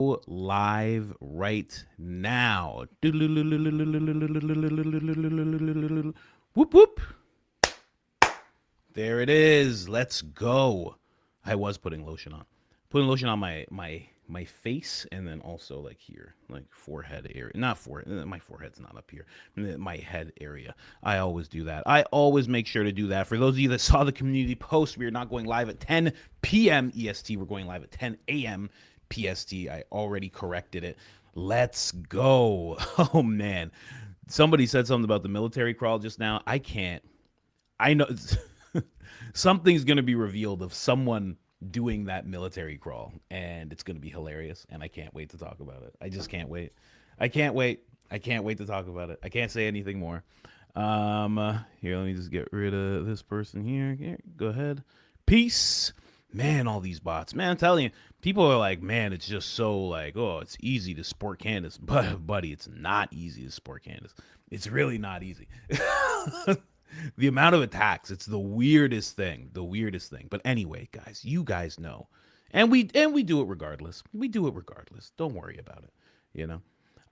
live right now. Whoop whoop. There it is. Let's go. I was putting lotion on. Putting lotion on my face and then also like here, like forehead area. Not forehead. My forehead's not up here. My head area. I always do that. I always make sure to do that. For those of you that saw the community post, we are not going live at 10 p.m. EST. We're going live at 10 a.m. PST. I already corrected it. Let's go. Oh man. Somebody said something about the military crawl just now. I know something's going to be revealed of someone doing that military crawl, and it's going to be hilarious, and I can't wait to talk about it. I just can't wait. I can't wait. I can't wait to talk about it. I can't say anything more. Here, let me just get rid of this person here. Here, go ahead. Peace. Man, all these bots. Man, I'm telling you, people are like, man, it's just so like, oh, it's easy to support Candace. But, buddy, it's not easy to support Candace. It's really not easy. The amount of attacks, it's the weirdest thing. The weirdest thing. But anyway, guys, you guys know. And we do it regardless. We do it regardless. Don't worry about it, you know?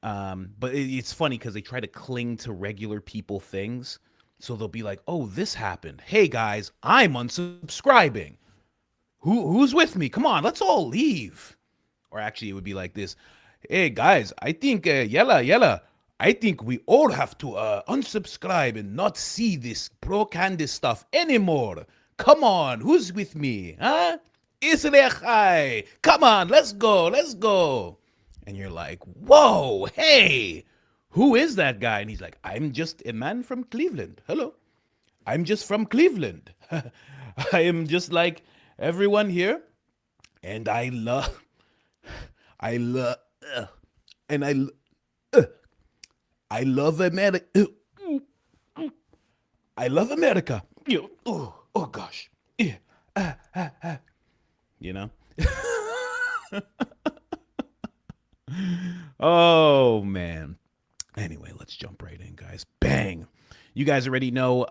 But it's funny because they try to cling to regular people things. So they'll be like, oh, this happened. Hey, guys, I'm unsubscribing. Who's with me? Come on, let's all leave. Or actually, it would be like this. Hey, guys, I think, yella, I think we all have to unsubscribe and not see this pro Candace stuff anymore. Come on, who's with me? Huh? Israel, come on, let's go. And you're like, whoa, hey, who is that guy? And he's like, I'm just a man from Cleveland. Hello. I'm just from Cleveland. I am just like everyone here. And I love, and I love America. I love America. Oh gosh. You know? Oh, man. Anyway, let's jump right in, guys. Bang. You guys already know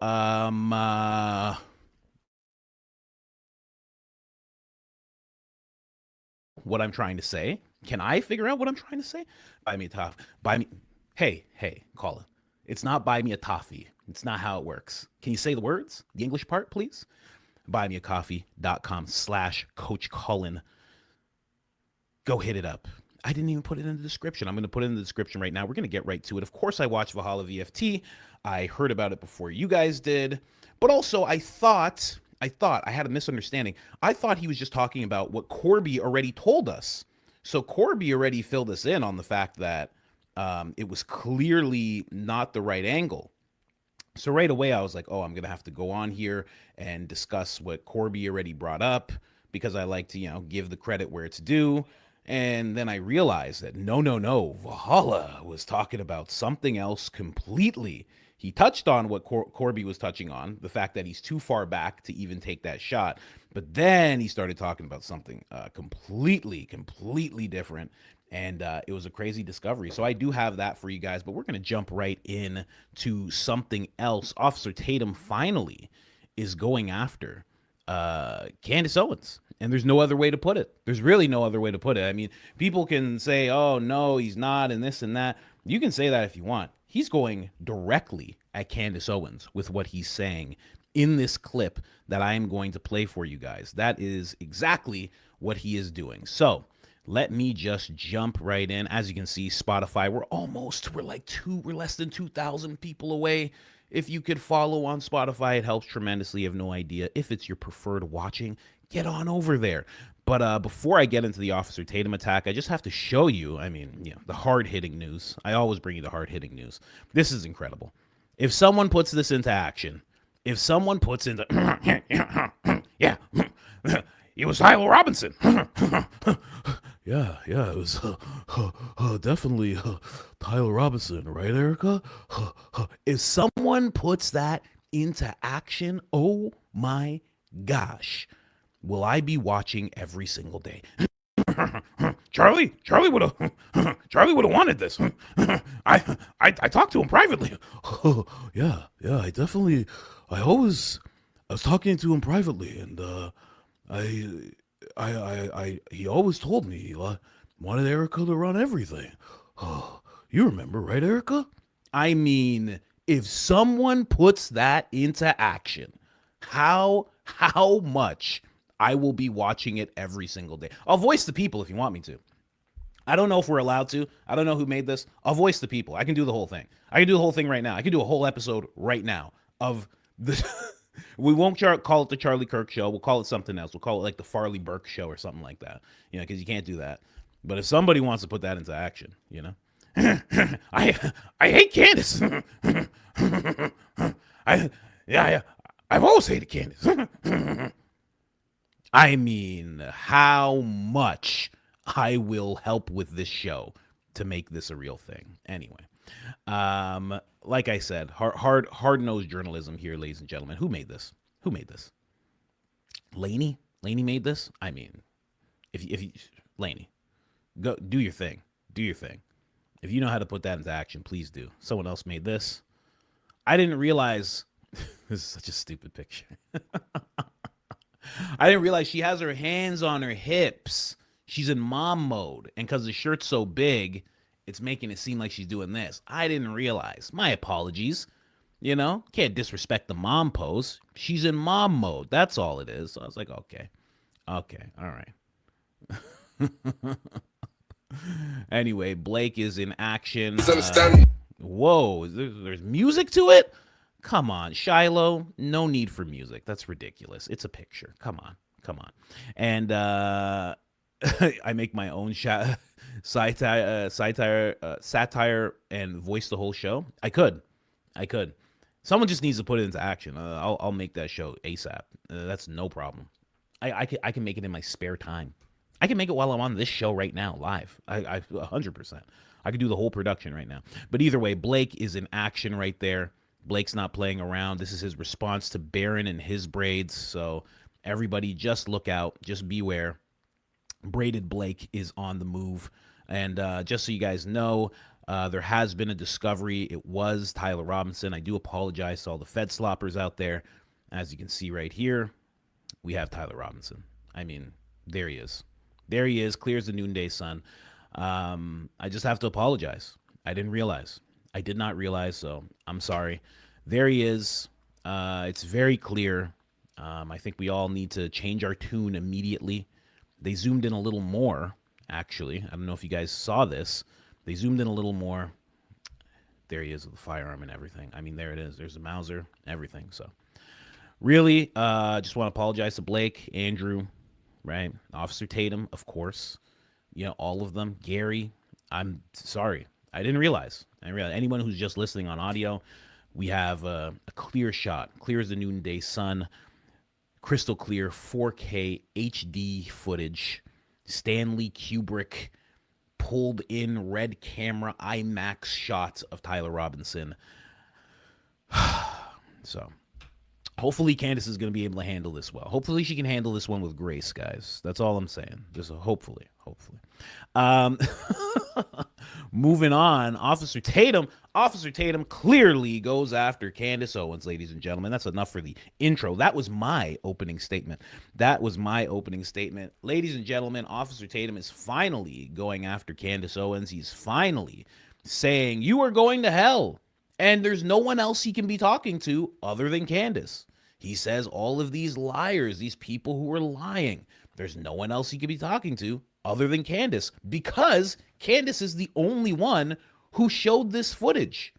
what I'm trying to say. Can I figure out what I'm trying to say? Buy me a toffee. Buy me. Hey, Colin. It's not buy me a toffee. It's not how it works. Can you say the words? The English part, please? buymeacoffee.com/Coach Colin. Go hit it up. I didn't even put it in the description. I'm going to put it in the description right now. We're going to get right to it. Of course, I watched Valhalla VFT. I heard about it before you guys did. But also, I thought I had a misunderstanding. I thought he was just talking about what Corby already told us. So Corby already filled us in on the fact that it was clearly not the right angle. So right away, I was like, oh, I'm going to have to go on here and discuss what Corby already brought up because I like to, give the credit where it's due. And then I realized that no. Valhalla was talking about something else completely. He touched on what Corby was touching on, the fact that he's too far back to even take that shot. But then he started talking about something completely different. And it was a crazy discovery. So I do have that for you guys, but we're going to jump right in to something else. Officer Tatum finally is going after Candace Owens. And there's no other way to put it. There's really no other way to put it. I mean, people can say, oh, no, he's not, and this and that. You can say that if you want. He's going directly at Candace Owens with what he's saying in this clip that I am going to play for you guys. That is exactly what he is doing. So let me just jump right in. As you can see, Spotify, we're less than 2,000 people away. If you could follow on Spotify, it helps tremendously. You have no idea if it's your preferred watching. Get on over there. But before I get into the Officer Tatum attack, I just have to show you, the hard-hitting news. I always bring you the hard-hitting news. This is incredible. If someone puts this into action, if someone puts into, yeah, it was Tyler Robinson. Yeah, it was definitely Tyler Robinson, right, Erica? If someone puts that into action, oh my gosh, will I be watching every single day? Charlie would have wanted this. I talked to him privately. Yeah, I was talking to him privately, and he always told me wanted Erica to run everything. Oh, you remember, right, Erica? I mean, if someone puts that into action, how much I will be watching it every single day. I'll voice the people if you want me to. I don't know if we're allowed to. I don't know who made this. I'll voice the people. I can do the whole thing. I can do the whole thing right now. I can do a whole episode right now of the. We won't call it the Charlie Kirk show. We'll call it something else. We'll call it like the Farley Burke show or something like that. You know, because you can't do that. But if somebody wants to put that into action, you know, I hate Candace. I've always hated Candace. I mean, how much I will help with this show to make this a real thing. Anyway, like I said, hard-nosed journalism here, ladies and gentlemen. Who made this? Who made this? Laney made this. I mean, if you Laney, go do your thing. Do your thing. If you know how to put that into action, please do. Someone else made this. I didn't realize this is such a stupid picture. I didn't realize she has her hands on her hips. She's in mom mode. And because the shirt's so big, it's making it seem like she's doing this. I didn't realize. My apologies. You know, can't disrespect the mom pose. She's in mom mode. That's all it is. So I was like, okay. Okay. All right. Anyway, Blake is in action. Whoa. There's music to it? Come on, Shiloh. No need for music. That's ridiculous. It's a picture. Come on. And I make my own satire and voice the whole show. I could. Someone just needs to put it into action. I'll make that show ASAP. That's no problem. I can make it in my spare time. I can make it while I'm on this show right now, live. I 100%. I could do the whole production right now. But either way, Blake is in action right there. Blake's not playing around. This is his response to Barron and his braids. So everybody just look out. Just beware. Braided Blake is on the move. And just so you guys know, there has been a discovery. It was Tyler Robinson. I do apologize to all the Fed sloppers out there. As you can see right here, we have Tyler Robinson. I mean, there he is. There he is, clear as the noonday sun. I just have to apologize. I didn't realize. I did not realize, so I'm sorry. There he is. It's very clear. I think we all need to change our tune immediately. They zoomed in a little more, actually. I don't know if you guys saw this. They zoomed in a little more. There he is with the firearm and everything. I mean, there it is. There's the Mauser, everything. So really, just want to apologize to Blake, Andrew, right? Officer Tatum, of course. You know, all of them. Gary, I'm sorry. I didn't realize. Anyone who's just listening on audio, we have a clear shot, clear as the noonday sun, crystal clear 4K HD footage, Stanley Kubrick pulled in red camera IMAX shots of Tyler Robinson. So hopefully Candace is going to be able to handle this well. Hopefully she can handle this one with grace, guys. That's all I'm saying. Just hopefully. Moving on, Officer Tatum clearly goes after Candace Owens, ladies and gentlemen. That's enough for the intro. That was my opening statement. Ladies and gentlemen, Officer Tatum is finally going after Candace Owens. He's finally saying, you are going to hell. And there's no one else he can be talking to other than Candace. He says all of these liars, these people who are lying, there's no one else he can be talking to other than Candace, because Candace is the only one who showed this footage.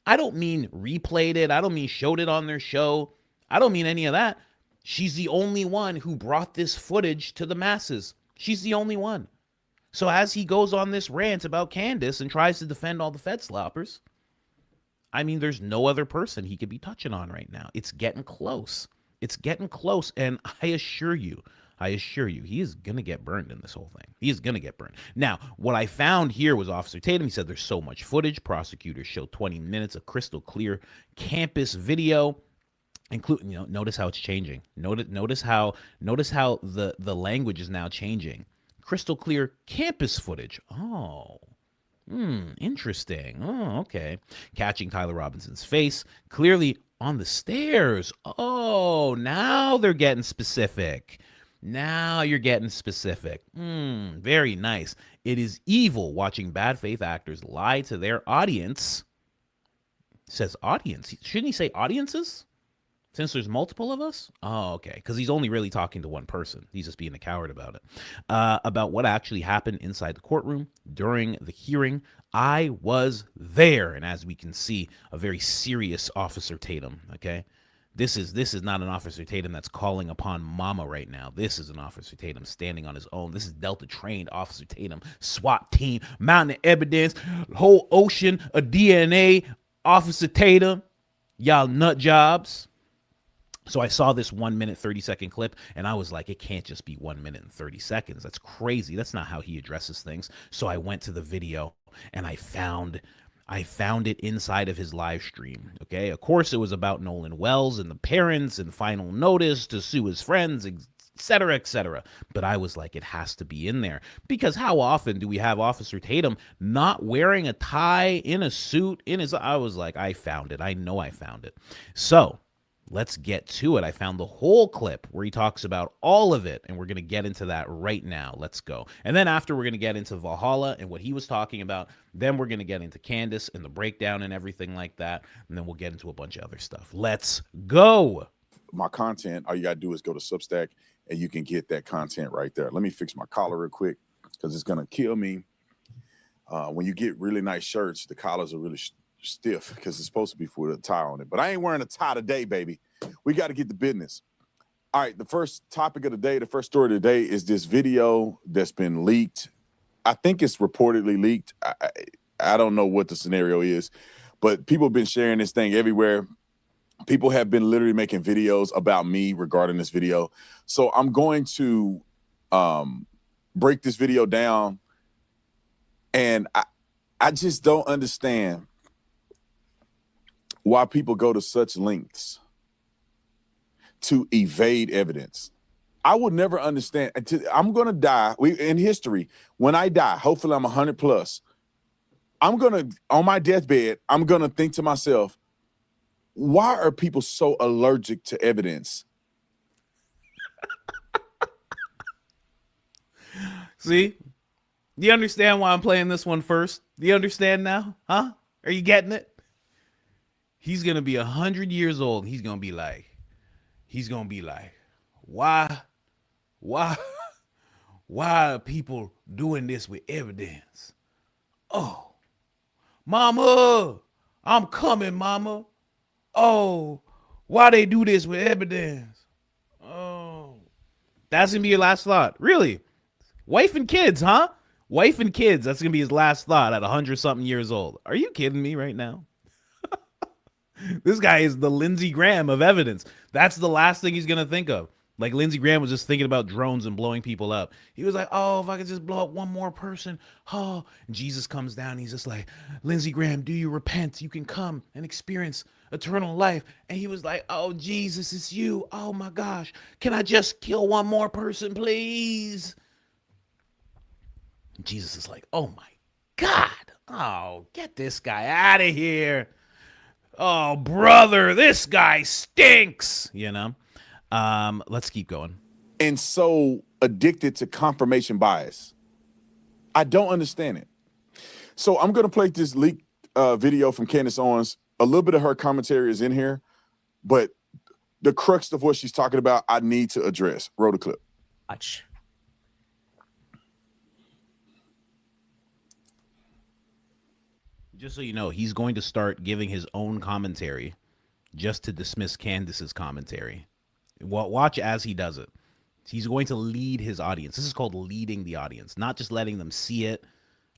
I don't mean replayed it. I don't mean showed it on their show. I don't mean any of that. She's the only one who brought this footage to the masses. She's the only one. So as he goes on this rant about Candace and tries to defend all the Fed sloppers, I mean, there's no other person he could be touching on right now. It's getting close. And I assure you, he is going to get burned in this whole thing. He is going to get burned. Now, what I found here was Officer Tatum. He said there's so much footage. Prosecutors showed 20 minutes of crystal clear campus video, including, notice how it's changing. Notice how the language is now changing. Crystal clear campus footage. Oh, interesting. Oh, okay. Catching Tyler Robinson's face clearly on the stairs. Oh, now they're getting specific. Now you're getting specific. Very nice. It is evil watching bad faith actors lie to their audience. Says audience. Shouldn't he say audiences? Since there's multiple of us? Oh, okay. Because he's only really talking to one person. He's just being a coward about it. About what actually happened inside the courtroom during the hearing. I was there. And as we can see, a very serious Officer Tatum, okay? This is not an Officer Tatum that's calling upon mama right now. This is an Officer Tatum standing on his own. This is Delta trained Officer Tatum, SWAT team, mountain of evidence, whole ocean of DNA, Officer Tatum, y'all nut jobs. So I saw this 1 minute, 30-second clip, and I was like, it can't just be 1 minute and 30 seconds. That's crazy. That's not how he addresses things. So I went to the video and I found it inside of his live stream. Okay. Of course, it was about Nolan Wells and the parents and final notice to sue his friends, etc., etc. But I was like, it has to be in there, because how often do we have Officer Tatum not wearing a tie, in a suit, in his? I was like, I found it. I know I found it. So let's get to it. I found the whole clip where he talks about all of it, and we're going to get into that right now. Let's go. And then after, we're going to get into Valhalla and what he was talking about. Then we're going to get into Candace and the breakdown and everything like that. And then we'll get into a bunch of other stuff. Let's go. My content, all you got to do is go to Substack and you can get that content right there. Let me fix my collar real quick because it's going to kill me. When you get really nice shirts, the collars are really stiff because it's supposed to be with a tie on it. But I ain't wearing a tie today, baby. We got to get the business. All right, the first topic of the day, the first story of the day is this video that's been leaked. I think it's reportedly leaked. I don't know what the scenario is, but people have been sharing this thing everywhere. People have been literally making videos about me regarding this video. So I'm going to break this video down. And I just don't understand why people go to such lengths to evade evidence. I would never understand. I'm going to die. In history, when I die, hopefully I'm 100 plus, I'm going to, on my deathbed, I'm going to think to myself, why are people so allergic to evidence? See? Do you understand why I'm playing this one first? Do you understand now? Huh? Are you getting it? He's going to be 100 years old. And he's going to be like, why are people doing this with evidence? Oh, mama, I'm coming, mama. Oh, why they do this with evidence? Oh, that's going to be your last thought. Really? Wife and kids, huh? Wife and kids. That's going to be his last thought at 100-something years old. Are you kidding me right now? This guy is the Lindsey Graham of evidence. That's the last thing he's going to think of. Like Lindsey Graham was just thinking about drones and blowing people up. He was like, oh, if I could just blow up one more person. Oh, and Jesus comes down. And he's just like, Lindsey Graham, do you repent? You can come and experience eternal life. And he was like, oh, Jesus, it's you. Oh, my gosh. Can I just kill one more person, please? Jesus is like, oh, my God. Oh, get this guy out of here. Oh, brother, this guy stinks, you know? Let's keep going. And so addicted to confirmation bias. I don't understand it. So I'm going to play this leaked video from Candace Owens. A little bit of her commentary is in here, but the crux of what she's talking about, I need to address. Roll the clip. Watch. Just so you know, he's going to start giving his own commentary just to dismiss Candace's commentary. Watch as he does it. He's going to lead his audience. This is called leading the audience, not just letting them see it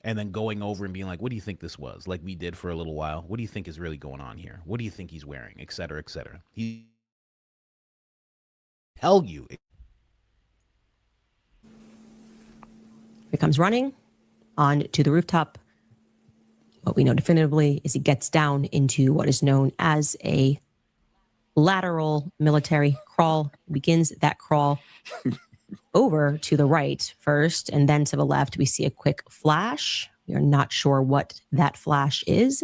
and then going over and being like, what do you think this was? Like we did for a little while. What do you think is really going on here? What do you think he's wearing? Et cetera, et cetera. He tell you. He comes running on to the rooftop. What we know definitively is he gets down into what is known as a lateral military crawl. He begins that crawl over to the right first, and then to the left. We see a quick flash. We are not sure what that flash is.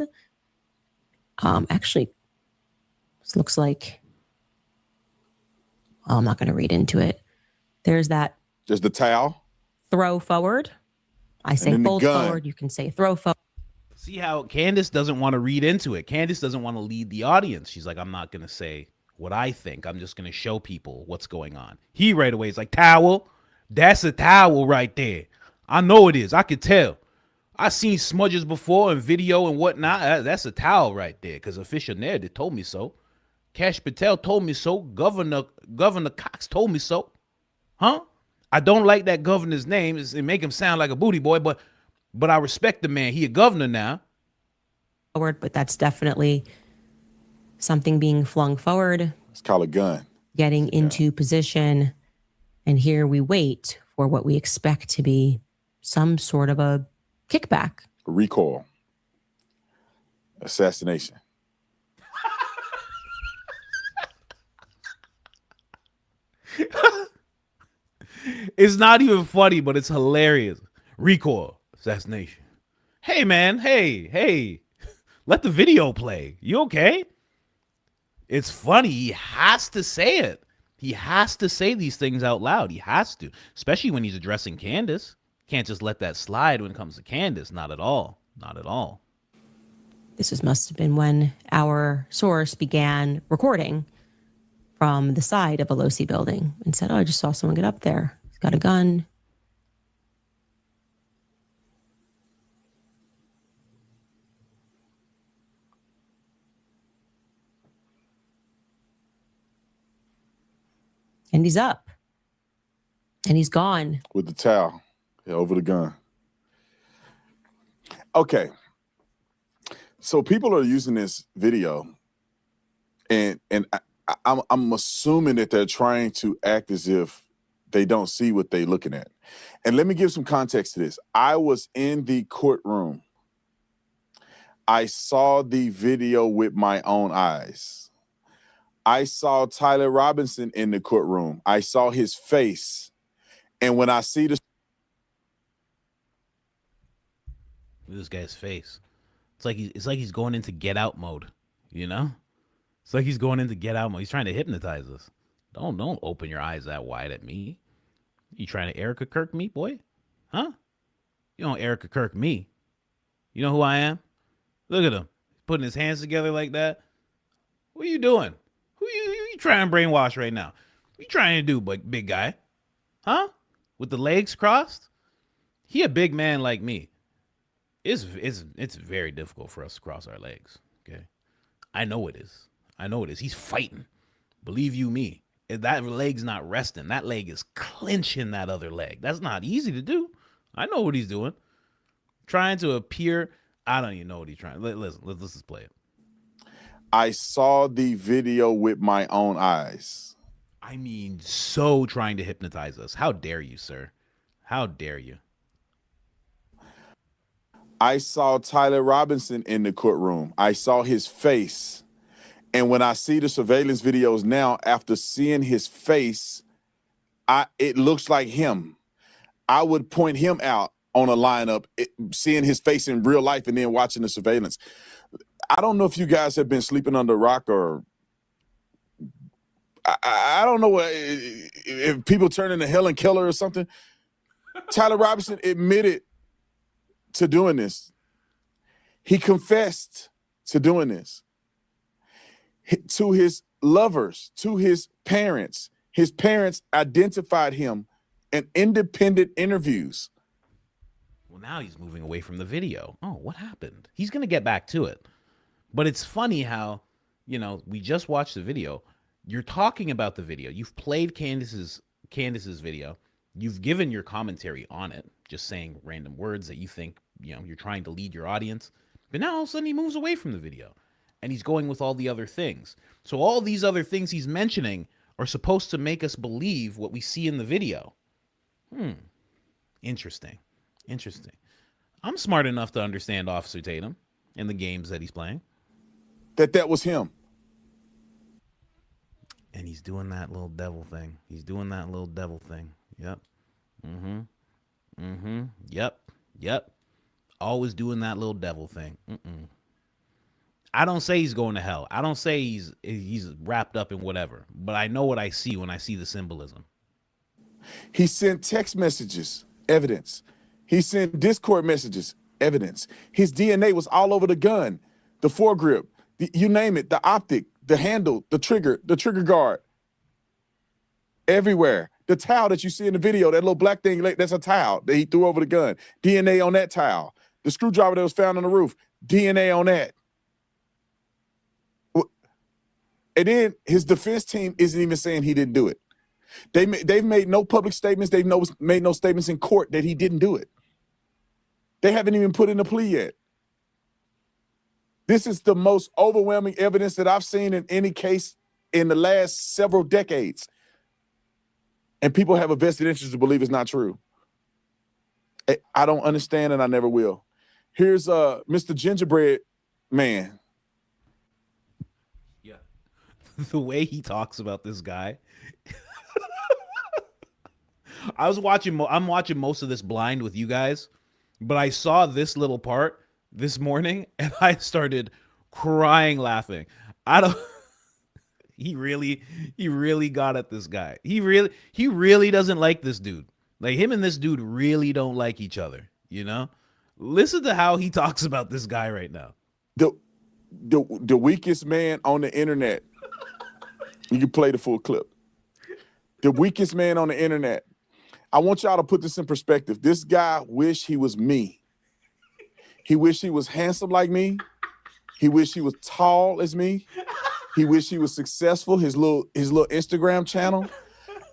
Actually, this looks like, I'm not going to read into it. There's that There's the towel. throw forward. I say then the fold gun. forward. You can say throw forward. See how Candace doesn't want to read into it. Candace doesn't want to lead the audience. She's like, I'm not going to say what I think. I'm just going to show people what's going on. He right away is like, towel. That's a towel right there. I know it is. I could tell. I seen smudges before in video and whatnot. That's a towel right there because official narrative told me so. Cash Patel told me so. Governor Cox told me so. Huh? I don't like that governor's name. It make him sound like a booty boy, but I respect the man. He a governor now. But that's definitely something being flung forward. It's called a gun. Getting into position. And here we wait for what we expect to be some sort of a kickback. Recoil. Assassination. It's not even funny, but it's hilarious. Recoil. Assassination. Hey, man. Hey. Let the video play. You okay? It's funny. He has to say it. He has to say these things out loud. He has to, especially when he's addressing Candace. Can't just let that slide when it comes to Candace. Not at all. Not at all. This must have been when our source began recording from the side of a Losi building and said, I just saw someone get up there. He's got a gun. And he's up. And he's gone. With the towel. Yeah, over the gun. Okay. So people are using this video and I'm assuming that they're trying to act as if they don't see what they're looking at. And let me give some context to this. I was in the courtroom. I saw the video with my own eyes. I saw Tyler Robinson in the courtroom. I saw his face. And when I see this guy's face, it's like he's going into Get Out mode, you know? It's like he's going into Get Out mode. He's trying to hypnotize us. Don't open your eyes that wide at me. You trying to Erica Kirk me, boy? Huh? You don't Erica Kirk me. You know who I am? Look at him. Putting his hands together like that. What are you doing? Who you trying to brainwash right now? What you trying to do, big guy? Huh? With the legs crossed? He a big man like me. It's very difficult for us to cross our legs. Okay. I know it is. He's fighting. Believe you me. If that leg's not resting, that leg is clenching that other leg. That's not easy to do. I know what he's doing. Trying to appear. I don't even know what he's trying. Listen, let's just play it. I saw the video with my own eyes. I mean, so trying to hypnotize us. How dare you, sir? How dare you? I saw Tyler Robinson in the courtroom. I saw his face. And when I see the surveillance videos now, after seeing his face, it looks like him. I would point him out on a lineup, seeing his face in real life and then watching the surveillance. I don't know if you guys have been sleeping under a rock or I don't know if people turn into Helen Keller or something. Tyler Robinson admitted to doing this. He confessed to doing this. To his lovers, to his parents. His parents identified him in independent interviews. Well, now he's moving away from the video. Oh, what happened? He's going to get back to it. But it's funny how, we just watched the video. You're talking about the video. You've played Candace's video. You've given your commentary on it, just saying random words that you think, you're trying to lead your audience. But now all of a sudden he moves away from the video and he's going with all the other things. So all these other things he's mentioning are supposed to make us believe what we see in the video. Interesting. I'm smart enough to understand Officer Tatum and the games that he's playing. That was him. And he's doing that little devil thing. Yep. Yep. Always doing that little devil thing. I don't say he's going to hell. I don't say he's wrapped up in whatever. But I know what I see when I see the symbolism. He sent text messages, evidence. He sent Discord messages, evidence. His DNA was all over the gun, the foregrip, you name it, the optic, the handle, the trigger guard, everywhere. The towel that you see in the video, that little black thing, that's a towel that he threw over the gun. DNA on that towel. The screwdriver that was found on the roof, DNA on that. And then his defense team isn't even saying he didn't do it. They've made no public statements. They've made no statements in court that he didn't do it. They haven't even put in a plea yet. This is the most overwhelming evidence that I've seen in any case in the last several decades. And people have a vested interest to believe it's not true. I don't understand, and I never will. Here's Mr. Gingerbread Man. Yeah. The way he talks about this guy. I'm watching most of this blind with you guys, but I saw this little part this morning and I started crying laughing. He really got at this guy. He really doesn't like this dude. Like, him and this dude really don't like each other, you know? Listen to how he talks about this guy right now. The weakest man on the internet. You can play the full clip. The weakest man on the internet. I want y'all to put this in perspective. This guy wished he was me. He wished he was handsome like me. He wished he was tall as me. He wished he was successful, his little Instagram channel.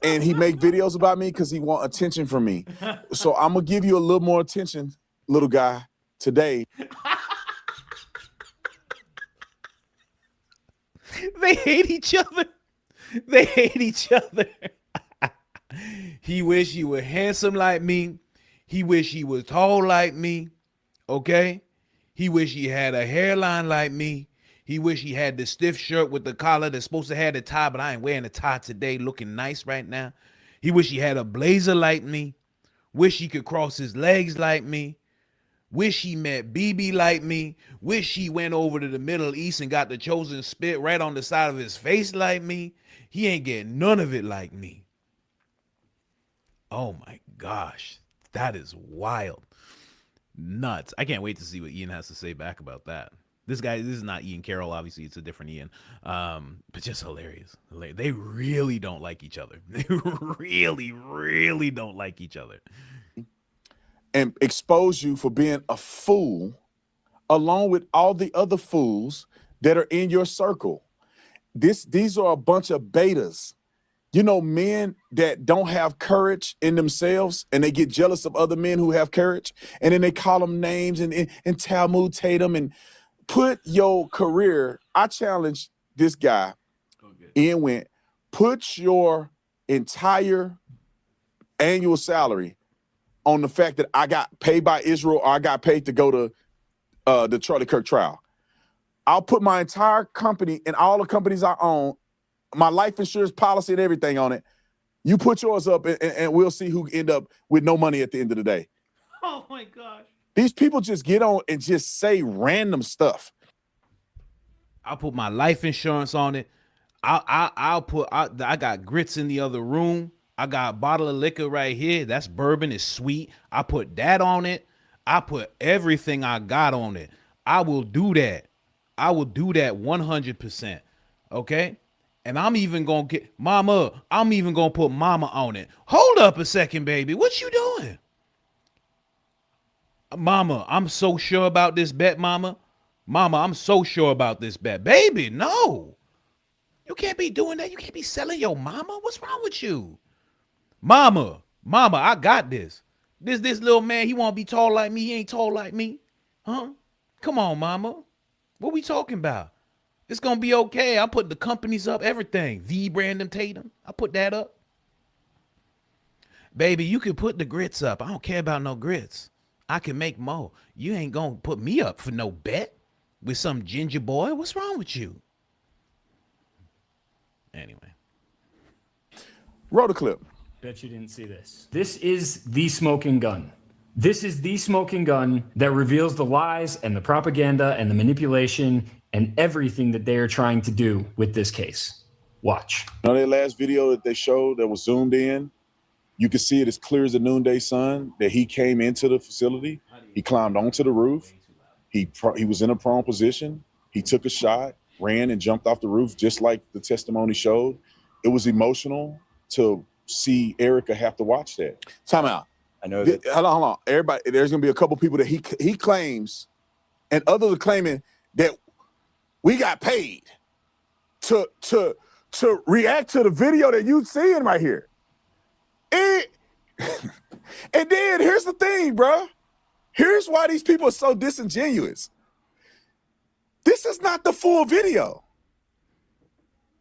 And he make videos about me because he want attention from me. So I'm going to give you a little more attention, little guy, today. They hate each other. They hate each other. He wish he was handsome like me. He wish he was tall like me. Okay? He wish he had a hairline like me. He wish he had the stiff shirt with the collar that's supposed to have the tie, but I ain't wearing a tie today, looking nice right now. He wish he had a blazer like me. Wish he could cross his legs like me. Wish he met BB like me. Wish he went over to the Middle East and got the chosen spit right on the side of his face like me. He ain't getting none of it like me. Oh my gosh. That is wild. Nuts. I can't wait to see what Ian has to say back about that. This is not Ian Carroll, obviously it's a different Ian, but just hilarious. They really don't like each other. They really don't like each other. And expose you for being a fool along with all the other fools that are in your circle. These are a bunch of betas. You know, men that don't have courage in themselves and they get jealous of other men who have courage, and then they call them names and Talmud Tatum and put your career. I challenge this guy, Ian Went, put your entire annual salary on the fact that I got paid by Israel or I got paid to go to the Charlie Kirk trial. I'll put my entire company and all the companies I own, my life insurance policy and everything on it. You put yours up and we'll see who end up with no money at the end of the day. Oh my gosh. These people just get on and just say random stuff. I'll put my life insurance on it. I got grits in the other room. I got a bottle of liquor right here. That's bourbon. It's sweet. I put that on it. I put everything I got on it. I will do that. I will do that 100%. Okay? And I'm even going to get mama. I'm even going to put mama on it. Hold up a second, baby. What you doing? Mama, I'm so sure about this bet, mama. Mama, I'm so sure about this bet. Baby, no. You can't be doing that. You can't be selling your mama. What's wrong with you? Mama, I got this. This little man, he won't be tall like me. He ain't tall like me. Huh? Come on, mama. What we talking about? It's going to be okay. I put the companies up, everything. The Brandon Tatum. I put that up. Baby, you can put the grits up. I don't care about no grits. I can make more. You ain't going to put me up for no bet with some ginger boy. What's wrong with you? Anyway. Roll the clip. Bet you didn't see this. This is the smoking gun. This is the smoking gun that reveals the lies and the propaganda and the manipulation and everything that they are trying to do with this case. Watch. You know that last video that they showed that was zoomed in You can see it as clear as the noonday sun that he came into the facility. He climbed onto the roof. He was in a prone position. He took a shot, ran and jumped off the roof, just like the testimony showed. It was emotional to see Erica have to watch that. Time out. I know that. Hold on. Everybody, there's gonna be a couple people that he claims, and others are claiming that we got paid to react to the video that you seeing right here. And then here's the thing, bro. Here's why these people are so disingenuous. This is not the full video.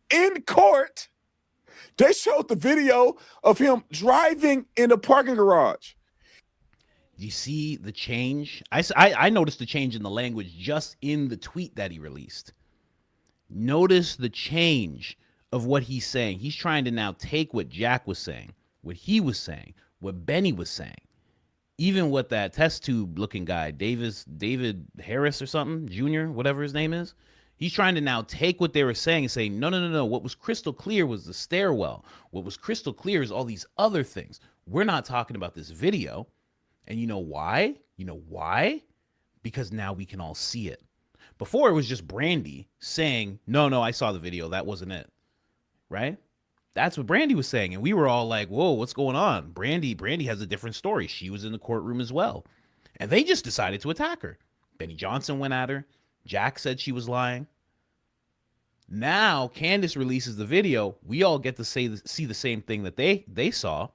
In court, they showed the video of him driving in the parking garage. You see the change? I noticed the change in the language just in the tweet that he released. Notice the change of what he's saying. He's trying to now take what Jack was saying, what he was saying, what Benny was saying, even what that test tube looking guy, David Harris or something, Jr., whatever his name is. He's trying to now take what they were saying and say, no. What was crystal clear was the stairwell. What was crystal clear is all these other things. We're not talking about this video. And you know why? Because now we can all see it. Before it was just Brandy saying, no, I saw the video. That wasn't it. Right? That's what Brandy was saying. And we were all like, whoa, what's going on? Brandy has a different story. She was in the courtroom as well. And they just decided to attack her. Benny Johnson went at her. Jack said she was lying. Now Candace releases the video. We all get to see the same thing that they saw.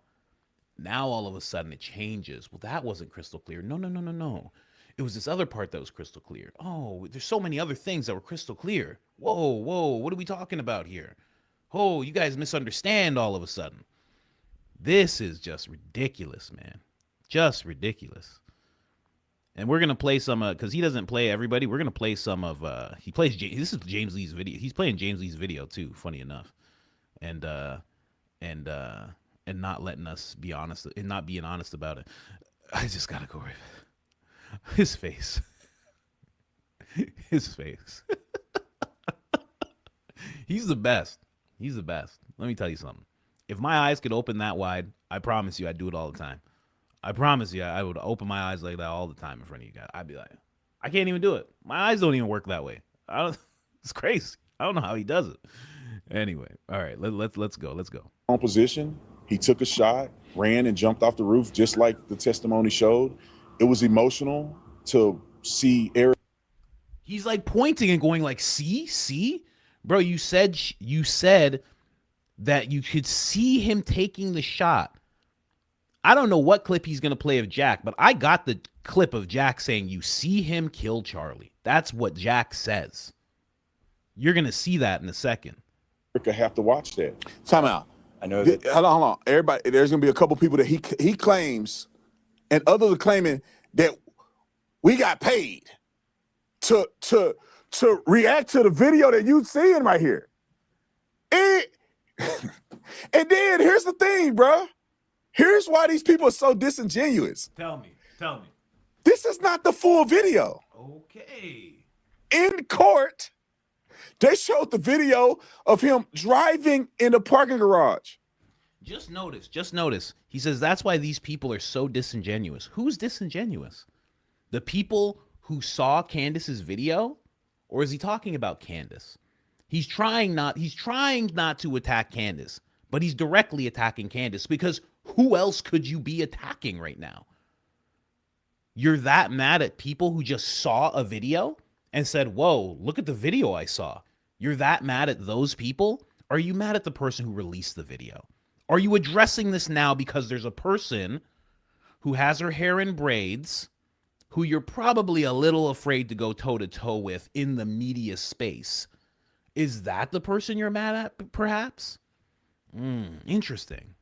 Now all of a sudden it changes. Well, that wasn't crystal clear. No. It was this other part that was crystal clear. Oh, there's so many other things that were crystal clear. Whoa, what are we talking about here? Oh, you guys misunderstand all of a sudden. This is just ridiculous, man. Just ridiculous. And we're going to play some, because he doesn't play everybody. We're going to play some of, this is James Lee's video. He's playing James Lee's video too, funny enough. And not letting us be honest, and not being honest about it. I just got to go right. His face. His face. He's the best. He's the best. Let me tell you something. If my eyes could open that wide, I promise you I'd do it all the time. I promise you I would open my eyes like that all the time in front of you guys. I'd be like, I can't even do it. My eyes don't even work that way. It's crazy. I don't know how he does it. Anyway, all right, let's go. On position, he took a shot, ran and jumped off the roof, just like the testimony showed. It was emotional to see Eric. He's like pointing and going like, see? Bro, you said that you could see him taking the shot. I don't know what clip he's going to play of Jack, but I got the clip of Jack saying, you see him kill Charlie. That's what Jack says. You're going to see that in a second. Erica have to watch that. Time out. I know that. Hold on. Everybody, there's going to be a couple people that he claims, and others are claiming that we got paid to react to the video that you seeing right here. And then here's the thing, bro. Here's why these people are so disingenuous. Tell me. This is not the full video. Okay. In court, they showed the video of him driving in the parking garage. Just notice. He says that's why these people are so disingenuous. Who's disingenuous? The people who saw Candace's video? Or is he talking about Candace? He's trying not to attack Candace, but he's directly attacking Candace because who else could you be attacking right now? You're that mad at people who just saw a video and said, whoa, look at the video I saw. You're that mad at those people? Or are you mad at the person who released the video? Are you addressing this now because there's a person who has her hair in braids who you're probably a little afraid to go toe-to-toe with in the media space? Is that the person you're mad at, perhaps? Interesting.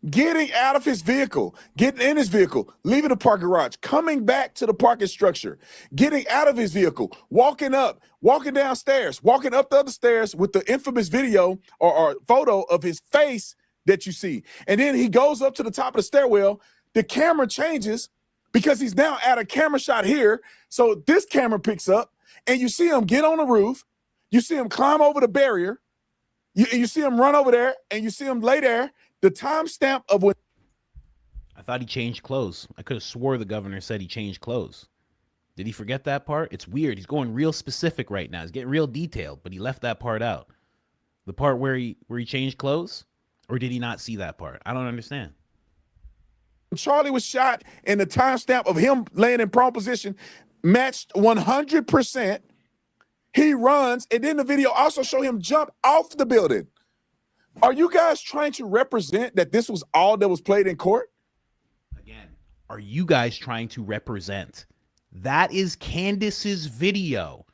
Getting out of his vehicle, getting in his vehicle, leaving the parking garage, coming back to the parking structure, getting out of his vehicle, walking downstairs, walking up the other stairs with the infamous video or photo of his face that you see. And then he goes up to the top of the stairwell. The camera changes because he's now at a camera shot here. So this camera picks up and you see him get on the roof. You see him climb over the barrier. You see him run over there and you see him lay there. The timestamp of when I thought he changed clothes. I could have swore the governor said he changed clothes. Did he forget that part? It's weird. He's going real specific right now. He's getting real detailed, but he left that part out. The part where he changed clothes, or did he not see that part? I don't understand. Charlie was shot and the timestamp of him laying in prone position matched 100%. He runs, and then the video also show him jump off the building. Are you guys trying to represent that this was all that was played in court? Again, are you guys trying to represent? That is Candace's video.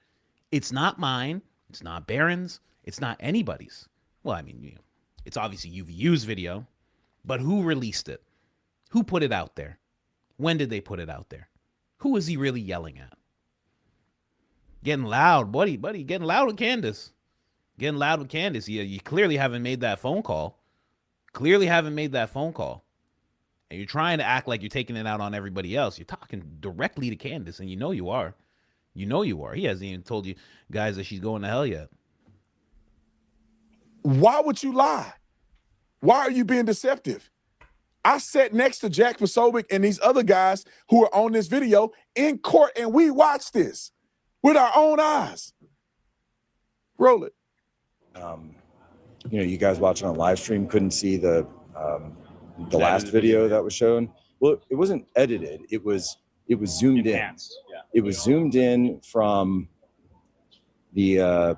It's not mine. It's not Barron's. It's not anybody's. Well, I mean, it's obviously UVU's video, but who released it? Who put it out there? When did they put it out there? Who is he really yelling at? Getting loud, buddy, getting loud with Candace. Getting loud with Candace. You clearly haven't made that phone call. Clearly haven't made that phone call. And you're trying to act like you're taking it out on everybody else. You're talking directly to Candace, and you know you are. You know you are. He hasn't even told you guys that she's going to hell yet. Why would you lie? Why are you being deceptive? I sat next to Jack Posobiec and these other guys who are on this video in court, and we watched this with our own eyes. Roll it. You guys watching on live stream couldn't see the last video that was shown. Well, it wasn't edited. It was zoomed in. Yeah. It was zoomed in from the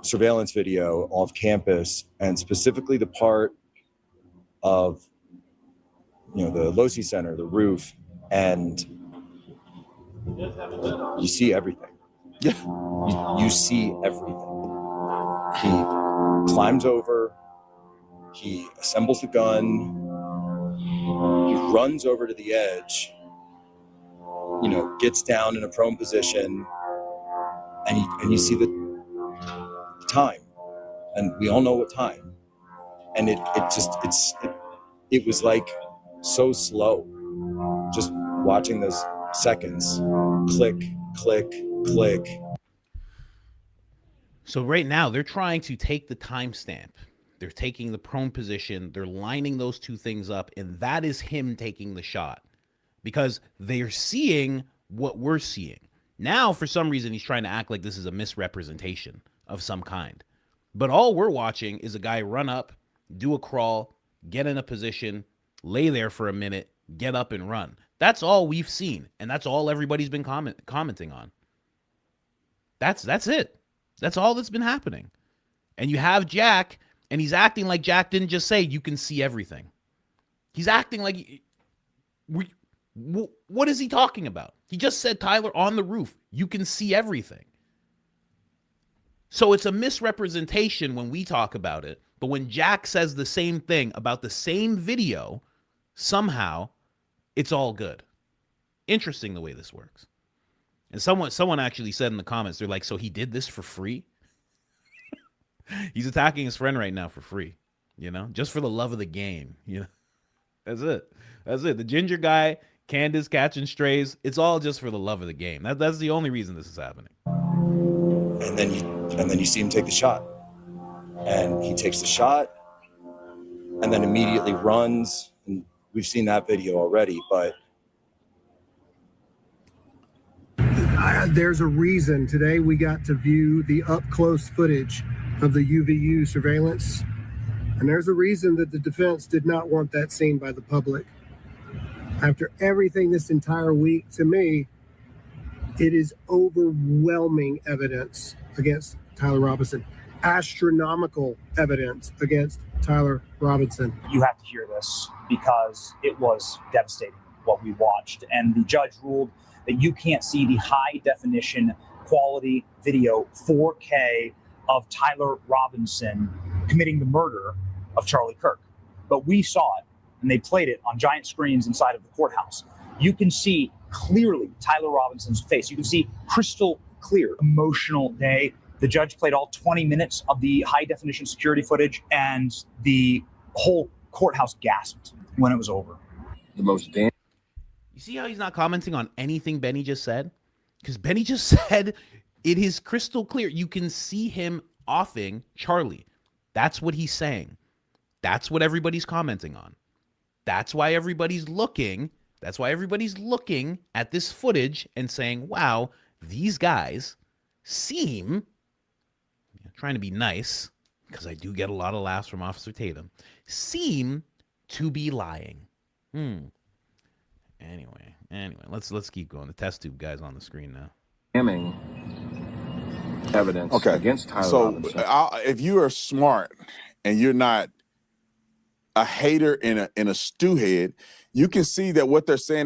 surveillance video off campus, and specifically the part of the Losi Center, the roof, and you see everything. Yeah. You see everything. He climbs over, he assembles the gun, he runs over to the edge, gets down in a prone position, and you see the time, and we all know what time, and it was like so slow, just watching those seconds click, click, click. So right now they're trying to take the timestamp. They're taking the prone position. They're lining those two things up, and that is him taking the shot because they're seeing what we're seeing. Now, for some reason, he's trying to act like this is a misrepresentation of some kind. But all we're watching is a guy run up, do a crawl, get in a position, lay there for a minute, get up and run. That's all we've seen, and that's all everybody's been commenting on. That's it. That's all that's been happening. And you have Jack, and he's acting like Jack didn't just say you can see everything. He's acting like what is he talking about? He just said, Tyler, on the roof, you can see everything. So it's a misrepresentation when we talk about it, but when Jack says the same thing about the same video, somehow it's all good. Interesting the way this works. And someone actually said in the comments, they're like, so he did this for free? He's attacking his friend right now for free, just for the love of the game, That's it. The ginger guy, Candace catching strays, it's all just for the love of the game. That's the only reason this is happening. And then you see him take the shot. And he takes the shot and then immediately runs. And we've seen that video already, but there's a reason today we got to view the up-close footage of the UVU surveillance. And there's a reason that the defense did not want that seen by the public. After everything this entire week, to me, it is overwhelming evidence against Tyler Robinson. Astronomical evidence against Tyler Robinson. You have to hear this because it was devastating what we watched. And the judge ruled that you can't see the high definition quality video 4K of Tyler Robinson committing the murder of Charlie Kirk. But we saw it, and they played it on giant screens inside of the courthouse. You can see clearly Tyler Robinson's face. You can see crystal clear. Emotional day. The judge played all 20 minutes of the high definition security footage, and the whole courthouse gasped when it was over. The most damn. You see how he's not commenting on anything Benny just said? Because Benny just said it is crystal clear. You can see him offing Charlie. That's what he's saying. That's what everybody's commenting on. That's why everybody's looking. That's why everybody's looking at this footage and saying, wow, these guys seem, trying to be nice, because I do get a lot of laughs from Officer Tatum, seem to be lying. Anyway, let's keep going. The test tube guy's on the screen now. Evidence against Tyler So Robinson. if you are smart and you're not a hater and a stew head, you can see that what they're saying.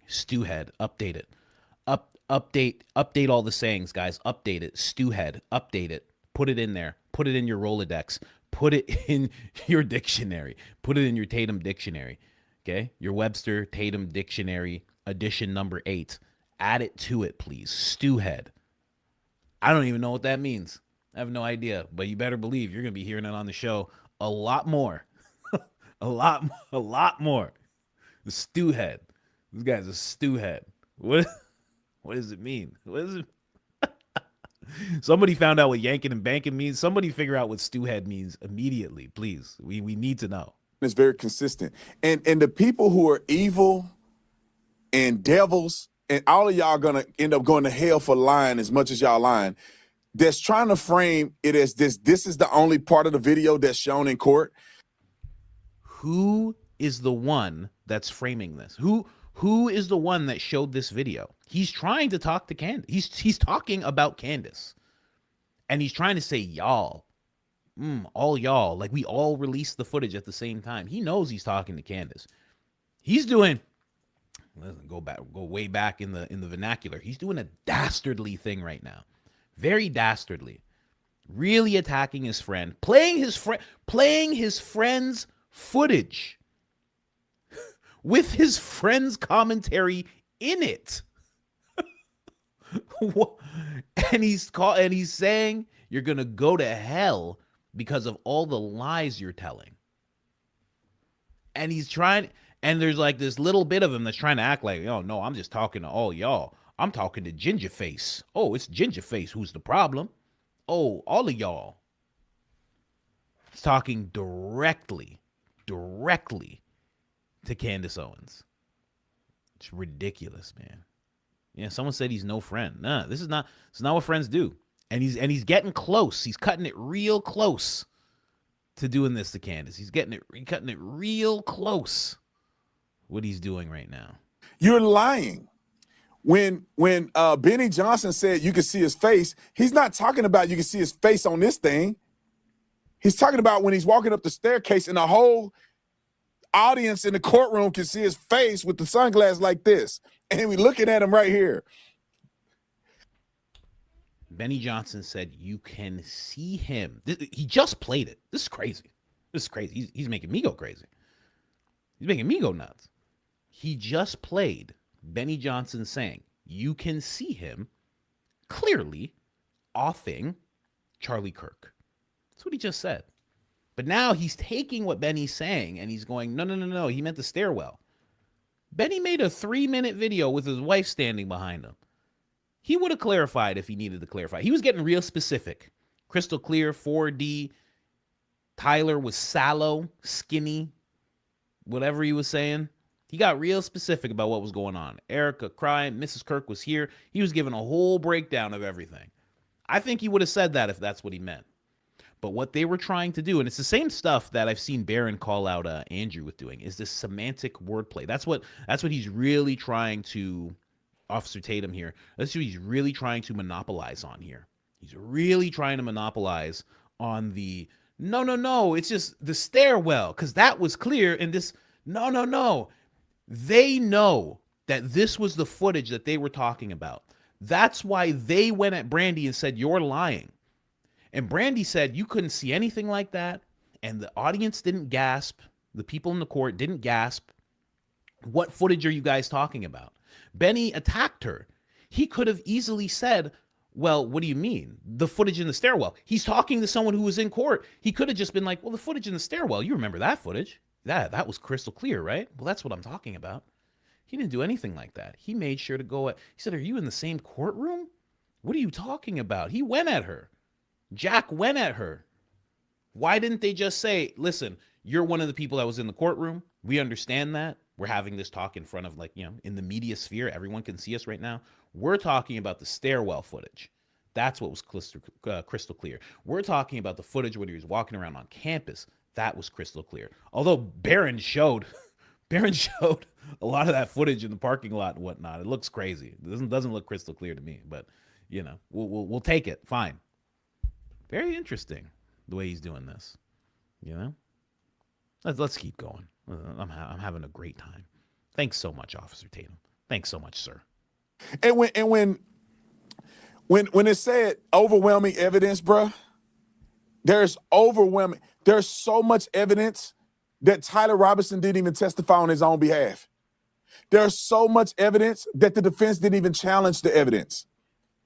Stew head, update it. Update all the sayings, guys. Update it. Stew head, update it. Put it in there. Put it in your Rolodex. Put it in your dictionary. Put it in your Tatum dictionary. Okay? Your Webster Tatum dictionary edition number 8. Add it to it, please. Stew head. I don't even know what that means. I have no idea, but you better believe you're going to be hearing it on the show a lot more. a lot more. The stew head. This guy's a stew head. What does it mean? What is it? Somebody found out what yanking and banking means. Somebody figure out what stew head means immediately, please. We need to know. It's very consistent. And the people who are evil and devils, and all of y'all gonna end up going to hell for lying as much as y'all lying, that's trying to frame it as this is the only part of the video that's shown in court. Who is the one that's framing this? Who is the one that showed this video? He's trying to talk to Candace. He's talking about Candace. And he's trying to say y'all. All y'all. Like we all released the footage at the same time. He knows he's talking to Candace. He's doing, go way back in the vernacular. He's doing a dastardly thing right now. Very dastardly. Really attacking his friend. Playing his friend's footage. With his friend's commentary in it. And he's saying you're going to go to hell because of all the lies you're telling. And he's trying, and there's like this little bit of him that's trying to act like, oh, no, I'm just talking to all y'all. I'm talking to Gingerface. Oh, it's Gingerface who's the problem. Oh, all of y'all. He's talking directly to Candace Owens. It's ridiculous, man. Yeah, someone said he's no friend. Nah, this is not what friends do. And he's getting close. He's cutting it real close to doing this to Candace. He's cutting it real close. What he's doing right now. You're lying. When Benny Johnson said you could see his face, he's not talking about you can see his face on this thing. He's talking about when he's walking up the staircase and the whole audience in the courtroom can see his face with the sunglasses like this. And we're looking at him right here. Benny Johnson said you can see him. He just played it. This is crazy. He's making me go crazy. He's making me go nuts. He just played Benny Johnson saying you can see him clearly offing Charlie Kirk. That's what he just said. But now he's taking what Benny's saying and he's going, no. He meant the stairwell. Benny made a 3-minute video with his wife standing behind him. He would have clarified if he needed to clarify. He was getting real specific. Crystal clear, 4D. Tyler was sallow, skinny, whatever he was saying. He got real specific about what was going on. Erica crying, Mrs. Kirk was here. He was giving a whole breakdown of everything. I think he would have said that if that's what he meant. But what they were trying to do, and it's the same stuff that I've seen Barron call out Andrew with doing, is this semantic wordplay. That's what he's really trying to, Officer Tatum here, that's what he's really trying to monopolize on here. He's really trying to monopolize on the, no, it's just the stairwell, because that was clear, and this, no. They know that this was the footage that they were talking about. That's why they went at Brandy and said, you're lying. And Brandy said you couldn't see anything like that. And the audience didn't gasp. The people in the court didn't gasp. What footage are you guys talking about? Benny attacked her. He could have easily said, well, what do you mean? The footage in the stairwell. He's talking to someone who was in court. He could have just been like, well, the footage in the stairwell, you remember that footage. That was crystal clear, right? Well, that's what I'm talking about. He didn't do anything like that. He made sure to go he said, are you in the same courtroom? What are you talking about? He went at her. Jack went at her. Why didn't they just say, listen, you're one of the people that was in the courtroom. We understand that. We're having this talk in front of, like, you know, in the media sphere. Everyone can see us right now. We're talking about the stairwell footage. That's what was crystal clear. We're talking about the footage when he was walking around on campus. That was crystal clear. Although Barron showed a lot of that footage in the parking lot and whatnot. It looks crazy. It doesn't look crystal clear to me, but you know, we'll take it. Fine. Very interesting the way he's doing this. You know, let's keep going. I'm having a great time. Thanks so much, Officer Tatum. Thanks so much, sir. And when it said overwhelming evidence, bruh, there's so much evidence that Tyler Robinson didn't even testify on his own behalf. There's so much evidence that the defense didn't even challenge the evidence.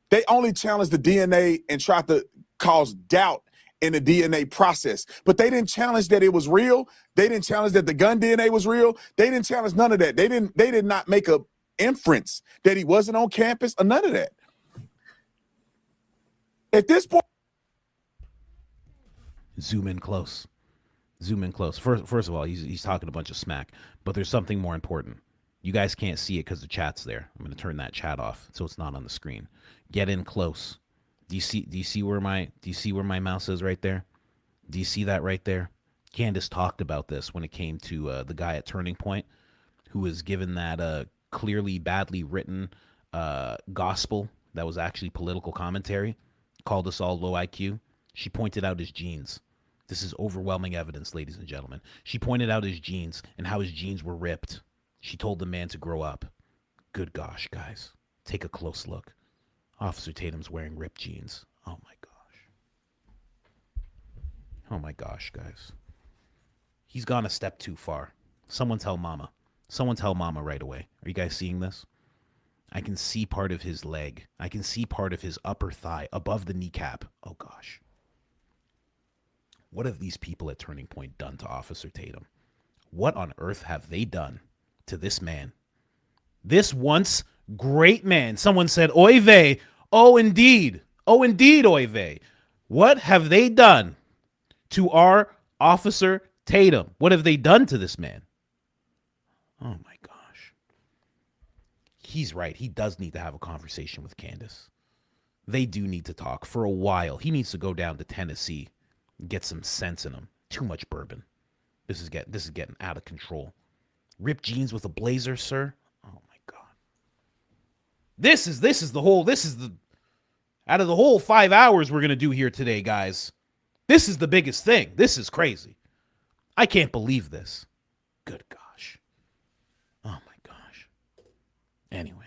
They only challenged the DNA and tried to cause doubt in the DNA process. But they didn't challenge that it was real. They didn't challenge that the gun DNA was real. They didn't challenge none of that. They did not make a inference that he wasn't on campus or none of that. At this point, zoom in close. First of all, he's talking a bunch of smack, but there's something more important. You guys can't see it because the chat's there. I'm going to turn that chat off so it's not on the screen. Get in close. Do you see where my mouse is right there? Do you see that right there? Candace talked about this when it came to the guy at Turning Point who was given that clearly badly written gospel that was actually political commentary, called us all low IQ. She pointed out his genes. This is overwhelming evidence, ladies and gentlemen. She pointed out his genes and how his genes were ripped. She told the man to grow up. Good gosh, guys. Take a close look. Officer Tatum's wearing ripped jeans. Oh my gosh. Oh my gosh, guys. He's gone a step too far. Someone tell mama. Someone tell mama right away. Are you guys seeing this? I can see part of his leg. I can see part of his upper thigh above the kneecap. Oh gosh. What have these people at Turning Point done to Officer Tatum? What on earth have they done to this man? This once great man. Someone said, oy vey. Oh, indeed. Oh, indeed, oy vey. What have they done to our Officer Tatum? What have they done to this man? Oh, my gosh. He's right. He does need to have a conversation with Candace. They do need to talk for a while. He needs to go down to Tennessee. Get some sense in him. Too much bourbon. This is getting out of control. Ripped jeans with a blazer, sir. Oh my God. This is the out of the whole 5 hours we're gonna do here today, guys. This is the biggest thing. This is crazy. I can't believe this. Good gosh. Oh my gosh. Anyway,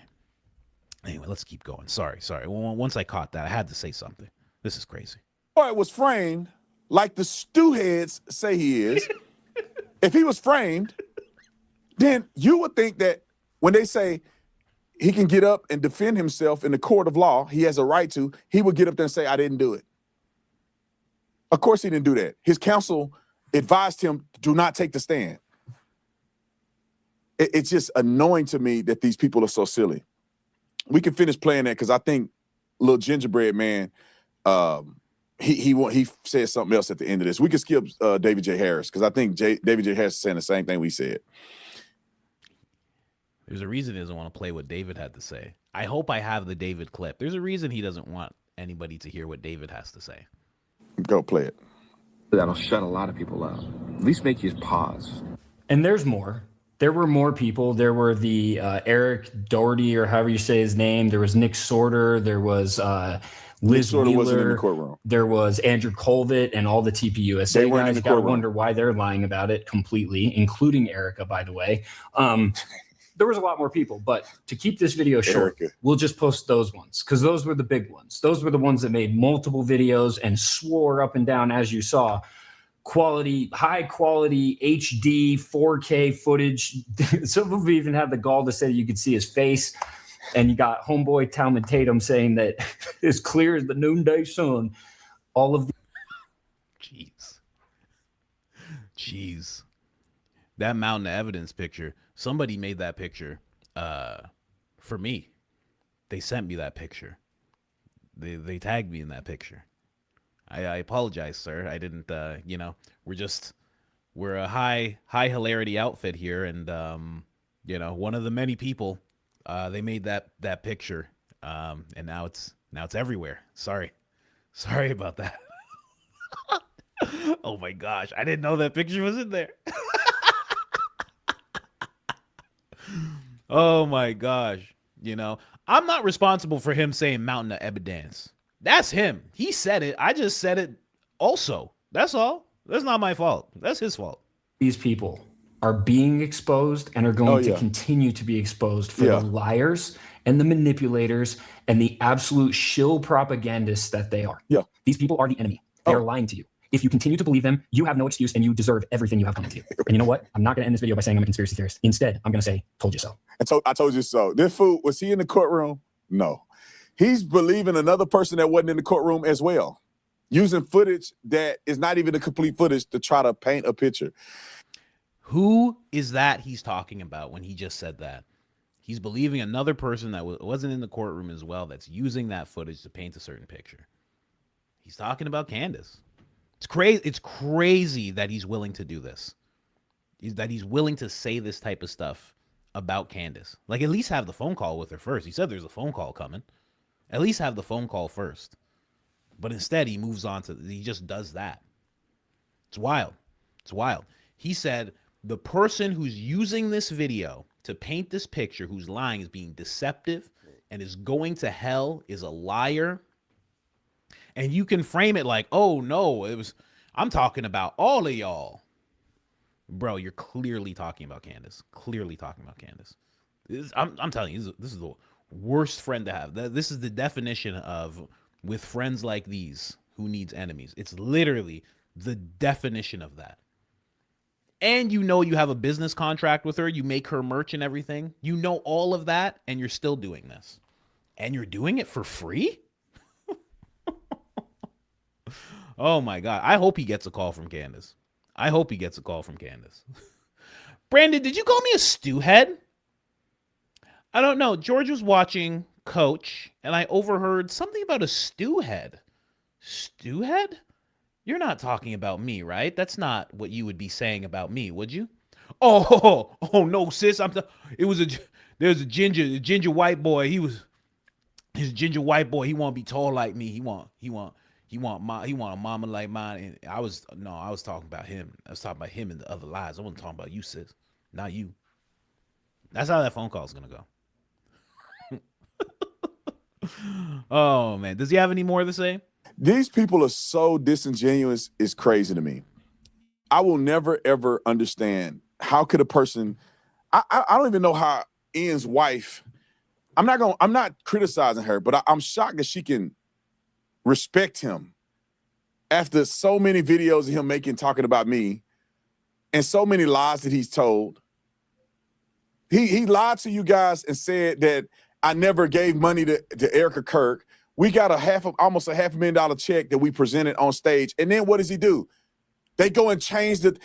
let's keep going. Sorry. Once I caught that, I had to say something. This is crazy. it was framed like the stew heads say he is. If he was framed, then you would think that when they say he can get up and defend himself in the court of law, he has a right to, he would get up there and say, I didn't do it. Of course he didn't do that. His counsel advised him, do not take the stand. It's just annoying to me that these people are so silly. We can finish playing that because I think little gingerbread man, he said something else at the end of this. We can skip David J. Harris because I think David J. Harris is saying the same thing we said. There's a reason he doesn't want to play what David had to say. I hope I have the David clip. There's a reason he doesn't want anybody to hear what David has to say. Go play it. That'll shut a lot of people out. At least make you pause. And there's more. There were more people. There were the Eric Doherty, or however you say his name. There was Nick Sorter. There was Liz Sorter Wheeler. wasn't in the courtroom. There was Andrew Colvett and all the TPUSA They weren't in guys. the You got to courtroom. wonder why they're lying about it completely, including Erica, by the way. There was a lot more people, but to keep this video short, Erica. we'll just post those ones because those were the big ones. Those were the ones that made multiple videos and swore up and down, as you saw, high quality HD 4K footage. Some of them even had the gall to say you could see his face. And you got homeboy Talmud Tatum saying that as clear as the noonday sun. All of the Jeez. That mountain of evidence picture. Somebody made that picture for me. They sent me that picture. They tagged me in that picture. I apologize, sir. I didn't. We're a high hilarity outfit here, and one of the many people. They made that picture, and now it's everywhere. Sorry about that. Oh my gosh, I didn't know that picture was in there. Oh my gosh. I'm not responsible for him saying mountain of evidence. That's him. He said it. I just said it also. That's all. That's not my fault. That's his fault. These people are being exposed and are going to continue to be exposed for the liars and the manipulators and the absolute shill propagandists that they are. Yeah. These people are the enemy. They are lying to you. If you continue to believe them, you have no excuse and you deserve everything you have coming to you. And you know what? I'm not going to end this video by saying I'm a conspiracy theorist. Instead, I'm going to say, told you so. I told you so. This fool, was he in the courtroom? No. He's believing another person that wasn't in the courtroom as well, using footage that is not even the complete footage to try to paint a picture. Who is that he's talking about when he just said that? He's believing another person that wasn't in the courtroom as well that's using that footage to paint a certain picture. He's talking about Candace. It's crazy. It's crazy that he's willing to do this. That he's willing to say this type of stuff about Candace. Like, at least have the phone call with her first. He said there's a phone call coming. At least have the phone call first. But instead, he moves on he just does that. It's wild. It's wild. He said the person who's using this video to paint this picture, who's lying, is being deceptive and is going to hell, is a liar. And you can frame it like, oh no, I'm talking about all of y'all. Bro, you're clearly talking about Candace. Clearly talking about Candace. I'm telling you, this is the worst friend to have. This is the definition of, with friends like these, who needs enemies. It's literally the definition of that. And you have a business contract with her. You make her merch and everything. You know all of that, and you're still doing this. And you're doing it for free? Oh my God. I hope he gets a call from Candace. Brandon, did you call me a stew head? I don't know. George was watching Coach, and I overheard something about a stew head. Stew head? You're not talking about me, right? That's not what you would be saying about me, would you? Oh no, sis. There's a ginger white boy. He's a ginger white boy. He want to be tall like me. He want a mama like mine. And I was talking about him. I was talking about him in the other lives. I wasn't talking about you, sis. Not you. That's how that phone call is gonna go. Oh man, does he have any more to say? These people are so disingenuous. It's crazy to me. I will never ever understand how could a person. I don't even know how Ian's wife. I'm not criticizing her, but I'm shocked that she can respect him after so many videos of him talking about me and so many lies that he's told. He lied to you guys and said that I never gave money to Erica Kirk. We got almost a $500,000 check that we presented on stage. And then what does he do? They go and change but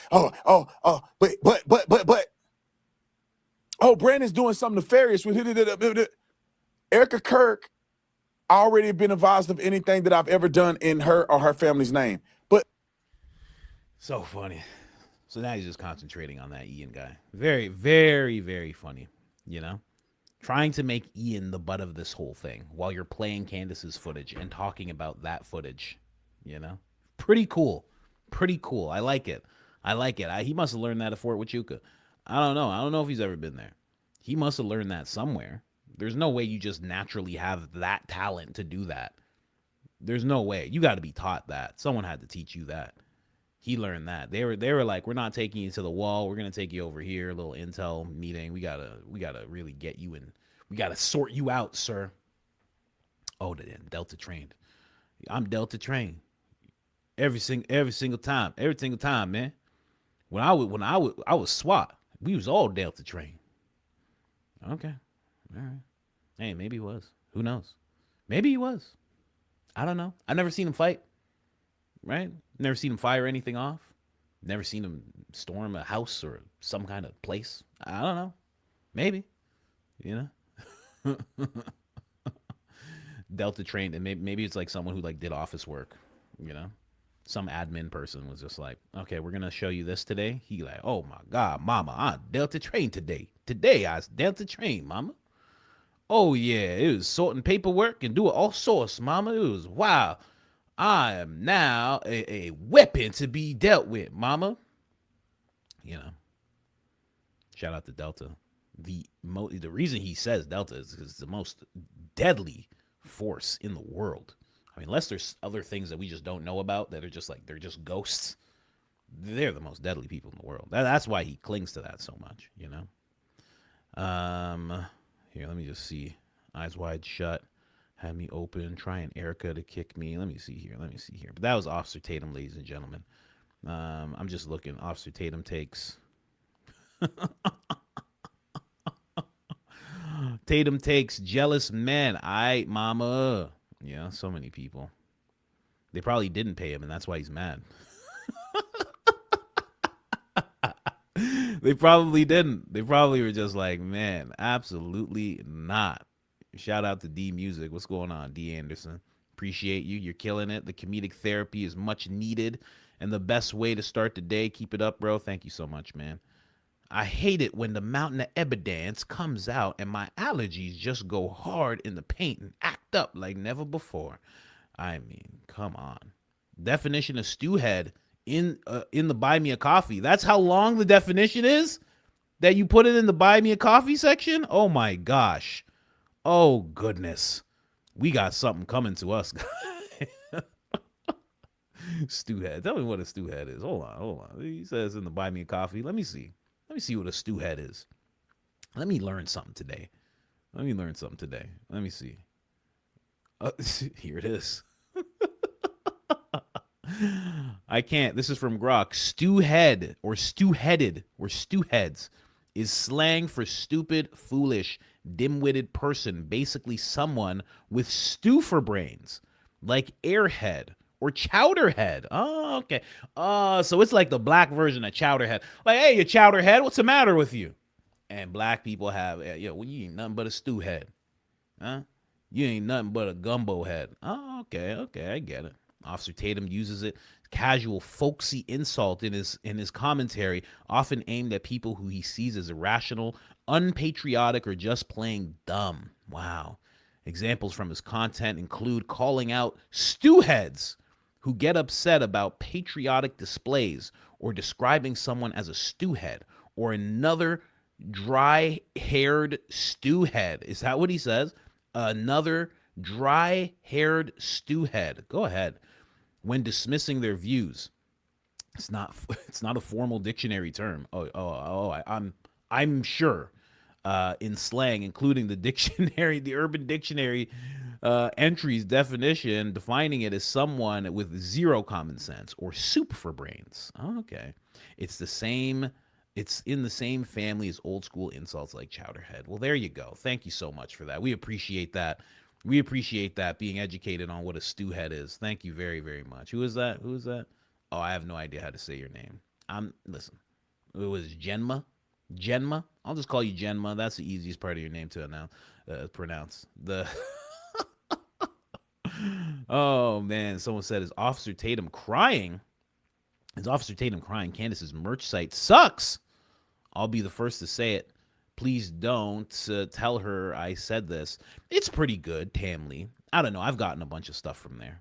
Brandon's doing something nefarious with Erica Kirk. Already been advised of anything that I've ever done in her or her family's name. But so funny. So now he's just concentrating on that Ian guy. Very, very, very funny. Trying to make Ian the butt of this whole thing while you're playing Candace's footage and talking about that footage. Pretty cool. I like it. He must have learned that at Fort Huachuca. I don't know if he's ever been there. He must have learned that somewhere. There's no way you just naturally have that talent to do that. There's no way. You got to be taught that. Someone had to teach you that. He learned that. They were like, we're not taking you to the wall. We're going to take you over here. A little intel meeting. We got to really get you in. We got to sort you out, sir. Oh, Delta trained. I'm Delta trained. Every single time, man. When I was SWAT, we was all Delta trained. Okay. All right. Hey, maybe he was. Who knows? Maybe he was. I don't know. I've never seen him fight. Right? Never seen him fire anything off. Never seen him storm a house or some kind of place. I don't know. Maybe. Delta trained, and maybe it's like someone who did office work. you know. Some admin person was just like, okay, we're going to show you this today. He like, oh my God, mama, I Delta train today. Today I Delta train, mama. Oh yeah, it was sorting paperwork and doing all sorts, mama. It was wow. I am now a weapon to be dealt with, mama. You know, shout out to Delta. The reason he says Delta is because it's the most deadly force in the world. I mean, unless there's other things that we just don't know about that are just like, they're just ghosts. They're the most deadly people in the world. That's why he clings to that so much, you know? Here, let me just see. Eyes wide shut. Had me open. Trying Erica to kick me. Let me see here. But that was Officer Tatum, ladies and gentlemen. I'm just looking. Officer Tatum takes. Tatum takes jealous men. Aight, mama. Yeah, so many people. They probably didn't pay him, and that's why he's mad. They probably didn't. They probably were just like, man, absolutely not. Shout out to D Music. What's going on, D Anderson? Appreciate you. You're killing it. The comedic therapy is much needed, and the best way to start the day. Keep it up, bro. Thank you so much, man. I hate it when the mountain of evidence comes out and my allergies just go hard in the paint and act up like never before. I mean, come on. Definition of stewhead in the Buy Me a Coffee. That's how long the definition is that you put it in the Buy Me a Coffee section? Oh my gosh. Oh goodness. We got something coming to us. Stewhead. Tell me what a stewhead is. Hold on. He says in the Buy Me a Coffee. Let me see what a stewhead is. Let me learn something today. Let me see. Here it is. I can't. This is from Grok. Stewhead or stewheaded or stewheads is slang for stupid, foolish, dim-witted person. Basically someone with stew for brains, like airhead or chowderhead. Oh, okay. So it's like the black version of chowderhead. Like, hey, you chowderhead, what's the matter with you? And black people have, well, you ain't nothing but a stew head. Huh? You ain't nothing but a gumbo head. Oh, okay, I get it. Officer Tatum uses it. Casual, folksy insult in his commentary, often aimed at people who he sees as irrational, unpatriotic, or just plain dumb. Wow. Examples from his content include calling out stewheads who get upset about patriotic displays, or describing someone as a stewhead, or another dry-haired stewhead. Is that what he says? Another dry-haired stewhead. Go ahead. When dismissing their views. It's not a formal dictionary term. I'm sure in slang, including the dictionary, the Urban Dictionary entries definition, defining it as someone with zero common sense or soup for brains. Oh, okay. It's in the same family as old school insults like chowderhead. Well, there you go. Thank you so much for that. We appreciate that. Being educated on what a stewhead is. Thank you very, very much. Who is that? Oh, I have no idea how to say your name. Listen, it was Jenma. I'll just call you Jenma. That's the easiest part of your name to pronounce. Oh man, someone said, is Officer Tatum crying? Candace's merch site sucks. I'll be the first to say it. Please don't tell her I said this. It's pretty good, Tamley. I don't know. I've gotten a bunch of stuff from there.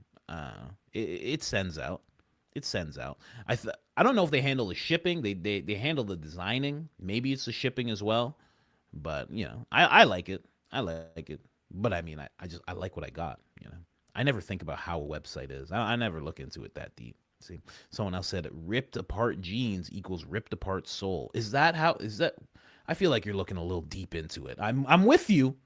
It sends out. I don't know if they handle the shipping. They handle the designing. Maybe it's the shipping as well. But I like it. But I mean, I like what I got. I never think about how a website is. I never look into it that deep. See, someone else said ripped apart jeans equals ripped apart soul. Is that? I feel like you're looking a little deep into it. I'm with you.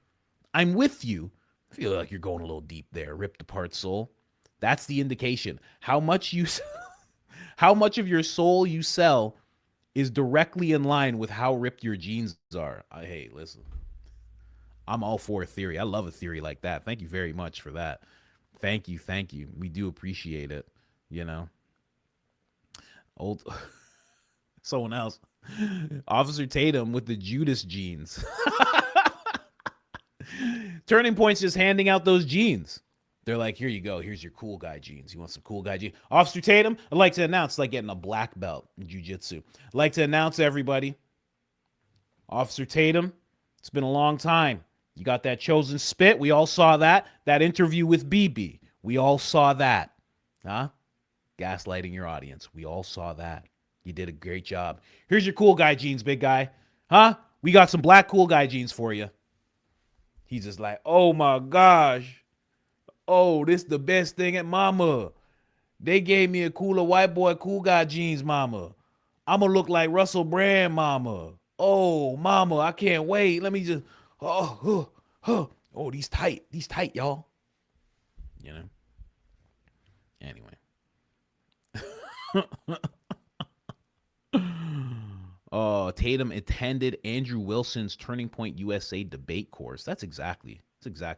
I feel like you're going a little deep there. Ripped apart soul. That's the indication. How much of your soul you sell is directly in line with how ripped your jeans are. Hey, listen. I'm all for a theory. I love a theory like that. Thank you very much for that. Thank you. We do appreciate it. Someone else. Officer Tatum with the Judas jeans. Turning Point's just handing out those jeans. They're like, here you go. Here's your cool guy jeans. You want some cool guy jeans? Officer Tatum, I'd like to announce, it's like getting a black belt in jiu-jitsu. I'd like to announce, everybody, Officer Tatum, it's been a long time. You got that chosen spit. We all saw that. That interview with BB. We all saw that. Huh? Gaslighting your audience. We all saw that. You did a great job. Here's your cool guy jeans, big guy. Huh? We got some black cool guy jeans for you. He's just like, oh my gosh. Oh, this the best thing at mama. They gave me a cooler white boy cool guy jeans, mama. I'm going to look like Russell Brand, mama. Oh, mama, I can't wait. Let me just, oh, these tight, y'all. You know? Anyway. Oh, Tatum attended Andrew Wilson's Turning Point USA debate course. That's exactly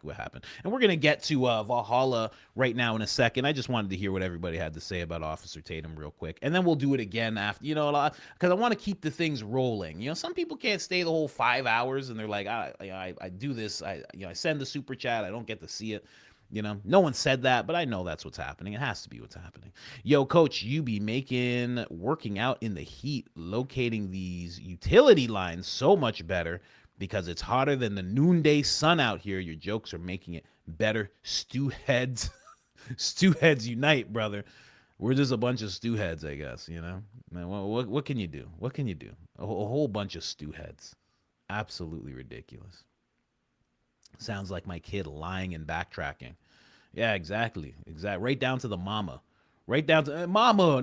what happened. And we're going to get to Valhalla right now in a second. I just wanted to hear what everybody had to say about Officer Tatum real quick. And then we'll do it again after, because I want to keep the things rolling. Some people can't stay the whole 5 hours and they're like, I do this. I send the super chat. I don't get to see it. No one said that, but I know that's what's happening. It has to be what's happening. Yo, coach, you be working out in the heat, locating these utility lines so much better because it's hotter than the noonday sun out here. Your jokes are making it better. Stew heads. Stew heads unite, brother. We're just a bunch of stew heads, I guess, Man, what can you do? What can you do? A whole bunch of stew heads. Absolutely ridiculous. Sounds like my kid lying and backtracking. Yeah, exactly. Right down to the mama. Right down to, mama,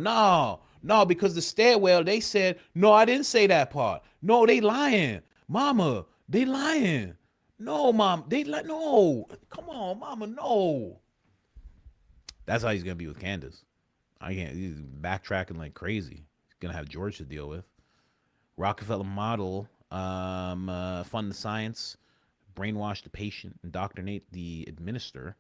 no, because the stairwell, they said, no, I didn't say that part. No, they lying. Mama, they lying. No, mom, no. Come on, mama, no. That's how he's going to be with Candace. He's backtracking like crazy. He's going to have George to deal with. Rockefeller model, fund the science, brainwash the patient, indoctrinate the administrator,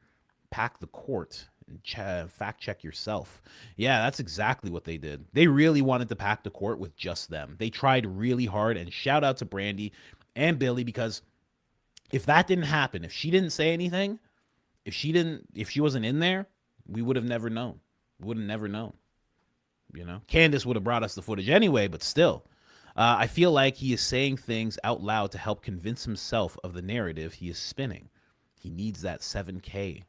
pack the court, and fact check yourself. Yeah, that's exactly what they did. They really wanted to pack the court with just them. They tried really hard, and shout out to Brandy and Billy, because if that didn't happen, if she didn't say anything, if she wasn't in there, we would have never known. We would have never known. Candace would have brought us the footage anyway, but still. I feel like he is saying things out loud to help convince himself of the narrative he is spinning. He needs that 7K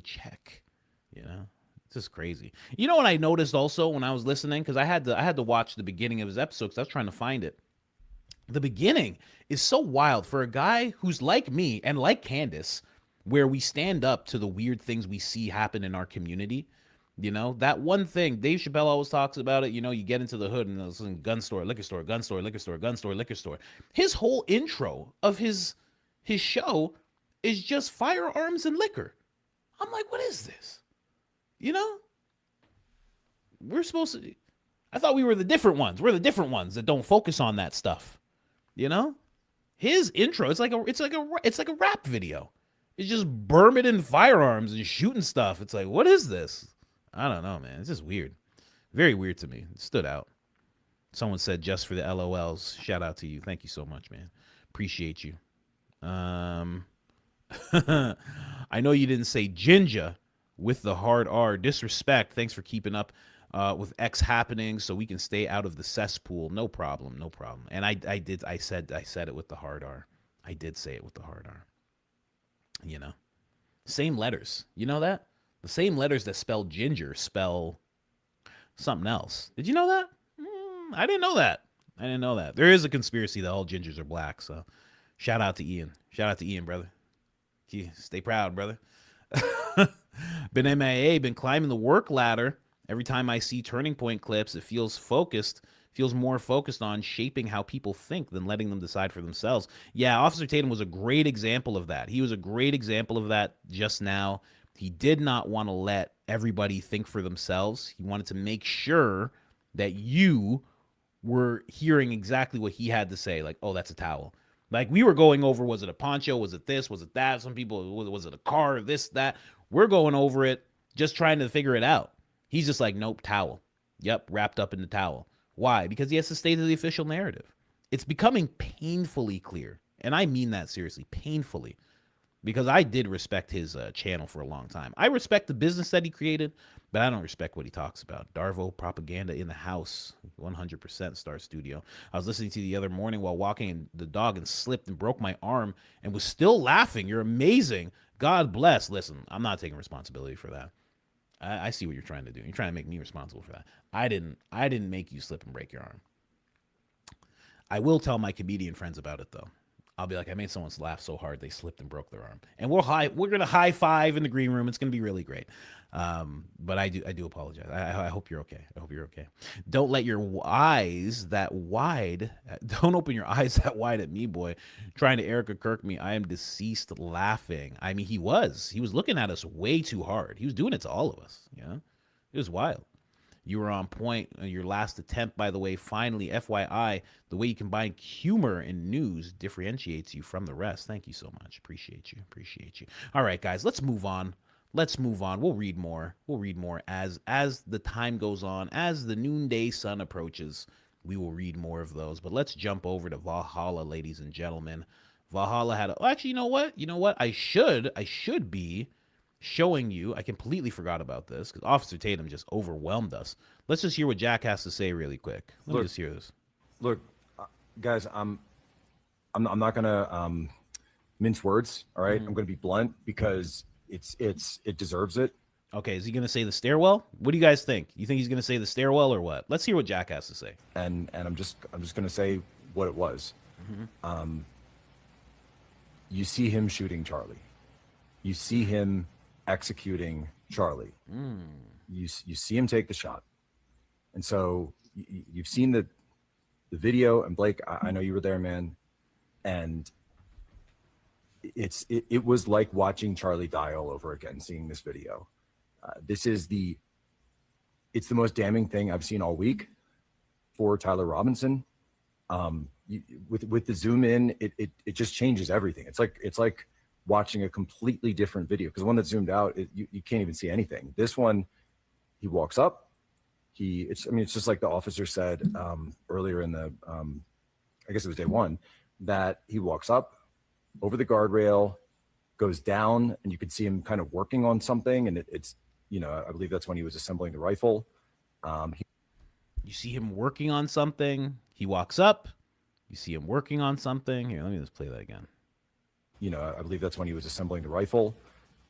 check. It's just crazy. What I noticed also when I was listening, because I had to watch the beginning of his episode because I was trying to find it. The beginning is so wild for a guy who's like me and like Candace, where we stand up to the weird things we see happen in our community. That one thing, Dave Chappelle always talks about it. You get into the hood and there's a gun store, liquor store, gun store, liquor store, gun store, liquor store. His whole intro of his show is just firearms and liquor. I'm like, what is this? We're supposed to, I thought we were the different ones. We're the different ones that don't focus on that stuff. His intro, it's like a rap video. It's just Birmingham firearms and shooting stuff. It's like, what is this? I don't know, man. It's just weird. Very weird to me. It stood out. Someone said just for the LOLs. Shout out to you. Thank you so much, man. Appreciate you. I know you didn't say ginger with the hard R. Disrespect. Thanks for keeping up with X happening so we can stay out of the cesspool. No problem. No problem. And I said it with the hard R. I did say it with the hard R. Same letters. You know that? The same letters that spell ginger spell something else. Did you know that? I didn't know that. There is a conspiracy that all gingers are black. So shout out to Ian. Shout out to Ian, brother. Stay proud, brother. Been MIA, been climbing the work ladder. Every time I see Turning Point clips, it feels more focused on shaping how people think than letting them decide for themselves. Yeah, Officer Tatum was a great example of that. He was a great example of that just now. He did not want to let everybody think for themselves. He wanted to make sure that you were hearing exactly what he had to say. Like, oh, that's a towel. Like, we were going over, was it a poncho? Was it this? Was it that? Some people, was it a car? This, that. We're going over it, just trying to figure it out. He's just like, nope, towel. Yep, wrapped up in the towel. Why? Because he has to stay to the official narrative. It's becoming painfully clear, and I mean that seriously, painfully, because I did respect his channel for a long time. I respect the business that he created, but I don't respect what he talks about. Darvo propaganda in the house, 100% Star Studio. I was listening to you the other morning while walking the dog and slipped and broke my arm and was still laughing. You're amazing. God bless. Listen, I'm not taking responsibility for that. I see what you're trying to do. You're trying to make me responsible for that. I didn't make you slip and break your arm. I will tell my comedian friends about it though. I'll be like, I made someone laugh so hard they slipped and broke their arm, and we're gonna high five in the green room. It's gonna be really great. But I do apologize. I hope you're okay. I hope you're okay. Don't let your eyes that wide. Don't open your eyes that wide at me, boy. Trying to Erica Kirk me. I am deceased laughing. I mean, he was looking at us way too hard. He was doing it to all of us. You know, it was wild. You were on point. Your last attempt, by the way. Finally, FYI, the way you combine humor and news differentiates you from the rest. Thank you so much. Appreciate you. Appreciate you. All right, guys, let's move on. Let's move on. We'll read more. We'll read more as the time goes on. As the noonday sun approaches, we will read more of those. But let's jump over to Valhalla, ladies and gentlemen. Valhalla had actually, you know what? You know what? I should be showing you. I completely forgot about this because Officer Tatum just overwhelmed us. Let's just hear what Jack has to say really quick. Let me just hear this. Look, guys, I'm not gonna mince words. All right, I'm gonna be blunt because it deserves it. Okay, is he gonna say the stairwell? What do you guys think? You think he's gonna say the stairwell or what? Let's hear what Jack has to say. And I'm just gonna say what it was. You see him shooting Charlie. You see him executing Charlie. You see him take the shot. And so you've seen the video, and Blake, I know you were there, man. And it was like watching Charlie die all over again, seeing this video. It's the most damning thing I've seen all week for Tyler Robinson. With the zoom in, it just changes everything. It's like watching a completely different video, because the one that zoomed out, you can't even see anything. This one, he walks up. It's just like the officer said earlier in the, I guess it was day one, that he walks up over the guardrail, goes down, and you could see him kind of working on something. And it's, I believe that's when he was assembling the rifle. You see him working on something. He walks up. You see him working on something. Here, let me just play that again. I believe that's when he was assembling the rifle,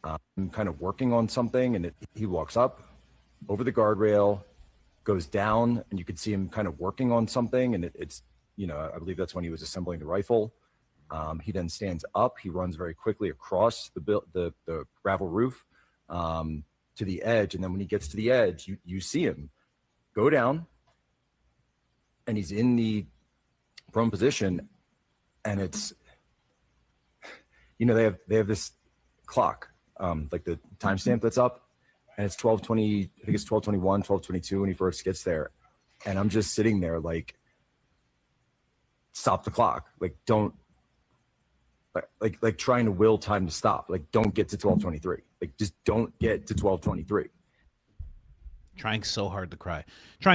kind of working on something. And he walks up over the guardrail, goes down, and you could see him kind of working on something. And it's, I believe that's when he was assembling the rifle. He then stands up. He runs very quickly across the gravel roof to the edge. And then when he gets to the edge, you see him go down, and he's in the prone position. And it's, they have this clock, like the timestamp that's up, and it's 12:20. I think it's 12:21, 12:22 when he first gets there. And I'm just sitting there like, stop the clock. Like, don't, like trying to will time to stop. Like, don't get to 12:23. Like, just don't get to 12:23. Trying so hard to cry. It's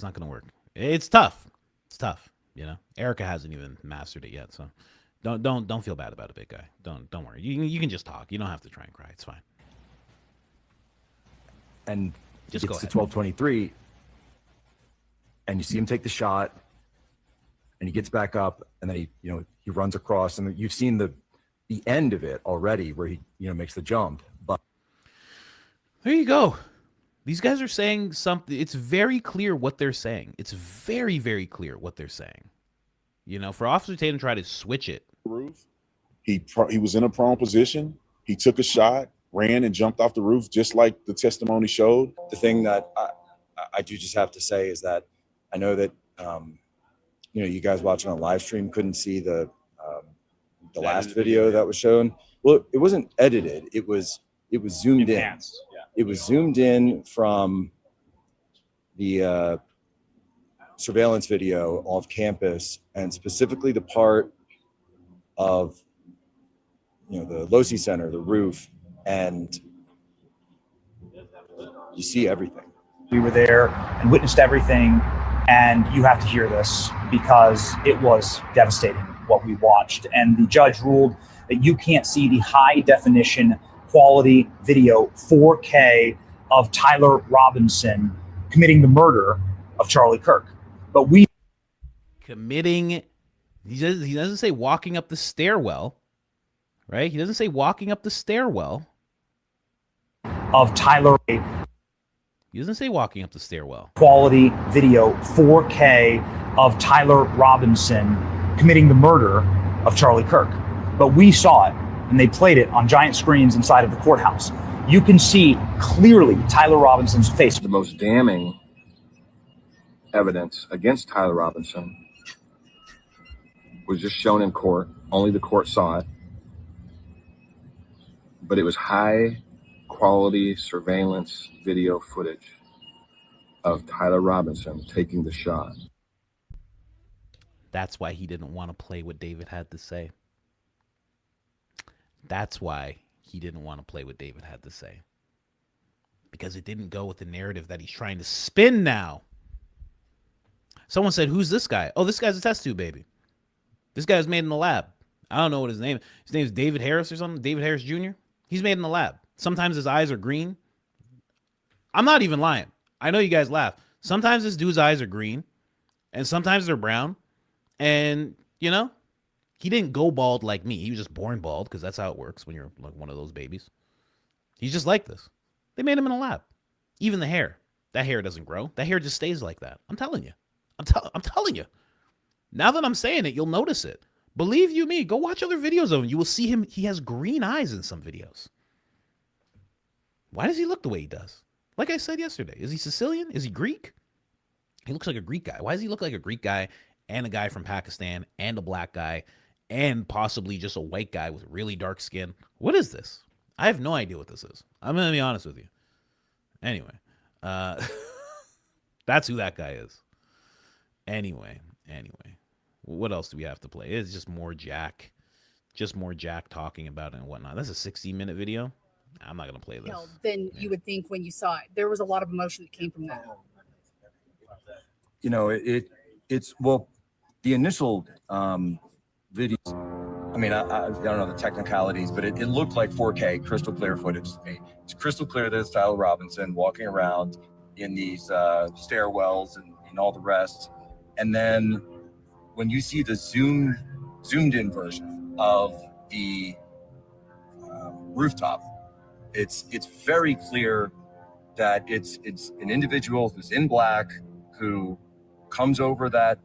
not going to work. It's tough. Erica hasn't even mastered it yet, so don't feel bad about it, big guy. Don't worry. You can just talk. You don't have to try and cry. It's fine. And just gets to 12:23, and you see him take the shot, and he gets back up, and then he runs across, and you've seen the end of it already, where he makes the jump. But there you go. These guys are saying something. It's very clear what they're saying. It's very, very clear what they're saying. For Officer Tatum to try to switch it. Roof. He was in a prone position. He took a shot, ran, and jumped off the roof, just like the testimony showed. The thing that I do just have to say is that I know that you guys watching on live stream couldn't see the last video that was shown. Well, it wasn't edited. It was zoomed in. Yeah. It was zoomed in from the surveillance video off campus, and specifically the part of the Losi Center, the roof, and you see everything. We were there and witnessed everything, and you have to hear this because it was devastating what we watched. And the judge ruled that you can't see the high definition quality video 4K of Tyler Robinson committing the murder of Charlie Kirk. But we Committing, he doesn't say walking up the stairwell, right? He doesn't say walking up the stairwell. Of Tyler. He doesn't say walking up the stairwell. Quality video 4K of Tyler Robinson committing the murder of Charlie Kirk. But we saw it, and they played it on giant screens inside of the courthouse. You can see clearly Tyler Robinson's face. The most damning evidence against Tyler Robinson was just shown in court. Only the court saw it. But it was high quality surveillance video footage of Tyler Robinson taking the shot. That's why he didn't want to play what David had to say. That's why he didn't want to play what David had to say. Because it didn't go with the narrative that he's trying to spin now. Someone said, who's this guy? Oh, this guy's a test tube baby. This guy's made in the lab. I don't know what his name is. His name is David Harris or something. David Harris Jr. He's made in the lab. Sometimes his eyes are green. I'm not even lying. I know you guys laugh. Sometimes this dude's eyes are green. And sometimes they're brown. And, you know, he didn't go bald like me. He was just born bald because that's how it works when you're like one of those babies. He's just like this. They made him in a lab. Even the hair. That hair doesn't grow. That hair just stays like that. I'm telling you. I'm telling you. Now that I'm saying it, you'll notice it. Believe you me, go watch other videos of him. You will see him. He has green eyes in some videos. Why does he look the way he does? Like I said yesterday, is he Sicilian? Is he Greek? He looks like a Greek guy. Why does he look like a Greek guy and a guy from Pakistan and a black guy and possibly just a white guy with really dark skin? What is this? I have no idea what this is. I'm going to be honest with you. Anyway, that's who that guy is. Anyway. What else do we have to play? It's just more Jack talking about it and whatnot. That's a 16-minute video. I'm not going to play this. Than you would think when you saw it. There was a lot of emotion that came from that. You know, it's well, the initial videos. I mean, I don't know the technicalities, but it looked like 4K crystal clear footage to me. It's crystal clear that it's Tyler Robinson walking around in these stairwells and all the rest. And then when you see the zoomed in version of the rooftop, it's very clear that it's an individual who's in black who comes over that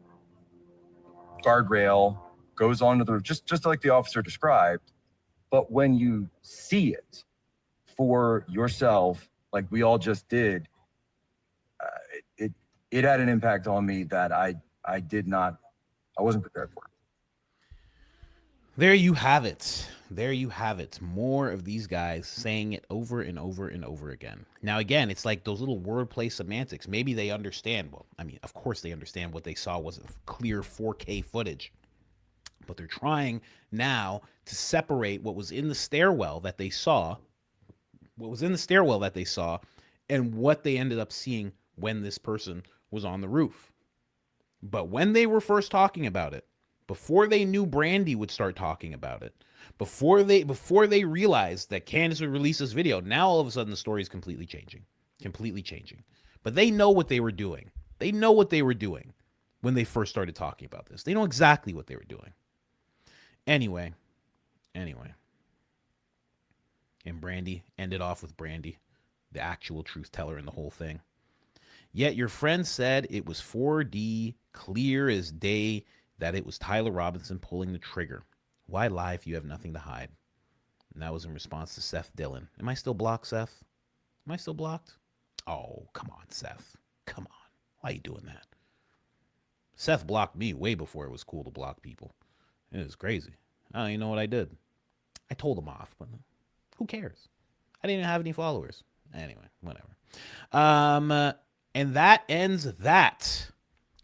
guardrail, goes onto the roof, just like the officer described. But when you see it for yourself, like we all just did, it had an impact on me that I wasn't prepared for. There you have it. There you have it. More of these guys saying it over and over and over again. Now, again, it's like those little wordplay semantics. Maybe they understand. Well, I mean, of course they understand what they saw wasn't clear 4K footage. But they're trying now to separate what was in the stairwell that they saw, and what they ended up seeing when this person was on the roof. But when they were first talking about it, before they knew Brandy would start talking about it, before they realized that Candace would release this video, now all of a sudden the story is completely changing. But they know what they were doing. They know what they were doing when they first started talking about this. They know exactly what they were doing. Anyway. And Brandy ended off with Brandy, the actual truth teller in the whole thing. Yet your friend said it was 4D, clear as day, that it was Tyler Robinson pulling the trigger. Why lie if you have nothing to hide? And that was in response to Seth Dillon. Am I still blocked, Seth? Am I still blocked? Oh, come on, Seth. Come on. Why are you doing that? Seth blocked me way before it was cool to block people. It was crazy. I don't even know what I did. I told him off, but who cares? I didn't even have any followers. Anyway, whatever. And that ends that.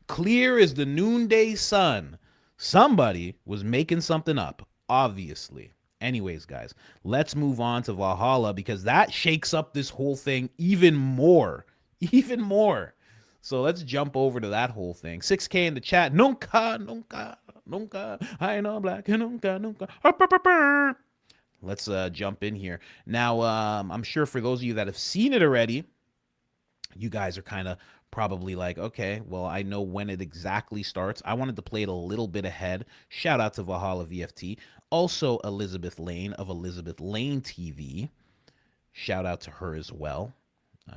Clear as the noonday sun. Somebody was making something up, obviously. Anyways, guys, let's move on to Valhalla because that shakes up this whole thing even more. So let's jump over to that whole thing. 6K in the chat. Nunca. nunca. I know black, nunca, nunca. Let's jump in here. Now, I'm sure for those of you that have seen it already, you guys are kind of probably like, okay, well, I know when it exactly starts. I wanted to play it a little bit ahead. Shout out to Valhalla VFT. Also, Elizabeth Lane of Elizabeth Lane TV. Shout out to her as well.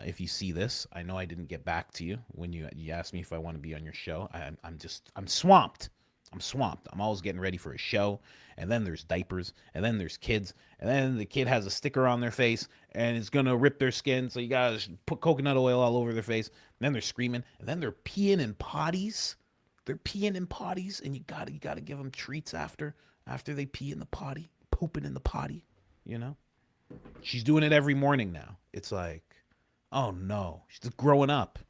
If you see this, I know I didn't get back to you when you asked me if I want to be on your show. I'm swamped. I'm swamped. I'm always getting ready for a show, and then there's diapers, and then there's kids, and then the kid has a sticker on their face, and it's gonna rip their skin, so you gotta put coconut oil all over their face. And then they're screaming, and then they're peeing in potties. They're peeing in potties, and you gotta give them treats after they pee in the potty, pooping in the potty. You know, she's doing it every morning now. It's like, oh no, she's just growing up.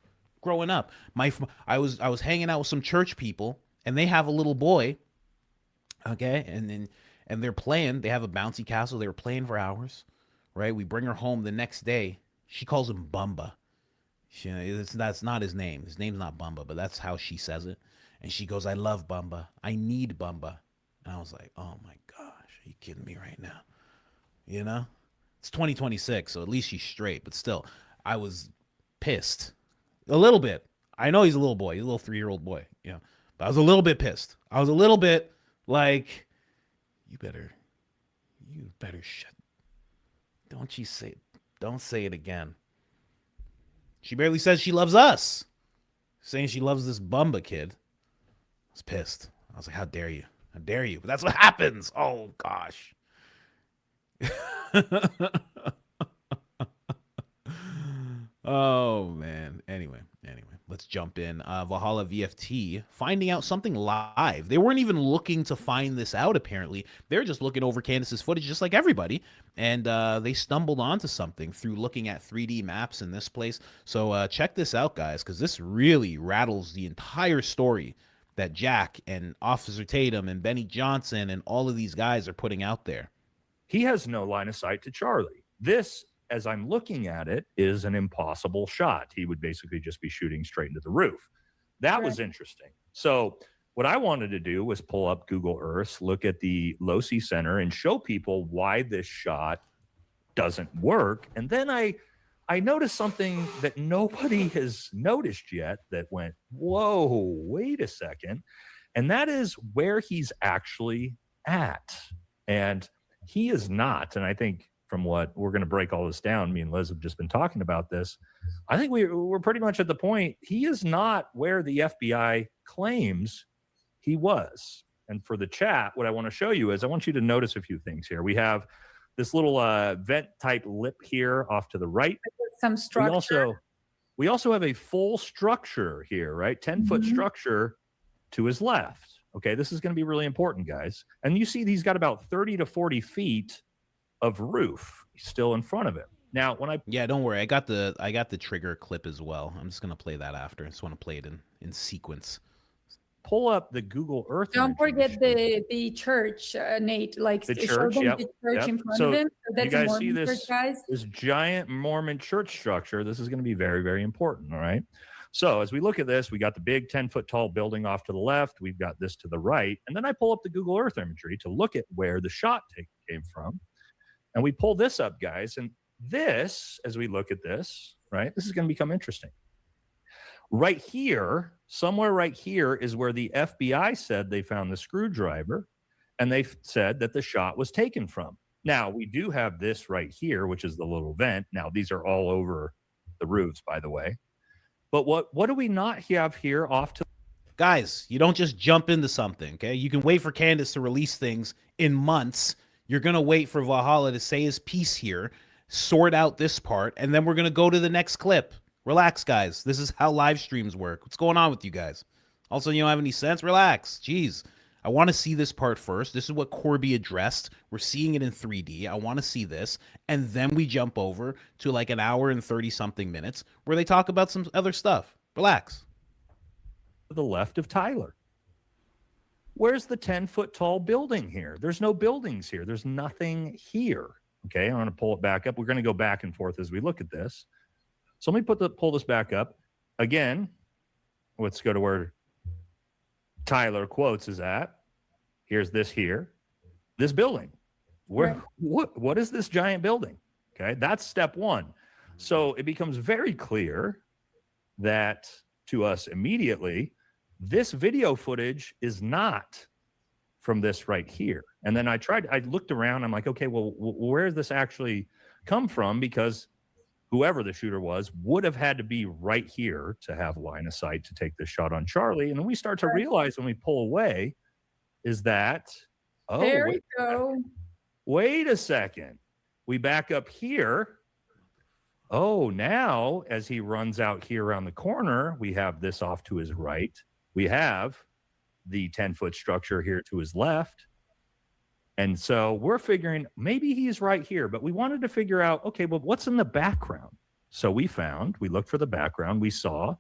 I was hanging out with some church people, and they have a little boy, okay, and they're playing. They have a bouncy castle. They were playing for hours, right? We bring her home the next day. She calls him Bumba. That's not his name. His name's not Bumba, but that's how she says it. And she goes, "I love Bumba. I need Bumba." And I was like, "Oh my gosh, are you kidding me right now?" You know, it's 2026, so at least she's straight. But still, I was pissed a little bit. I know he's a little boy. He's a little 3-year-old boy. You know. But I was a little bit pissed. I was a little bit like, you better shut. Don't say it again. She barely says she loves us. Saying she loves this Bumba kid. I was pissed. I was like, how dare you? How dare you? But that's what happens. Oh, gosh. Oh, man. Anyway. Let's jump in. Valhalla VFT finding out something live. They weren't even looking to find this out, apparently. They're just looking over Candace's footage, just like everybody. And they stumbled onto something through looking at 3D maps in this place. So check this out, guys, because this really rattles the entire story that Jack and Officer Tatum and Benny Johnson and all of these guys are putting out there. He has no line of sight to Charlie. This, as I'm looking at it, is an impossible shot. He would basically just be shooting straight into the roof. That was interesting. So what I wanted to do was pull up Google Earth, look at the Losi Center, and show people why this shot doesn't work. And then I noticed something that nobody has noticed yet that went, whoa, wait a second. And that is where he's actually at. And he is not. And I think from what we're going to break all this down, me and Liz have just been talking about this. I think we're pretty much at the point. He is not where the FBI claims he was. And for the chat, what I want to show you is I want you to notice a few things here. We have this little vent type lip here off to the right. Some structure. We also have a full structure here, right? 10-foot structure to his left. Okay, this is going to be really important, guys. And you see he's got about 30 to 40 feet of roof still in front of him. Now, don't worry, I got the trigger clip as well. I'm just gonna play that after. I just want to play it in sequence. Pull up the Google Earth. Don't forget the church, Nate. Like the church, the church in front of him. So that's you guys Mormon see this, church, guys? this giant Mormon church structure. This is going to be very, very important. All right. So as we look at this, we got the big 10-foot tall building off to the left. We've got this to the right. And then I pull up the Google Earth imagery to look at where the shot came from. And we pull this up, guys. And this, as we look at this, right, this is going to become interesting. Right here, somewhere right here is where the FBI said they found the screwdriver. And they said that the shot was taken from. Now, we do have this right here, which is the little vent. Now, these are all over the roofs, by the way. But what do we not have here off to? Guys, you don't just jump into something, okay? You can wait for Candace to release things in months. You're going to wait for Valhalla to say his piece here, sort out this part, and then we're going to go to the next clip. Relax, guys. This is how live streams work. What's going on with you guys? Also, you don't have any sense? Relax. Jeez. I want to see this part first. This is what Corby addressed. We're seeing it in 3D. I want to see this. And then we jump over to like an hour and 30-something minutes where they talk about some other stuff. Relax. To the left of Tyler. Where's the 10-foot tall building here? There's no buildings here. There's nothing here. Okay, I'm going to pull it back up. We're going to go back and forth as we look at this. So let me pull this back up. Again, let's go to where Tyler quotes is at. Here's this here, this building. Where Right. what is this giant building? Okay, that's step one. So it becomes very clear that to us immediately, this video footage is not from this right here. And then I looked around. I'm like, okay, well, where does this actually come from? Because whoever the shooter was would have had to be right here to have line of sight to take this shot on Charlie. And then we start to realize when we pull away is that, oh, There we go. wait a second. We back up here. Oh, now as he runs out here around the corner, we have this off to his right. We have the 10-foot structure here to his left. And so we're figuring maybe he's right here, but we wanted to figure out, okay, well, what's in the background? So we looked for the background. We saw,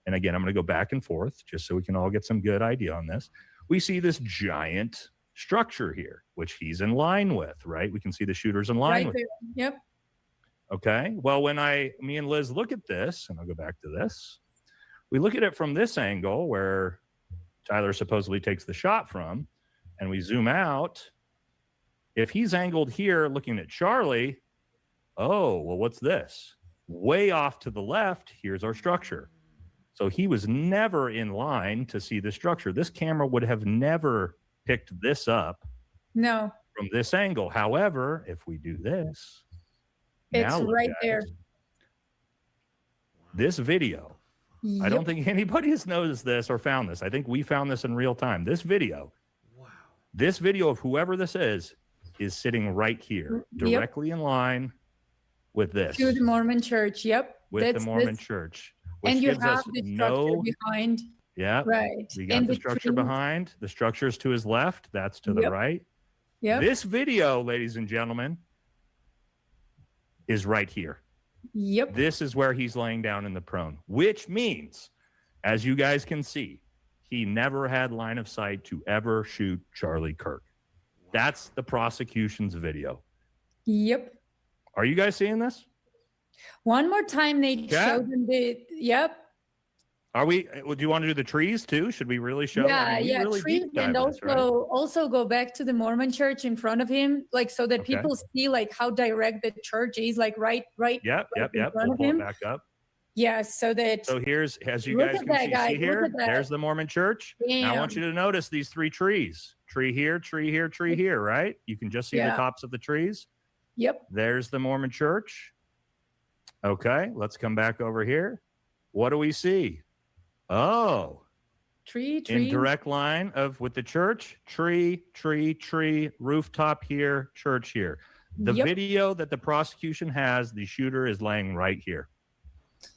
and again, I'm going to go back and forth just so we can all get some good idea on this. We see this giant structure here, which he's in line with, right? We can see the shooter's in line Right with. there. Yep. Okay. Well, when me and Liz look at this, and I'll go back to this, we look at it from this angle where Tyler supposedly takes the shot from, and we zoom out. If he's angled here looking at Charlie, oh, well, what's this? Way off to the left, here's our structure. So he was never in line to see the structure. This camera would have never picked this up No, from this angle. However, if we do this, it's now look right at there. it. This video, I don't think anybody has noticed this or found this. I think we found this in real time. This video of whoever this is sitting right here, directly in line with this. To the Mormon church. Yep. With the Mormon church. Which And you gives have us the structure behind. Yeah. Right. We got And the structure trees. behind. The structure's to his left. That's to the right. Yep. This video, ladies and gentlemen, is right here. Yep. This is where he's laying down in the prone, which means, as you guys can see, he never had line of sight to ever shoot Charlie Kirk. That's the prosecution's video. Yep. Are you guys seeing this? One more time, they showed them the. Yep. Are we? Do you want to do the trees too? Should we really show? Yeah, we yeah. really Trees, deep dive and this, right? also go back to the Mormon church in front of him, like so that Okay. people see like how direct the church is, like right Yep. in front We'll of pull it him. back up. Yeah, so that. So here's, as you Look guys at can that, see, guys. see Look here, at that. there's the Mormon church. Now I want you to notice these three trees. Tree here, tree here, tree here, right? You can just see the Yeah. tops of the trees. Yep. There's the Mormon church. Okay, let's come back over here. What do we see? Oh, Tree. in direct line with the church, tree, rooftop here, church here. The Yep. video that the prosecution has, the shooter is laying right here.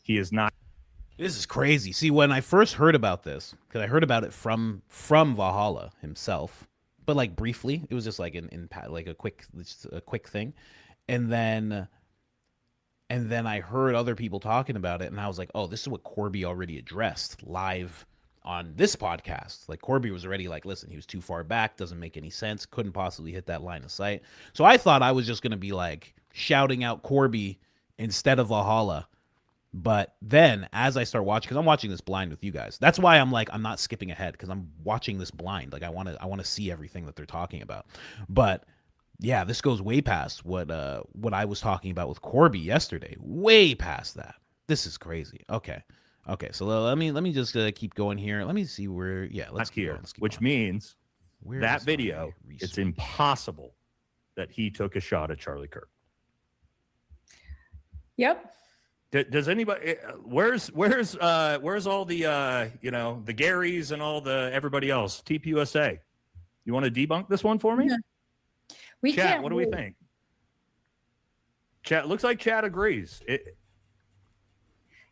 He is not. This is crazy. See, when I first heard about this, because I heard about it from Valhalla himself, but like briefly, it was just like in like a quick thing, and then I heard other people talking about it, and I was like, oh, this is what Corby already addressed live on this podcast. Like Corby was already like, listen, he was too far back, doesn't make any sense, couldn't possibly hit that line of sight. So I thought I was just gonna be like shouting out Corby instead of Valhalla. But then as I start watching, because I'm watching this blind with you guys, that's why I'm like, I'm not skipping ahead, because I'm watching this blind. Like I want to see everything that they're talking about. But yeah, this goes way past what I was talking about with Corby yesterday. Way past that. This is crazy. Okay. So let me just keep going here. Let me see where. Yeah, let's keep here, going. Let's keep which going. means Where that is video, my it's research? impossible that he took a shot at Charlie Kirk. Yep. Does anybody? Where's all the the Garys and all the everybody else? TPUSA. You want to debunk this one for me? Yeah. We Chat, can't what do we wait. think? Chat looks like Chat agrees.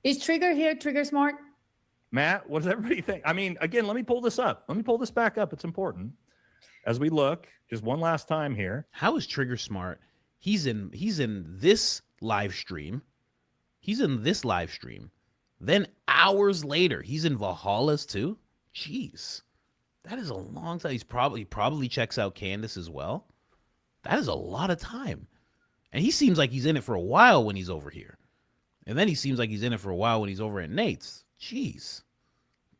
Is Trigger here? Trigger smart? Matt, what does everybody think? I mean, again, let me pull this up. Let me pull this back up. It's important as we look. Just one last time here. How is Trigger smart? He's in this live stream. He's in this live stream. Then hours later, he's in Valhalla's too. Jeez, that is a long time. He probably checks out Candace as well. That is a lot of time. And he seems like he's in it for a while when he's over here. And then he seems like he's in it for a while when he's over at Nate's. Jeez,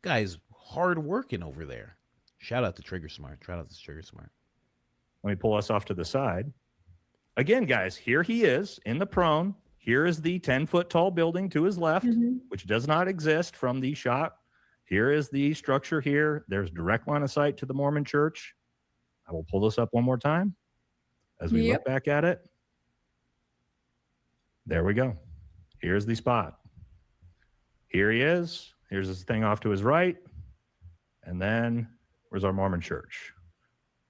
guy's hard working over there. Shout out to Trigger Smart. Shout out to Trigger Smart. Let me pull us off to the side. Again, guys, here he is in the prone. Here is the 10-foot tall building to his left, which does not exist from the shot. Here is the structure here. There's direct line of sight to the Mormon church. I will pull this up one more time as we look back at it. There we go. Here's the spot. Here he is. Here's this thing off to his right. And then where's our Mormon church?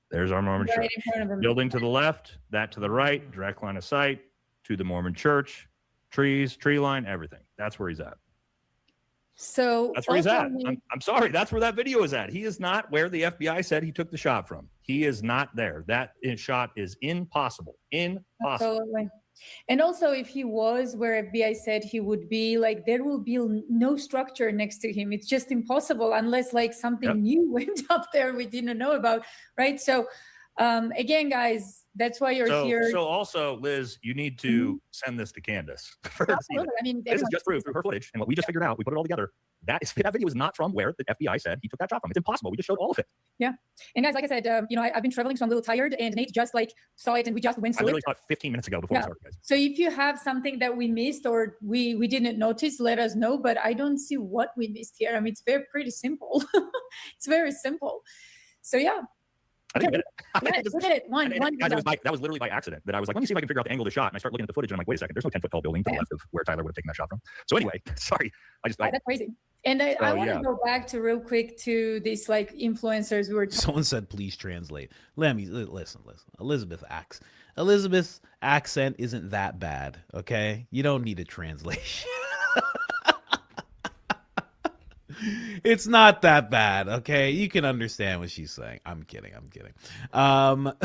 There's our Mormon church. Building to the left, that to the right, direct line of sight to the Mormon church, trees, tree line, everything. That's where he's at. So that's where he's at. I'm sorry. That's where that video is at. He is not where the FBI said he took the shot from. He is not there. That shot is impossible. Impossible. Absolutely. And also, if he was where FBI said he would be, like, there will be no structure next to him. It's just impossible unless like something new went up there we didn't know about, right? So again, guys, that's why you're here. So also, Liz, you need to send this to Candace. Absolutely. I mean, this is just proof through her footage, and what we just figured out, we put it all together. That video is not from where the FBI said he took that shot from. It's impossible. We just showed all of it. Yeah. And guys, like I said, I've been traveling, so I'm a little tired, and Nate just like saw it, and we just went through it. I literally saw it 15 minutes ago before we started, guys. So if you have something that we missed or we didn't notice, let us know. But I don't see what we missed here. I mean, it's pretty simple. It's very simple. So yeah. I didn't get it. We did it. Guys, that was literally by accident. That I was like, let me see if I can figure out the angle of the shot. And I start looking at the footage, and I'm like, wait a second, there's no 10-foot tall building to the left of where Tyler would have taken that shot from. So anyway, sorry. That's crazy. And I want to go back to real quick to these like influencers we were talking. Someone said, please translate. Listen. Elizabeth's accent isn't that bad, okay? You don't need a translation. It's not that bad, okay? You can understand what she's saying. I'm kidding. But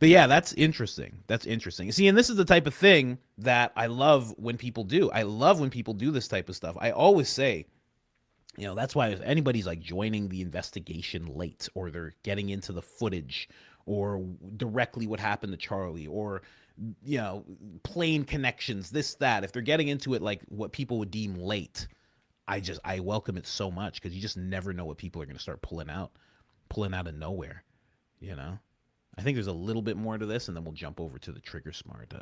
yeah, that's interesting. See, and this is the type of thing that I love when people do. I love when people do this type of stuff. I always say, that's why if anybody's like joining the investigation late, or they're getting into the footage, or directly what happened to Charlie, or plane connections, this, that, if they're getting into it like what people would deem late, I welcome it so much, because you just never know what people are going to start pulling out of nowhere. I think there's a little bit more to this, and then we'll jump over to the Trigger Smart.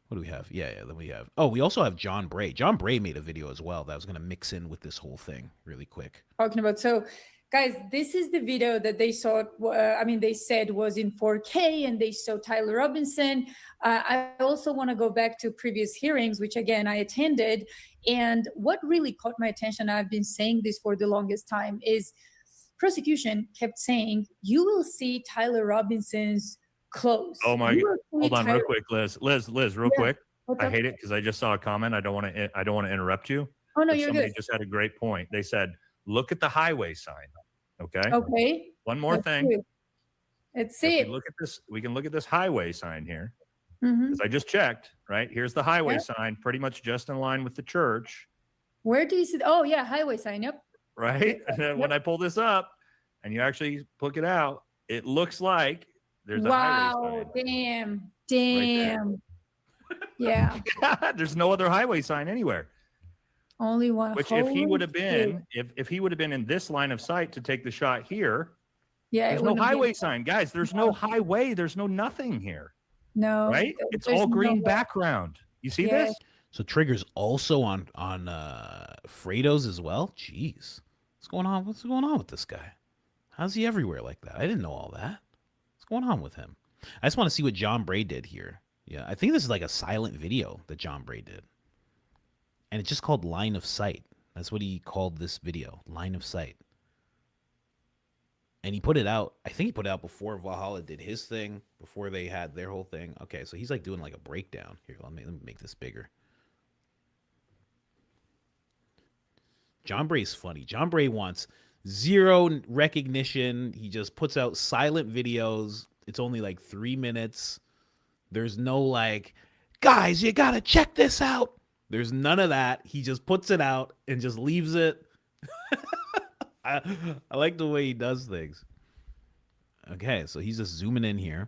What do we have? Then we have, we also have John Bray. John Bray made a video as well that I was going to mix in with this whole thing really quick. Talking about, so guys, this is the video that they saw. They said was in 4K, and they saw Tyler Robinson. I also want to go back to previous hearings, which again I attended, and what really caught my attention, I've been saying this for the longest time, is prosecution kept saying, you will see Tyler Robinson's clothes. Oh my, hold on real quick, Liz, real quick. I hate it because I just saw a comment. I don't want to interrupt you. Oh no, you're somebody good. Just had a great point. They said, look at the highway sign. Okay. One more thing. Let's see it. Look at this. We can look at this highway sign here. Mm-hmm. Because I just checked, right? Here's the highway sign, pretty much just in line with the church. Where do you see? Oh yeah, highway sign. Yep. Right. And then when I pull this up and you actually look it out, it looks like there's a highway sign. Damn. Right, yeah. There's no other highway sign anywhere. Only one. Which if he would have been, if he would have been in this line of sight to take the shot here, there's no highway sign. Guys, there's no highway. There's no nothing here. No. Right? It's all green background. You see this? So Trigger's also on Fredo's as well? Jeez. What's going on? What's going on with this guy? How's he everywhere like that? I didn't know all that. What's going on with him? I just want to see what John Bray did here. Yeah, I think this is like a silent video that John Bray did. And it's just called Line of Sight. That's what he called this video, Line of Sight. And he put it out, I think he put it out before Valhalla did his thing, before they had their whole thing. Okay, so he's like doing like a breakdown. Here, let me make this bigger. John Bray's funny. John Bray wants zero recognition. He just puts out silent videos. It's only like 3 minutes. There's no like, guys, you gotta check this out. There's none of that. He just puts it out and just leaves it. I like the way he does things. Okay, so he's just zooming in here.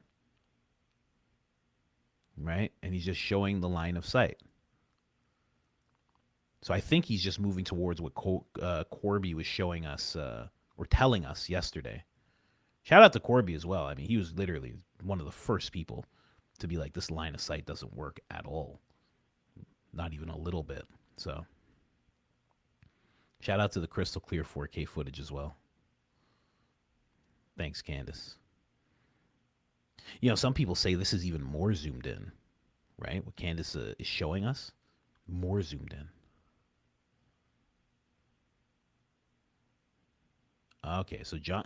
Right? And he's just showing the line of sight. So I think he's just moving towards what Corby was showing us or telling us yesterday. Shout out to Corby as well. I mean, he was literally one of the first people to be like, this line of sight doesn't work at all. Not even a little bit. So shout out to the crystal clear 4K footage as well. Thanks, Candace. You know, some people say this is even more zoomed in, right? What Candace is showing us, more zoomed in. Okay, so John,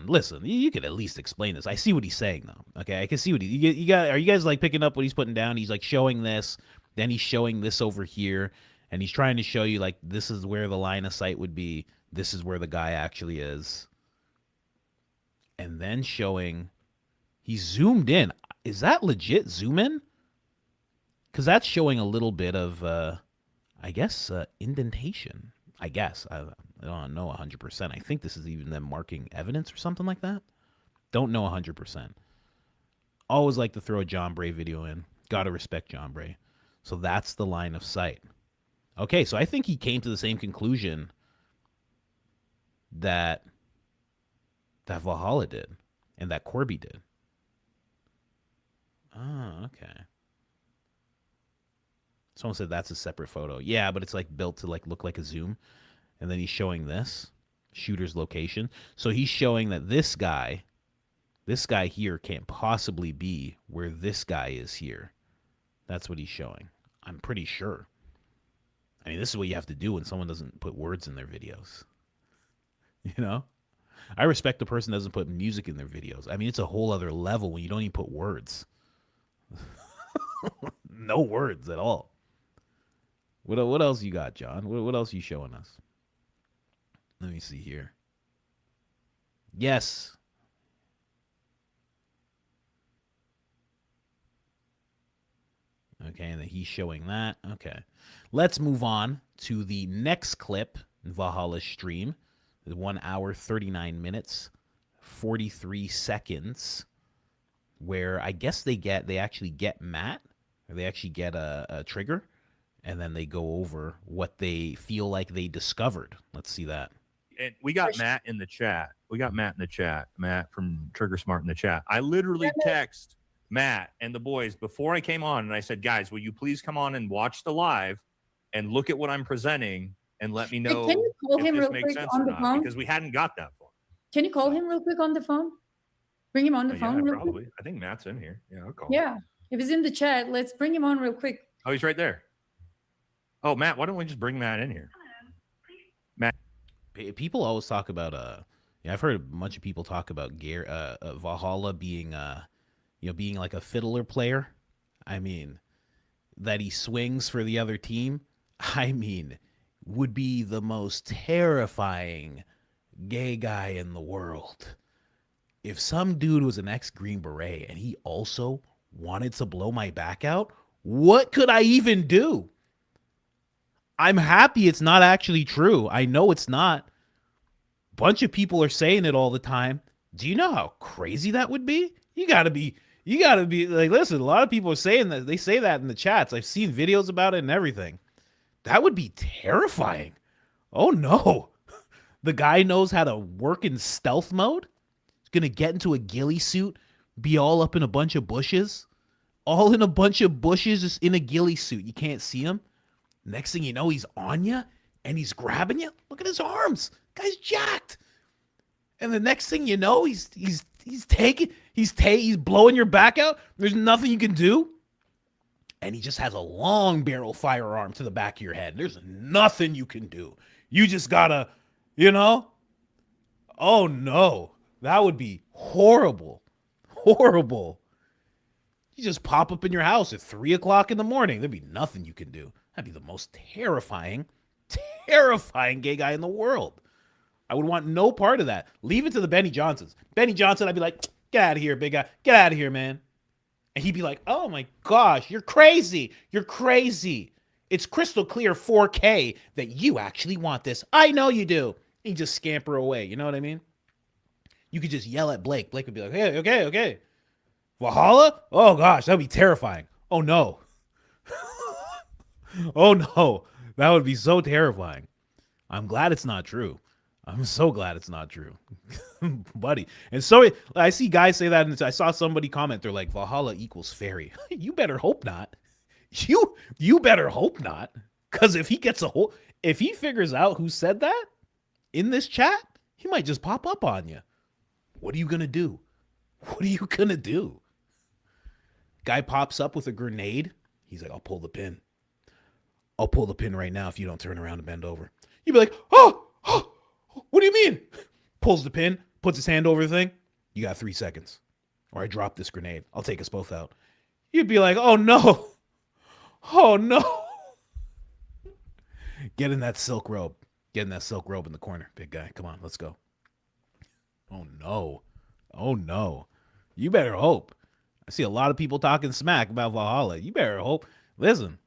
listen, you could at least explain this. I see what he's saying, though. Okay, I can see what you got. Are you guys like picking up what he's putting down? He's like showing this, then he's showing this over here, and he's trying to show you like this is where the line of sight would be. This is where the guy actually is, and then showing he's zoomed in. Is that legit zoom in? Because that's showing a little bit of, I guess, indentation. I guess. I don't know 100%. I think this is even them marking evidence or something like that. Don't know 100%. Always like to throw a John Bray video in. Gotta respect John Bray. So that's the line of sight. Okay, so I think he came to the same conclusion that Valhalla did and that Corby did. Oh, okay. Someone said that's a separate photo. Yeah, but it's like built to like look like a zoom. And then he's showing this shooter's location. So he's showing that this guy here can't possibly be where this guy is here. That's what he's showing. I'm pretty sure. I mean, this is what you have to do when someone doesn't put words in their videos. You know? I respect the person that doesn't put music in their videos. I mean, it's a whole other level when you don't even put words. No words at all. What else you got, John? What else are you showing us? Let me see here. Yes. Okay, and then he's showing that. Okay. Let's move on to the next clip in Valhalla's stream. 1 hour, 39 minutes, 43 seconds, where I guess they actually get Matt, or they actually get a trigger, and then they go over what they feel like they discovered. Let's see that. And we got Matt in the chat. Matt from Trigger Smart in the chat. I literally text Matt and the boys before I came on, and I said, guys, will you please come on and watch the live and look at what I'm presenting and let me know Can you call him if real this makes quick sense on or the not, phone? because we hadn't got that far. Can you call him real quick on the phone? Bring him on the phone real probably. quick. I think Matt's in here. Yeah, I'll call him. Yeah. If he's in the chat, let's bring him on real quick. Oh, he's right there. Oh, Matt, why don't we just bring Matt in here? Matt. People always talk about I've heard a bunch of people talk about Valhalla being being like a fiddler player. I mean, that he swings for the other team. I mean, would be the most terrifying gay guy in the world. If some dude was an ex-Green Beret and he also wanted to blow my back out, what could I even do? I'm happy it's not actually true. I know it's not. Bunch of people are saying it all the time. Do you know how crazy that would be? You gotta be like, listen, a lot of people are saying that. They say that in the chats. I've seen videos about it and everything. That would be terrifying. Oh no. The guy knows how to work in stealth mode. He's gonna get into a ghillie suit, be all up in a bunch of bushes. All in a bunch of bushes, just in a ghillie suit. You can't see him. Next thing you know, he's on you and he's grabbing you. Look at his arms. Guy's jacked. And the next thing you know, he's blowing your back out. There's nothing you can do. And he just has a long barrel firearm to the back of your head. There's nothing you can do. You just gotta, oh no. That would be horrible. Horrible. You just pop up in your house at 3 o'clock in the morning. There'd be nothing you can do. That'd be the most terrifying gay guy in the world. I would want no part of that. Leave it to the Benny Johnsons. Benny Johnson, I'd be like, get out of here, big guy. Get out of here, man. And he'd be like, oh my gosh, you're crazy. You're crazy. It's crystal clear 4K that you actually want this. I know you do. And you just scamper away. You know what I mean? You could just yell at Blake. Blake would be like, hey, okay. Valhalla? Oh gosh, that'd be terrifying. Oh no. Oh no, that would be so terrifying. I'm glad it's not true. I'm so glad it's not true, buddy. And so I see guys say that, and I saw somebody comment. They're like, Valhalla equals fairy. You better hope not. You better hope not, because if if he figures out who said that in this chat, he might just pop up on you. What are you gonna do? What are you gonna do? Guy pops up with a grenade. He's like, I'll pull the pin. I'll pull the pin right now if you don't turn around and bend over. You'd be like, oh, what do you mean? Pulls the pin, puts his hand over the thing. You got 3 seconds. Or I drop this grenade. I'll take us both out. You'd be like, oh no. Oh no. Get in that silk robe. Get in that silk robe in the corner, big guy. Come on, let's go. Oh no. Oh no. You better hope. I see a lot of people talking smack about Valhalla. You better hope. Listen,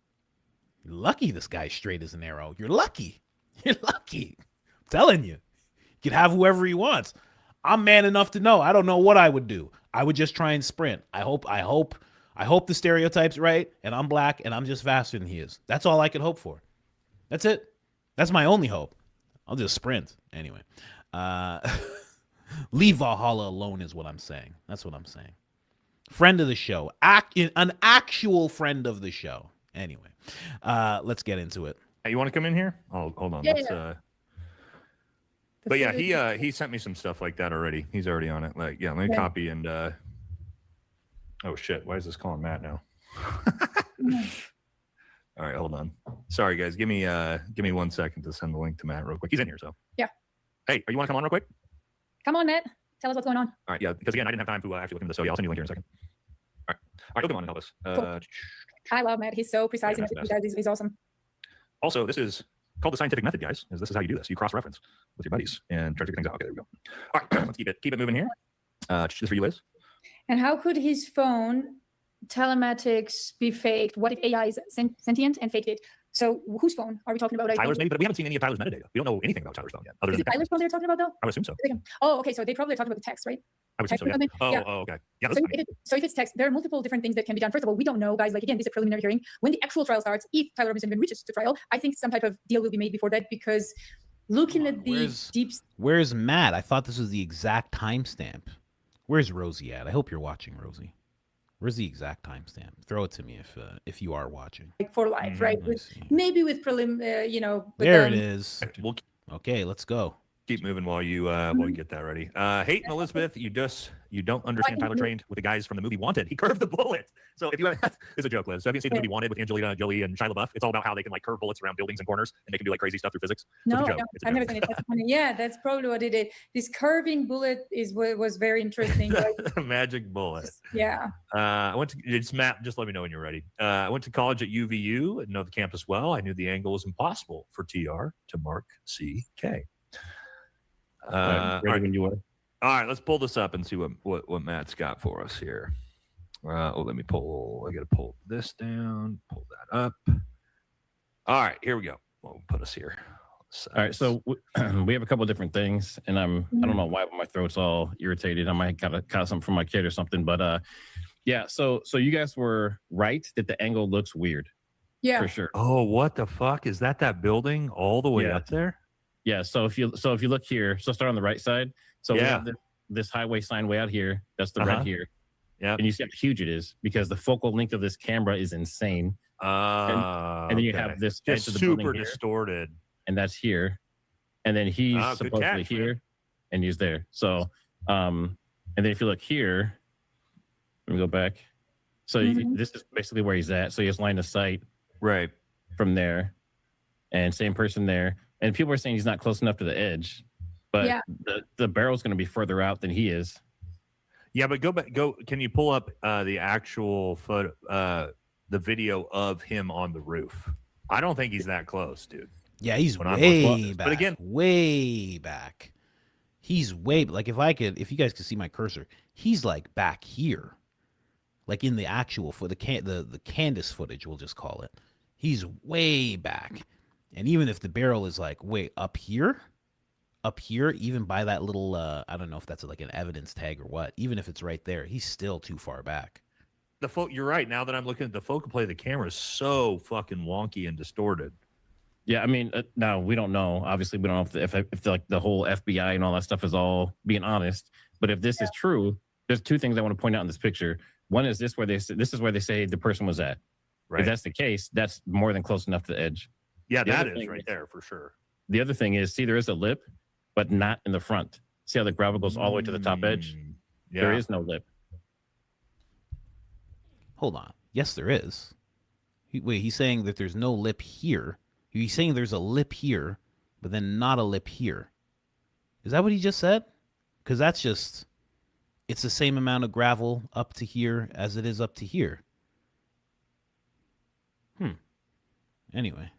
you're lucky this guy's straight as an arrow. You're lucky. You're lucky. I'm telling you. He can have whoever he wants. I'm man enough to know. I don't know what I would do. I would just try and sprint. I hope the stereotype's right, and I'm black, and I'm just faster than he is. That's all I could hope for. That's it. That's my only hope. I'll just sprint. Anyway. Leave Valhalla alone is what I'm saying. That's what I'm saying. Friend of the show. An actual friend of the show. Anyway. Let's get into it. Hey, you want to come in here? Oh, hold on. Yeah. But yeah, he sent me some stuff like that already. He's already on it. Like, yeah, let me copy and oh shit, why is this calling Matt now? All right, hold on. Sorry guys, give me 1 second to send the link to Matt real quick. He's in here, so yeah. Hey, you want to come on real quick? Come on, Matt. Tell us what's going on. All right, yeah, because again, I didn't have time to actually look into this, so yeah, I'll send you a link here in a second. All right, he'll come on and help us. Cool. I love Matt. He's so precise and he's awesome. Also, this is called the scientific method, guys. This is how you do this. You cross-reference with your buddies and try to figure things out. Okay, there we go. All right, let's keep it moving here. This for you, Liz. And how could his phone telematics be faked? What if AI is sentient and faked it? So whose phone are we talking about? Tyler's maybe, but we haven't seen any of Tyler's metadata. We don't know anything about Tyler's phone yet. Is it Tyler's phone they're talking about, though? I would assume so. Oh, okay. So they probably are talking about the text, right? I would assume so, yeah. Oh, okay. Yeah. So if it's text, there are multiple different things that can be done. First of all, we don't know, guys. Like, again, this is a preliminary hearing. When the actual trial starts, if Tyler Robinson even reaches to trial, I think some type of deal will be made before that, because looking at the Where's Matt? I thought this was the exact timestamp. Where's Rosie at? I hope you're watching, Rosie. Where's the exact timestamp? Throw it to me if you are watching. Like for life, right? Maybe with there it is. Okay, let's go. Keep moving while you get that ready. Hayden Elizabeth, you don't understand Tyler trained with the guys from the movie Wanted. He curved the bullet. So if you haven't, it's a joke, Liz. So if you seen the movie Wanted with Angelina Jolie and Shia LaBeouf, it's all about how they can like curve bullets around buildings and corners, and they can do like crazy stuff through physics. So no, I've never seen it. That's funny. Yeah, that's probably what it did. This curving bullet was very interesting. Magic bullet. Yeah. I went to it's Matt. Just let me know when you're ready. I went to college at UVU. I know the campus well. I knew the angle was impossible for TR to mark CK. When you were. All right, let's pull this up and see what Matt's got for us here. Let me pull. I got to pull this down. Pull that up. All right, here we go. We'll put us here. All right, so we have a couple of different things, and I don't know why my throat's all irritated. I might got something from my kid or something, but yeah. So you guys were right that the angle looks weird. Yeah, for sure. Oh, what the fuck is that building all the way up there? Yeah. So if you look here, so start on the right side. So we have this highway sign way out here. That's the red here. Yeah. And you see how huge it is because the focal length of this camera is insane. And then you have this edge of the building super here, distorted. and that's here. And then he's supposedly here, and he's there. So, and then if you look here, let me go back. So this is basically where he's at. So he has line of sight right from there, and same person there. And people are saying he's not close enough to the edge, but the barrel's going to be further out than he is. Yeah, but go. Can you pull up the actual the video of him on the roof? I don't think he's that close, dude. Yeah, he's way back. But again, way back. He's way like if you guys could see my cursor, he's like back here, like in the actual for the Candace footage, we'll just call it. He's way back. And even if the barrel is like way up here, even by that little, I don't know if that's like an evidence tag or what, even if it's right there, he's still too far back. You're right. Now that I'm looking at the focal play, the camera is so fucking wonky and distorted. Yeah, I mean, now we don't know. Obviously, we don't know if like the whole FBI and all that stuff is all being honest. But if this is true, there's two things I want to point out in this picture. One is this is where they say the person was at. Right. If that's the case, that's more than close enough to the edge. Yeah, The that other is thing right there for sure. The other thing is, see, there is a lip, but not in the front. See how the gravel goes all the way to the top edge? Yeah. There is no lip. Hold on. Yes, there is. Wait, he's saying that there's no lip here. He's saying there's a lip here, but then not a lip here. Is that what he just said? Because that's just, it's the same amount of gravel up to here as it is up to here. Anyway.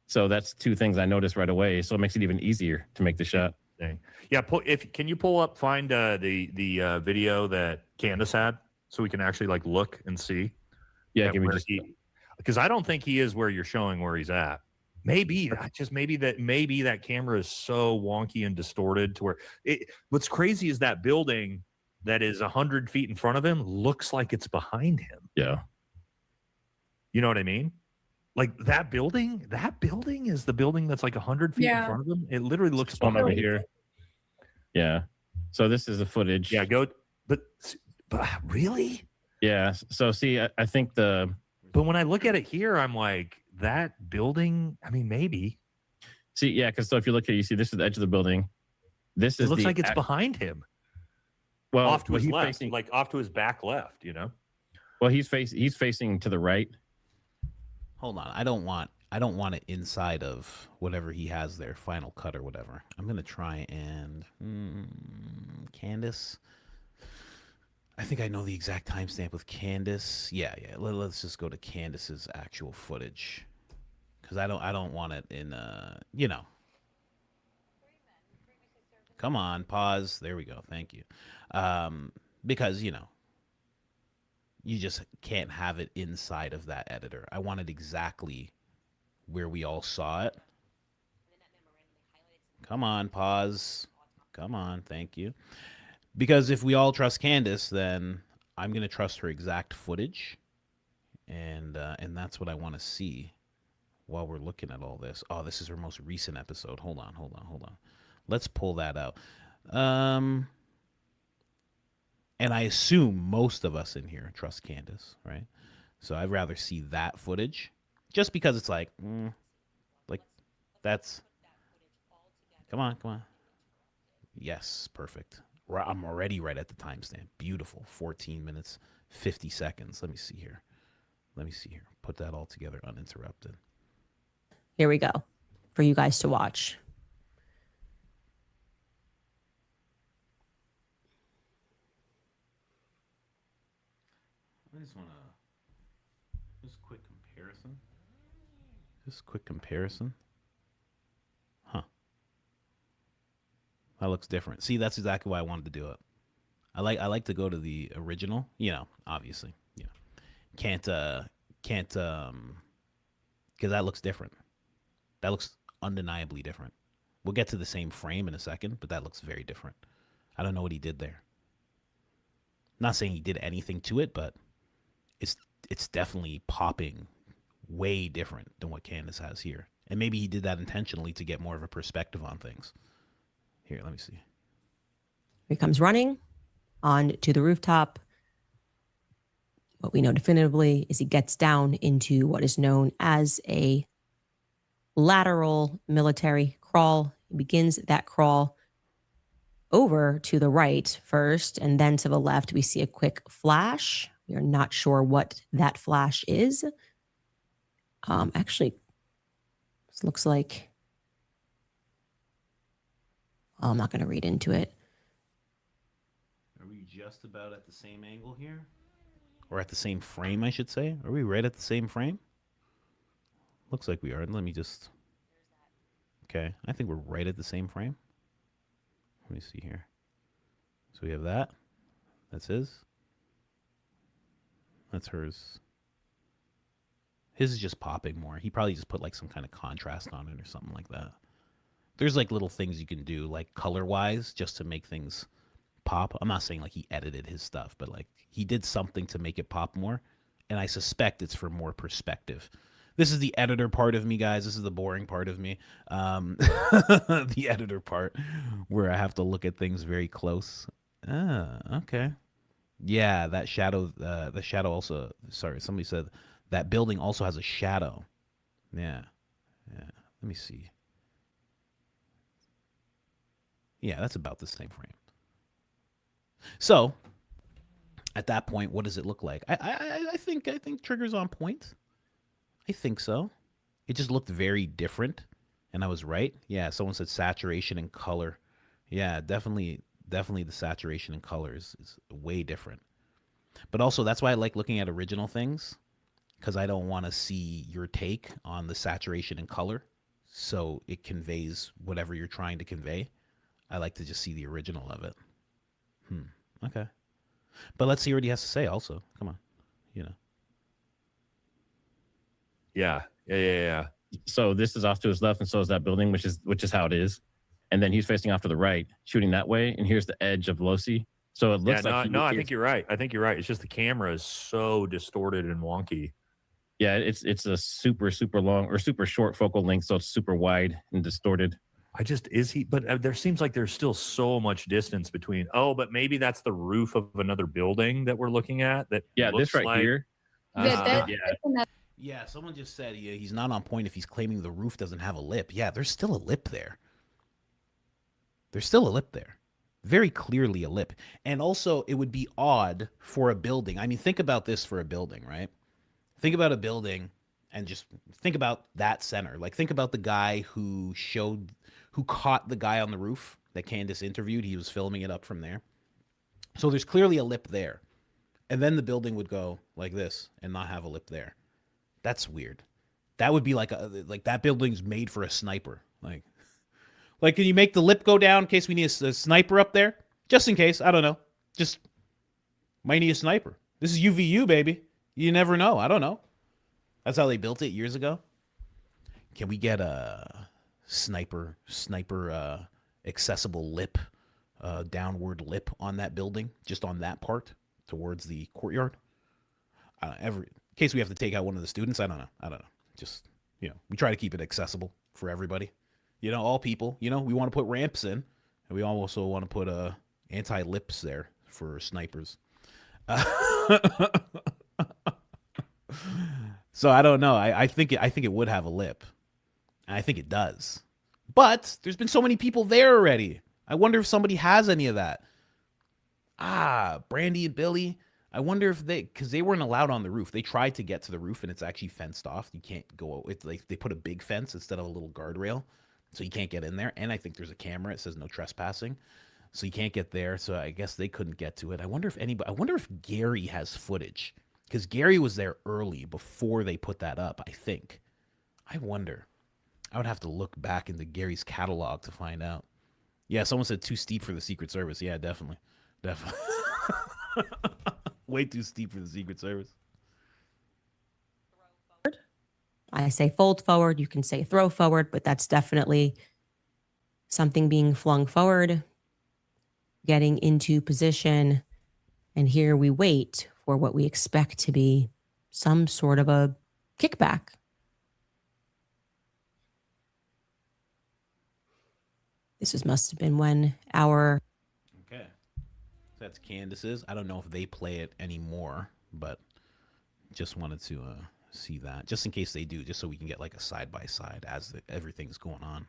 So that's two things I noticed right away. So it makes it even easier to make the shot. Dang. Yeah, can you find the video that Candace had so we can actually like look and see? Yeah, give me just because I don't think he is where you're showing where he's at. Maybe that camera is so wonky and distorted to where what's crazy is that building that is 100 feet in front of him looks like it's behind him. Yeah. You know what I mean? Like that building is the building that's like 100 feet in front of him. It literally looks one over here. Yeah. So this is the footage. Yeah, but really? Yeah. So see, I think but when I look at it here, I'm like, that building, I mean, maybe. See, yeah, because so if you look here, you see this is the edge of the building. It looks like it's behind him. Well, off to his left, facing, like off to his back left, you know? Well, he's facing to the right. Hold on. I don't want it inside of whatever he has there, Final Cut or whatever. I'm going to try and Candace. I think I know the exact timestamp with Candace. Yeah. Let's just go to Candace's actual footage. Cuz I don't want it in Come on, pause. There we go. Thank you. Because, you just can't have it inside of that editor. I want it exactly where we all saw it. Come on, pause. Come on, thank you. Because if we all trust Candace, then I'm going to trust her exact footage. And that's what I want to see while we're looking at all this. Oh, this is her most recent episode. Hold on. Let's pull that out. And I assume most of us in here trust Candace, right? So I'd rather see that footage just because it's like that's, come on. Yes, perfect. I'm already right at the timestamp. Beautiful. 14 minutes, 50 seconds. Let me see here. Put that all together uninterrupted. Here we go for you guys to watch. I just want to quick comparison. Huh. That looks different. See, that's exactly why I wanted to do it. I like to go to the original, obviously. Can't because that looks different. That looks undeniably different. We'll get to the same frame in a second, but that looks very different. I don't know what he did there. Not saying he did anything to it, but it's definitely popping way different than what Candace has here. And maybe he did that intentionally to get more of a perspective on things. Here, let me see. He comes running on to the rooftop. What we know definitively is he gets down into what is known as a lateral military crawl. He begins that crawl over to the right first, and then to the left, we see a quick flash. We are not sure what that flash is. Actually, this looks like, I'm not going to read into it. Are we just about at the same angle here? Or at the same frame, I should say? Are we right at the same frame? Looks like we are. Let me just... Okay, I think we're right at the same frame. Let me see here. So we have that. That's his. That's hers. His is just popping more. He probably just put like some kind of contrast on it or something like that. There's like little things you can do like color-wise just to make things pop pop. I'm not saying like he edited his stuff, but like he did something to make it pop more. And I suspect it's for more perspective. This is the editor part of me, guys. This is the boring part of me. The editor part where I have to look at things very close. Okay. Yeah, that shadow, the shadow also, sorry, somebody said that building also has a shadow. Yeah. Yeah. Let me see. Yeah, that's about the same frame. So, at that point, what does it look like? I think Trigger's on point. I think so. It just looked very different, and I was right. Yeah, someone said saturation and color. Yeah, definitely the saturation and color is way different. But also, that's why I like looking at original things, because I don't want to see your take on the saturation and color, so it conveys whatever you're trying to convey. I like to just see the original of it. Okay. But let's see what he has to say also. Come on. You know. Yeah. So this is off to his left, and so is that building, which is how it is. And then he's facing off to the right, shooting that way, and here's the edge of Losi. So it looks like I think you're right. It's just the camera is so distorted and wonky. Yeah, it's a super long or super short focal length, so it's super wide and distorted. But there seems like there's still so much distance between. Oh, but maybe that's the roof of another building that we're looking at. This right here. Yeah, someone just said he's not on point if he's claiming the roof doesn't have a lip. Yeah, there's still a lip there. There's still a lip there. Very clearly a lip. And also, it would be odd for a building. I mean, think about this for a building, right? Think about a building and just think about that center. Like, think about the guy who caught the guy on the roof that Candace interviewed. He was filming it up from there. So there's clearly a lip there. And then the building would go like this and not have a lip there. That's weird. That would be like that building's made for a sniper. Like, can you make the lip go down in case we need a sniper up there? Just in case. I don't know. Just might need a sniper. This is UVU, baby. You never know. I don't know. That's how they built it years ago. Can we get a sniper accessible lip, downward lip on that building, just on that part towards the courtyard? In case we have to take out one of the students. I don't know. Just, we try to keep it accessible for everybody. All people. We want to put ramps in, and we also want to put anti-lips there for snipers. So I don't know. I think it would have a lip. And I think it does. But there's been so many people there already. I wonder if somebody has any of that. Brandy and Billy. I wonder if because they weren't allowed on the roof. They tried to get to the roof, and it's actually fenced off. You can't go. It's like they put a big fence instead of a little guardrail, so you can't get in there. And I think there's a camera. It says no trespassing, so you can't get there. So I guess they couldn't get to it. I wonder if Gary has footage, because Gary was there early before they put that up. I think. I wonder. I would have to look back into Gary's catalog to find out. Yeah, someone said too steep for the Secret Service. Yeah, definitely. Way too steep for the Secret Service. I say fold forward. You can say throw forward, but that's definitely something being flung forward, getting into position. And here we wait for what we expect to be some sort of a kickback. Must have been when our... Okay. That's Candace's. I don't know if they play it anymore, but just wanted to see that. Just in case they do, just so we can get like a side-by-side as everything's going on.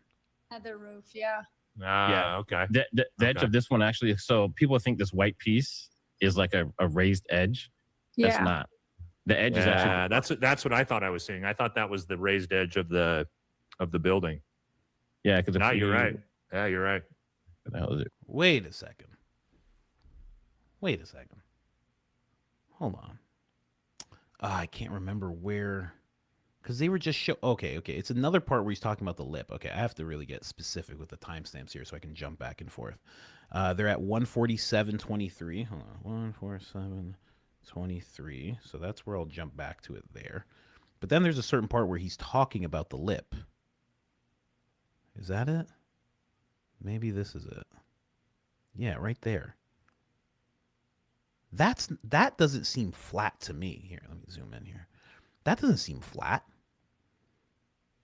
At the roof, yeah. Yeah. Okay. The edge of this one actually, so people think this white piece is like a raised edge. That's not. The edge is actually... That's what I thought I was seeing. I thought that was the raised edge of the building. Yeah, because you're right. Yeah, you're right. What the hell is it? Wait a second. Hold on. I can't remember where, because they were just Okay. It's another part where he's talking about the lip. Okay, I have to really get specific with the timestamps here so I can jump back and forth. They're at 147:23. Hold on, 147:23. So that's where I'll jump back to it there. But then there's a certain part where he's talking about the lip. Is that it? Maybe this is it. Yeah, right there. That doesn't seem flat to me. Here, let me zoom in here. That doesn't seem flat.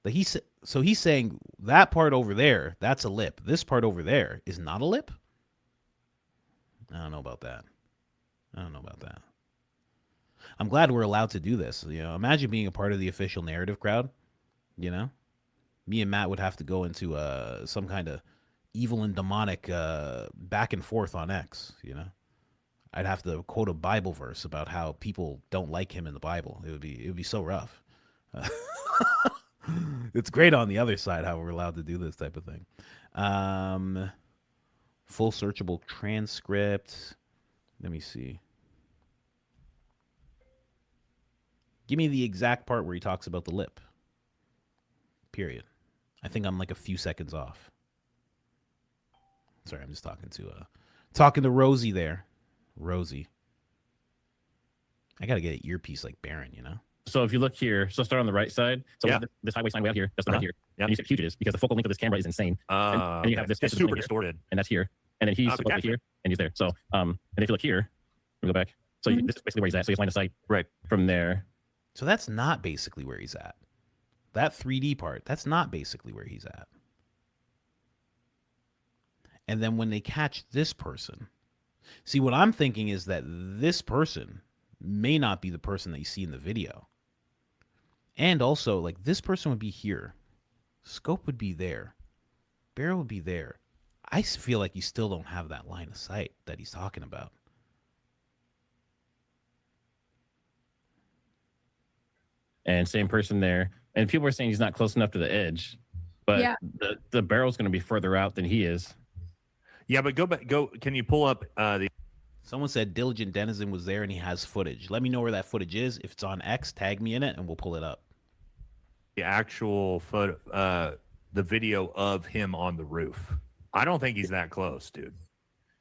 But he's saying that part over there, that's a lip. This part over there is not a lip. I don't know about that. I'm glad we're allowed to do this. Imagine being a part of the official narrative crowd. Me and Matt would have to go into some kind of evil and demonic back and forth on X. I'd have to quote a Bible verse about how people don't like him in the Bible. It would be so rough. It's great on the other side how we're allowed to do this type of thing. Full searchable transcript. Let me see. Give me the exact part where he talks about the lip. Period. I think I'm like a few seconds off. Sorry, I'm just talking to Rosie there. Rosie. I gotta get an earpiece like Baron, So if you look here, so start on the right side. So this highway sign way out here, that's right here. Yeah. And you see how huge it is because the focal length of this camera is insane. And you have this it's super distorted. And that's here. And then he's supposed to be here, and he's there. So and if you look here, let me go back. So this is basically where he's at. So he's line of sight right from there. So that's not basically where he's at. That 3D part, that's not basically where he's at. And then when they catch this person, see, what I'm thinking is that this person may not be the person that you see in the video. And also, like, this person would be here. Scope would be there. Barrel would be there. I feel like you still don't have that line of sight that he's talking about. And same person there. And people are saying he's not close enough to the edge. But the barrel's going to be further out than he is. Yeah, but can you pull up the... Someone said Diligent Denizen was there and he has footage. Let me know where that footage is. If it's on X, tag me in it and we'll pull it up. The actual photo, the video of him on the roof. I don't think he's that close, dude,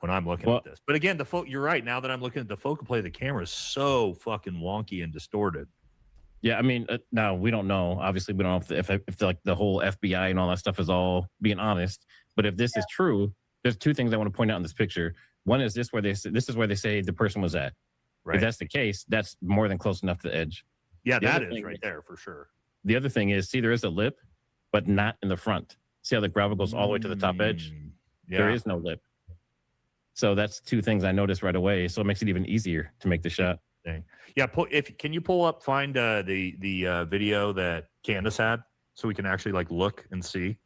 when I'm looking at this. But again, you're right. Now that I'm looking at the focal play of the camera is so fucking wonky and distorted. Yeah, I mean, now we don't know. Obviously, we don't know if like the whole FBI and all that stuff is all being honest. But if this is true, there's two things I want to point out in this picture. One is this is where they say the person was at. Right. If that's the case, that's more than close enough to the edge. Yeah, that is right there for sure. The other thing is, see, there is a lip, but not in the front. See how the gravel goes all the way to the top edge? Yeah. There is no lip. So that's two things I noticed right away. So it makes it even easier to make the shot. Yeah, can you find the video that Candace had so we can actually like look and see?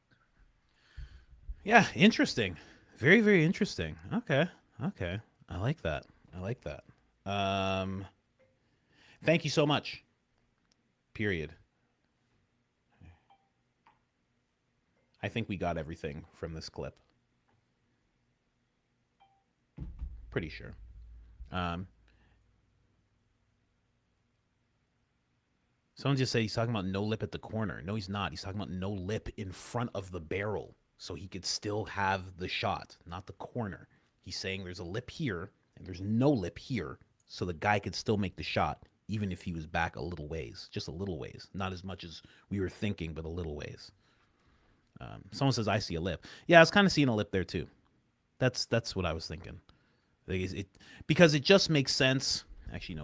Yeah, interesting. Very, very interesting. Okay. I like that. Thank you so much. Period. I think we got everything from this clip. Pretty sure. Someone just said he's talking about no lip at the corner. No, he's not. He's talking about no lip in front of the barrel, so he could still have the shot, not the corner. He's saying there's a lip here and there's no lip here, so the guy could still make the shot, even if he was back a little ways, just a little ways, not as much as we were thinking, but a little ways. Someone says I see a lip. Yeah, I was kind of seeing a lip there too. That's what I was thinking. Because it just makes sense. Actually,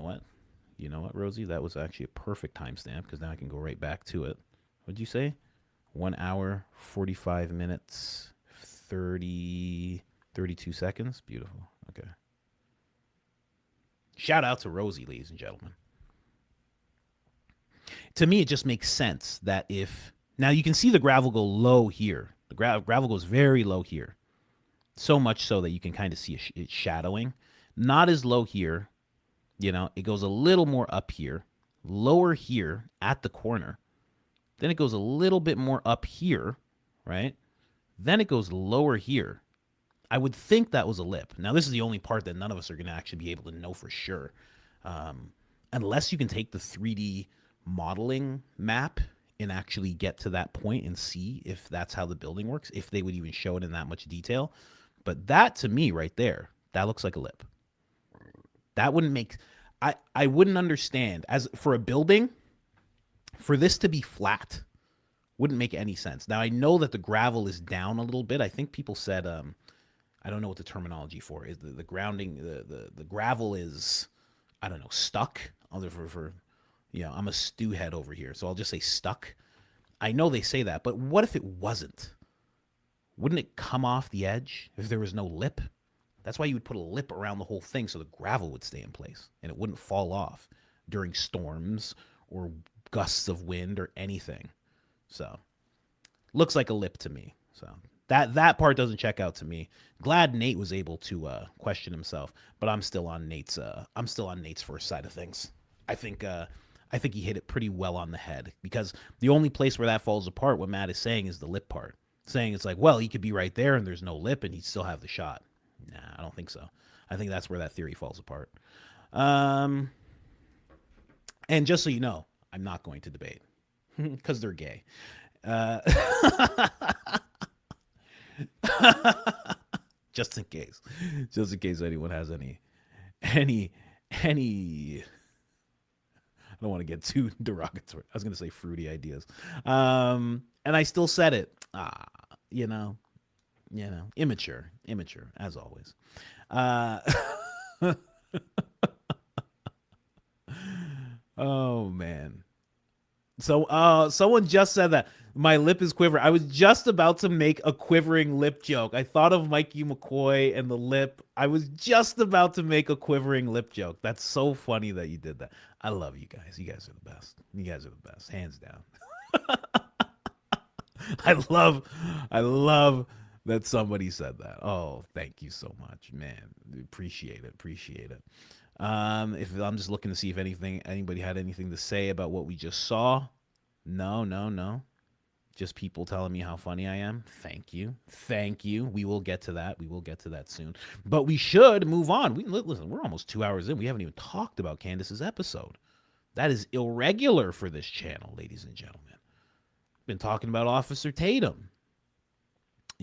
you know what, Rosie? That was actually a perfect timestamp because now I can go right back to it. What'd you say? 1 hour, 45 minutes, 32 seconds. Beautiful. Okay. Shout out to Rosie, ladies and gentlemen. To me, it just makes sense that if... Now, you can see the gravel go low here. The gravel goes very low here. So much so that you can kind of see it shadowing. Not as low here. It goes a little more up here. Lower here at the corner. Then it goes a little bit more up here, right? Then it goes lower here. I would think that was a lip. Now, this is the only part that none of us are going to actually be able to know for sure. Unless you can take the 3D modeling map and actually get to that point and see if that's how the building works, if they would even show it in that much detail. But that, to me, right there, that looks like a lip. That wouldn't make... I wouldn't understand. As for a building, for this to be flat wouldn't make any sense. Now, I know that the gravel is down a little bit. I think people said I don't know what the terminology for is. The grounding, the gravel is, I don't know, stuck. I'm a stew head over here, so I'll just say stuck. I know they say that, but what if it wasn't? Wouldn't it come off the edge if there was no lip? That's why you would put a lip around the whole thing so the gravel would stay in place and it wouldn't fall off during storms or gusts of wind or anything. So, looks like a lip to me. So that part doesn't check out to me. Glad Nate was able to question himself, but I'm still on Nate's first side of things. I think he hit it pretty well on the head, because the only place where that falls apart, what Matt is saying, is the lip part. Saying it's like, well, he could be right there and there's no lip and he'd still have the shot. Nah, I don't think so. I think that's where that theory falls apart. And just so you know, I'm not going to debate because they're gay. Just in case anyone has any I don't want to get too derogatory. I was going to say fruity ideas. And I still said it. Immature as always. Oh man. So someone just said that my lip is quivering. I was just about to make a quivering lip joke. I thought of Mikey McCoy and the lip. I was just about to make a quivering lip joke. That's so funny that you did that. I love you guys. You guys are the best. You guys are the best, hands down. I love that somebody said that. Oh, thank you so much, man. Appreciate it. If I'm just looking to see if anybody had anything to say about what we just saw. No. Just people telling me how funny I am. Thank you. We will get to that soon. But we should move on. Listen, we're almost 2 hours in. We haven't even talked about Candace's episode. That is irregular for this channel, ladies and gentlemen. Been talking about Officer Tatum.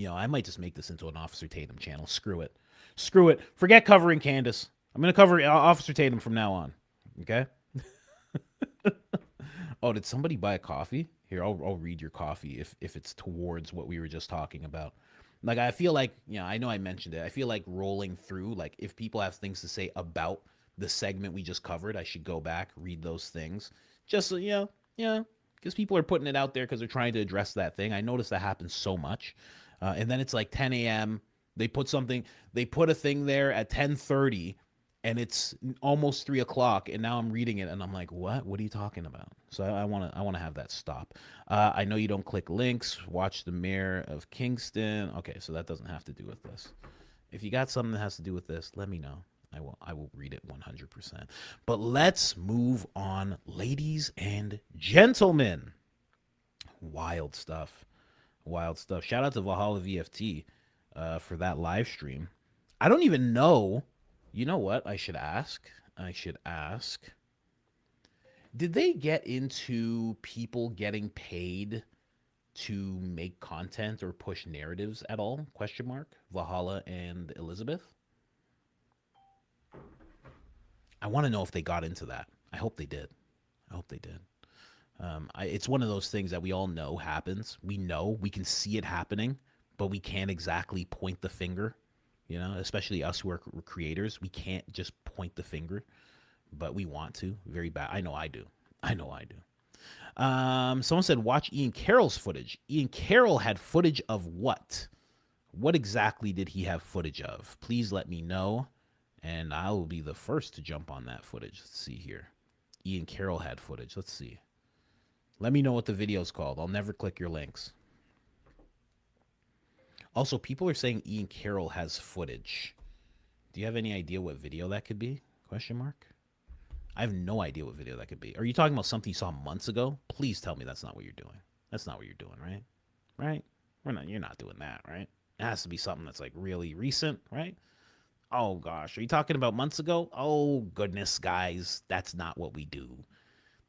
I might just make this into an Officer Tatum channel. Screw it. Forget covering Candace. I'm going to cover Officer Tatum from now on. Okay? Oh, did somebody buy a coffee? Here, I'll read your coffee if it's towards what we were just talking about. Like, I feel like, I know I mentioned it. I feel like rolling through, like, if people have things to say about the segment we just covered, I should go back, read those things. Just so, because people are putting it out there because they're trying to address that thing. I notice that happens so much. And then it's like 10 a.m. They put a thing there at 10:30, and it's almost 3 o'clock, and now I'm reading it, and I'm like, what? What are you talking about? So I want to have that stop. I know you don't click links. Watch the Mayor of Kingston. Okay, so that doesn't have to do with this. If you got something that has to do with this, let me know. I will read it 100%. But let's move on, ladies and gentlemen. Wild stuff. Shout out to Valhalla VFT for that live stream. I don't even know. You know what? I should ask. Did they get into people getting paid to make content or push narratives at all? Question mark. Valhalla and Elizabeth. I want to know if they got into that. I hope they did. It's one of those things that we all know happens. We know, we can see it happening, but we can't exactly point the finger, especially us who are creators. We can't just point the finger, but we want to very bad. I know I do. Someone said, watch Ian Carroll's footage. Ian Carroll had footage of what? What exactly did he have footage of? Please let me know, and I will be the first to jump on that footage. Let's see here. Ian Carroll had footage. Let's see. Let me know what the video's called. I'll never click your links. Also, people are saying Ian Carroll has footage. Do you have any idea what video that could be? Question mark. I have no idea what video that could be. Are you talking about something you saw months ago? Please tell me that's not what you're doing. That's not what you're doing, right? Right? You're not doing that, right? It has to be something that's like really recent, right? Oh gosh, are you talking about months ago? Oh goodness, guys, that's not what we do.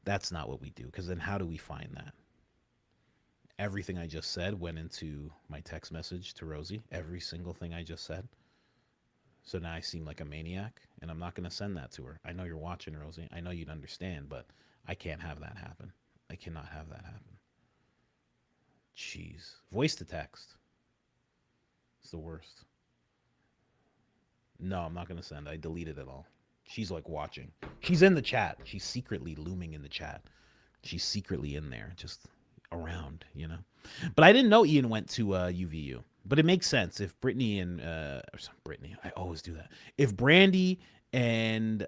Because then how do we find that? Everything I just said went into my text message to Rosie. Every single thing I just said. So now I seem like a maniac, and I'm not going to send that to her. I know you're watching, Rosie. I know you'd understand, but I can't have that happen. I cannot have that happen. Jeez. Voice to text. It's the worst. No, I'm not gonna send. I deleted it all. She's like watching. She's in the chat. She's secretly looming in the chat. She's secretly in there, just around, you know. But I didn't know Ian went to UVU. But it makes sense if Brittany and Brittany, I always do that. If Brandy and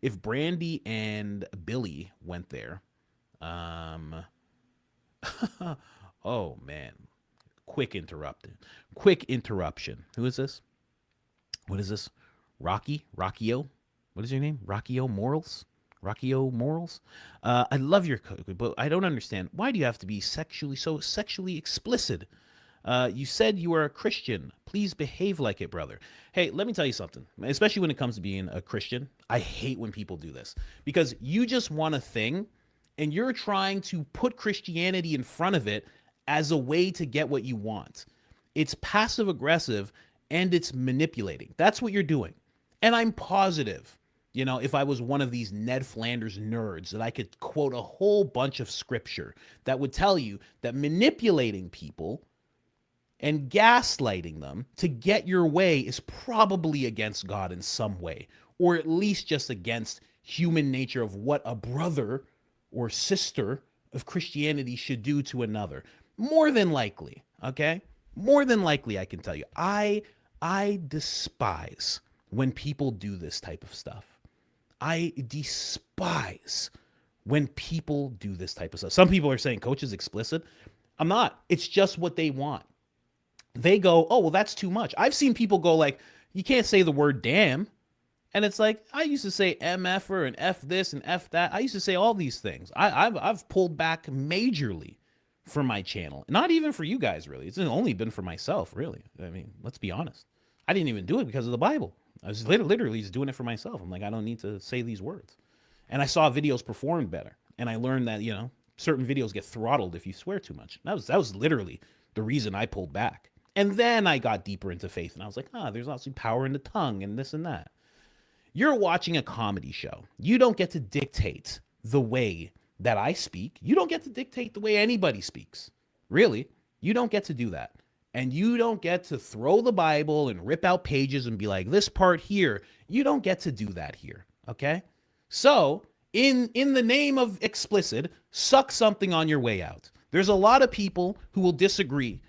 if Brandy and Billy went there, oh man, quick interruption. Who is this? What is this? Rockio? What is your name? Rockio Morals? I love your code, but I don't understand. Why do you have to be so sexually explicit? You said you are a Christian. Please behave like it, brother. Hey, let me tell you something, especially when it comes to being a Christian. I hate when people do this because you just want a thing and you're trying to put Christianity in front of it as a way to get what you want. It's passive aggressive and it's manipulating. That's what you're doing. And I'm positive, you know, if I was one of these Ned Flanders nerds, that I could quote a whole bunch of scripture that would tell you that manipulating people and gaslighting them to get your way is probably against God in some way, or at least just against human nature of what a brother or sister of Christianity should do to another. More than likely, okay? More than likely, I can tell you. I despise when people do this type of stuff. I despise when people do this type of stuff. Some people are saying coach is explicit. I'm not. It's just what they want. They go, oh, well, that's too much. I've seen people go like, you can't say the word damn. And it's like, I used to say MFer and F this and F that. I used to say all these things. I've pulled back majorly for my channel. Not even for you guys, really. It's only been for myself, really. I mean, let's be honest. I didn't even do it because of the Bible. I was literally just doing it for myself. I'm like, I don't need to say these words. And I saw videos perform better. And I learned that, you know, certain videos get throttled if you swear too much. That was literally the reason I pulled back. And then I got deeper into faith. And I was like, there's also power in the tongue and this and that. You're watching a comedy show. You don't get to dictate the way that I speak. You don't get to dictate the way anybody speaks. Really, you don't get to do that. And you don't get to throw the Bible and rip out pages and be like, this part here. You don't get to do that here, okay? So, in the name of explicit, suck something on your way out. There's a lot of people who will disagree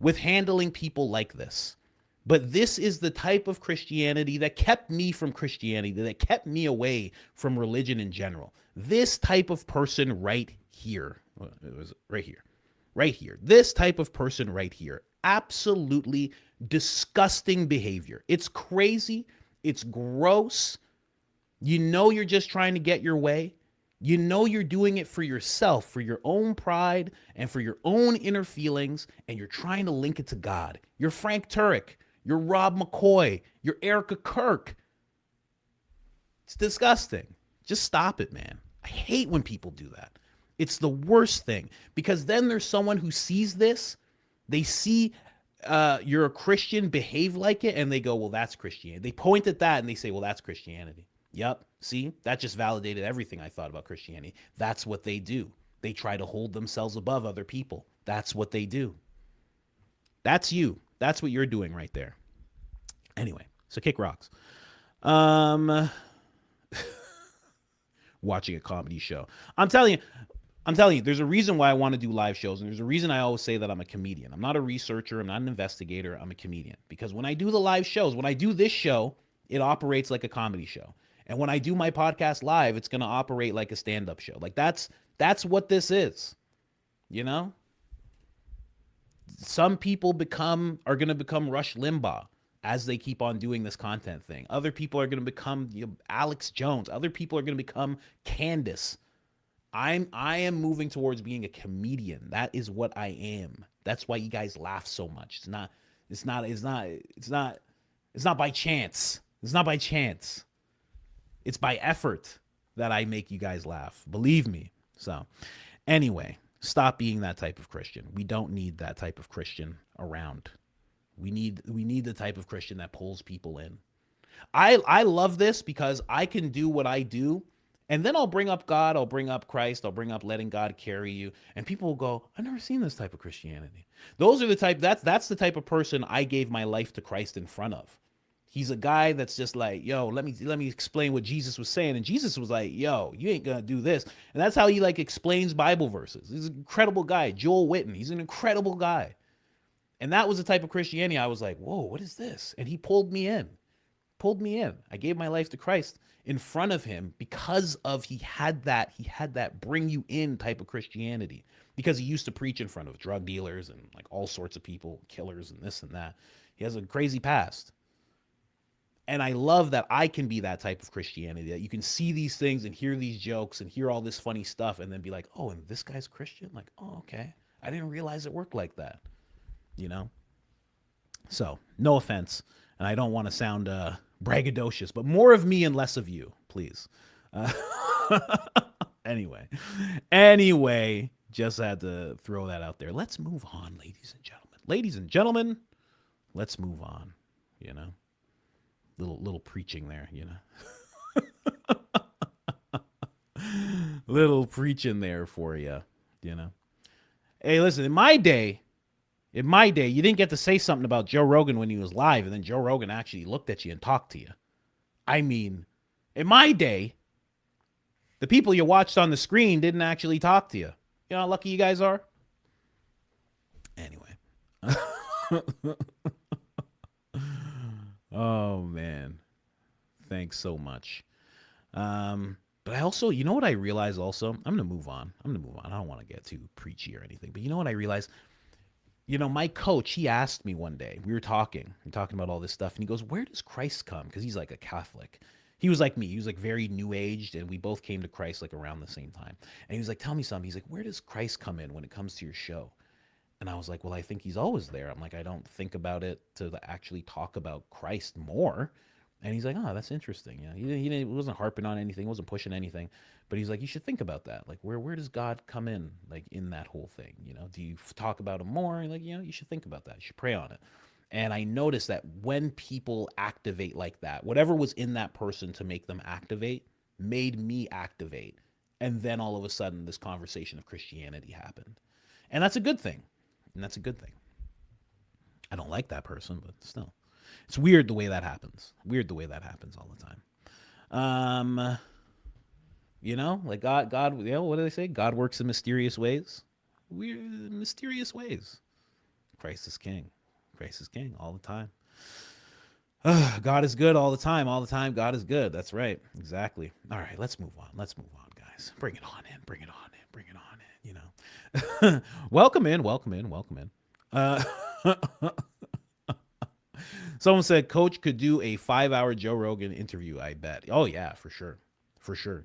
with handling people like this. But this is the type of Christianity that kept me from Christianity, that kept me away from religion in general. This type of person right here. It was right here. Right here. This type of person right here. Absolutely disgusting behavior. It's crazy. It's gross. You know you're just trying to get your way. You know you're doing it for yourself, for your own pride and for your own inner feelings, and you're trying to link it to God. You're Frank Turek. You're Rob McCoy. You're Erica Kirk. It's disgusting. Just stop it, man. I hate when people do that. It's the worst thing because then there's someone who sees this. They see you're a Christian, behave like it, and they go, well, that's Christianity. They point at that and they say, well, that's Christianity. Yep. See, that just validated everything I thought about Christianity. That's what they do. They try to hold themselves above other people. That's what they do. That's you. That's what you're doing right there. Anyway, so kick rocks. Watching a comedy show. I'm telling you, there's a reason why I want to do live shows, and there's a reason I always say that I'm a comedian. I'm not a researcher. I'm not an investigator. I'm a comedian. Because when I do the live shows, when I do this show, it operates like a comedy show. And when I do my podcast live, it's going to operate like a stand-up show. Like that's what this is. You know? Some people are going to become Rush Limbaugh as they keep on doing this content thing. Other people are going to become Alex Jones. Other people are going to become Candace. I am moving towards being a comedian. That is what I am. That's why you guys laugh so much. It's not by chance. It's not by chance. It's by effort that I make you guys laugh. Believe me. So anyway, stop being that type of Christian. We don't need that type of Christian around. We need the type of Christian that pulls people in. I love this because I can do what I do And then I'll bring up God, I'll bring up Christ, I'll bring up letting God carry you. And people will go, I've never seen this type of Christianity. Those are the type, that's the type of person I gave my life to Christ in front of. He's a guy that's just like, yo, let me explain what Jesus was saying. And Jesus was like, yo, you ain't gonna do this. And that's how he like explains Bible verses. He's an incredible guy. Joel Witten, he's an incredible guy. And that was the type of Christianity I was like, whoa, what is this? And he pulled me in. I gave my life to Christ in front of him because of he had that bring you in type of Christianity, because he used to preach in front of drug dealers and like all sorts of people, killers and this and that. He has a crazy past. And I love that I can be that type of Christianity, that you can see these things and hear these jokes and hear all this funny stuff and then be like, oh, and this guy's Christian? Like, oh, okay. I didn't realize it worked like that, you know? So, no offense. And I don't want to sound braggadocious, but more of me and less of you, please. Anyway, just had to throw that out there. Let's move on, ladies and gentlemen. Ladies and gentlemen, let's move on, you know? Little preaching there, you know? Little preaching there for you, you know? Hey, listen, in my day, you didn't get to say something about Joe Rogan when he was live, and then Joe Rogan actually looked at you and talked to you. I mean, in my day, the people you watched on the screen didn't actually talk to you. You know how lucky you guys are? Anyway. Oh, man. Thanks so much. But I also, you know what I realized also? I'm going to move on. I don't want to get too preachy or anything. But you know what I realized? You know, my coach, he asked me one day, we were talking about all this stuff, and he goes, where does Christ come? Because he's like a Catholic. He was like me. He was like very new aged, and we both came to Christ like around the same time. And he was like, tell me something. He's like, where does Christ come in when it comes to your show? And I was like, well, I think he's always there. I'm like, I don't think about it to actually talk about Christ more. And he's like, oh, that's interesting. You know, he wasn't harping on anything, wasn't pushing anything, but he's like, you should think about that. Like, where does God come in, like in that whole thing? You know, do you talk about him more? Like, you know, you should think about that. You should pray on it. And I noticed that when people activate like that, whatever was in that person to make them activate made me activate. And then all of a sudden, this conversation of Christianity happened. And that's a good thing. I don't like that person, but still. It's weird the way that happens. All the time. You know, like God, you know, what do they say? God works in mysterious ways. Weird, mysterious ways. Christ is king all the time. God is good all the time. God is good. That's right. Exactly. All right, let's move on, guys. Bring it on in. You know, welcome in. Someone said Coach could do a 5-hour Joe Rogan interview. I bet. Oh yeah, for sure.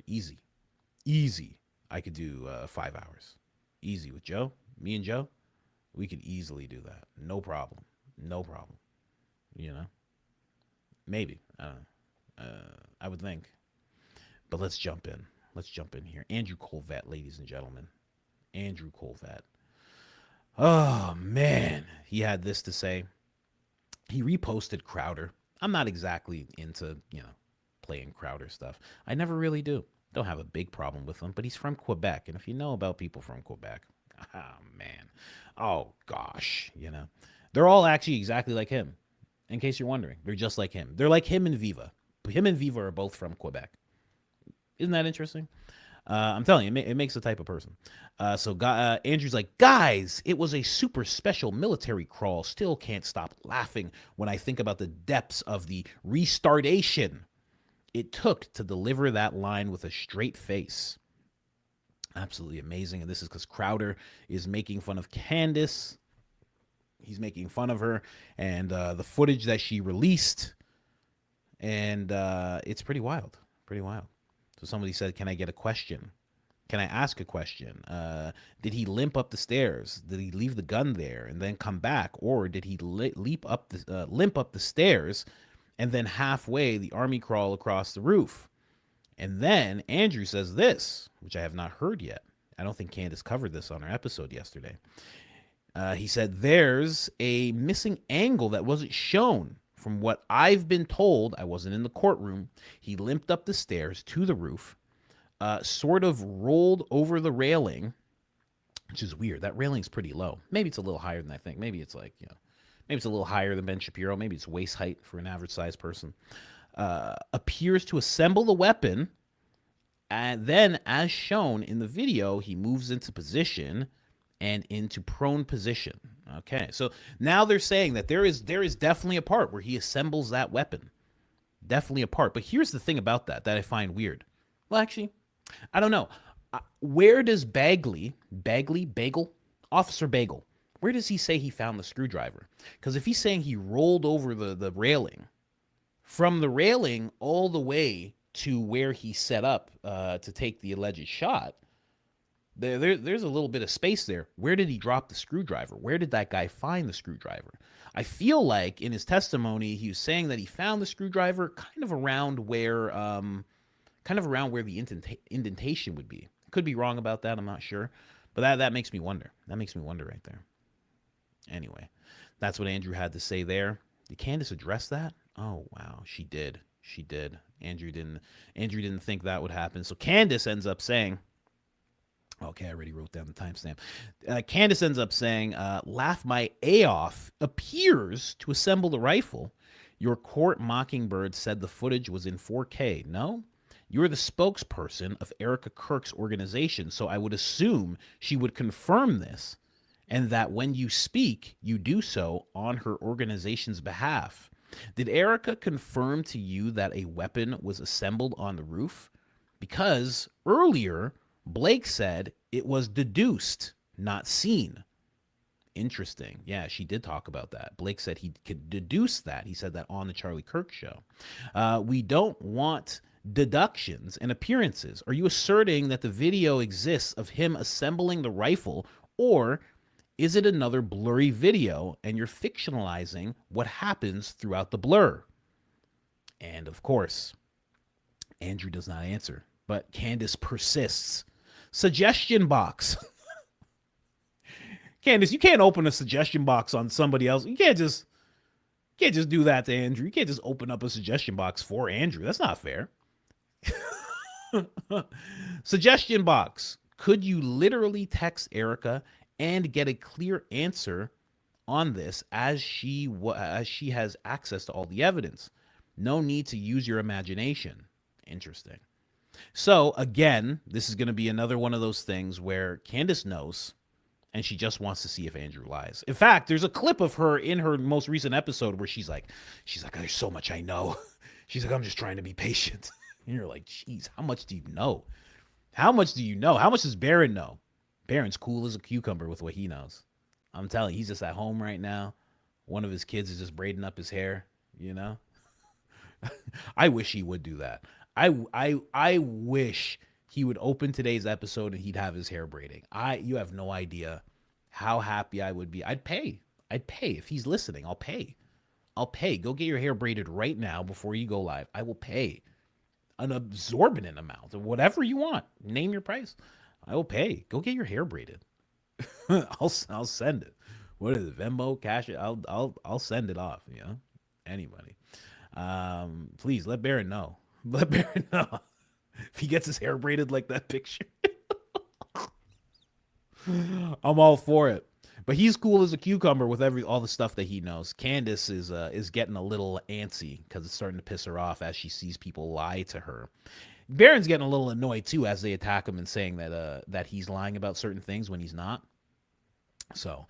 Easy. I could do 5 hours. Easy with Joe. Me and Joe, we could easily do that. No problem. You know, maybe. I don't know. I would think. But let's jump in here. Andrew Colvett, ladies and gentlemen. Andrew Colvett. Oh man, he had this to say. He reposted Crowder. I'm not exactly into, you know, playing Crowder stuff. I never really do. Don't have a big problem with him, but he's from Quebec. And if you know about people from Quebec, oh man, oh gosh, you know, they're all actually exactly like him. In case you're wondering, they're just like him. They're like him and Viva. Him and Viva are both from Quebec. Isn't that interesting? I'm telling you, it makes the type of person. So Andrew's like, guys, it was a super special military crawl. Still can't stop laughing when I think about the depths of the restartation it took to deliver that line with a straight face. Absolutely amazing. And this is because Crowder is making fun of Candace. He's making fun of her and the footage that she released. And it's pretty wild. So somebody said, can I get a question? Can I ask a question? Did he limp up the stairs? Did he leave the gun there and then come back? Or did he limp up the stairs and then halfway the army crawl across the roof? And then Andrew says this, which I have not heard yet. I don't think Candace covered this on her episode yesterday. He said, there's a missing angle that wasn't shown. From what I've been told, I wasn't in the courtroom. He limped up the stairs to the roof. sort of rolled over the railing, which is weird. That railing's pretty low. Maybe it's a little higher than I think. Maybe it's like, maybe it's a little higher than Ben Shapiro. Maybe it's waist height for an average sized person. Appears to assemble the weapon. And then, as shown in the video, he moves into position and into prone position. Okay, so now they're saying that there is definitely a part where he assembles that weapon. Definitely a part. But here's the thing about that I find weird. Well, actually, I don't know. Where does Bagel, Officer Bagel, where does he say he found the screwdriver? Because if he's saying he rolled over the railing, from the railing all the way to where he set up to take the alleged shot, there's a little bit of space there. Where did he drop the screwdriver? Where did that guy find the screwdriver? I feel like in his testimony, he was saying that he found the screwdriver kind of around where the indentation would be. Could be wrong about that. I'm not sure. But that makes me wonder. That makes me wonder right there. Anyway, that's what Andrew had to say there. Did Candace address that? Oh, wow. She did. She did. Andrew didn't think that would happen. So Candace ends up saying, okay, I already wrote down the timestamp. Candace ends up saying, laugh my A off, appears to assemble the rifle. Your court mockingbird said the footage was in 4K. No? You're the spokesperson of Erica Kirk's organization, so I would assume she would confirm this, and that when you speak, you do so on her organization's behalf. Did Erica confirm to you that a weapon was assembled on the roof? Because earlier, Blake said it was deduced, not seen. Interesting. Yeah, she did talk about that. Blake said he could deduce that. He said that on the Charlie Kirk show. We don't want deductions and appearances. Are you asserting that the video exists of him assembling the rifle, or is it another blurry video and you're fictionalizing what happens throughout the blur? And of course, Andrew does not answer, but Candace persists. Suggestion box. Candace, you can't open a suggestion box on somebody else. You can't just do that to Andrew. You can't just open up a suggestion box for Andrew. That's not fair. Suggestion box. Could you literally text Erica and get a clear answer on this, as she has access to all the evidence? No need to use your imagination. Interesting. So again, this is going to be another one of those things where Candace knows, and she just wants to see if Andrew lies. In fact, there's a clip of her in her most recent episode where she's like, there's so much I know. She's like, I'm just trying to be patient. And you're like, geez, how much do you know? How much do you know? How much does Barron know? Barron's cool as a cucumber with what he knows. I'm telling you, he's just at home right now. One of his kids is just braiding up his hair, I wish he would do that. I wish he would open today's episode and he'd have his hair braiding. You have no idea how happy I would be. I'd pay. If he's listening, I'll pay. Go get your hair braided right now before you go live. I will pay an exorbitant amount of whatever you want. Name your price. I will pay. Go get your hair braided. I'll send it. What is it? Venmo, Cash it. I'll send it off. Anybody. Please let Barron know. Let Barron know if he gets his hair braided like that picture. I'm all for it. But he's cool as a cucumber with all the stuff that he knows. Candace is getting a little antsy because it's starting to piss her off as she sees people lie to her. Barron's getting a little annoyed too as they attack him and saying that he's lying about certain things when he's not. So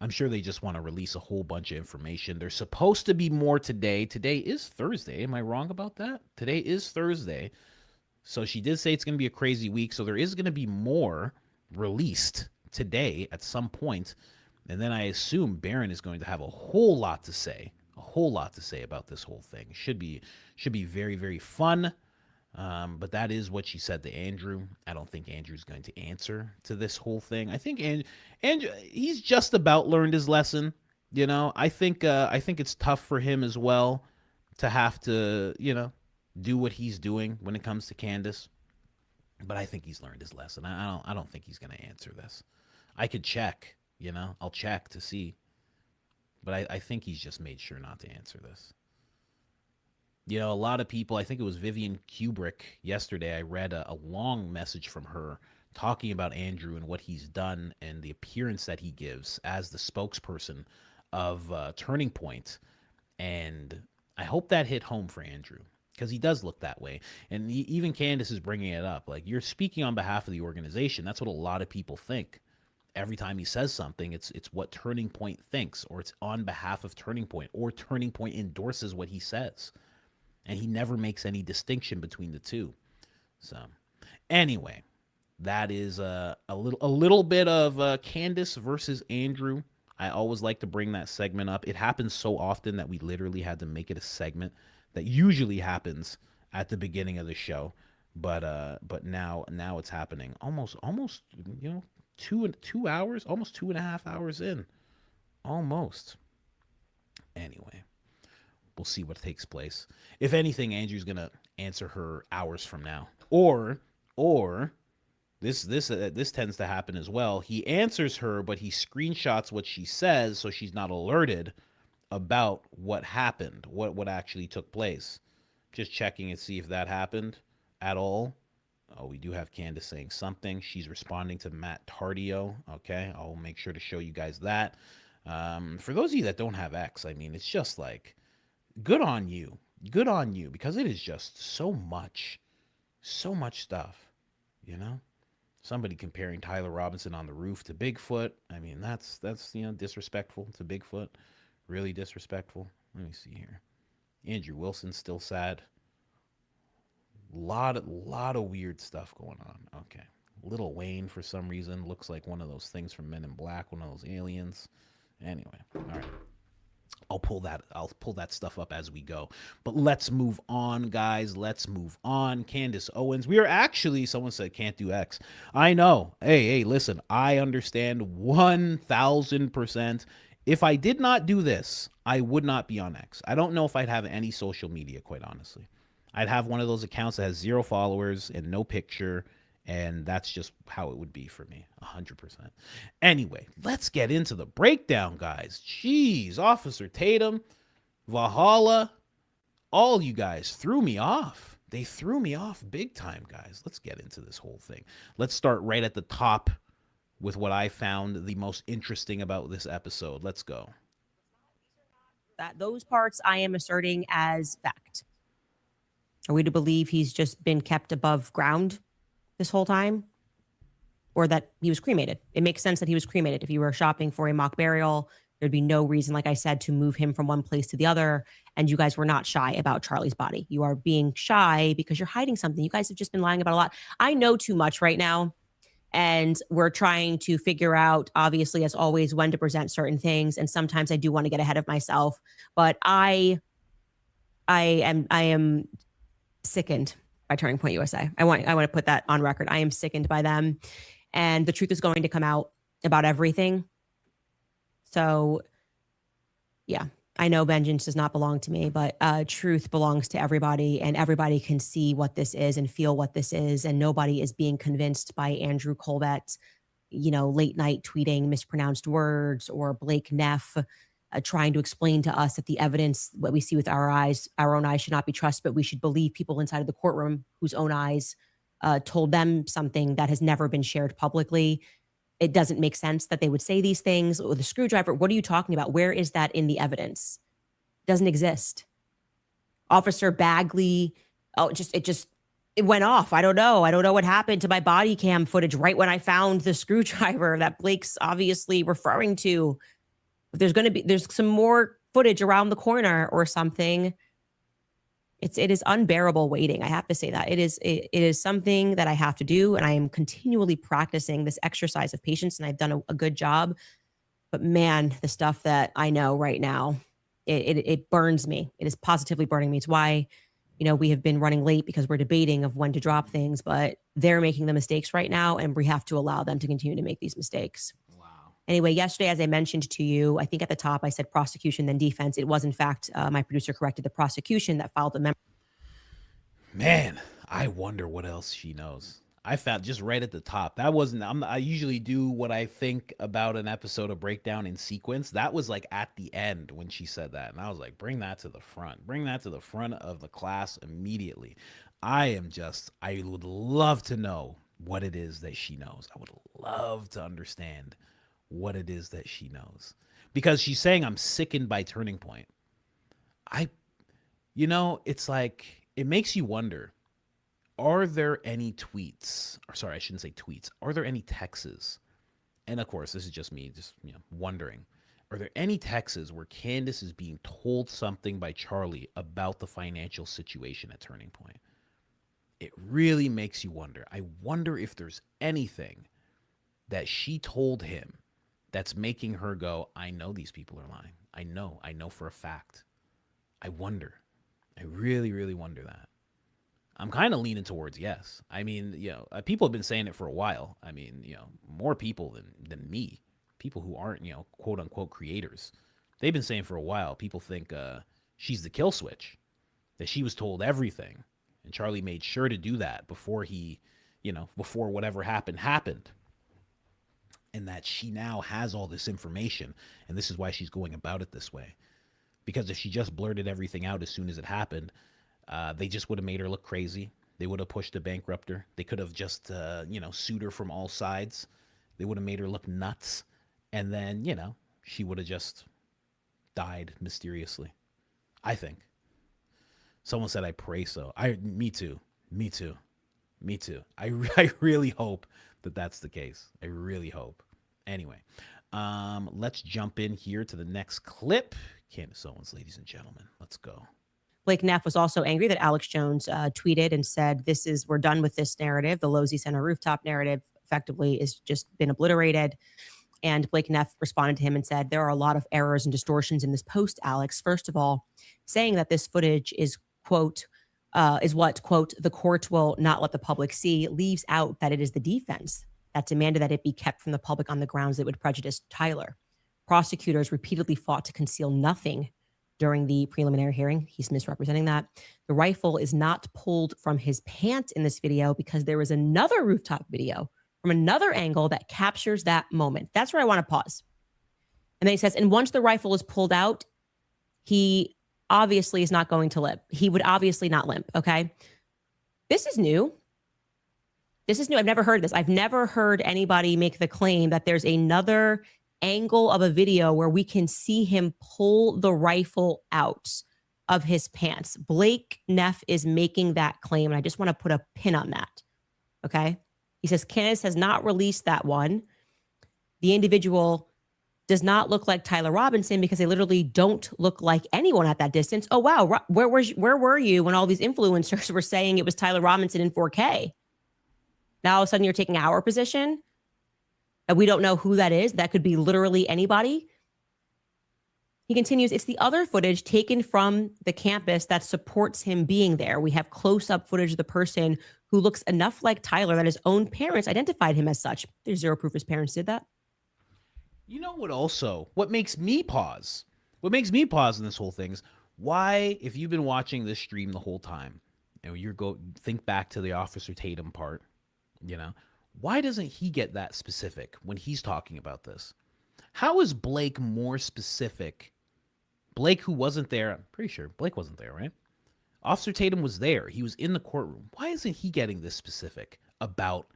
I'm sure they just want to release a whole bunch of information. There's supposed to be more today. Today is Thursday. Am I wrong about that? Today is Thursday. So she did say it's going to be a crazy week. So there is going to be more released today at some point. And then I assume Barron is going to have a whole lot to say about this whole thing. Should be very, very fun. But that is what she said to Andrew. I don't think Andrew's going to answer to this whole thing. I think Andrew, he's just about learned his lesson. I think it's tough for him as well to have to, do what he's doing when it comes to Candace. But I think he's learned his lesson. I don't think he's going to answer this. I could check, I'll check to see. But I think he's just made sure not to answer this. You know, a lot of people, I think it was Vivian Kubrick yesterday, I read a long message from her talking about Andrew and what he's done and the appearance that he gives as the spokesperson of Turning Point. And I hope that hit home for Andrew because he does look that way. And even Candace is bringing it up. Like, you're speaking on behalf of the organization. That's what a lot of people think. Every time he says something, it's what Turning Point thinks, or it's on behalf of Turning Point, or Turning Point endorses what he says. And he never makes any distinction between the two. So, anyway, that is a little bit of Candace versus Andrew. I always like to bring that segment up. It happens so often that we literally had to make it a segment that usually happens at the beginning of the show. But now it's happening almost 2 hours, almost 2.5 hours in, almost. Anyway, we'll see what takes place. If anything, Andrew's gonna answer her hours from now, or this tends to happen as well. He answers her, but he screenshots what she says, so she's not alerted about what happened, what actually took place. Just checking and see if that happened at all. Oh, we do have Candace saying something. She's responding to Matt Tardio. Okay, I'll make sure to show you guys that. For those of you that don't have X, I mean, it's just like, good on you, because it is just so much stuff, you know. Somebody comparing Tyler Robinson on the roof to Bigfoot. I mean, that's disrespectful to Bigfoot, really disrespectful. Let me see here. Andrew Wilson's still sad. Lot of weird stuff going on. Okay. Lil Wayne, for some reason, looks like one of those things from Men in Black, one of those aliens. Anyway, all right. I'll pull that stuff up as we go. But let's move on, guys. Let's move on. Candace Owens. We are actually, someone said can't do X. I know. Hey, listen, I understand 1000%. If I did not do this, I would not be on X. I don't know if I'd have any social media, quite honestly. I'd have one of those accounts that has 0 followers and no picture, and that's just how it would be for me, 100%. Anyway, let's get into the breakdown, guys. Jeez, Officer Tatum, Valhalla, all you guys threw me off. They threw me off big time, guys. Let's get into this whole thing. Let's start right at the top with what I found the most interesting about this episode. Let's go. That those parts I am asserting as fact. Are we to believe he's just been kept above ground this whole time? Or that he was cremated? It makes sense that he was cremated. If you were shopping for a mock burial, there'd be no reason, like I said, to move him from one place to the other. And you guys were not shy about Charlie's body. You are being shy because you're hiding something. You guys have just been lying about a lot. I know too much right now. And we're trying to figure out, obviously, as always, when to present certain things. And sometimes I do want to get ahead of myself. But I am sickened by Turning Point USA. I want to put that on record. I am sickened by them, and the truth is going to come out about everything. So, yeah, I know vengeance does not belong to me, but truth belongs to everybody, and everybody can see what this is and feel what this is, and nobody is being convinced by Andrew Colbett's, late night tweeting mispronounced words, or Blake Neff trying to explain to us that the evidence, what we see with our own eyes, should not be trusted, but we should believe people inside of the courtroom whose own eyes told them something that has never been shared publicly. It doesn't make sense that they would say these things. With a screwdriver, what are you talking about? Where is that in the evidence? It doesn't exist. Officer Bagley, it went off. I don't know what happened to my body cam footage right when I found the screwdriver that Blake's obviously referring to. If there's some more footage around the corner or something, it is unbearable waiting. I have to say that it is something that I have to do, and I am continually practicing this exercise of patience, and I've done a good job. But man, the stuff that I know right now, it burns me. It is positively burning me. It's why, we have been running late, because we're debating of when to drop things, but they're making the mistakes right now, and we have to allow them to continue to make these mistakes. Anyway, yesterday, as I mentioned to you, I think at the top I said prosecution, then defense. It was, in fact, my producer corrected, the prosecution that filed the memo. Man, I wonder what else she knows. I found just right at the top. That wasn't. I usually do what I think about an episode of Breakdown in sequence. That was like at the end when she said that, and I was like, bring that to the front. Bring that to the front of the class immediately. I would love to know what it is that she knows. I would love to understand what it is that she knows, because she's saying I'm sickened by Turning Point. It's like, it makes you wonder. Are there any tweets? Or sorry, I shouldn't say tweets. Are there any texts? And of course, this is just me, wondering. Are there any texts where Candace is being told something by Charlie about the financial situation at Turning Point? It really makes you wonder. I wonder if there's anything that she told him that's making her go, I know these people are lying. I know for a fact. I wonder. I really, really wonder that. I'm kind of leaning towards yes. I mean, people have been saying it for a while. I mean, more people than me, people who aren't, quote unquote creators. They've been saying for a while, people think she's the kill switch, that she was told everything. And Charlie made sure to do that before before whatever happened. And that she now has all this information. And this is why she's going about it this way. Because if she just blurted everything out as soon as it happened, they just would have made her look crazy. They would have pushed to bankrupt her. They could have just, sued her from all sides. They would have made her look nuts. And then, she would have just died mysteriously. I think. Someone said, I pray so. Me too. I really hope that that's the case. I really hope. Anyway, let's jump in here to the next clip. Candace Owens, ladies and gentlemen, let's go. Blake Neff was also angry that Alex Jones tweeted and said, we're done with this narrative. The Losey Center rooftop narrative effectively is just been obliterated. And Blake Neff responded to him and said, there are a lot of errors and distortions in this post, Alex. First of all, saying that this footage is, quote, is what, quote, the court will not let the public see, leaves out that it is the defense that demanded that it be kept from the public on the grounds that it would prejudice Tyler. Prosecutors repeatedly fought to conceal nothing during the preliminary hearing. He's misrepresenting that. The rifle is not pulled from his pants in this video because there is another rooftop video from another angle that captures that moment. That's where I want to pause. And then he says, and once the rifle is pulled out, he obviously is not going to limp. He would obviously not limp, okay? This is new. I've never heard this. I've never heard anybody make the claim that there's another angle of a video where we can see him pull the rifle out of his pants. Blake Neff is making that claim, and I just want to put a pin on that, okay? He says, Candace has not released that one. The individual does not look like Tyler Robinson because they literally don't look like anyone at that distance. Oh, wow. Where were you when all these influencers were saying it was Tyler Robinson in 4K? Now all of a sudden you're taking our position and we don't know who that is. That could be literally anybody. He continues, it's the other footage taken from the campus that supports him being there. We have close-up footage of the person who looks enough like Tyler that his own parents identified him as such. There's zero proof his parents did that. You know what makes me pause in this whole thing is why, if you've been watching this stream the whole time and think back to the Officer Tatum part, why doesn't he get that specific when he's talking about this? How is Blake more specific? Blake, who wasn't there, I'm pretty sure Blake wasn't there, right? Officer Tatum was there. He was in the courtroom. Why isn't he getting this specific about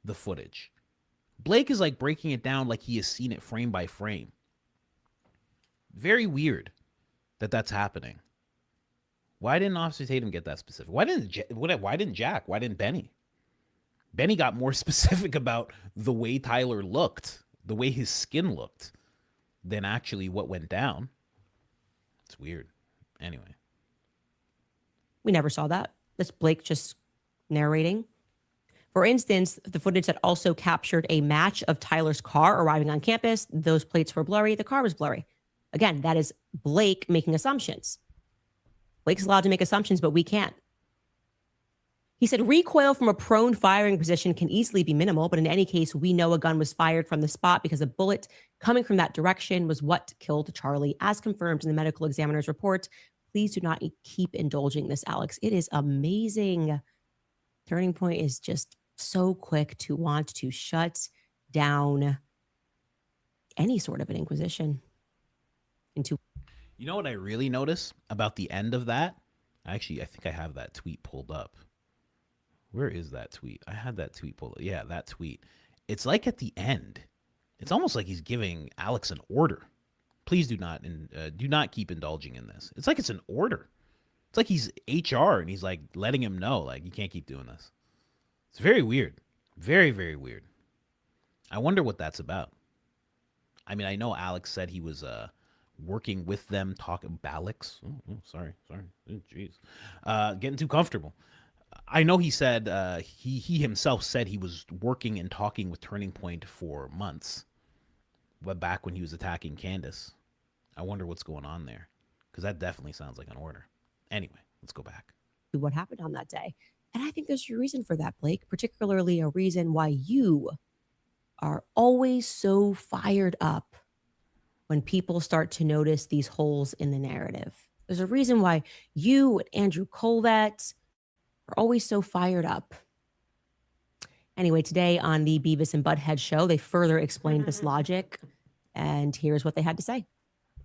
the footage? Blake is like breaking it down like he has seen it frame by frame. Very weird that that's happening. Why didn't Officer Tatum get that specific? Why didn't Jack? Why didn't Benny? Benny got more specific about the way Tyler looked, the way his skin looked, than actually what went down. It's weird. Anyway. We never saw that. That's Blake just narrating. For instance, the footage that also captured a match of Tyler's car arriving on campus, those plates were blurry, the car was blurry. Again, that is Blake making assumptions. Blake's allowed to make assumptions, but we can't. He said recoil from a prone firing position can easily be minimal, but in any case, we know a gun was fired from the spot because a bullet coming from that direction was what killed Charlie, as confirmed in the medical examiner's report. Please do not keep indulging this, Alex. It is amazing. Turning Point is just so quick to want to shut down any sort of an inquisition into. You know what I really notice about the end of that? Actually, I think I have that tweet pulled up. Where is that tweet? I had that tweet pulled up. Yeah, that tweet. It's like at the end, it's almost like he's giving Alex an order. Please do not keep indulging in this. It's like it's an order. It's like he's HR and he's like letting him know, like, you can't keep doing this. It's very weird. Very, very weird. I wonder what that's about. I mean, I know Alex said he was working with them, talking Balix. Sorry. Jeez. Getting too comfortable. I know he said he himself said he was working and talking with Turning Point for months, but back when he was attacking Candace. I wonder what's going on there, because that definitely sounds like an order. Anyway, let's go back. What happened on that day. And I think there's a reason for that, Blake, particularly a reason why you are always so fired up when people start to notice these holes in the narrative. There's a reason why you and Andrew Colvett are always so fired up. Anyway, today on the Beavis and Butthead show, they further explained this logic, and here's what they had to say.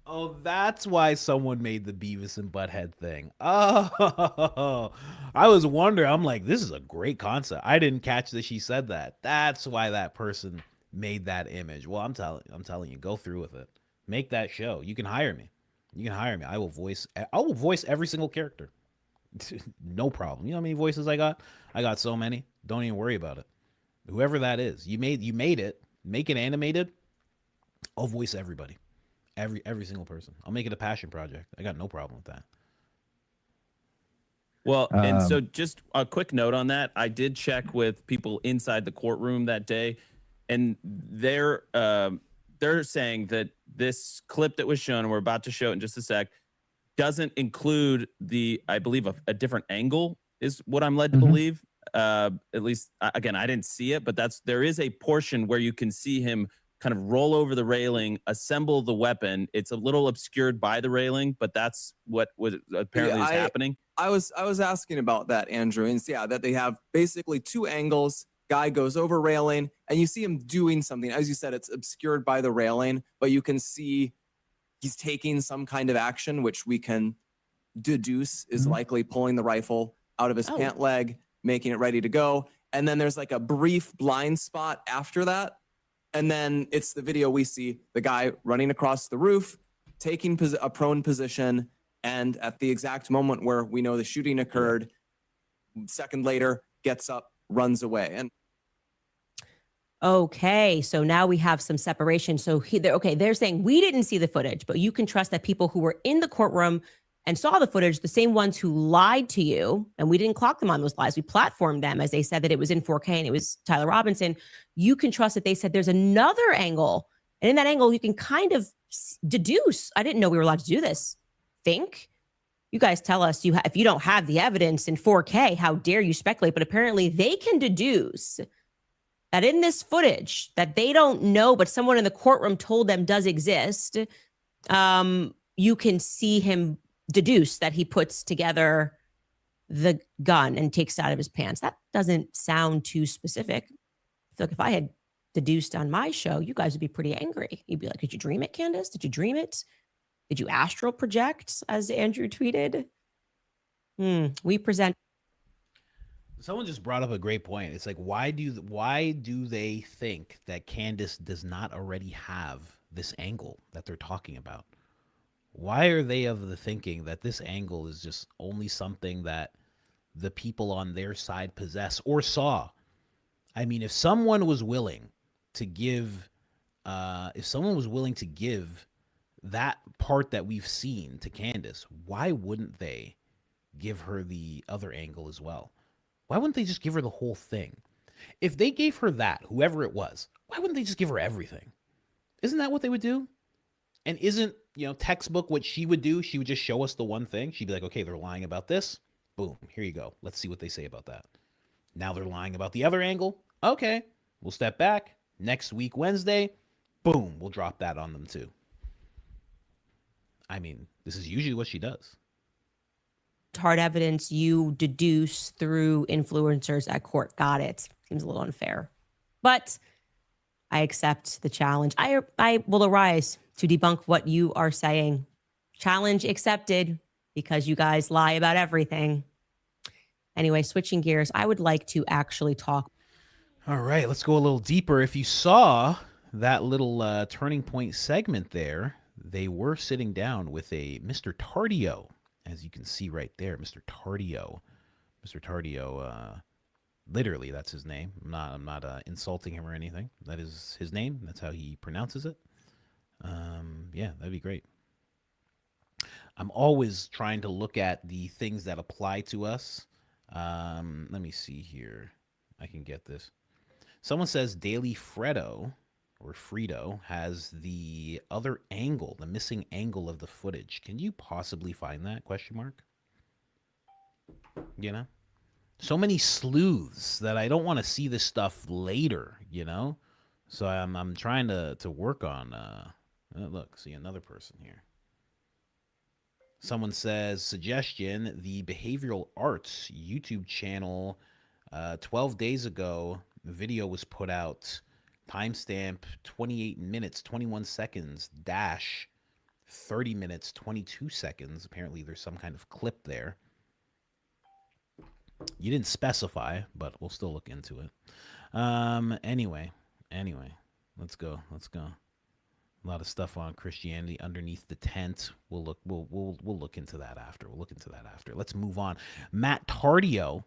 Oh, that's why someone made the Beavis and Butthead thing. Oh, I was wondering. I'm like, this is a great concept. I didn't catch that she said that. That's why that person made that image. Well, I'm telling you, go through with it. Make that show. You can hire me. I will voice every single character. No problem. You know how many voices I got? I got so many. Don't even worry about it. Whoever that is, you made it. Make it animated. I'll voice everybody. Every single person. I'll make it a passion project. I got no problem with that. Well, and so just a quick note on that. I did check with people inside the courtroom that day, and they're saying that this clip that was shown, and we're about to show it in just a sec, doesn't include I believe a different angle is what I'm led to believe. At least, again, I didn't see it, but there is a portion where you can see him kind of roll over the railing, assemble the weapon. It's a little obscured by the railing, but that's what apparently is happening. I was asking about that, Andrew, and that they have basically two angles. Guy goes over railing, and you see him doing something. As you said, it's obscured by the railing, but you can see he's taking some kind of action, which we can deduce is likely pulling the rifle out of his pant leg, making it ready to go. And then there's like a brief blind spot after that. And then it's the video we see the guy running across the roof, taking a prone position. And at the exact moment where we know the shooting occurred, second later, gets up, runs away. And okay, so now we have some separation. So they're saying we didn't see the footage, but you can trust that people who were in the courtroom and saw the footage, the same ones who lied to you, and we didn't clock them on those lies. We platformed them as they said that it was in 4K and it was Tyler Robinson. You can trust that they said there's another angle. And in that angle, you can kind of deduce. I didn't know we were allowed to do this. Think. You guys tell us if you don't have the evidence in 4K, how dare you speculate? But apparently they can deduce that in this footage that they don't know, but someone in the courtroom told them does exist. You can see him deduce that he puts together the gun and takes it out of his pants. That doesn't sound too specific. I feel like if I had deduced on my show, you guys would be pretty angry. You'd be like, did you dream it, Candace? Did you dream it? Did you astral project, as Andrew tweeted? We present. Someone just brought up a great point. It's like, why do they think that Candace does not already have this angle that they're talking about? Why are they of the thinking that this angle is just only something that the people on their side possess or saw? I mean, if someone was willing to give, that part that we've seen to Candace, why wouldn't they give her the other angle as well? Why wouldn't they just give her the whole thing? If they gave her that, whoever it was, why wouldn't they just give her everything? Isn't that what they would do? And isn't, textbook what she would do? She would just show us the one thing. She'd be like, okay, they're lying about this. Boom, here you go. Let's see what they say about that. Now they're lying about the other angle. Okay, we'll step back. Next week, Wednesday, boom, we'll drop that on them too. I mean, this is usually what she does. Hard evidence you deduce through influencers at court. Got it. Seems a little unfair, but I accept the challenge. I will arise to debunk what you are saying. Challenge accepted, because you guys lie about everything. Anyway, switching gears, I would like to actually talk. All right, let's go a little deeper. If you saw that little turning point segment there, they were sitting down with a Mr. Tardio, as you can see right there, Mr. Tardio. Mr. Tardio, literally, that's his name. I'm not insulting him or anything. That is his name. That's how he pronounces it. Yeah, that'd be great. I'm always trying to look at the things that apply to us. Let me see here. I can get this. Someone says Daily Fredo or Frito has the other angle, the missing angle of the footage. Can you possibly find that? Question mark. You know, so many sleuths that I don't want to see this stuff later. You know, so I'm trying to work on. Look, see another person here. Someone says, suggestion, the Behavioral Arts YouTube channel, 12 days ago, the video was put out, timestamp 28 minutes, 21 seconds, dash 30 minutes, 22 seconds. Apparently there's some kind of clip there. You didn't specify, but we'll still look into it. Anyway, let's go. A lot of stuff on Christianity underneath the tent. We'll look into that after. Let's move on. Matt Tardio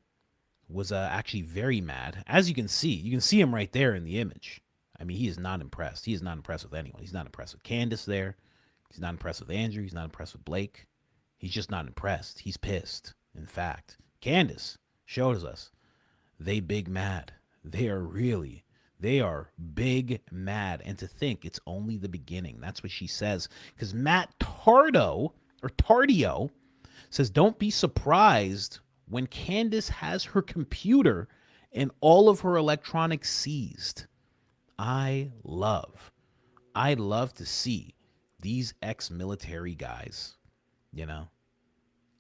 was actually very mad. As you can see him right there in the image. I mean, he is not impressed. He is not impressed with anyone. He's not impressed with Candace there. He's not impressed with Andrew. He's not impressed with Blake. He's just not impressed. He's pissed. In fact, Candace shows us they big mad. They are big mad. And to think it's only the beginning. That's what she says. Because Matt Tardio says, don't be surprised when Candace has her computer and all of her electronics seized. I love to see these ex-military guys, you know,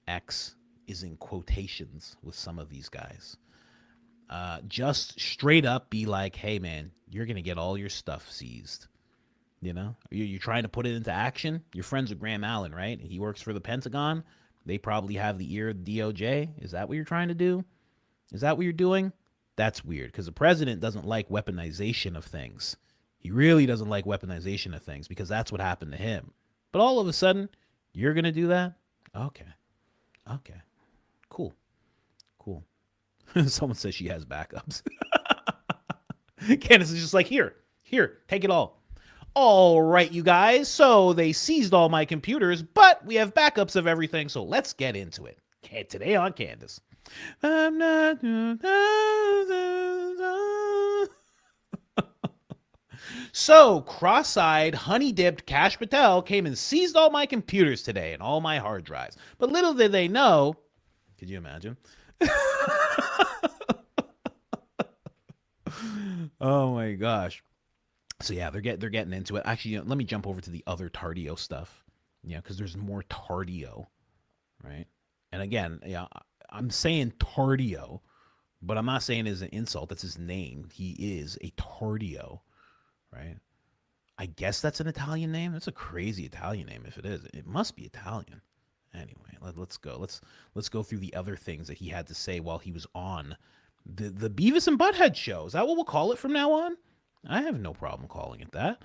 X is in quotations with some of these guys. Just straight up be like, hey, man, you're going to get all your stuff seized. You know, you're trying to put it into action. You're friends with Graham Allen, right? He works for the Pentagon. They probably have the ear of the DOJ. Is that what you're trying to do? Is that what you're doing? That's weird, because the president doesn't like weaponization of things. He really doesn't like weaponization of things, because that's what happened to him. But all of a sudden, you're going to do that? Okay. Cool. Someone says she has backups. Candace is just like, here, take it all. All right, you guys. So they seized all my computers, but we have backups of everything. So let's get into it. Today on Candace. I'm not. So cross-eyed, honey-dipped Kash Patel came and seized all my computers today and all my hard drives. But little did they know. Could you imagine? Oh my gosh. So yeah, they're getting into it. Actually, let me jump over to the other Tardio stuff. Yeah, because there's more Tardio, right? And again, yeah, I'm saying Tardio, but I'm not saying it as an insult. That's his name. He is a Tardio, right? I guess that's an Italian name. That's a crazy Italian name. If it is, it must be Italian. Anyway, let's go. Let's go through the other things that he had to say while he was on the Beavis and Butthead show. Is that what we'll call it from now on? I have no problem calling it that.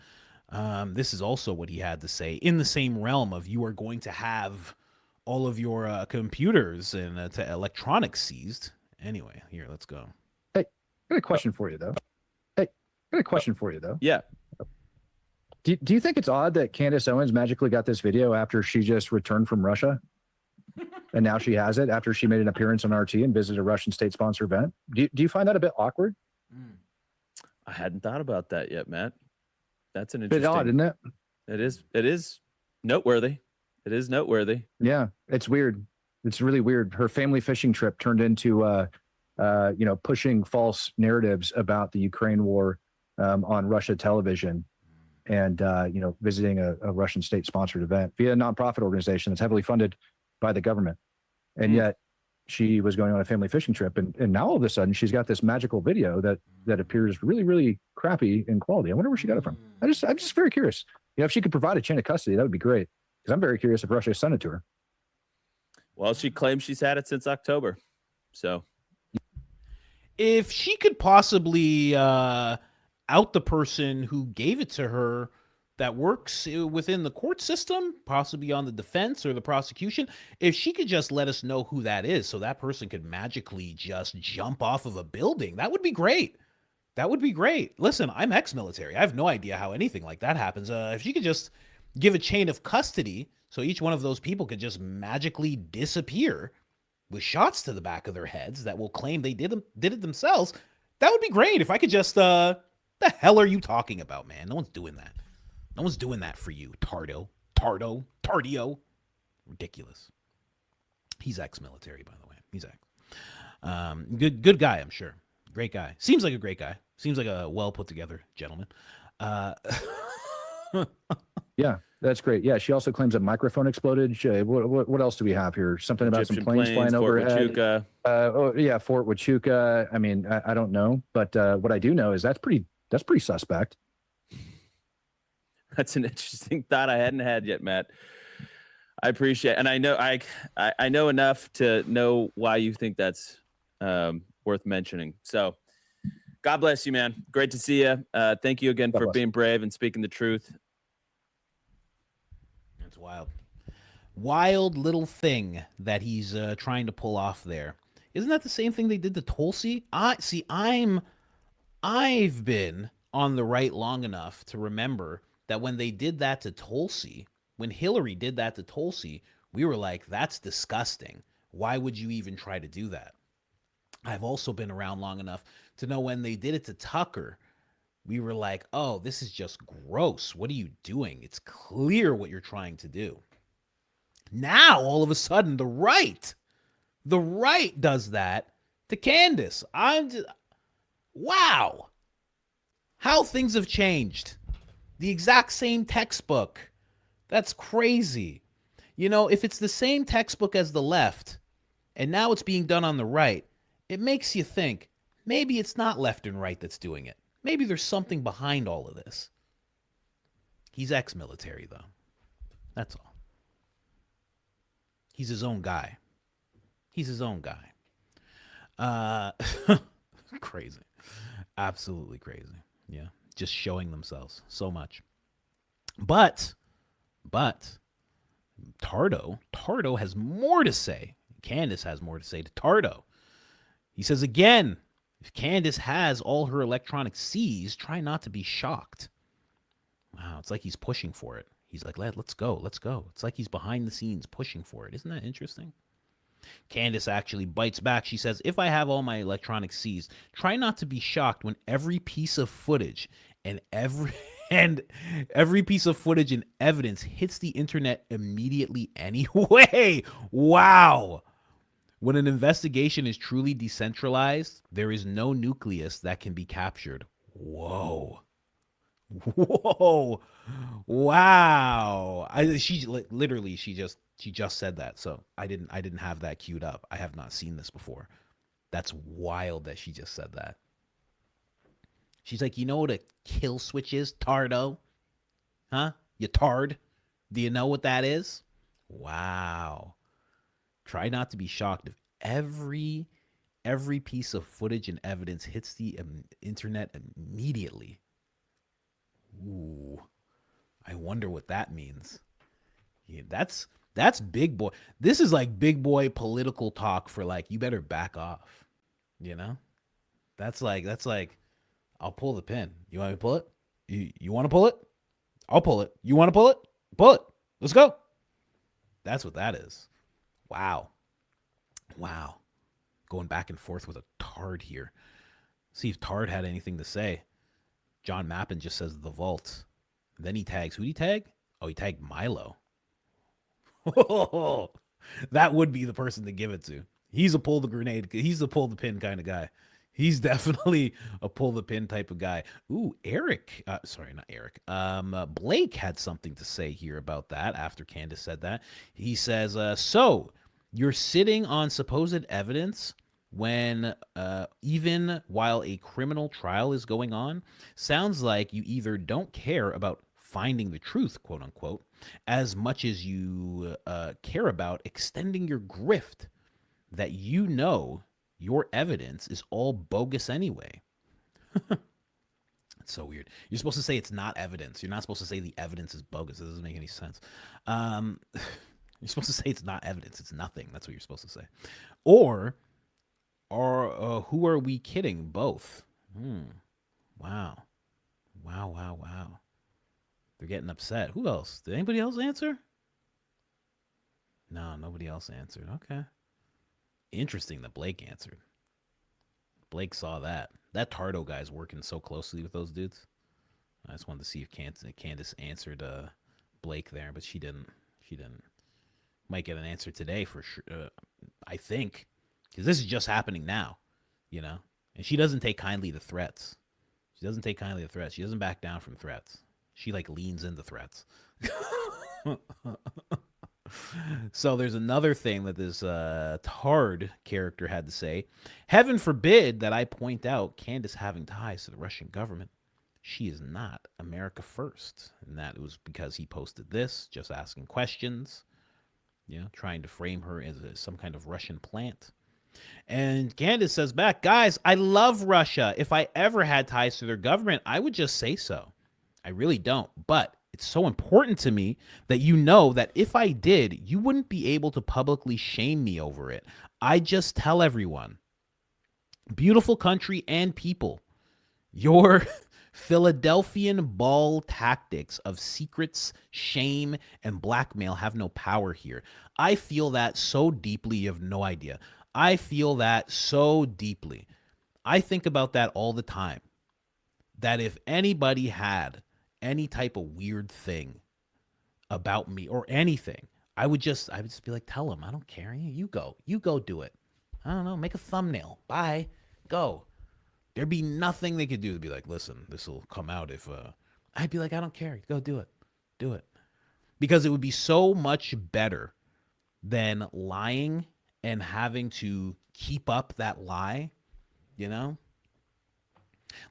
This is also what he had to say in the same realm of you are going to have all of your computers and electronics seized. Anyway, here, let's go. Hey, I got a question for you, though. Yeah. Do you think it's odd that Candace Owens magically got this video after she just returned from Russia? And now she has it after she made an appearance on RT and visited a Russian state-sponsored event? Do you find that a bit awkward? I hadn't thought about that yet, Matt. That's an Bit odd, isn't it? It is noteworthy. It is noteworthy. Yeah, it's weird. It's really weird. Her family fishing trip turned into, pushing false narratives about the Ukraine war on Russia television, and visiting a Russian state-sponsored event via a nonprofit organization that's heavily funded by the government. And yet she was going on a family fishing trip, and now all of a sudden she's got this magical video that appears really, really crappy in quality. I wonder where she got it from. I'm just very curious. If she could provide a chain of custody, that would be great. Because I'm very curious if Russia sent it to her. Well, she claims she's had it since October. So if she could possibly out the person who gave it to her that works within the court system, possibly on the defense or the prosecution, if she could just let us know who that is so that person could magically just jump off of a building, that would be great. That would be great. Listen, I'm ex-military. I have no idea how anything like that happens. If she could just give a chain of custody so each one of those people could just magically disappear with shots to the back of their heads that will claim they did it themselves, that would be great. If I could just, the hell are you talking about, man? No one's doing that. No one's doing that for you, Tardio. Ridiculous. He's ex-military, by the way. He's good guy, I'm sure. Great guy. Seems like a great guy. Seems like a well put together gentleman. Yeah, that's great. Yeah, she also claims a microphone exploded. What else do we have here? Something about Egyptian some planes flying Fort overhead. Huachuca. Fort Huachuca. I mean, I don't know, but what I do know is that's pretty suspect. That's an interesting thought I hadn't had yet, Matt. I appreciate it. And I know I know enough to know why you think that's worth mentioning. So God bless you, man. Great to see you. Thank you again for being brave and speaking the truth. That's wild. Wild little thing that he's trying to pull off there. Isn't that the same thing they did to Tulsi? I've been on the right long enough to remember that when they did that to Tulsi, when Hillary did that to Tulsi, we were like, that's disgusting. Why would you even try to do that? I've also been around long enough to know when they did it to Tucker, we were like, oh, this is just gross. What are you doing? It's clear what you're trying to do. Now, all of a sudden, the right does that to Candace. Wow. How things have changed. The exact same textbook. That's crazy. If it's the same textbook as the left, and now it's being done on the right, it makes you think, maybe it's not left and right that's doing it. Maybe there's something behind all of this. He's ex-military, though. That's all. He's his own guy. Crazy. Absolutely crazy. Yeah. Just showing themselves so much. But Tardo has more to say. Candace has more to say to Tardo. He says again, if Candace has all her electronics seized, try not to be shocked. Wow, it's like he's pushing for it. He's like, let's go. It's like he's behind the scenes pushing for it. Isn't that interesting? Candace actually bites back. She says, if I have all my electronics seized, try not to be shocked when every piece of footage and every piece of footage and evidence hits the internet immediately anyway. Wow. When an investigation is truly decentralized, there is no nucleus that can be captured. Whoa. Wow. She just said that. So I didn't have that queued up. I have not seen this before. That's wild that she just said that. She's like, you know what a kill switch is, Tardo? Huh? You tard? Do you know what that is? Wow. Try not to be shocked if every piece of footage and evidence hits the internet immediately. Ooh. I wonder what that means. Yeah, that's big boy. This is like big boy political talk for like, you better back off. That's like I'll pull the pin. You want me to pull it? You want to pull it? I'll pull it. You want to pull it? Pull it. Let's go. That's what that is. Wow. Going back and forth with a Tard here. See if Tard had anything to say. John Mappin just says the vault. Then he tags. Who'd he tag? Oh, he tagged Milo. That would be the person to give it to. He's a pull the grenade. He's a pull the pin kind of guy. He's definitely a pull the pin type of guy. Ooh, Eric. Sorry, not Eric. Blake had something to say here about that after Candace said that. He says, so You're sitting on supposed evidence when even while a criminal trial is going on. Sounds like you either don't care about finding the truth, quote unquote, as much as you care about extending your grift that you know your evidence is all bogus anyway. It's so weird. You're supposed to say it's not evidence. You're not supposed to say the evidence is bogus. It doesn't make any sense. You're supposed to say it's not evidence. It's nothing. That's what you're supposed to say. Or who are we kidding? Both. Wow. Wow. They're getting upset. Who else? Did anybody else answer? No, nobody else answered. Okay. Interesting that Blake answered. Blake saw that. That Tardo guy's working so closely with those dudes. I just wanted to see if Candace answered Blake there, but she didn't. Might get an answer today for sure, I think, because this is just happening now, you know? And she doesn't take kindly to threats. She doesn't back down from threats. She, like, leans into threats. So there's another thing that this Tard character had to say. Heaven forbid that I point out Candace having ties to the Russian government. She is not America first. And that was because he posted this, just asking questions, you know, trying to frame her as some kind of Russian plant. And Candace says back, guys, I love Russia. If I ever had ties to their government, I would just say so. I really don't. But it's so important to me that you know that if I did, you wouldn't be able to publicly shame me over it. I just tell everyone. Beautiful country and people. Your Philadelphian ball tactics of secrets, shame, and blackmail have no power here. I feel that so deeply, you have no idea. I feel that so deeply. I think about that all the time. That if anybody had any type of weird thing about me or anything, I would just be like, tell them, I don't care. You go do it. I don't know, make a thumbnail. Bye. Go. There'd be nothing they could do to be like, listen, this will come out if I'd be like, I don't care. Go do it. Do it. Because it would be so much better than lying and having to keep up that lie, you know?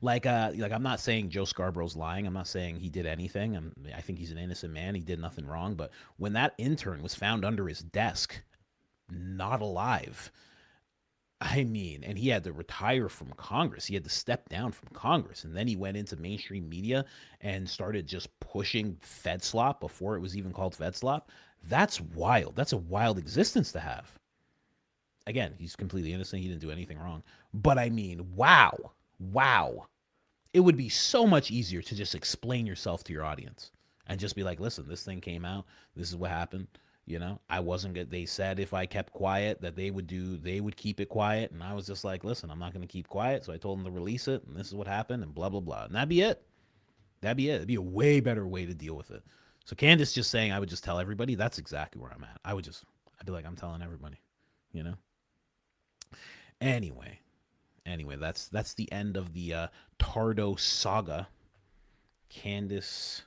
Like I'm not saying Joe Scarborough's lying. I'm not saying he did anything. I think he's an innocent man. He did nothing wrong. But when that intern was found under his desk, not alive, I mean, and he had to retire from Congress. He had to step down from Congress. And then he went into mainstream media and started just pushing FedSlop before it was even called FedSlop. That's wild. That's a wild existence to have. Again, he's completely innocent. He didn't do anything wrong. But I mean, wow. It would be so much easier to just explain yourself to your audience and just be like, listen, this thing came out. This is what happened. You know, I wasn't good. They said if I kept quiet that they would keep it quiet. And I was just like, listen, I'm not going to keep quiet. So I told them to release it. And this is what happened and blah, blah, blah. And that'd be it. It'd be a way better way to deal with it. So Candace just saying, I would just tell everybody. That's exactly where I'm at. I'd be like, I'm telling everybody, you know? Anyway, that's the end of the Tardo saga. Candace,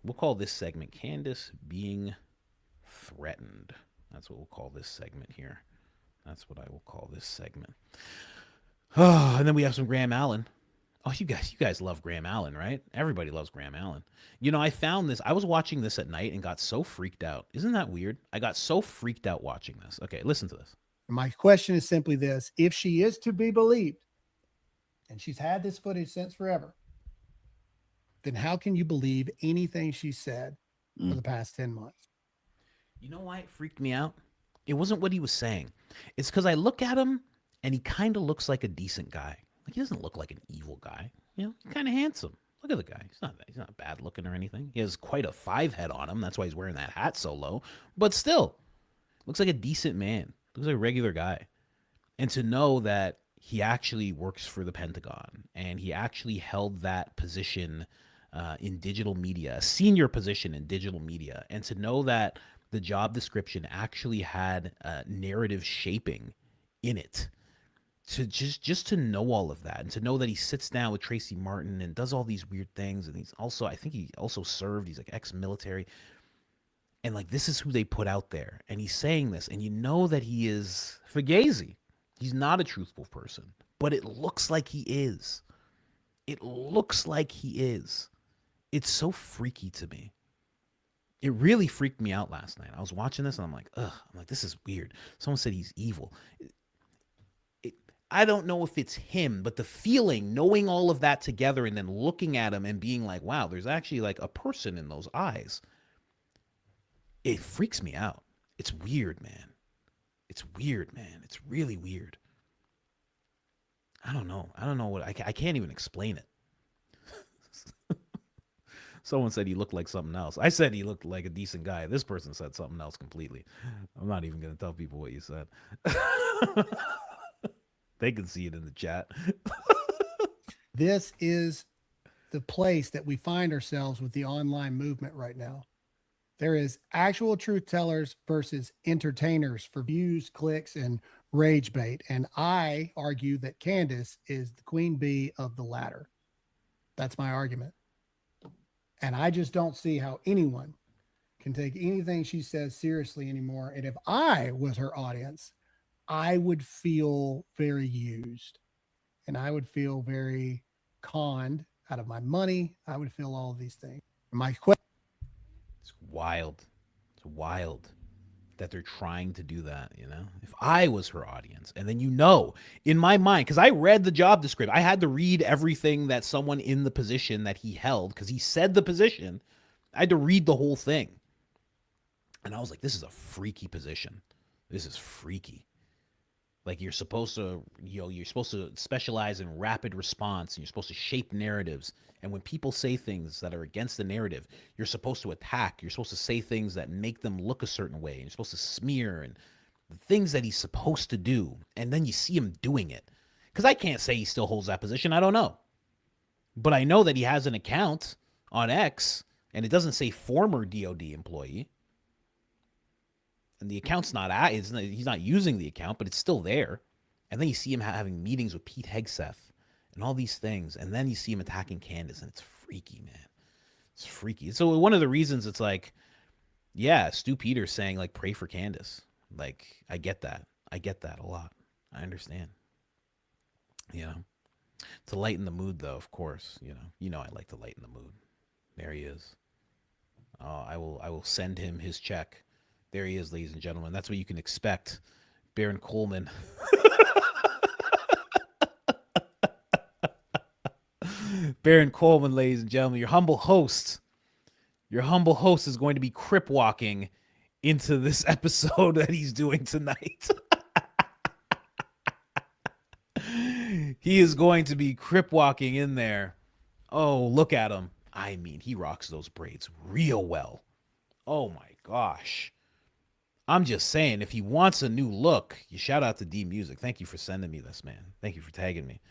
we'll call this segment Candace being threatened. That's what we'll call this segment here. That's what I will call this segment. Oh, and then we have some Graham Allen. Oh, you guys love Graham Allen, right? Everybody loves Graham Allen. You know, I found this. I was watching this at night and got so freaked out. Isn't that weird? I got so freaked out watching this. Okay, listen to this. My question is simply this. If she is to be believed, and she's had this footage since forever, then how can you believe anything she said for the past 10 months? You know why it freaked me out? It wasn't what he was saying. It's because I look at him and he kind of looks like a decent guy. Like, he doesn't look like an evil guy. You know, he's kind of handsome. Look at the guy. He's not bad looking or anything. He has quite a 5 head on him. That's why he's wearing that hat so low. But still, looks like a decent man. Looks like a regular guy. And to know that he actually works for the Pentagon and he actually held that position in digital media, a senior position in digital media, and to know that the job description actually had narrative shaping in it, to just to know all of that and to know that he sits down with Tracy Martin and does all these weird things. And I think he also served, he's like ex-military. And like, this is who they put out there. And he's saying this, and you know that he is fugazi. He's not a truthful person, but it looks like he is. It looks like he is. It's so freaky to me. It really freaked me out last night. I was watching this and I'm like, ugh. I'm like, this is weird. Someone said he's evil. I don't know if it's him, but the feeling, knowing all of that together and then looking at him and being like, wow, there's actually like a person in those eyes. It freaks me out. It's weird, man. It's weird, man. It's really weird. I don't know. I don't know what, I can't even explain it. Someone said he looked like something else. I said he looked like a decent guy. This person said something else completely. I'm not even going to tell people what you said. They can see it in the chat. This is the place that we find ourselves with the online movement right now. There is actual truth tellers versus entertainers for views, clicks, and rage bait. And I argue that Candace is the queen bee of the latter. That's my argument. And I just don't see how anyone can take anything she says seriously anymore. And if I was her audience, I would feel very used and I would feel very conned out of my money. I would feel all of these things. My question. It's wild. It's wild that they're trying to do that, you know? If I was her audience, and then, you know, in my mind, because I read the job description, I had to read everything that someone in the position that he held, because he said the position, I had to read the whole thing. And I was like, this is a freaky position. This is freaky. Like, you're supposed to, you know, you're supposed to specialize in rapid response, and you're supposed to shape narratives. And when people say things that are against the narrative, you're supposed to attack. You're supposed to say things that make them look a certain way. And you're supposed to smear and the things that he's supposed to do. And then you see him doing it. Because I can't say he still holds that position. I don't know. But I know that he has an account on X, and it doesn't say former DOD employee. And the account's not he's not using the account, but it's still there. And then you see him having meetings with Pete Hegseth and all these things. And then you see him attacking Candace, and it's freaky, man. It's freaky. So one of the reasons it's like, yeah, Stu Peters saying, like, pray for Candace. Like, I get that. I get that a lot. I understand. You know, to lighten the mood, though, of course, you know, I like to lighten the mood. There he is. I will send him his check. There he is, ladies and gentlemen. That's what you can expect. Baron Coleman. Baron Coleman, ladies and gentlemen, your humble host. Your humble host is going to be crip walking into this episode that he's doing tonight. He is going to be crip walking in there. Oh, look at him. I mean, he rocks those braids real well. Oh my gosh. I'm just saying, if he wants a new look, you shout out to D Music. Thank you for sending me this, man. Thank you for tagging me.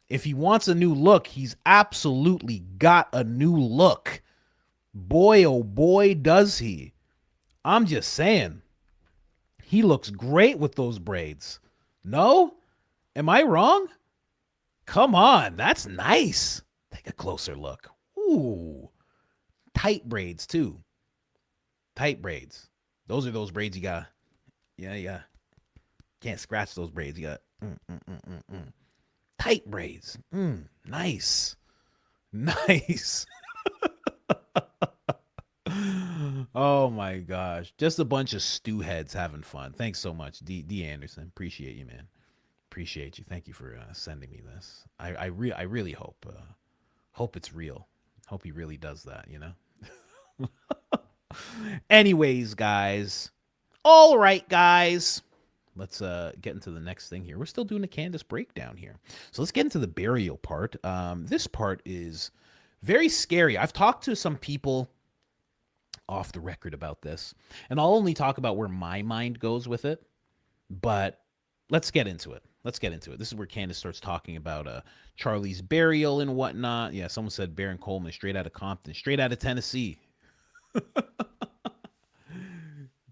If he wants a new look, he's absolutely got a new look. Boy, oh boy, does he. I'm just saying. He looks great with those braids. No? Am I wrong? Come on, that's nice. Take a closer look. Ooh. Tight braids, too. Tight braids. Those are those braids you got. Yeah. Can't scratch those braids. You got tight braids. Nice. Nice. Oh my gosh. Just a bunch of stew heads having fun. Thanks so much, D Anderson. Appreciate you, man. Appreciate you. Thank you for sending me this. I really hope it's real. Hope he really does that, you know? Anyways, guys. All right, guys. Let's get into the next thing here. We're still doing a Candace breakdown here. So let's get into the burial part. This part is very scary. I've talked to some people off the record about this, and I'll only talk about where my mind goes with it. But let's get into it. This is where Candace starts talking about Charlie's burial and whatnot. Yeah, someone said Baron Coleman, straight out of Compton, straight out of Tennessee.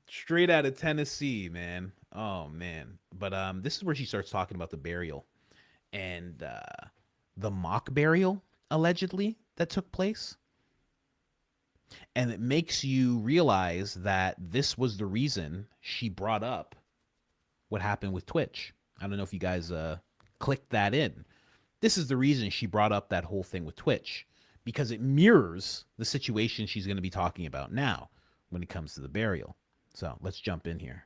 Straight out of Tennessee, man. Oh, man. But this is where she starts talking about the burial and the mock burial, allegedly, that took place. And it makes you realize that this was the reason she brought up what happened with Twitch. I don't know if you guys clicked that in. This is the reason she brought up that whole thing with Twitch, because it mirrors the situation she's going to be talking about now when it comes to the burial. So let's jump in here.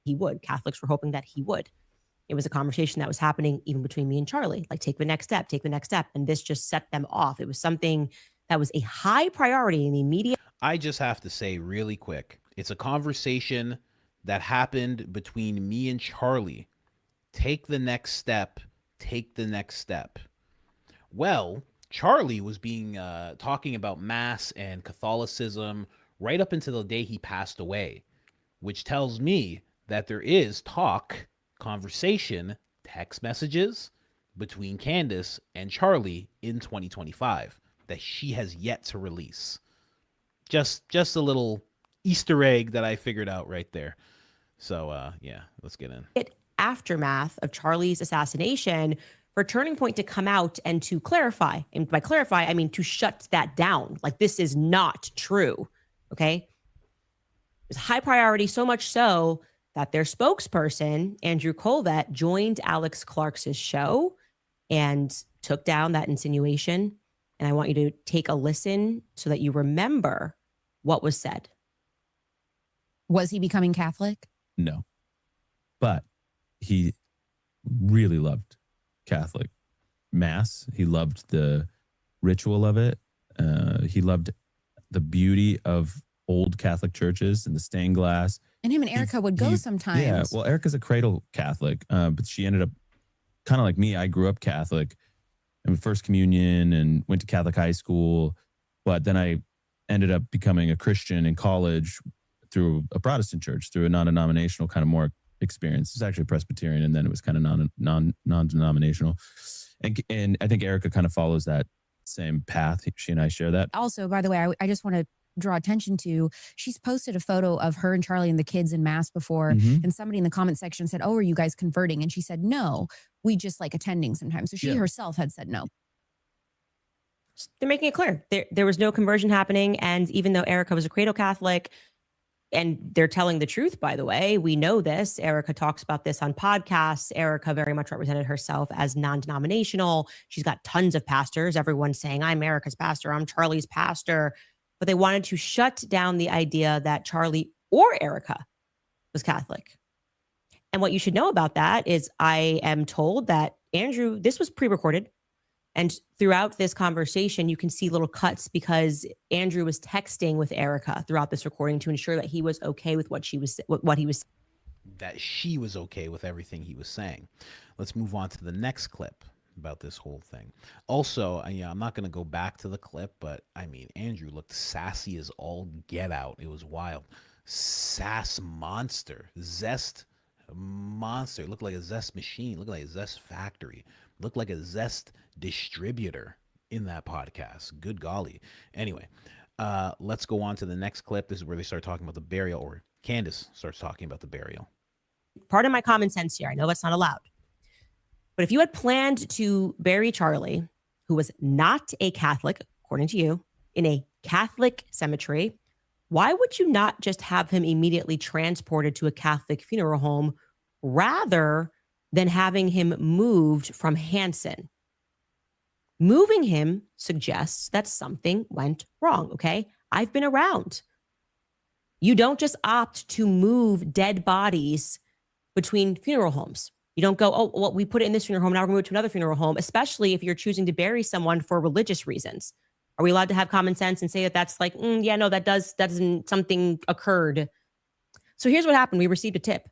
He would. Catholics were hoping that he would. It was a conversation that was happening even between me and Charlie, like take the next step, take the next step. And this just set them off. It was something that was a high priority in the immediate. I just have to say really quick, it's a conversation that happened between me and Charlie. Take the next step, take the next step. Well, Charlie was talking about Mass and Catholicism right up until the day he passed away, which tells me that there is conversation, text messages between Candace and Charlie in 2025 that she has yet to release. Just a little Easter egg that I figured out right there. So yeah, let's get in. Aftermath of Charlie's assassination for Turning Point to come out and to clarify. And by clarify, I mean to shut that down. Like, this is not true. Okay. It was high priority, so much so that their spokesperson, Andrew Colvett, joined Alex Clark's show and took down that insinuation. And I want you to take a listen so that you remember what was said. Was he becoming Catholic? No. But he really loved Catholic Mass. He loved the ritual of it. He loved the beauty of old Catholic churches and the stained glass. And him and Erica would go sometimes. Yeah, well, Erica's a cradle Catholic, but she ended up kind of like me. I grew up Catholic and First Communion and went to Catholic high school, but then I ended up becoming a Christian in college through a Protestant church, through a non-denominational kind of more experience. It's actually Presbyterian, and then it was kind of non-denominational. And I think Erica kind of follows that same path. She and I share that. Also, by the way, I just want to draw attention to, she's posted a photo of her and Charlie and the kids in Mass before, and somebody in the comment section said, "Oh, are you guys converting?" And she said, "No, we just like attending sometimes." So she herself had said no. They're making it clear there was no conversion happening. And even though Erica was a cradle Catholic, and they're telling the truth, by the way, we know this. Erica talks about this on podcasts. Erica very much represented herself as non-denominational. She's got tons of pastors. Everyone's saying, "I'm Erica's pastor. I'm Charlie's pastor." But they wanted to shut down the idea that Charlie or Erica was Catholic. And what you should know about that is I am told that Andrew, this was pre-recorded. And throughout this conversation, you can see little cuts because Andrew was texting with Erica throughout this recording to ensure that he was okay with what he was. That she was okay with everything he was saying. Let's move on to the next clip about this whole thing. Also, I'm not going to go back to the clip, but I mean, Andrew looked sassy as all get out. It was wild. Sass monster. Zest monster. Looked like a Zest machine. Looked like a Zest factory. Looked like a Zest distributor in that podcast. Good golly. Anyway, let's go on to the next clip. This is where they start talking about the burial, or Candace starts talking about the burial. Part of my common sense here. I know that's not allowed. But if you had planned to bury Charlie, who was not a Catholic, according to you, in a Catholic cemetery, why would you not just have him immediately transported to a Catholic funeral home rather than having him moved from Hanson? Moving him suggests that something went wrong, okay? I've been around. You don't just opt to move dead bodies between funeral homes. You don't go, "Oh, well, we put it in this funeral home, now we're going to move to another funeral home," especially if you're choosing to bury someone for religious reasons. Are we allowed to have common sense and say that that's like, yeah, no, that doesn't, something occurred? So here's what happened. We received a tip,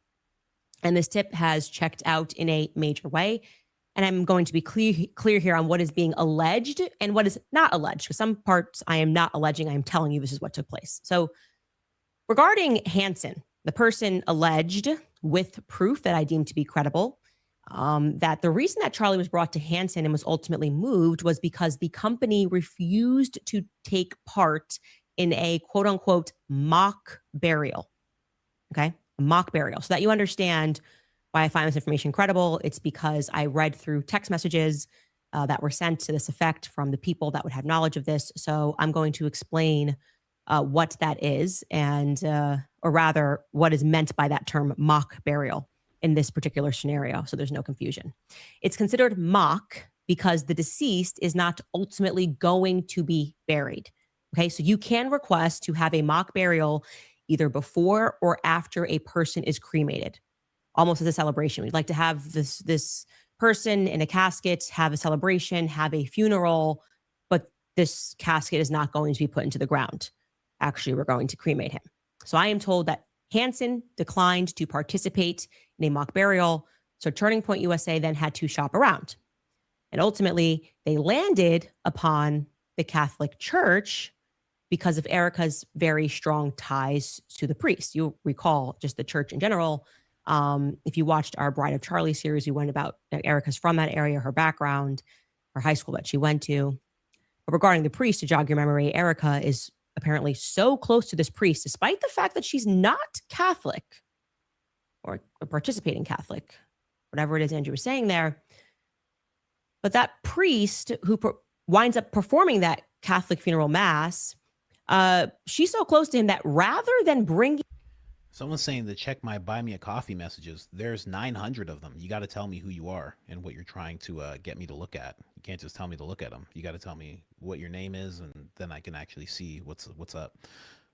and this tip has checked out in a major way. And I'm going to be clear here on what is being alleged and what is not alleged, because some parts I am not alleging. I am telling you this is what took place. So regarding Hanson, the person alleged with proof that I deem to be credible, that the reason that Charlie was brought to Hanson and was ultimately moved was because the company refused to take part in a quote unquote mock burial. Okay. A mock burial. So that you understand why I find this information credible. It's because I read through text messages that were sent to this effect from the people that would have knowledge of this. So I'm going to explain what that is, and or rather, what is meant by that term mock burial in this particular scenario, so there's no confusion. It's considered mock because the deceased is not ultimately going to be buried. Okay, so you can request to have a mock burial either before or after a person is cremated, almost as a celebration. We'd like to have this person in a casket, have a celebration, have a funeral, but this casket is not going to be put into the ground. Actually, we're going to cremate him. So I am told that Hansen declined to participate in a mock burial. So Turning Point USA then had to shop around. And ultimately, they landed upon the Catholic Church because of Erica's very strong ties to the priest. You'll recall just the church in general. If you watched our Bride of Charlie series, we went about Erica's from that area, her background, her high school that she went to. But regarding the priest, to jog your memory, Erica is apparently so close to this priest, despite the fact that she's not Catholic or a participating Catholic, whatever it is Andrew was saying there. But that priest who winds up performing that Catholic funeral mass, she's so close to him that rather than bringing... Someone's saying to check my buy me a coffee messages. There's 900 of them. You got to tell me who you are and what you're trying to get me to look at. You can't just tell me to look at them. You got to tell me what your name is, and then I can actually see what's up.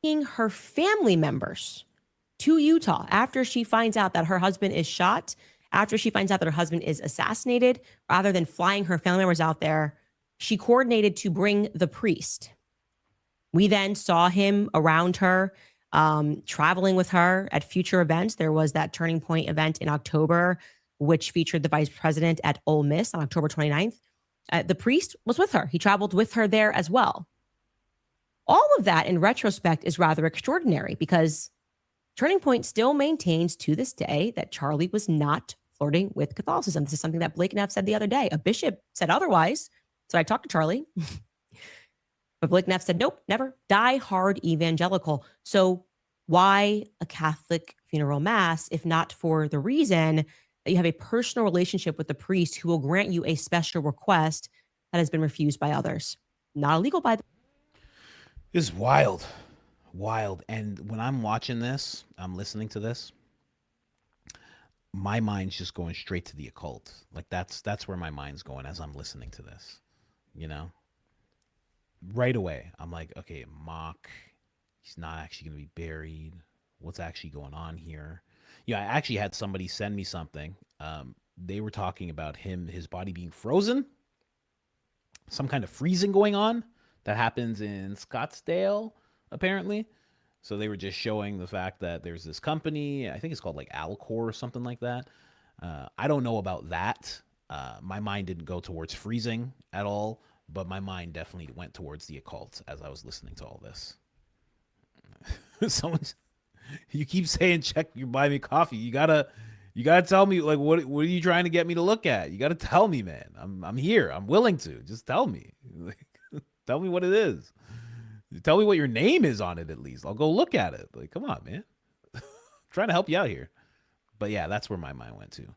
Her family members to Utah after she finds out that her husband is shot, after she finds out that her husband is assassinated, rather than flying her family members out there, she coordinated to bring the priest. We then saw him around her, traveling with her at future events. There was that Turning Point event in October, which featured the vice president at Ole Miss on October 29th. The priest was with her. He traveled with her there as well. All of that in retrospect is rather extraordinary because Turning Point still maintains to this day that Charlie was not flirting with Catholicism. This is something that Blake and Neff said the other day. A bishop said otherwise. So I talked to Charlie. But Blake Neff said, nope, never. Die hard evangelical. So why a Catholic funeral mass, if not for the reason that you have a personal relationship with the priest who will grant you a special request that has been refused by others? Not illegal by the... This is wild. Wild. And when I'm watching this, I'm listening to this, my mind's just going straight to the occult. Like that's where my mind's going as I'm listening to this, you know? Right away, I'm like, okay, mock. He's not actually going to be buried. What's actually going on here? Yeah, I actually had somebody send me something. They were talking about his body being frozen. Some kind of freezing going on that happens in Scottsdale, apparently. So they were just showing the fact that there's this company, I think it's called like Alcor or something like that. I don't know about that. My mind didn't go towards freezing at all. But my mind definitely went towards the occult as I was listening to all this. You keep saying, check your buy me coffee. You gotta tell me, like, what are you trying to get me to look at? You gotta tell me, man. I'm here. I'm willing to. Just tell me. Tell me what it is. Tell me what your name is on it at least. I'll go look at it. Like, come on, man. I'm trying to help you out here. But yeah, that's where my mind went to.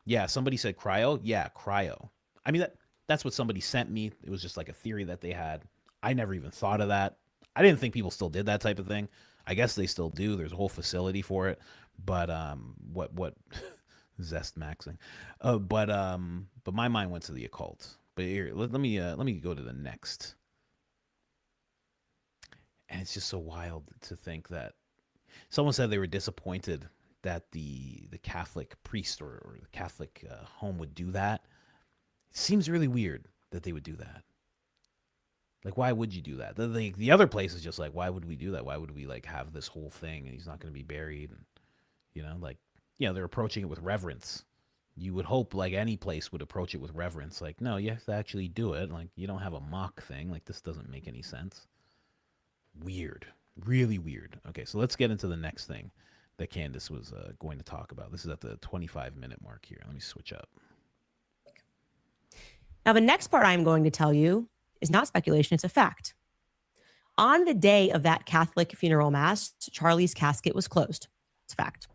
Yeah, somebody said cryo. Yeah, cryo. I mean, that's what somebody sent me. It was just like a theory that they had. I never even thought of that. I didn't think people still did that type of thing. I guess they still do. There's a whole facility for it. But what zest maxing. But my mind went to the occult. But here, let me go to the next. And it's just so wild to think that someone said they were disappointed that the Catholic priest or the Catholic home would do that. It seems really weird that they would do that. Like, why would you do that? The other place is just like, why would we do that? Why would we like have this whole thing and he's not going to be buried? And, you know, like, they're approaching it with reverence. You would hope like any place would approach it with reverence. Like, no, you have to actually do it. Like, you don't have a mock thing. Like, this doesn't make any sense. Weird. Really weird. Okay, so let's get into the next thing that Candace was going to talk about. This is at the 25-minute mark here. Let me switch up. Now, the next part I'm going to tell you is not speculation, it's a fact. On the day of that Catholic funeral mass, Charlie's casket was closed. It's a fact.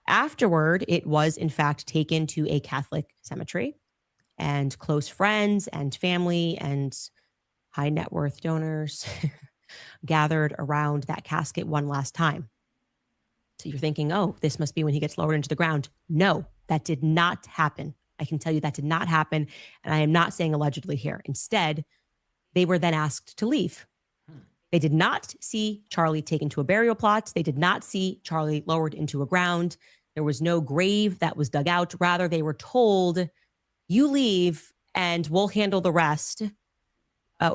Afterward, it was in fact taken to a Catholic cemetery, and close friends and family and high net worth donors gathered around that casket one last time. So you're thinking, oh, this must be when he gets lowered into the ground. No, that did not happen. I can tell you that did not happen. And I am not saying allegedly here. Instead, they were then asked to leave. They did not see Charlie taken to a burial plot. They did not see Charlie lowered into a ground. There was no grave that was dug out. Rather, they were told, you leave and we'll handle the rest.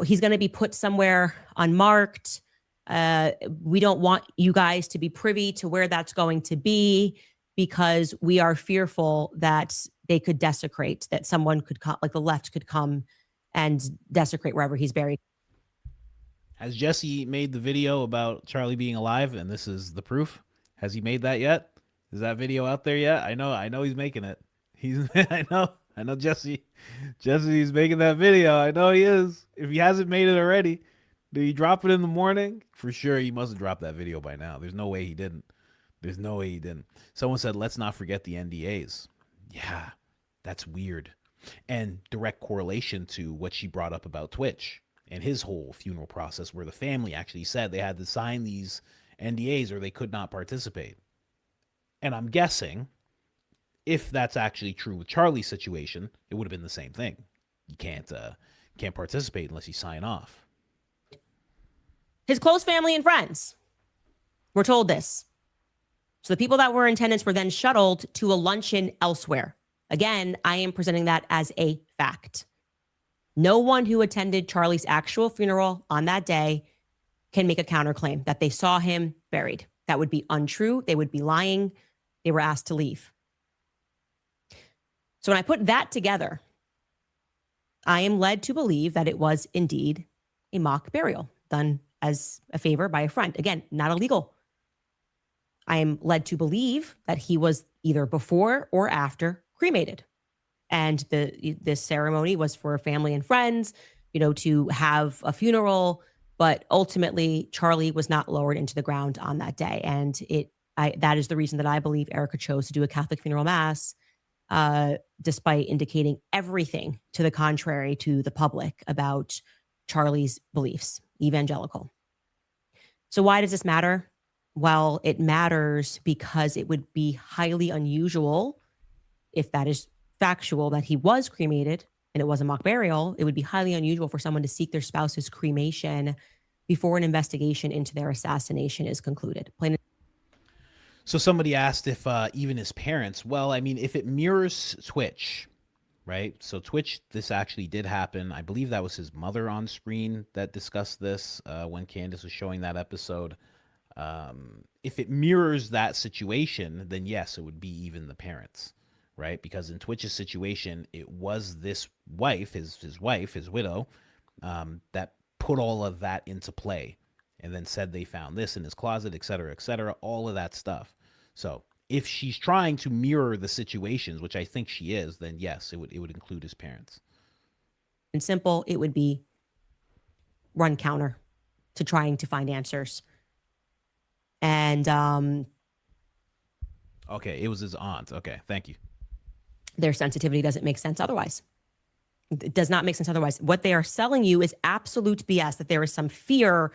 He's going to be put somewhere unmarked. We don't want you guys to be privy to where that's going to be because we are fearful that they could desecrate, that someone could come, like the left could come and desecrate wherever he's buried. Has Jesse made the video about Charlie being alive and this is the proof? Has he made that yet? Is that video out there yet? I know he's making it. I know Jesse's making that video. I know he is. If he hasn't made it already, did he drop it in the morning? For sure, he must have dropped that video by now. There's no way he didn't. There's no way he didn't. Someone said, let's not forget the NDAs. Yeah, that's weird. And direct correlation to what she brought up about Twitch and his whole funeral process, where the family actually said they had to sign these NDAs or they could not participate. And I'm guessing if that's actually true with Charlie's situation, it would have been the same thing. You can't participate unless you sign off. His close family and friends were told this. So the people that were in attendance were then shuttled to a luncheon elsewhere. Again, I am presenting that as a fact. No one who attended Charlie's actual funeral on that day can make a counterclaim that they saw him buried. That would be untrue. They would be lying. They were asked to leave. So when I put that together, I am led to believe that it was indeed a mock burial done as a favor by a friend. Again, not illegal. I am led to believe that he was either before or after cremated. And this ceremony was for family and friends, to have a funeral. But ultimately, Charlie was not lowered into the ground on that day. And that is the reason that I believe Erica chose to do a Catholic funeral mass, despite indicating everything to the contrary to the public about Charlie's beliefs, evangelical. So why does this matter? Well, it matters because it would be highly unusual, if that is factual, that he was cremated and it was a mock burial. It would be highly unusual for someone to seek their spouse's cremation before an investigation into their assassination is concluded. So somebody asked if even his parents, well, I mean, if it mirrors Twitch, right? So Twitch, this actually did happen. I believe that was his mother on screen that discussed this when Candace was showing that episode. If it mirrors that situation, then yes, it would be even the parents, right? Because in Twitch's situation, it was this wife, his wife, his widow, that put all of that into play and then said they found this in his closet, et cetera, all of that stuff. So if she's trying to mirror the situations, which I think she is, then yes, it would include his parents. And simple, it would be run counter to trying to find answers. And okay, it was his aunt. Okay, thank you. Their sensitivity doesn't make sense otherwise. It does not make sense otherwise. What they are selling you is absolute BS, that there is some fear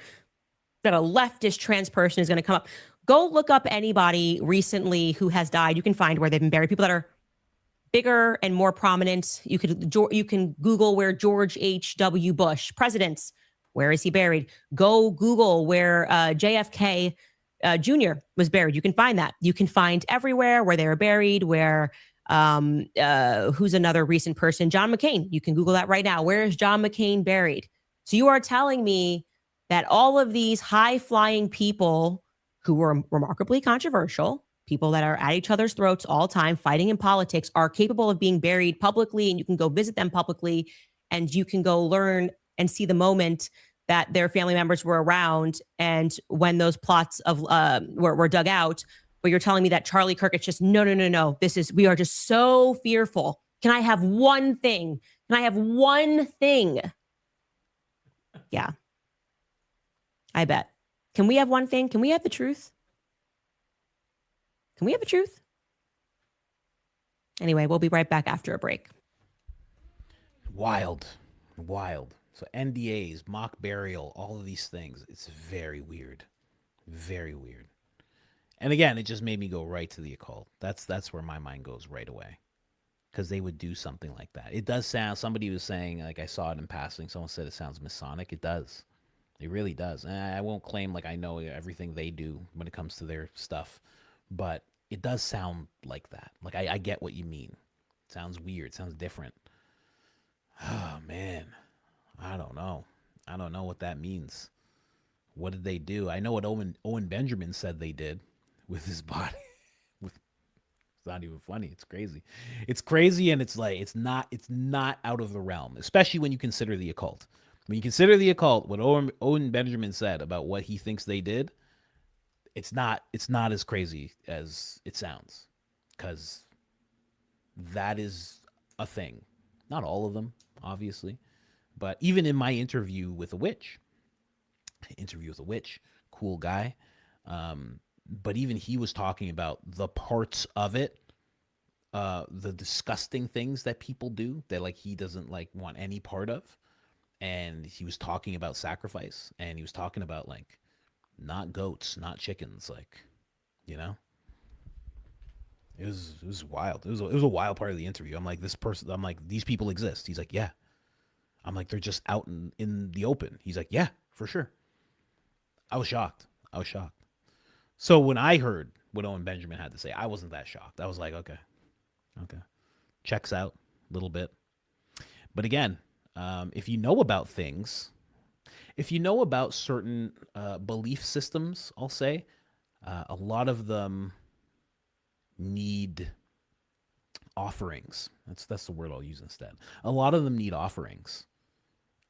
that a leftist trans person is going to come up. Go look up anybody recently who has died. You can find where they've been buried. People that are bigger and more prominent. You can Google where George H.W. Bush, presidents, where is he buried? Go Google where JFK Jr. was buried. You can find that. You can find everywhere where they were buried, where who's another recent person? John McCain. You can Google that right now. Where is John McCain buried? So you are telling me that all of these high-flying people who were remarkably controversial, people that are at each other's throats all the time, fighting in politics, are capable of being buried publicly, and you can go visit them publicly, and you can go learn and see the moment that their family members were around and when those plots of were dug out. But you're telling me that Charlie Kirk, it's just, no. We are just so fearful. Can I have one thing? Can I have one thing? Yeah. I bet. Can we have one thing? Can we have the truth? Can we have the truth? Anyway, we'll be right back after a break. Wild. So NDAs, mock burial, all of these things. It's very weird. Very weird. And again, it just made me go right to the occult. That's where my mind goes right away. Because they would do something like that. It does sound, somebody was saying, like I saw it in passing, someone said it sounds Masonic. It does. It really does. And I won't claim like I know everything they do when it comes to their stuff. But it does sound like that. Like I get what you mean. It sounds weird. It sounds different. Oh, man. I don't know. I don't know what that means. What did they do? I know what Owen Benjamin said they did with his body. It's not even funny. It's crazy. It's crazy, and it's like it's not out of the realm, especially when you consider the occult. When you consider the occult, what Owen Benjamin said about what he thinks they did, it's not as crazy as it sounds, because that is a thing. Not all of them, obviously, but even in my interview with a witch, cool guy. But even he was talking about the parts of it, the disgusting things that people do that like he doesn't like want any part of. And he was talking about sacrifice, and he was talking about like not goats, not chickens, like, you know. It was wild. It was a wild part of the interview. I'm like, these people exist. He's like, yeah. I'm like, they're just out in the open. He's like, yeah, for sure. I was shocked. So when I heard what Owen Benjamin had to say, I wasn't that shocked. I was like, okay. Checks out a little bit. But again, if you know about things, if you know about certain belief systems, I'll say, a lot of them need offerings. That's the word I'll use instead. A lot of them need offerings.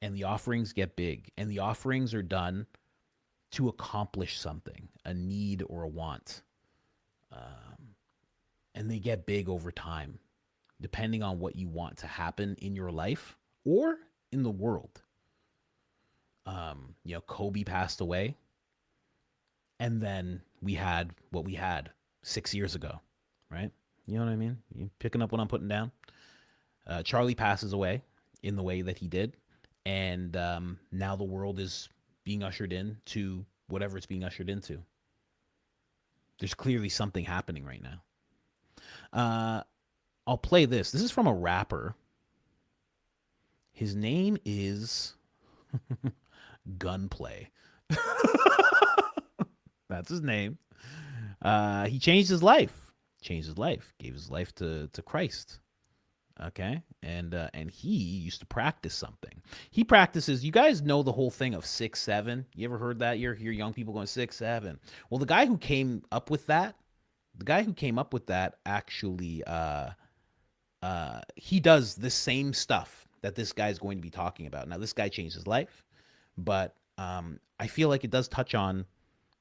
And the offerings get big. And the offerings are done to accomplish something, a need or a want. And they get big over time, depending on what you want to happen in your life or in the world. Kobe passed away, and then we had what we had 6 years ago, right? You know what I mean? You picking up what I'm putting down? Charlie passes away in the way that he did, and now the world is being ushered into whatever it's being ushered into. There's clearly something happening right now. I'll play this. This is from a rapper. His name is Gunplay. That's his name. He changed his life. Gave his life to Christ. Okay, and he used to practice something. He practices. You guys know the whole thing of 6-7. You ever heard that? You hear young people going 6-7. Well, the guy who came up with that, actually, he does the same stuff that this guy's going to be talking about. Now, this guy changed his life, but I feel like it does touch on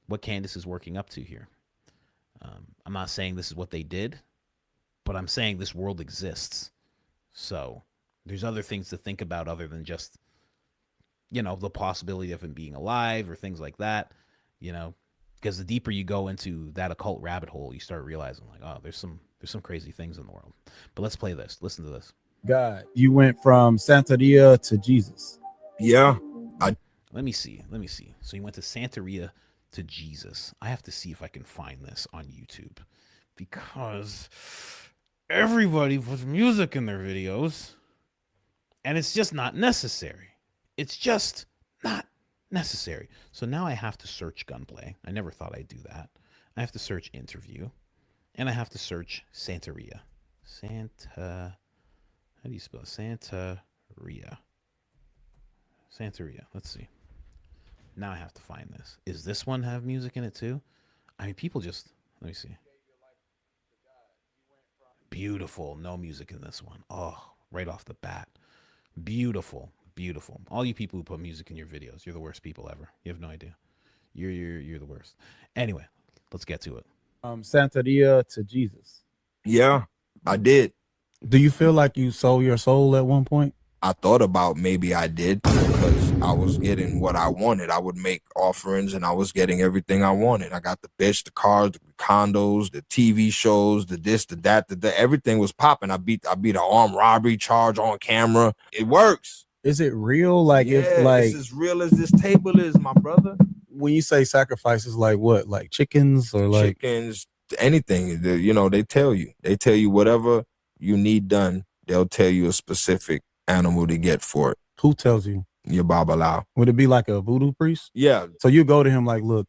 what Candace is working up to here. I'm not saying this is what they did, but I'm saying this world exists. So there's other things to think about other than just, the possibility of him being alive or things like that, because the deeper you go into that occult rabbit hole, you start realizing like, oh, there's some crazy things in the world. But let's play this. Listen to this. God, you went from Santeria to Jesus. Yeah. Let me see. So you went to Santeria to Jesus. I have to see if I can find this on YouTube, because everybody puts music in their videos, and it's just not necessary. So now I have to search Gunplay. I never thought I'd do that. I have to search interview, and I have to search Santeria. How do you spell Santeria? Santeria. Let's see. Now I have to find this. Is this one have music in it too? I mean, people just, let me see. Beautiful. No music in this one. Oh, right off the bat. Beautiful. All you people who put music in your videos, you're the worst people ever. You have no idea. You're the worst. Anyway, let's get to it. Santeria to Jesus. Yeah, I did. Do you feel like you sold your soul at one point? I thought about maybe I did, because I was getting what I wanted. I would make offerings and I was getting everything I wanted. I got the bitch, the cars, the condos, the TV shows, the this, the that, everything was popping. I beat an armed robbery charge on camera. It works. Is it real? Like Yeah, if like it's as real as this table is, my brother. when you say sacrifices, like what? Like chickens or like Chickens, anything. You know, they tell you whatever you need done. They'll tell you a specific animal to get for it. who tells you? Your Babalao. Would it be like a voodoo priest? Yeah. So you go to him like, look,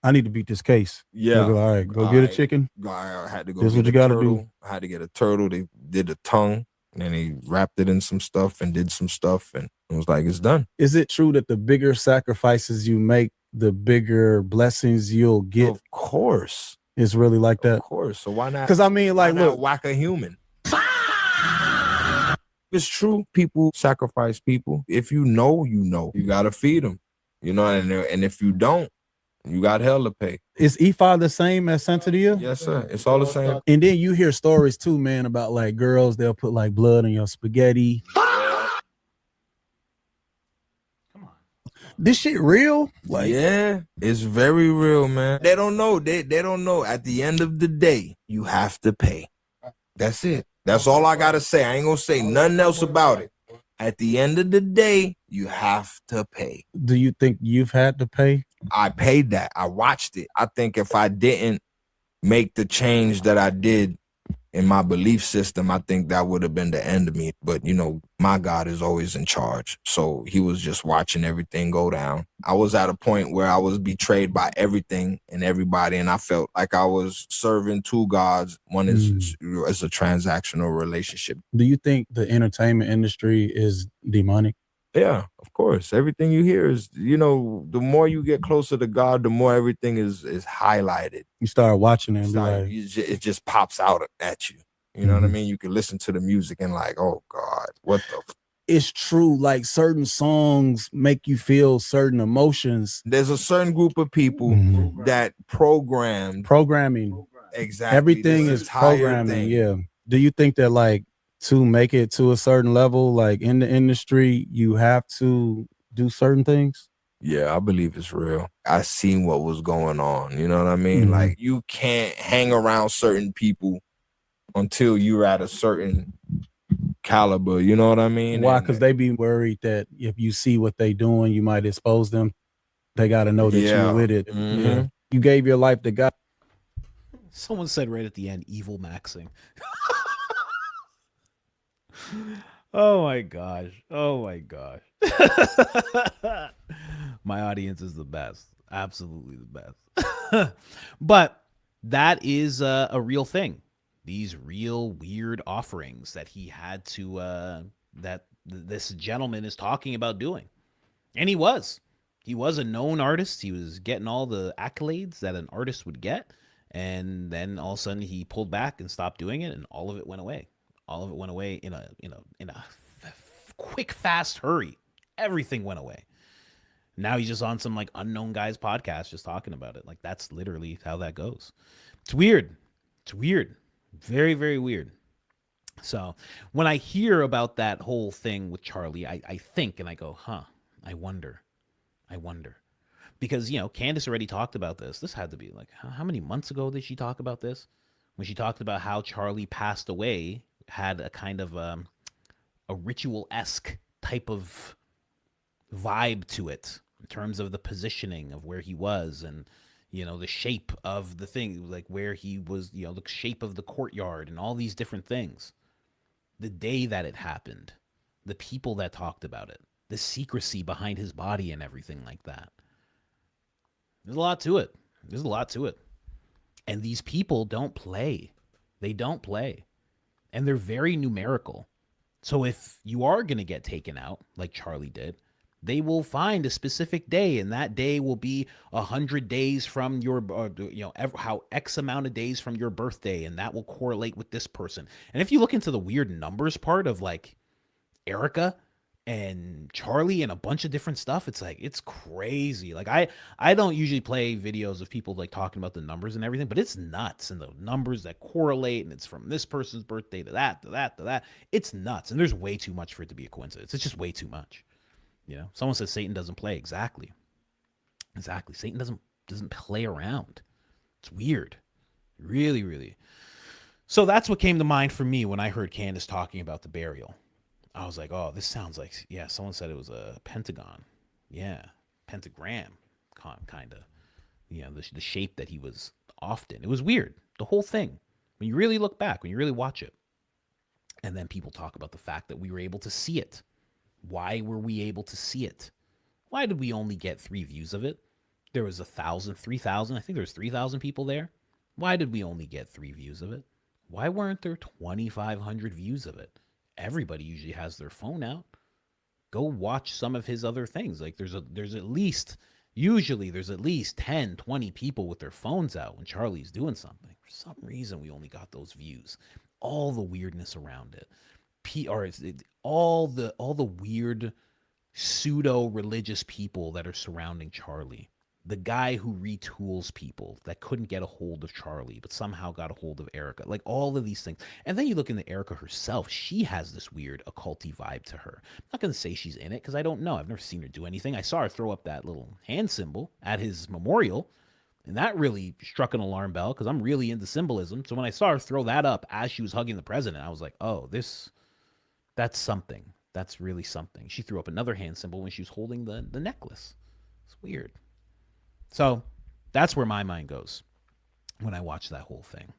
I need to beat this case. Yeah. He'll be like, all right, go get a chicken. I had to go. This is get what you a got to turtle. do. I had to get a turtle. They did the tongue, and then he wrapped it in some stuff and did some stuff, and it was like, it's done. Is it true that the bigger sacrifices you make, the bigger blessings you'll get? Of course. It's really like that. Of course. So why not? Because I mean, like, why not look, whack a human. It's true. People sacrifice people. If you know, you gotta feed them. You know, and if you don't, you got hell to pay. is Ephah the same as Santeria? Yes, sir. It's all the same. And then you hear stories too, man, about like girls, they'll put like blood on your spaghetti. This shit real? Like, yeah, it's very real, man. They don't know. They don't know. At the end of the day, you have to pay. That's it. That's all I gotta say. I ain't gonna say nothing else about it. At the end of the day, you have to pay. do you think you've had to pay? I paid that. I watched it. I think if I didn't make the change that I did in my belief system, I think that would have been the end of me. But, you know, my God is always in charge. So he was just watching everything go down. I was at a point where I was betrayed by everything and everybody, and I felt like I was serving two gods. One is a transactional relationship. Do you think the entertainment industry is demonic? Yeah, of course. Everything you hear is, you know, the more you get closer to God, the more everything is highlighted. You start watching it and It's be like, like, it just pops out at you. You know what I mean? You can listen to the music and like, oh God, what the it's true. Like certain songs make you feel certain emotions. There's a certain group of people that programming. Exactly. Everything this is entire programming. thing. Yeah. Do you think that like to make it to a certain level, like in the industry, you have to do certain things? Yeah, I believe it's real. I seen what was going on. You know what I mean? Like you can't hang around certain people until you're at a certain caliber. You know what I mean? Why? Because they be worried that if you see what they doing, you might expose them. They got to know that you're with it. Yeah. You gave your life to God. Someone said right at the end, evil maxing. Oh my gosh. Oh my gosh. My audience is the best. Absolutely the best. But that is a real thing. These real weird offerings that he had to, this gentleman is talking about doing. And he was a known artist. He was getting all the accolades that an artist would get. And then all of a sudden he pulled back and stopped doing it, and all of it went away. All of it went away in a quick, fast hurry. Everything went away. Now he's just on some like unknown guy's podcast just talking about it. Like that's literally how that goes. It's weird. It's weird. Very, very weird. So when I hear about that whole thing with Charlie, I think and I go, I wonder. Because, you know, Candace already talked about this. This had to be like, how many months ago did she talk about this? When she talked about how Charlie passed away, had a kind of a ritual-esque type of vibe to it in terms of the positioning of where he was and, you know, the shape of the thing, like where he was, you know, the shape of the courtyard and all these different things. The day that it happened, the people that talked about it, the secrecy behind his body and everything like that. There's a lot to it. There's a lot to it. And these people don't play. They don't play. And they're very numerical. So if you are going to get taken out, like Charlie did, they will find a specific day, and that day will be 100 days from your, how X amount of days from your birthday, and that will correlate with this person. And if you look into the weird numbers part of like Erica and Charlie and a bunch of different stuff, it's like, it's crazy. Like I don't usually play videos of people like talking about the numbers and everything, but it's nuts. And the numbers that correlate, and it's from this person's birthday to that, to that, to that. It's nuts. And there's way too much for it to be a coincidence. It's just way too much. You know, someone says Satan doesn't play. Exactly. Satan doesn't play around. It's weird. Really, really. So that's what came to mind for me when I heard Candace talking about the burial. I was like, oh, this sounds like, yeah, someone said it was a pentagon. Yeah, pentagram, kind of. You know, the shape that he was often. It was weird. The whole thing. When you really look back, when you really watch it. And then people talk about the fact that we were able to see it. Why were we able to see it? Why did we only get 3 views of it? There was 1,000, 3,000. I think there was 3,000 people there. Why did we only get 3 views of it? Why weren't there 2,500 views of it? Everybody usually has their phone out. Go watch some of his other things. Like there's at least 10, 20 people with their phones out when Charlie's doing something. For some reason, we only got those views. All the weirdness around it. All the weird pseudo-religious people that are surrounding Charlie. The guy who retools people that couldn't get a hold of Charlie, but somehow got a hold of Erica. Like all of these things. And then you look into Erica herself. She has this weird occulty vibe to her. I'm not going to say she's in it because I don't know. I've never seen her do anything. I saw her throw up that little hand symbol at his memorial. And that really struck an alarm bell because I'm really into symbolism. So when I saw her throw that up as she was hugging the president, I was like, oh, that's something. That's really something. She threw up another hand symbol when she was holding the necklace. It's weird. So that's where my mind goes when I watch that whole thing.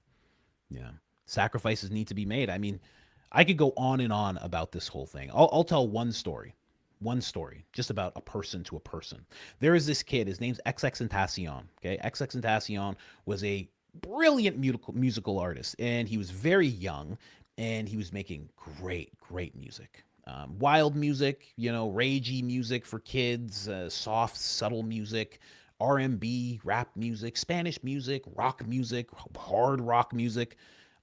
Yeah. Sacrifices need to be made. I mean, I could go on and on about this whole thing. I'll tell one story, just about a person to a person. There is this kid, his name's XXXTentacion. Okay. XXXTentacion was a brilliant musical artist, and he was very young, and he was making great music. Wild music, ragey music for kids, soft, subtle music, R&B, rap music, Spanish music, rock music, hard rock music,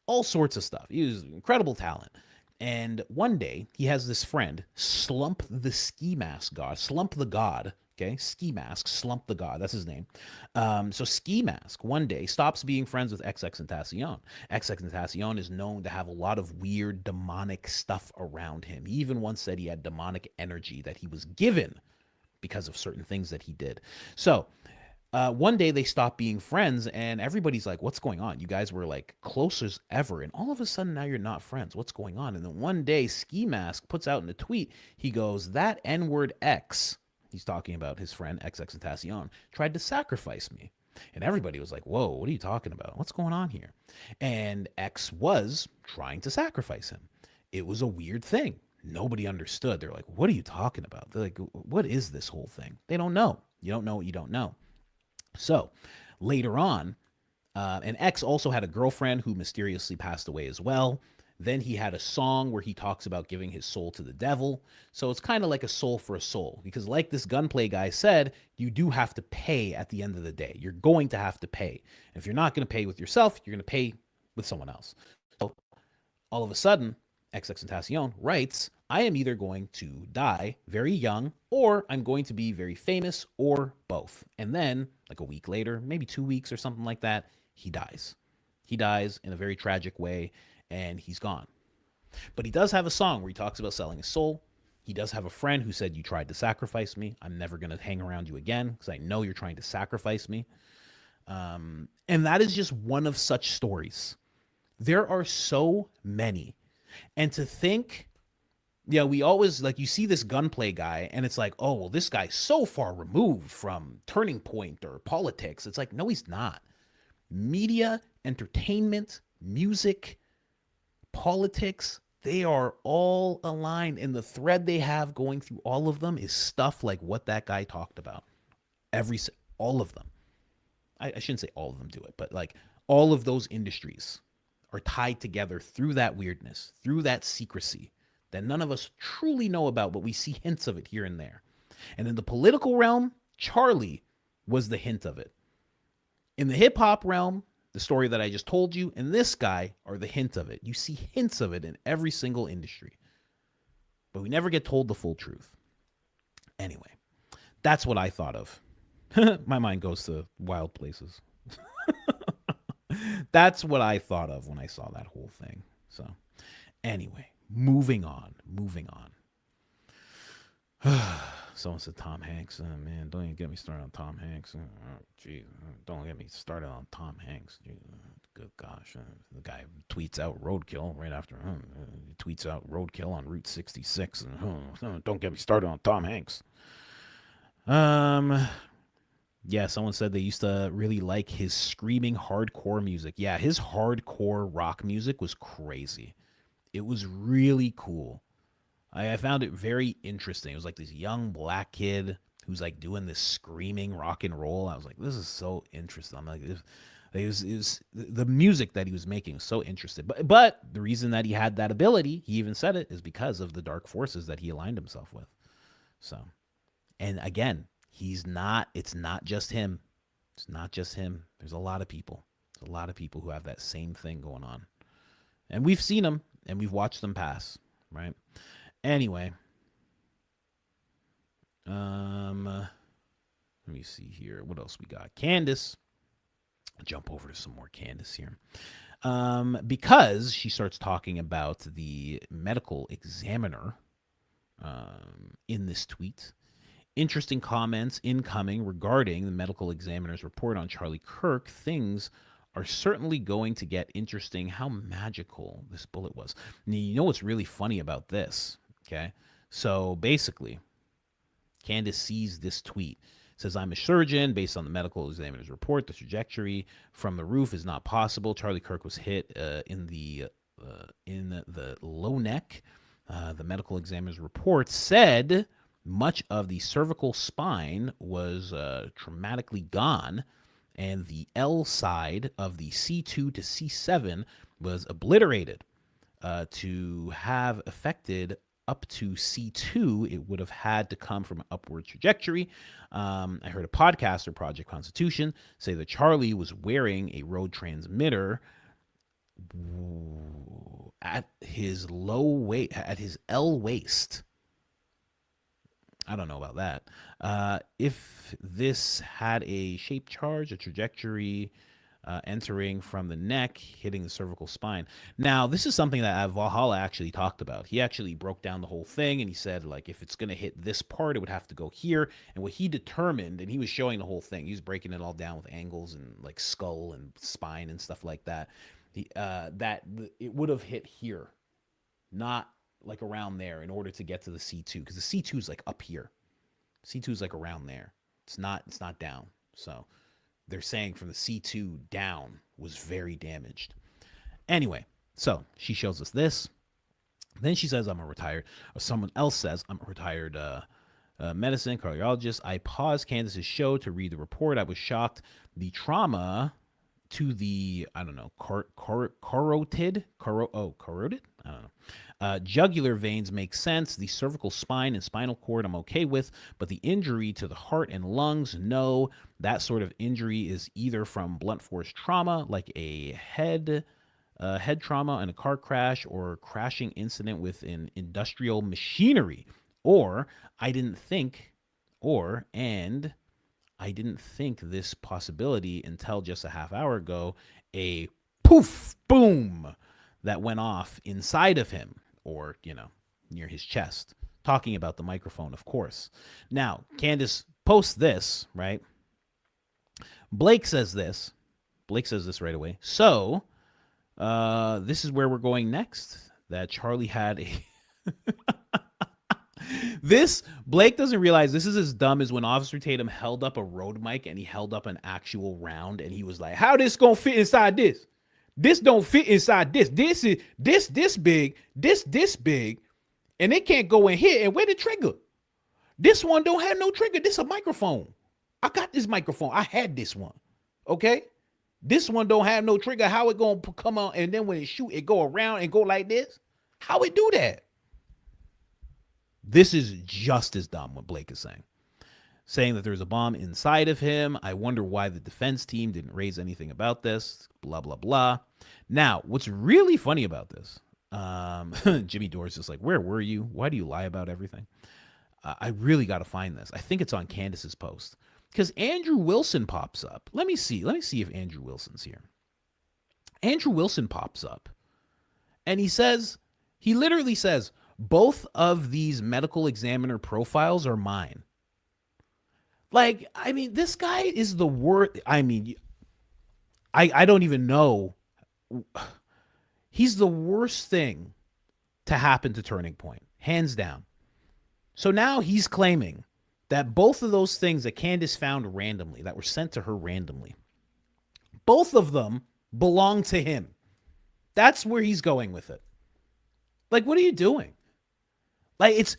all sorts of stuff. He was incredible talent. And one day he has this friend, Slump the Ski Mask God, Slump the God, okay? Ski Mask, Slump the God, that's his name. So Ski Mask one day stops being friends with XXXTentacion. XXXTentacion is known to have a lot of weird demonic stuff around him. He even once said he had demonic energy that he was given because of certain things that he did. So one day they stopped being friends, and everybody's like, what's going on? You guys were like close as ever, and all of a sudden now you're not friends. What's going on? And then one day Ski Mask puts out in a tweet, he goes, that N-word X, he's talking about his friend XXXTentacion, tried to sacrifice me. And everybody was like, whoa, what are you talking about? What's going on here? And X was trying to sacrifice him. It was a weird thing. Nobody understood. They're like, what are you talking about? They're like, what is this whole thing? They don't know. You don't know what you don't know. So later on, and X also had a girlfriend who mysteriously passed away as well. Then he had a song where he talks about giving his soul to the devil. So it's kind of like a soul for a soul, because like this gunplay guy said, you do have to pay at the end of the day. You're going to have to pay. And if you're not going to pay with yourself, you're going to pay with someone else. So all of a sudden, XXXTentacion writes, I am either going to die very young, or I'm going to be very famous, or both. And then, like a week later, maybe 2 weeks or something like that, he dies. He dies in a very tragic way, and he's gone. But he does have a song where he talks about selling his soul. He does have a friend who said, you tried to sacrifice me. I'm never going to hang around you again because I know you're trying to sacrifice me. And that is just one of such stories. There are so many. And to think, yeah, we always, like, you see this gunplay guy and it's like, oh, well, this guy's so far removed from Turning Point or politics. It's like, no, he's not. Media, entertainment, music, politics, they are all aligned. And the thread they have going through all of them is stuff like what that guy talked about. All of them. I shouldn't say all of them do it, but like all of those industries are tied together through that weirdness, through that secrecy that none of us truly know about, but we see hints of it here and there. And in the political realm, Charlie was the hint of it. In the hip hop realm, the story that I just told you, and this guy are the hint of it. You see hints of it in every single industry, but we never get told the full truth. Anyway, that's what I thought of. My mind goes to wild places. That's what I thought of when I saw that whole thing. So anyway, moving on. Someone said Tom Hanks. Man, don't even get me started on Tom Hanks. Geez, don't get me started on Tom Hanks. Gee, good gosh. The guy tweets out roadkill right after him. He tweets out roadkill on Route 66. Don't get me started on Tom Hanks. Yeah, someone said they used to really like his screaming hardcore music. Yeah, his hardcore rock music was crazy. It was really cool. I found it very interesting. It was like this young black kid who's like doing this screaming rock and roll. I was like, this is so interesting. I'm like, it was the music that he was making was so interesting. But the reason that he had that ability, he even said it, is because of the dark forces that he aligned himself with. So, and again, it's not just him. It's not just him. There's a lot of people. There's a lot of people who have that same thing going on. And we've seen them and we've watched them pass, right? Anyway, let me see here. What else we got? Candace. Jump over to some more Candace here. Because she starts talking about the medical examiner in this tweet. Interesting comments incoming regarding the medical examiner's report on Charlie Kirk. Things are certainly going to get interesting. How magical this bullet was. Now, you know what's really funny about this? Okay, so basically, Candace sees this tweet. It says, I'm a surgeon. Based on the medical examiner's report, the trajectory from the roof is not possible. Charlie Kirk was hit in the low neck. The medical examiner's report said much of the cervical spine was traumatically gone, and the L side of the C2 to C7 was obliterated. To have affected up to C2, it would have had to come from an upward trajectory. I heard a podcaster, Project Constitution, say that Charlie was wearing a road transmitter at his at his L waist. I don't know about that. If this had a shape charge, a trajectory entering from the neck, hitting the cervical spine. Now, this is something that Valhalla actually talked about. He actually broke down the whole thing, and he said, like, if it's going to hit this part, it would have to go here. And what he determined, and he was showing the whole thing, he was breaking it all down with angles and like skull and spine and stuff like that. It would have hit here, not like around there, in order to get to the C2, because the C2 is like up here. C2 is like around there. It's not down. So they're saying from the C2 down was very damaged. Anyway, so she shows us this. Then she says, someone else says, I'm a retired medicine cardiologist. I paused Candace's show to read the report. I was shocked. The trauma to the, I don't know, carotid? I don't know. Jugular veins make sense. The cervical spine and spinal cord I'm okay with, but the injury to the heart and lungs, no. That sort of injury is either from blunt force trauma, like a head trauma in a car crash or crashing incident with an industrial machinery, or I didn't think this possibility until just a half hour ago, a poof, boom, that went off inside of him, or, near his chest. Talking about the microphone, of course. Now, Candace posts this, right? Blake says this right away. So, this is where we're going next. That Charlie had a... Blake doesn't realize this is as dumb as when Officer Tatum held up a road mic and he held up an actual round and he was like, how this gonna fit inside this? This don't fit inside this. This is this big, this big, and it can't go in here. And where the trigger? This one don't have no trigger. This a microphone. I got this microphone. I had this one. Okay? This one don't have no trigger. How it gonna come on? And then when it shoot, it go around and go like this? How it do that? This is just as dumb what Blake is saying that there's a bomb inside of him. I wonder why the defense team didn't raise anything about this, blah, blah, blah. Now, what's really funny about this, Jimmy Dore's just like, where were you? Why do you lie about everything? I really got to find this. I think it's on Candace's post because Andrew Wilson pops up. Let me see if Andrew Wilson's here. Andrew Wilson pops up and he literally says, both of these medical examiner profiles are mine. Like, I mean, this guy is the worst. I mean, I don't even know. He's the worst thing to happen to Turning Point, hands down. So now he's claiming that both of those things that Candace found randomly, that were sent to her randomly, both of them belong to him. That's where he's going with it. Like, what are you doing? Like,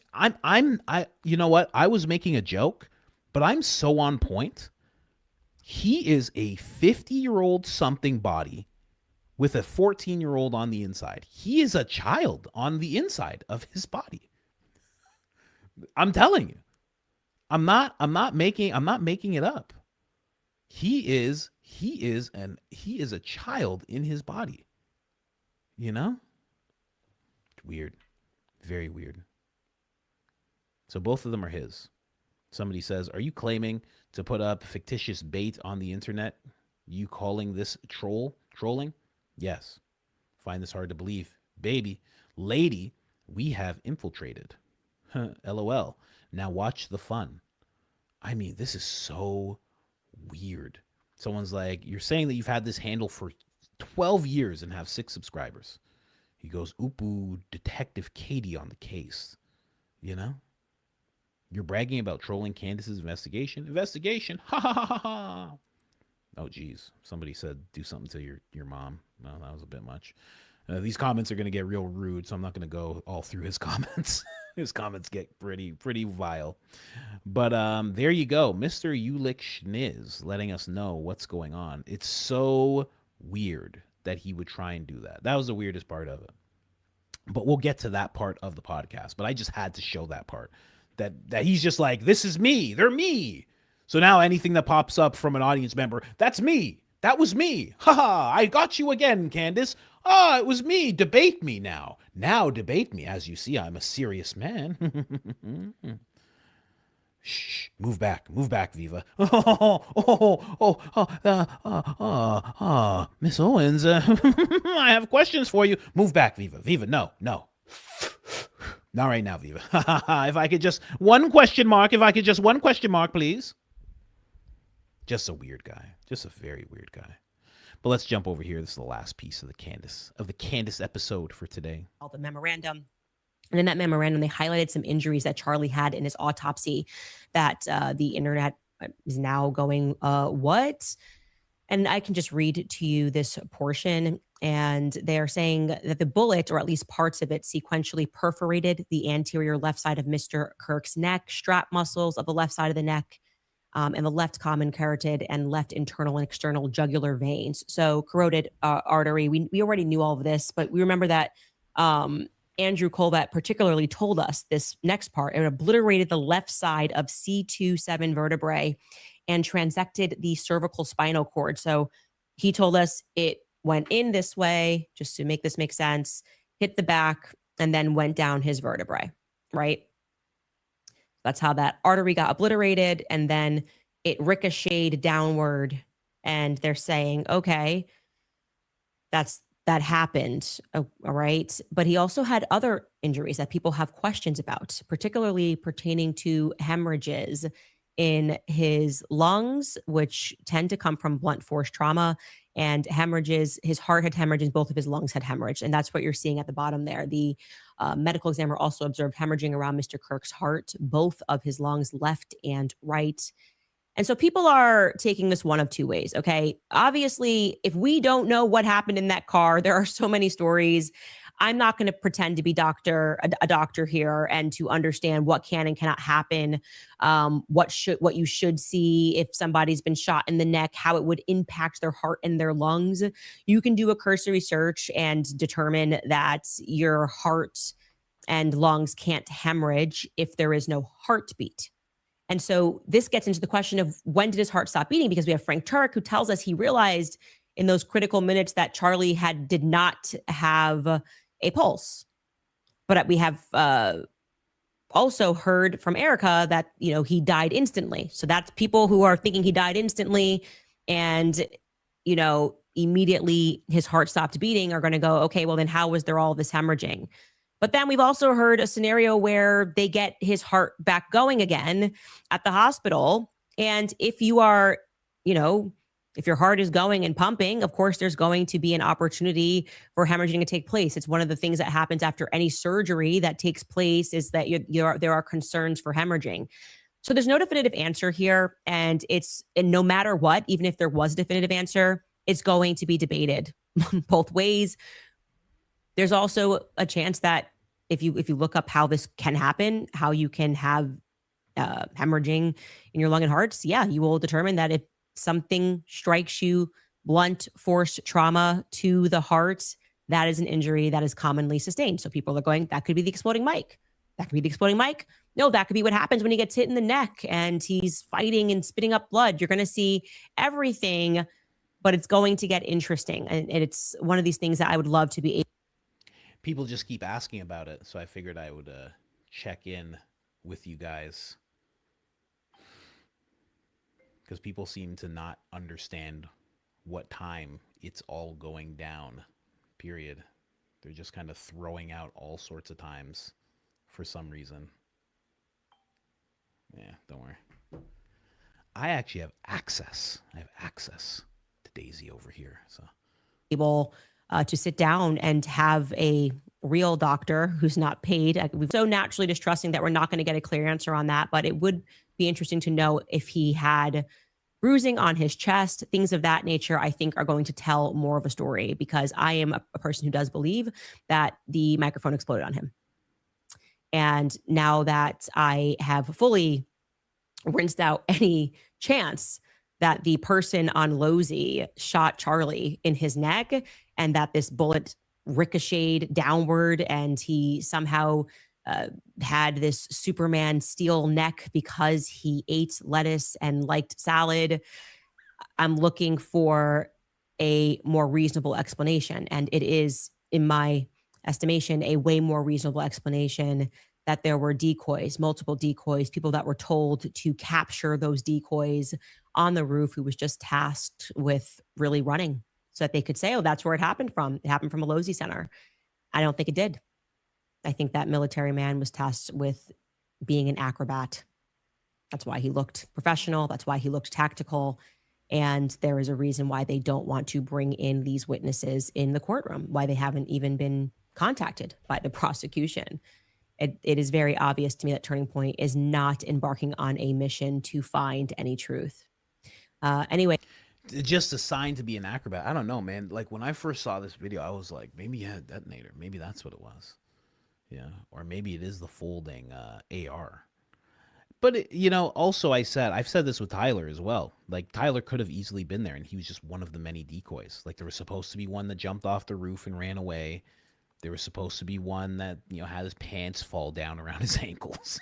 you know what? I was making a joke, but I'm so on point. He is a 50-year-old something body with a 14-year-old on the inside. He is a child on the inside of his body. I'm telling you. I'm not making it up. He is a child in his body. You know? Weird. Very weird. So both of them are his. Somebody says, "Are you claiming to put up fictitious bait on the internet? You calling this trolling?" Yes. Find this hard to believe. Baby, lady, we have infiltrated. LOL. Now watch the fun. I mean, this is so weird. Someone's like, "You're saying that you've had this handle for 12 years and have 6 subscribers." He goes, "Ooh, Detective Katie on the case." You know? You're bragging about trolling Candace's investigation? Investigation? Ha ha ha ha ha. Oh, geez. Somebody said do something to your mom. No, that was a bit much. These comments are going to get real rude, so I'm not going to go all through his comments. His comments get pretty vile. But there you go. Mr. Ulick Schniz letting us know what's going on. It's so weird that he would try and do that. That was the weirdest part of it. But we'll get to that part of the podcast. But I just had to show that part. That he's just like, this is me. They're me. So now anything that pops up from an audience member, that's me. That was me. Haha, I got you again, Candace. Ah, it was me. Debate me now. Now debate me. As you see, I'm a serious man. Shh, move back, Viva. Miss Owens, I have questions for you. Move back, Viva. Viva, no. Not right now, Viva. If I could just one question mark, please. Just a weird guy. Just a very weird guy. But let's jump over here. This is the last piece of the Candace episode for today. The memorandum. And in that memorandum, they highlighted some injuries that Charlie had in his autopsy that the internet is now going, what? And I can just read to you this portion. And they are saying that the bullet, or at least parts of it, sequentially perforated the anterior left side of Mr. Kirk's neck, strap muscles of the left side of the neck, and the left common carotid and left internal and external jugular veins. So corroded artery. We already knew all of this, but we remember that Andrew Colvett particularly told us this next part. It obliterated the left side of C27 vertebrae and transected the cervical spinal cord. So he told us it went in this way, just to make this make sense, hit the back, and then went down his vertebrae, right? That's how that artery got obliterated, and then it ricocheted downward, and they're saying, okay, that happened, all right? But he also had other injuries that people have questions about, particularly pertaining to hemorrhages in his lungs, which tend to come from blunt force trauma, and hemorrhages. His heart had hemorrhages, both of his lungs had hemorrhage, and that's what you're seeing at the bottom there. The medical examiner also observed hemorrhaging around Mr. Kirk's heart, both of his lungs, left and right. And so people are taking this one of two ways, okay? Obviously, if we don't know what happened in that car, there are so many stories. I'm not going to pretend to be a doctor here and to understand what can and cannot happen, what you should see if somebody's been shot in the neck, how it would impact their heart and their lungs. You can do a cursory search and determine that your heart and lungs can't hemorrhage if there is no heartbeat. And so this gets into the question of when did his heart stop beating? Because we have Frank Turek, who tells us he realized in those critical minutes that Charlie did not have a pulse. But we have also heard from Erica that, he died instantly. So that's people who are thinking he died instantly and, immediately his heart stopped beating are going to go, okay, well then how was there all this hemorrhaging? But then we've also heard a scenario where they get his heart back going again at the hospital And if you are, you know, if your heart is going and pumping, of course, there's going to be an opportunity for hemorrhaging to take place. It's one of the things that happens after any surgery that takes place is that there are concerns for hemorrhaging. So there's no definitive answer here. And no matter what, even if there was a definitive answer, it's going to be debated both ways. There's also a chance that if you look up how this can happen, how you can have hemorrhaging in your lung and hearts, yeah, you will determine that if something strikes you, blunt force trauma to the heart, that is an injury that is commonly sustained. So people are going, that could be the exploding mic. That could be the exploding mic. No, that could be what happens when he gets hit in the neck and he's fighting and spitting up blood. You're going to see everything, but it's going to get interesting. And it's one of these things that I would love to be able. People just keep asking about it, so I figured I would check in with you guys, because people seem to not understand what time it's all going down, period. They're just kind of throwing out all sorts of times for some reason. Yeah, don't worry. I actually have access. I have access to Daisy over here, so able to sit down and have a real doctor who's not paid. We're so naturally distrusting that we're not going to get a clear answer on that, but it would be interesting to know if he had bruising on his chest, things of that nature, I think are going to tell more of a story, because I am a person who does believe that the microphone exploded on him. And now that I have fully rinsed out any chance that the person on Losey shot Charlie in his neck and that this bullet ricocheted downward and he somehow had this Superman steel neck because he ate lettuce and liked salad, I'm looking for a more reasonable explanation. And it is, in my estimation, a way more reasonable explanation that there were decoys, multiple decoys, people that were told to capture those decoys on the roof, who was just tasked with really running so that they could say, oh, that's where it happened from. It happened from a Losey Center. I don't think it did. I think that military man was tasked with being an acrobat. That's why he looked professional. That's why he looked tactical. And there is a reason why they don't want to bring in these witnesses in the courtroom, why they haven't even been contacted by the prosecution. It is very obvious to me that Turning Point is not embarking on a mission to find any truth. Anyway. Just assigned to be an acrobat. I don't know, man. Like, when I first saw this video, I was like, maybe he had a detonator. Maybe that's what it was. Yeah. Or maybe it is the folding AR. But, also I've said this with Tyler as well. Like, Tyler could have easily been there, and he was just one of the many decoys. Like, there was supposed to be one that jumped off the roof and ran away. There was supposed to be one that, had his pants fall down around his ankles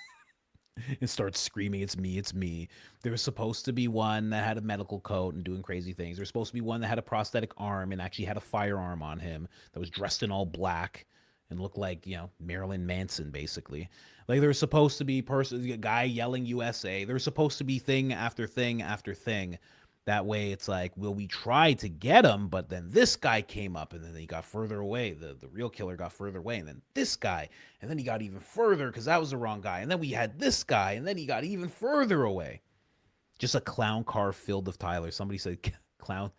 and starts screaming, it's me, it's me. There was supposed to be one that had a medical coat and doing crazy things. There was supposed to be one that had a prosthetic arm and actually had a firearm on him that was dressed in all black and looked like, Marilyn Manson, basically. Like, there was supposed to be a guy yelling USA. There was supposed to be thing after thing after thing. That way, it's like, well, we tried to get him, but then this guy came up, and then he got further away. The real killer got further away, and then this guy, and then he got even further because that was the wrong guy. And then we had this guy, and then he got even further away. Just a clown car filled with Tylers. Somebody said clown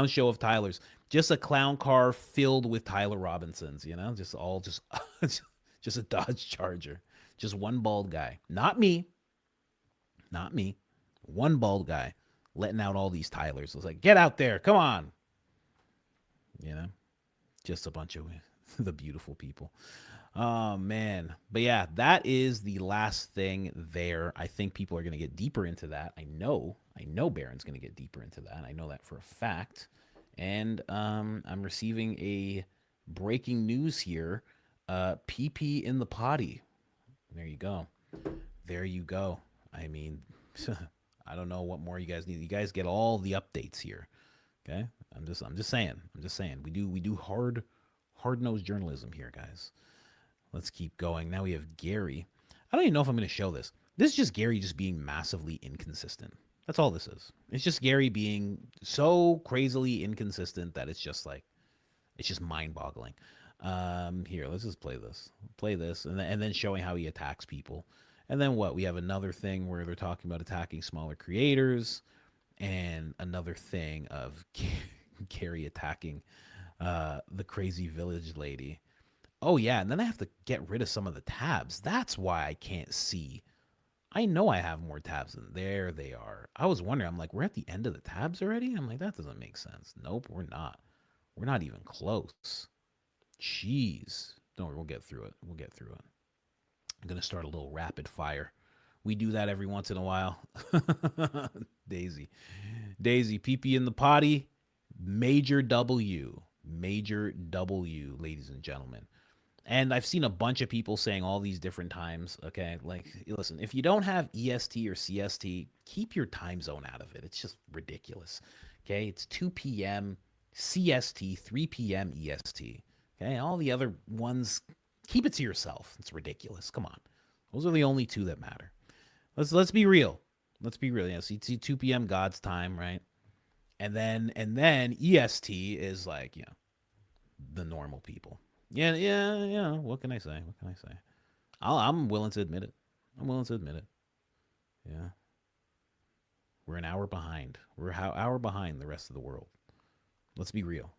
show of Tylers. Just a clown car filled with Tyler Robinsons. Just a Dodge Charger. Just one bald guy. Not me. One bald guy. Letting out all these Tylers. I was like, get out there. Come on. Just a bunch of the beautiful people. Oh, man. But yeah, that is the last thing there. I think people are going to get deeper into that. I know Baron's going to get deeper into that. I know that for a fact. And I'm receiving a breaking news here. PP in the potty. There you go. I mean... I don't know what more you guys need. You guys get all the updates here. Okay? I'm just saying. We do hard-nosed journalism here, guys. Let's keep going. Now we have Gary. I don't even know if I'm going to show this. This is just Gary just being massively inconsistent. That's all this is. It's just Gary being so crazily inconsistent that it's just mind-boggling. Here, let's just play this. And then showing how he attacks people. And then what? We have another thing where they're talking about attacking smaller creators, and another thing of Carrie attacking the crazy village lady. Oh yeah, and then I have to get rid of some of the tabs. That's why I can't see. I know I have more tabs than there they are. I was wondering, I'm like, we're at the end of the tabs already? I'm like, that doesn't make sense. Nope, we're not. We're not even close. Jeez. Don't worry, we'll get through it. We'll get through it. I'm going to start a little rapid fire. We do that every once in a while. Daisy, pee-pee in the potty. Major W, ladies and gentlemen. And I've seen a bunch of people saying all these different times, okay? Like, listen, if you don't have EST or CST, keep your time zone out of it. It's just ridiculous, okay? It's 2 p.m. CST, 3 p.m. EST, okay? All the other ones, keep it to yourself. It's ridiculous. Come on. Those are the only two that matter. Let's be real. Let's be real. Yeah, see 2 p.m. God's time, right? And then EST is like, the normal people. Yeah. What can I say? I'm willing to admit it. Yeah. We're an hour behind. We're an hour behind the rest of the world. Let's be real.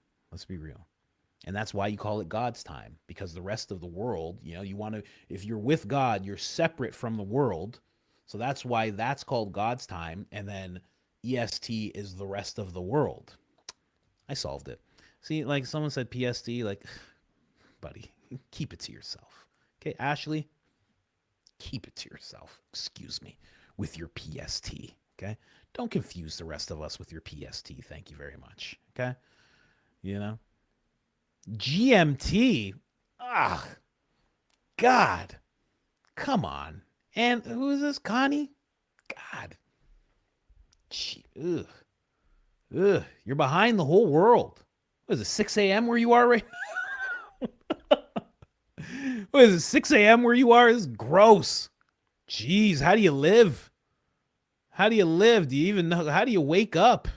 And that's why you call it God's time, because the rest of the world, you want to, if you're with God, you're separate from the world. So that's why that's called God's time. And then EST is the rest of the world. I solved it. See, like someone said PST, like, buddy, keep it to yourself. Okay, Ashley, keep it to yourself. Excuse me, with your PST. Okay, don't confuse the rest of us with your PST. Thank you very much. Okay, GMT. God, come on. And who is this, Connie? God, you're behind the whole world. What is it, 6 a.m. where you are right now? What is it, 6 a.m. where you are? This is gross. Jeez, how do you live? Do you even know? How do you wake up?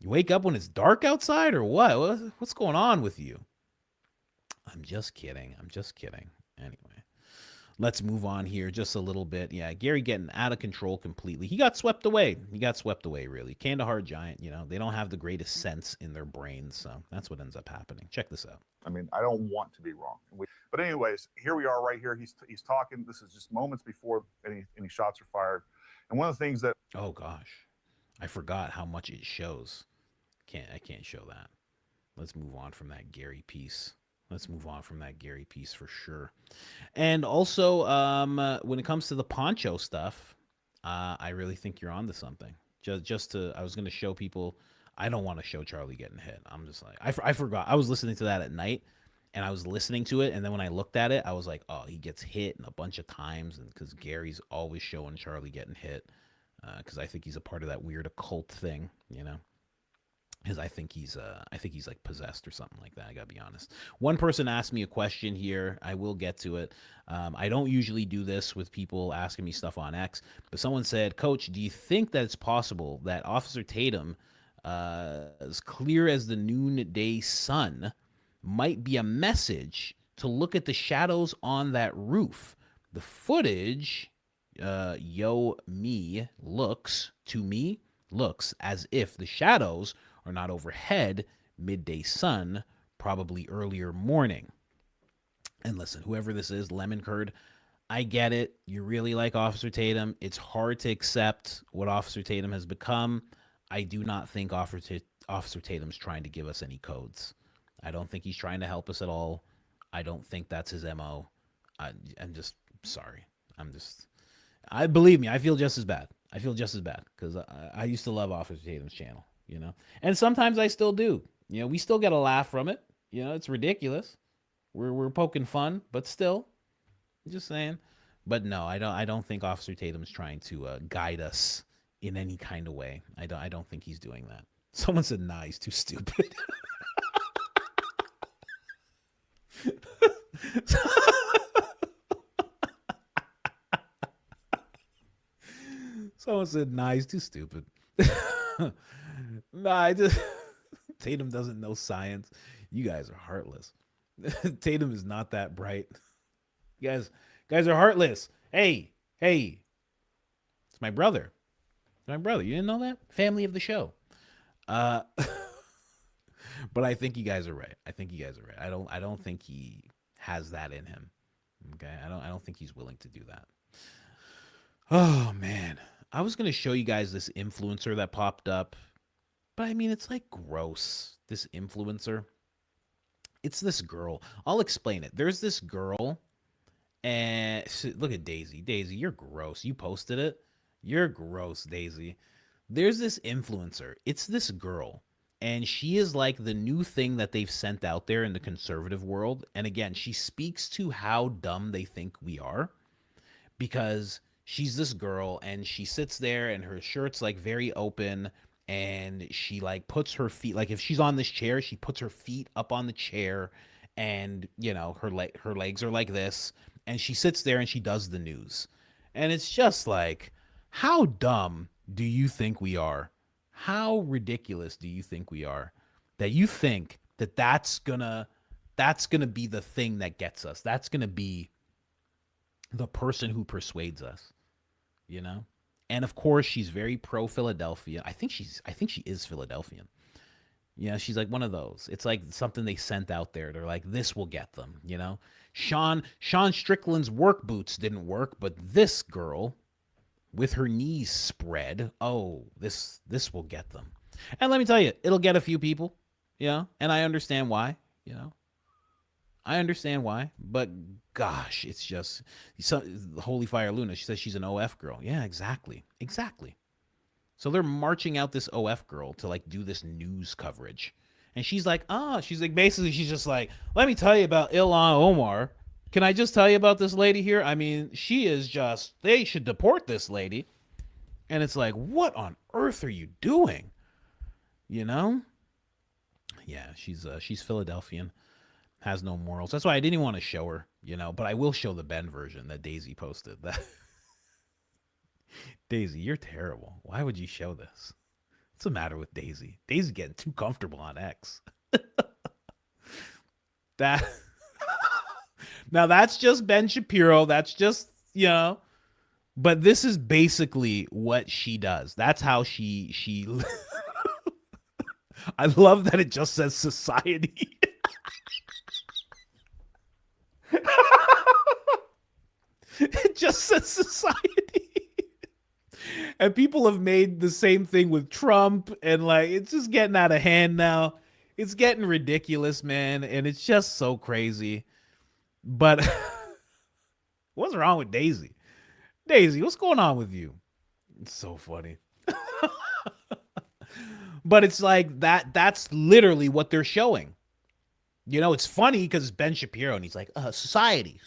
You wake up when it's dark outside or what? What's going on with you? I'm just kidding. Anyway, let's move on here just a little bit. Yeah, Gary getting out of control completely. He got swept away. Really. Kandahar Giant, they don't have the greatest sense in their brains. So that's what ends up happening. Check this out. I mean, I don't want to be wrong. But anyways, here we are right here. He's talking. This is just moments before any shots are fired. And one of the things that... Oh, gosh. I forgot how much it shows. I can't show that. Let's move on from that Gary piece. For sure. And also, when it comes to the poncho stuff, I really think you're onto something. I was going to show people... I don't want to show Charlie getting hit. I'm just like, I forgot. I was listening to that at night, and I was listening to it, and then when I looked at it, I was like, oh, he gets hit a bunch of times, and because Gary's always showing Charlie getting hit, because I think he's a part of that weird occult thing, because I think he's like possessed or something like that. I gotta be honest. One person asked me a question here. I will get to it. I don't usually do this with people asking me stuff on X, but someone said, Coach, do you think that it's possible that Officer Tatum, as clear as the noonday sun, might be a message to look at the shadows on that roof? The footage, looks as if the shadows are not overhead, midday sun, probably earlier morning. And listen, whoever this is, Lemon Curd, I get it. You really like Officer Tatum. It's hard to accept what Officer Tatum has become. I do not think Officer Tatum's trying to give us any codes. I don't think he's trying to help us at all. I don't think that's his MO. I'm just sorry. Believe me, I feel just as bad. Because I used to love Officer Tatum's channel, and sometimes I still do. We still get a laugh from it. It's ridiculous. We're poking fun, but still, just saying. But no, I don't think Officer Tatum's trying to guide us in any kind of way. I don't think he's doing that. Someone said, nah, he's too stupid. Someone said, nah, he's too stupid. Tatum doesn't know science. You guys are heartless. Tatum is not that bright. You guys are heartless. Hey, Hey, it's my brother. My brother. You didn't know that? Family of the show. But I think you guys are right. I don't think he has that in him. Okay? I don't think he's willing to do that. Oh man. I was going to show you guys this influencer that popped up. But I mean, it's like gross. This influencer. It's this girl. I'll explain it. There's this girl, and look at Daisy. Daisy, you're gross. You posted it. You're gross, Daisy. There's this influencer. It's this girl, and she is like the new thing that they've sent out there in the conservative world. And again, she speaks to how dumb they think we are, because she's this girl, and she sits there, and her shirt's like very open. And she like puts her feet, like if she's on this chair, she puts her feet up on the chair, and you know, her legs are like this, and she sits there and she does the news. And it's just like, how dumb do you think we are? How ridiculous do you think we are that you think that that's gonna be the thing that gets us? That's gonna be the person who persuades us, you know? And of course, she's very pro Philadelphia. I think she is Philadelphian. You know, she's like one of those. It's like something they sent out there. They're like, this will get them, you know? Sean Strickland's work boots didn't work, but this girl with her knees spread, oh, this will get them. And let me tell you, it'll get a few people, you know? And I understand why, you know? I understand why, but gosh, it's just Holy Fire Luna. She says she's an OF girl. Yeah, exactly. So they're marching out this OF girl to like do this news coverage. And she's like, basically, she's just like, let me tell you about Ilhan Omar. Can I just tell you about this lady here? I mean, she is just, they should deport this lady. And it's like, what on earth are you doing? You know? Yeah, she's Philadelphian. Has no morals. That's why I didn't even want to show her, you know, but I will show the Ben version that Daisy posted. Daisy, you're terrible. Why would you show this? What's the matter with Daisy? Daisy's getting too comfortable on X. Now that's just Ben Shapiro. That's just, you know, but this is basically what she does. That's how she I love that it just says society. It just says society. And people have made the same thing with Trump, and like it's just getting out of hand now. It's getting ridiculous, man, and it's just so crazy. But what's wrong with Daisy? Daisy, what's going on with you? It's so funny. But it's like that's literally what they're showing. You know, it's funny because it's Ben Shapiro and he's like, society.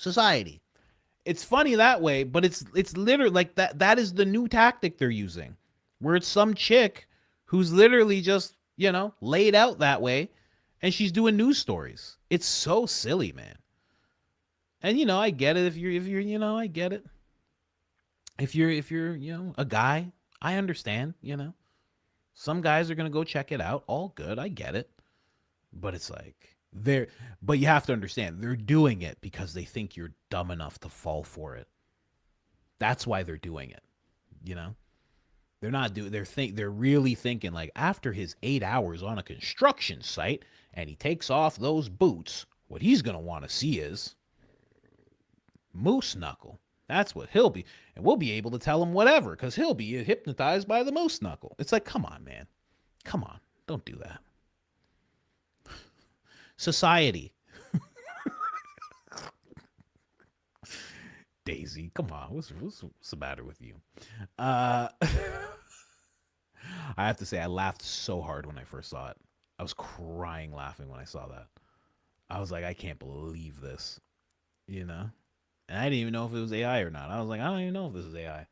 It's funny that way, but it's literally like that is the new tactic they're using, where it's some chick who's literally just, you know, laid out that way, and she's doing news stories. It's so silly, man. And you know, I get it if you're you know, I get it. If you're you know, a guy, I understand, you know. Some guys are going to go check it out. All good. I get it. But it's like but you have to understand, they're doing it because they think you're dumb enough to fall for it. That's why they're doing it. You know, they're really thinking like, after his 8 hours on a construction site and he takes off those boots, what he's going to want to see is moose knuckle. That's what he'll be. And we'll be able to tell him whatever because he'll be hypnotized by the moose knuckle. It's like, come on, man. Come on. Don't do that. Society. Daisy, come on. What's the matter with you? I have to say, I laughed so hard when I first saw it. I was crying laughing when I saw that. I was like, I can't believe this. You know? And I didn't even know if it was AI or not. I was like, I don't even know if this is AI.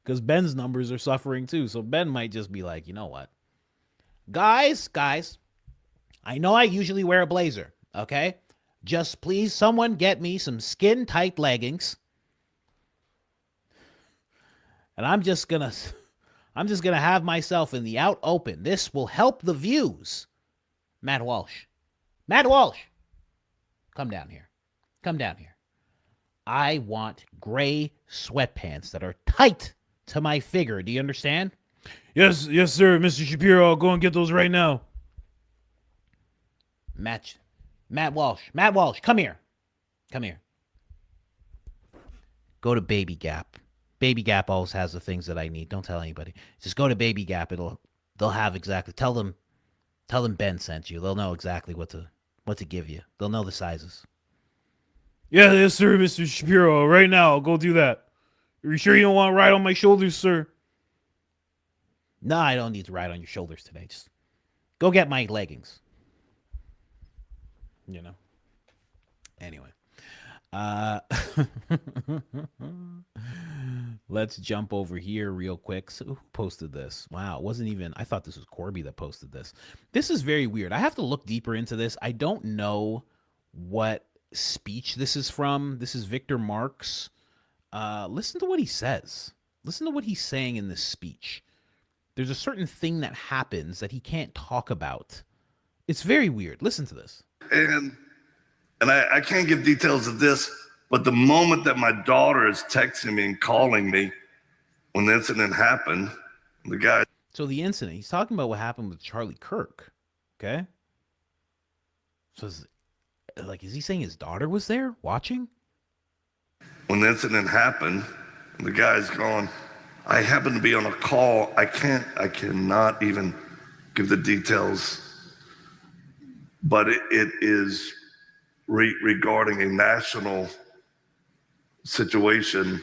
Because Ben's numbers are suffering too. So Ben might just be like, you know what? Guys, I know I usually wear a blazer, okay? Just please someone get me some skin tight leggings. And I'm just gonna have myself in the out open. This will help the views. Matt Walsh. Come down here. I want gray sweatpants that are tight to my figure. Do you understand? Yes, sir, Mr. Shapiro. I'll go and get those right now. Matt Walsh, come here. Go to Baby Gap. Baby Gap always has the things that I need. Don't tell anybody. Just go to Baby Gap. They'll have exactly. Tell them Ben sent you. They'll know exactly what to give you. They'll know the sizes. Yeah, yes, sir, Mr. Shapiro. Right now, I'll go do that. Are you sure you don't want to ride on my shoulders, sir? No, I don't need to ride on your shoulders today. Just go get my leggings. You know. Anyway. Let's jump over here real quick. So who posted this? Wow, it wasn't even, I thought this was Corby that posted this. This is very weird. I have to look deeper into this. I don't know what speech this is from. This is Victor Marx. Listen to what he says. Listen to what he's saying in this speech. There's a certain thing that happens that he can't talk about. It's very weird. Listen to this. And I can't give details of this, but the moment that my daughter is texting me and calling me when the incident happened, the guy. So the incident, he's talking about what happened with Charlie Kirk. Okay. So is he saying his daughter was there watching? When the incident happened, the guy's going, I happen to be on a call. I cannot even give the details, but it is regarding a national situation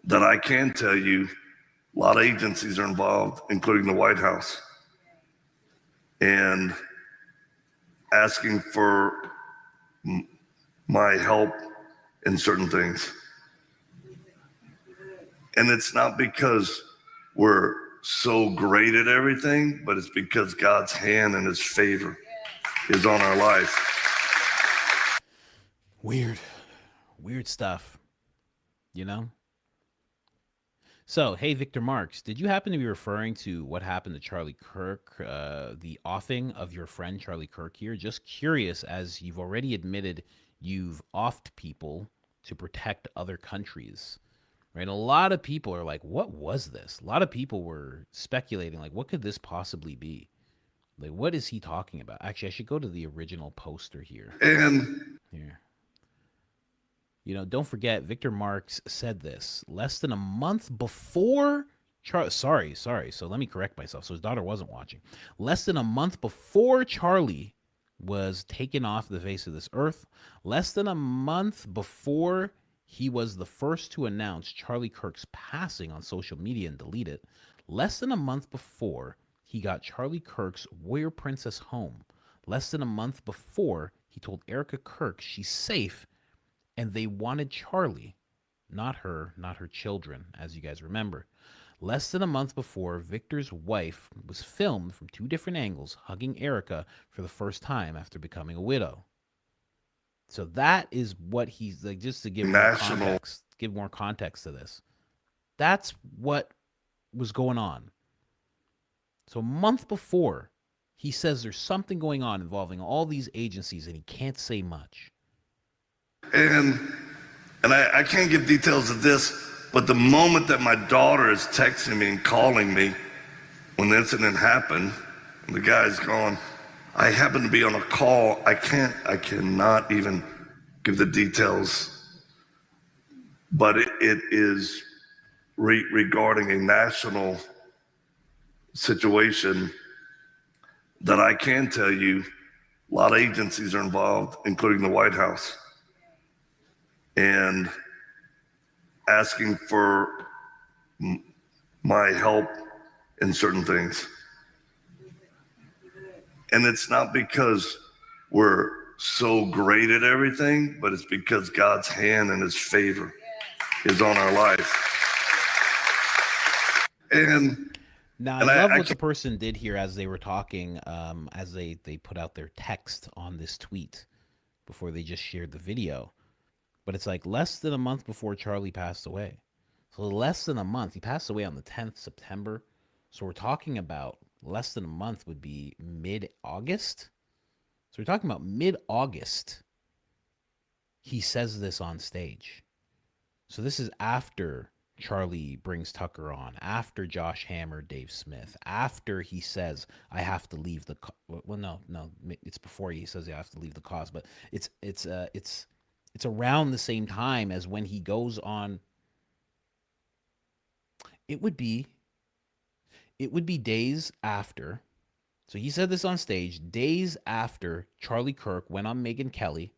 that I can tell you a lot of agencies are involved, including the White House, and asking for my help in certain things. And it's not because we're so great at everything, but it's because God's hand and his favor is on our life. Weird stuff, you know? So, hey, Victor Marx, did you happen to be referring to what happened to Charlie Kirk, the offing of your friend Charlie Kirk here? Just curious, as you've already admitted you've offed people to protect other countries, right? A lot of people are like, what was this? A lot of people were speculating, like, what could this possibly be? Like, what is he talking about? Actually, I should go to the original poster here. Here. You know, don't forget, Victor Marx said this less than a month before Sorry. So let me correct myself. So his daughter wasn't watching. Less than a month before Charlie was taken off the face of this earth, less than a month before he was the first to announce Charlie Kirk's passing on social media and delete it, less than a month before he got Charlie Kirk's Warrior Princess home, less than a month before he told Erica Kirk she's safe, and they wanted Charlie, not her children, as you guys remember. Less than a month before, Victor's wife was filmed from two different angles hugging Erica for the first time after becoming a widow. So that is what he's like, just to give more context to this. That's what was going on. So a month before, he says there's something going on involving all these agencies, and he can't say much. And I can't give details of this, but the moment that my daughter is texting me and calling me when the incident happened, the guy's going, I happen to be on a call. I cannot even give the details, but it is regarding a national situation that I can tell you a lot of agencies are involved, including the White House, and asking for my help in certain things. And it's not because we're so great at everything, but it's because God's hand and his favor is on our life. Now, I love what the person did here as they were talking, as they put out their text on this tweet before they just shared the video. But it's like less than a month before Charlie passed away. So less than a month. He passed away on the 10th September. So we're talking about less than a month would be mid-August. So we're talking about mid-August. he says this on stage. So this is after Charlie brings Tucker on, after Josh hammered Dave Smith, after he says, I have to leave the, well, no, it's before he says I have to leave the cause, but it's around the same time as when he goes on. It would be days after. So he said this on stage, days after Charlie Kirk went on Megyn Kelly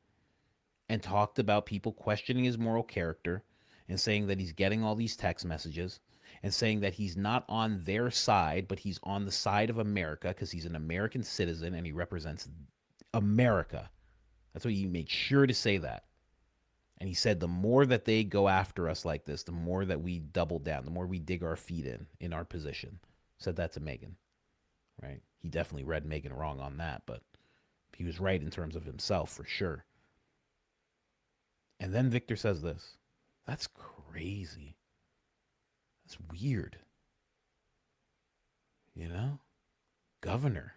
and talked about people questioning his moral character and saying that he's getting all these text messages and saying that he's not on their side, but he's on the side of America because he's an American citizen and he represents America. That's why you make sure to say that. And he said the more that they go after us like this, the more that we double down, the more we dig our feet in our position. Said that to Megyn, right? He definitely read Megyn wrong on that, but he was right in terms of himself for sure. And then Victor says this. That's crazy. That's weird. You know? Governor.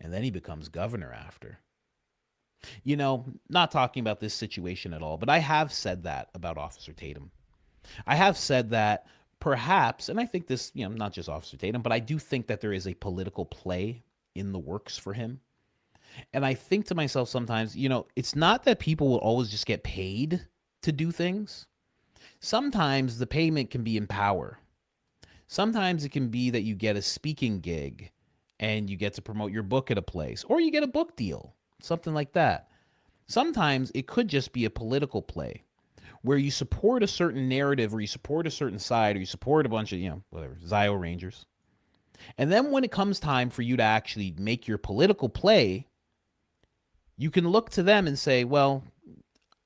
And then he becomes governor after. You know, not talking about this situation at all, but I have said that about Officer Tatum. I have said that perhaps, and I think this, you know, not just Officer Tatum, but I do think that there is a political play in the works for him. And I think to myself sometimes, you know, it's not that people will always just get paid to do things. Sometimes the payment can be in power. Sometimes it can be that you get a speaking gig and you get to promote your book at a place, or you get a book deal, something like that. Sometimes it could just be a political play where you support a certain narrative or you support a certain side or you support a bunch of, you know, whatever, Zio Rangers. And then when it comes time for you to actually make your political play, you can look to them and say, well,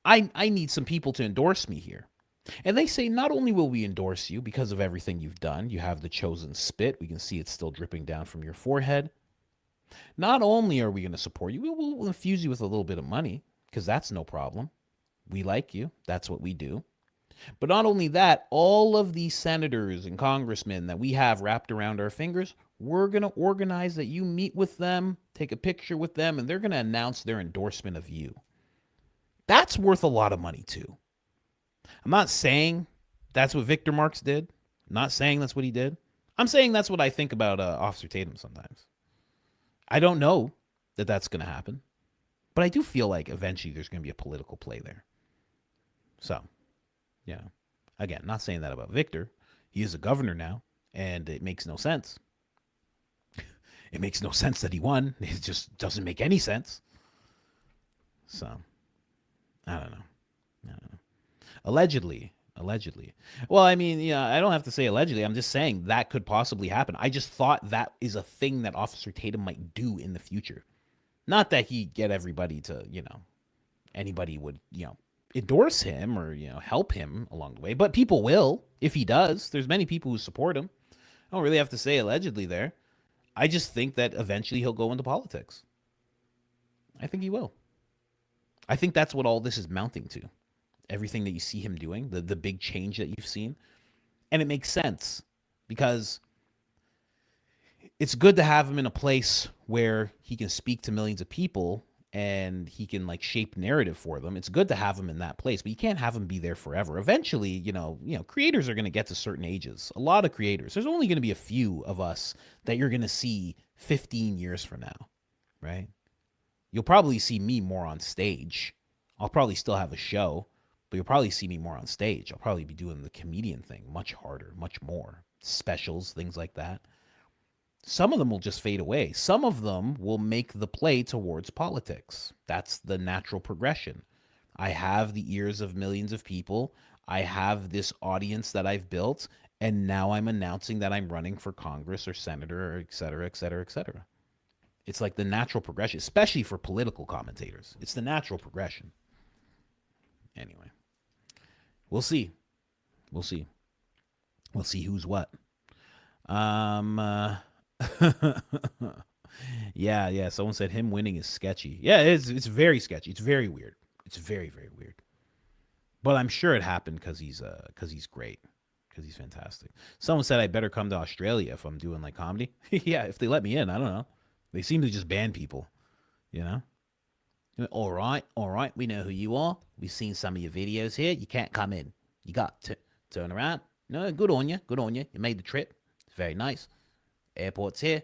I need some people to endorse me here. And they say, not only will we endorse you because of everything you've done, you have the chosen spit. We can see it's still dripping down from your forehead. Not only are we going to support you, we'll infuse you with a little bit of money because that's no problem. We like you. That's what we do. But not only that, all of these senators and congressmen that we have wrapped around our fingers, we're going to organize that you meet with them, take a picture with them, and they're going to announce their endorsement of you. That's worth a lot of money too. I'm not saying that's what Victor Marks did. I'm not saying that's what he did. I'm saying that's what I think about Officer Tatum sometimes. I don't know that that's going to happen, but I do feel like eventually there's going to be a political play there. So, yeah. Again, not saying that about Victor. He is a governor now, and it makes no sense. It makes no sense that he won. It just doesn't make any sense. So, I don't know. Allegedly. Well, I mean, yeah, I don't have to say allegedly. I'm just saying that could possibly happen. I just thought that is a thing that Officer Tatum might do in the future. Not that he'd get everybody to, you know, anybody would, you know, endorse him or, you know, help him along the way. But people will if he does. There's many people who support him. I don't really have to say allegedly there. I just think that eventually he'll go into politics. I think he will. I think that's what all this is mounting to. Everything that you see him doing, the big change that you've seen. And it makes sense because it's good to have him in a place where he can speak to millions of people and he can like shape narrative for them. It's good to have him in that place, but you can't have him be there forever. Eventually, you know, creators are going to get to certain ages. A lot of creators. There's only going to be a few of us that you're going to see 15 years from now, right? You'll probably see me more on stage. I'll probably still have a show, but you'll probably see me more on stage. I'll probably be doing the comedian thing much harder, much more. Specials, things like that. Some of them will just fade away. Some of them will make the play towards politics. That's the natural progression. I have the ears of millions of people. I have this audience that I've built, and now I'm announcing that I'm running for Congress or senator, or et cetera, et cetera, et cetera. It's like the natural progression, especially for political commentators. It's the natural progression. Anyway, we'll see. We'll see. We'll see who's what. Yeah. Someone said him winning is sketchy. Yeah, it's very sketchy. It's very weird. It's very, very weird. But I'm sure it happened because he's great. Because he's fantastic. Someone said I better come to Australia if I'm doing like comedy. Yeah, if they let me in. I don't know. They seem to just ban people, you know? All right. We know who you are. We've seen some of your videos here. You can't come in. You got to turn around. No, good on you. You made the trip. It's very nice. Airport's here.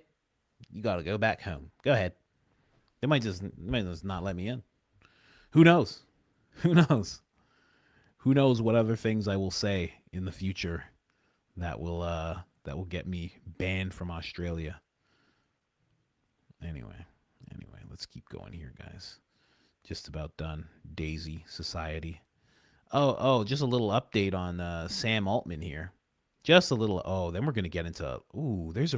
You got to go back home. Go ahead. They might just not let me in. Who knows? Who knows what other things I will say in the future that will get me banned from Australia. Anyway, let's keep going here, guys. Just about done. Daisy Society. Oh, just a little update on Sam Altman here. Just a little. Oh, then we're going to get into, there's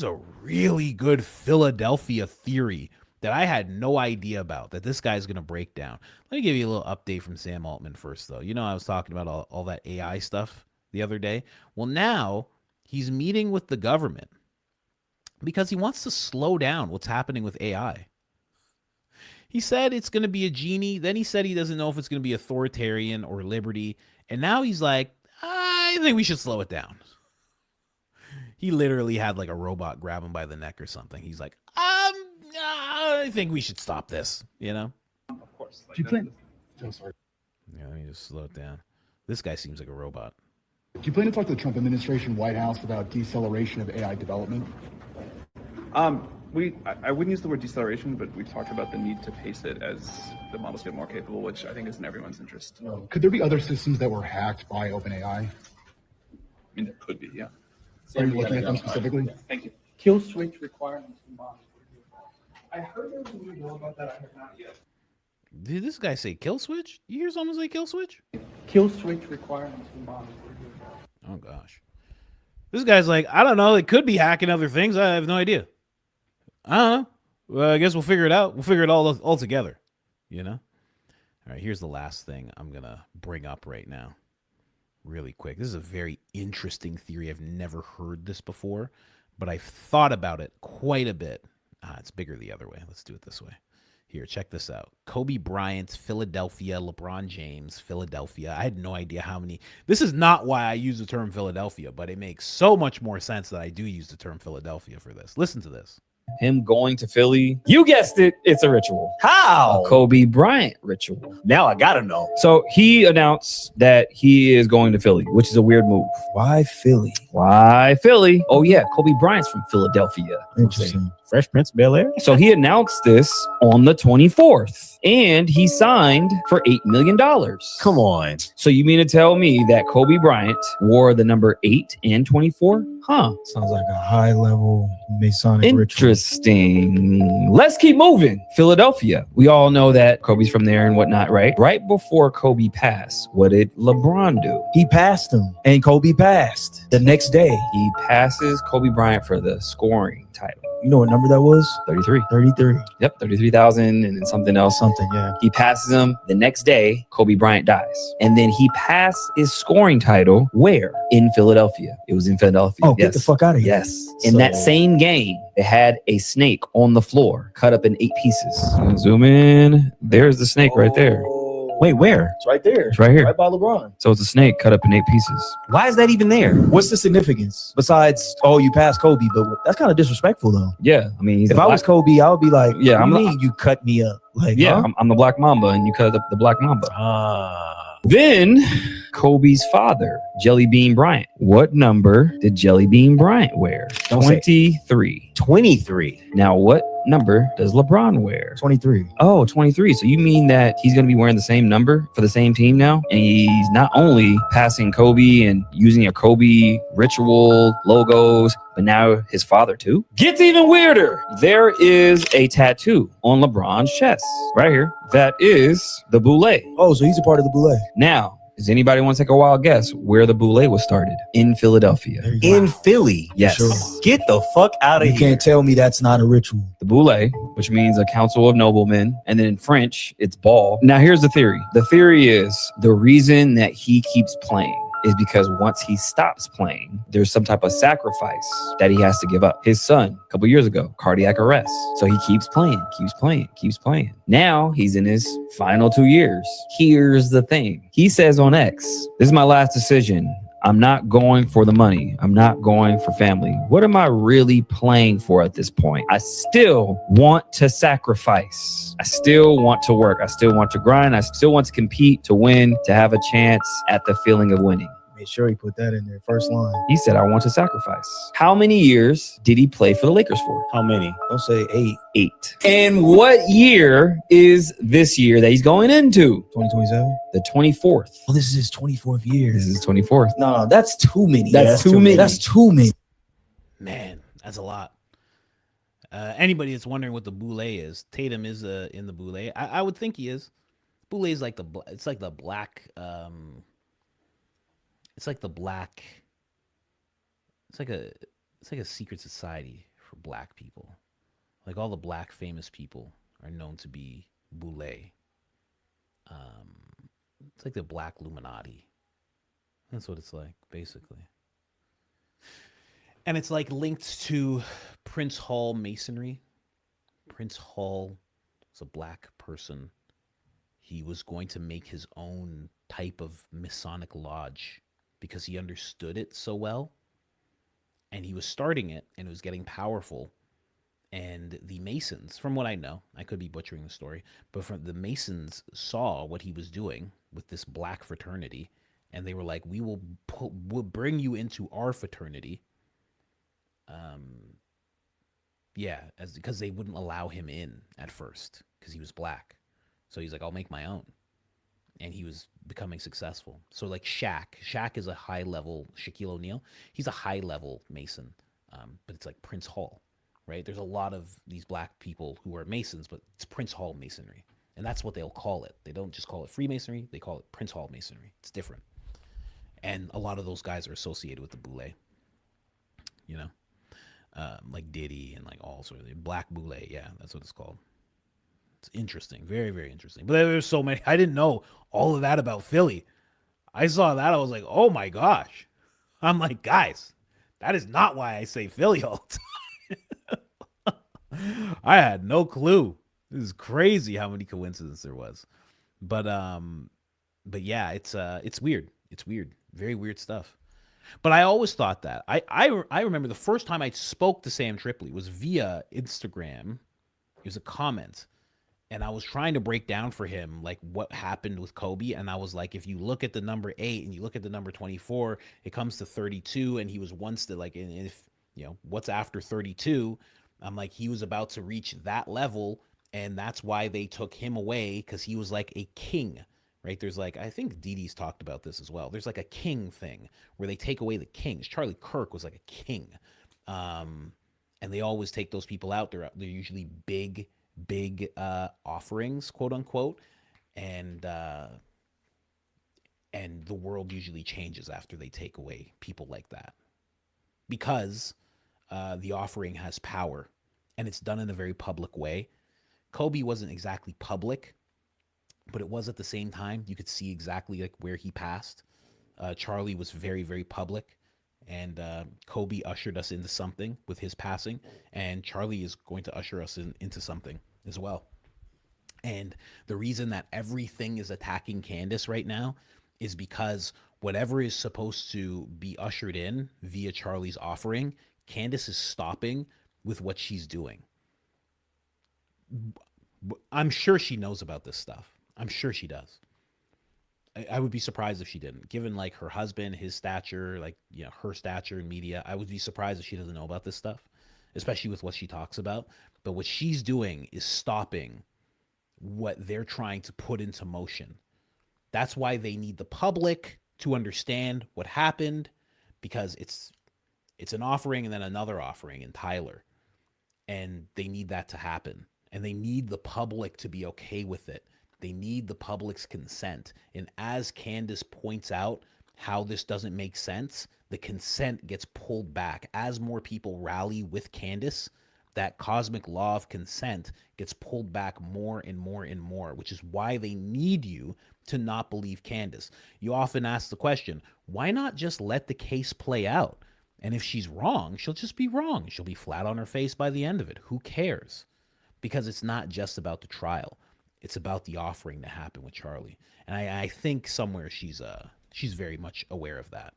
a really good Philadelphia theory that I had no idea about that this guy's going to break down. Let me give you a little update from Sam Altman first, though. You know, I was talking about all that AI stuff the other day. Well, now he's meeting with the government because he wants to slow down what's happening with AI. He said it's going to be a genie. Then he said he doesn't know if it's going to be authoritarian or liberty. And now he's like, I think we should slow it down. He literally had like a robot grab him by the neck or something. He's like, I think we should stop this, you know? Of course. Like, do you sorry. Yeah, let me just slow it down. This guy seems like a robot. Do you plan to talk to the Trump administration, White House about deceleration of AI development? I wouldn't use the word deceleration, but we've talked about the need to pace it as the models get more capable, which I think is in everyone's interest. Could there be other systems that were hacked by OpenAI? I mean, there could be, yeah. Are you looking at them specifically? Thank you. Kill switch requirements from models. I heard there was a new bill about that. I have not yet. Did this guy say kill switch? You hear someone say kill switch? Kill switch requirements from models. Oh, gosh. This guy's like, I don't know. It could be hacking other things. I have no idea. I don't know. Well, I guess we'll figure it out. We'll figure it all together, you know? All right, here's the last thing I'm going to bring up right now really quick. This is a very interesting theory. I've never heard this before, but I've thought about it quite a bit. It's bigger the other way. Let's do it this way. Here, check this out. Kobe Bryant, Philadelphia, LeBron James, Philadelphia. I had no idea how many. This is not why I use the term Philadelphia, but it makes so much more sense that I do use the term Philadelphia for this. Listen to this. Him going to Philly, you guessed it, it's a ritual. How? A Kobe Bryant ritual. Now I gotta know. So he announced that he is going to Philly, which is a weird move. Why Philly? Why Philly? Oh yeah, Kobe Bryant's from Philadelphia. Interesting. Fresh Prince of Bel-Air? So he announced this on the 24th, and he signed for $8 million. Come on. So you mean to tell me that Kobe Bryant wore the number 8 and 24? Huh. Sounds like a high-level Masonic Interesting. Let's keep moving. Philadelphia. We all know that Kobe's from there and whatnot, right? Right before Kobe passed, what did LeBron do? He passed him, and Kobe passed the next day. He passes Kobe Bryant for the scoring title. You know what number that was? 33. 33. Yep, 33,000 and then something else. Something, yeah. He passes him. The next day, Kobe Bryant dies. And then he passed his scoring title where? In Philadelphia. It was in Philadelphia. Oh, get the fuck out of here. Yes. In that same game, they had a snake on the floor, cut up in 8 pieces. Zoom in. There's the snake right there. Wait, where? It's right there. It's right here. Right by LeBron. So it's a snake cut up in 8 pieces. Why is that even there? What's the significance? Besides, oh, you passed Kobe, but that's kind of disrespectful, though. Yeah, I mean, if I was Kobe, I would be like, yeah, what do you mean you cut me up? Like, yeah, huh? I'm the Black Mamba, and you cut up the Black Mamba. Then Kobe's father, Jelly Bean Bryant. What number did Jelly Bean Bryant wear? 23. 23. Now, what number does LeBron wear? 23. Oh, 23. So you mean that he's going to be wearing the same number for the same team now? And he's not only passing Kobe and using a Kobe ritual logos, but now his father too? Gets even weirder. There is a tattoo on LeBron's chest right here. That is the boule. Oh, so he's a part of the boule. Now, does anybody want to take a wild guess where the boule was started? In Philadelphia. In Philly? Yes. Sure. Get the fuck out of here. You can't tell me that's not a ritual. The boule, which means a council of noblemen, and then in French, it's ball. Now, here's the theory. The theory is the reason that he keeps playing is because once he stops playing, there's some type of sacrifice that he has to give up. His son, a couple years ago, cardiac arrest. So he keeps playing. Now he's in his final 2 years. Here's the thing. He says on X, this is my last decision. I'm not going for the money. I'm not going for family. What am I really playing for at this point? I still want to sacrifice. I still want to work. I still want to grind. I still want to compete, to win, to have a chance at the feeling of winning. Made sure he put that in there first line. He said, I want to sacrifice. How many years did he play for the Lakers for? How many? Don't say 8. 8. And what year is this year that he's going into? 2027? The 24th. Oh, this is his 24th year. This is his 24th. No, that's too many. That's too many. That's too many. Man, that's a lot. Anybody that's wondering what the boule is, Tatum is in the boule. I would think he is. Boule is like it's like the black. It's like a secret society for black people. Like all the black famous people are known to be boule. It's like the black Illuminati. That's what it's like, basically. And it's like linked to Prince Hall Masonry. Prince Hall was a black person. He was going to make his own type of Masonic lodge because he understood it so well. And he was starting it, and it was getting powerful. And the Masons, from what I know, I could be butchering the story, but from the Masons saw what he was doing with this black fraternity, and they were like, we'll bring you into our fraternity. Because they wouldn't allow him in at first because he was black. So he's like, I'll make my own. And he was becoming successful. So like Shaq is a high level, Shaquille O'Neal, he's a high level Mason. But it's like Prince Hall, right? There's a lot of these black people who are Masons, but it's Prince Hall Masonry. And that's what they'll call it. They don't just call it Freemasonry, they call it Prince Hall Masonry. It's different. And a lot of those guys are associated with the boule, you know? Like Diddy and like all sorts of black boule. Yeah, that's what it's called. It's interesting. Very, very interesting. But there's so many. I didn't know all of that about Philly. I saw that. I was like, oh my gosh. I'm like, guys, that is not why I say Philly all the time. I had no clue. This is crazy how many coincidences there was. But yeah, it's weird. It's weird. Very weird stuff. But I always thought that. I remember the first time I spoke to Sam Tripoli was via Instagram. It was a comment. And I was trying to break down for him like what happened with Kobe. And I was like, if you look at the number 8 and you look at the number 24, it comes to 32. And he was once the like, and if you know what's after 32, I'm like, he was about to reach that level. And that's why they took him away, because he was like a king. Right? There's like, I think Didi's talked about this as well. There's like a king thing where they take away the kings. Charlie Kirk was like a king. And they always take those people out. They're usually big offerings, quote unquote. And the world usually changes after they take away people like that. Because the offering has power and it's done in a very public way. Kobe wasn't exactly public, but it was at the same time. You could see exactly like where he passed. Charlie was very, very public, and Kobe ushered us into something with his passing, and Charlie is going to usher us into something as well. And the reason that everything is attacking Candace right now is because whatever is supposed to be ushered in via Charlie's offering, Candace is stopping with what she's doing. I'm sure she knows about this stuff. I'm sure she does. I would be surprised if she didn't. Given like her husband, his stature, like, you know, her stature in media, I would be surprised if she doesn't know about this stuff, especially with what she talks about. But what she's doing is stopping what they're trying to put into motion. That's why they need the public to understand what happened, because it's an offering and then another offering in Tyler. And they need that to happen. And they need the public to be okay with it. They need the public's consent. And as Candace points out how this doesn't make sense, the consent gets pulled back. As more people rally with Candace, that cosmic law of consent gets pulled back more and more and more, which is why they need you to not believe Candace. You often ask the question, why not just let the case play out? And if she's wrong, she'll just be wrong. She'll be flat on her face by the end of it. Who cares? Because it's not just about the trial. It's about the offering that happened with Charlie. And I think somewhere she's very much aware of that.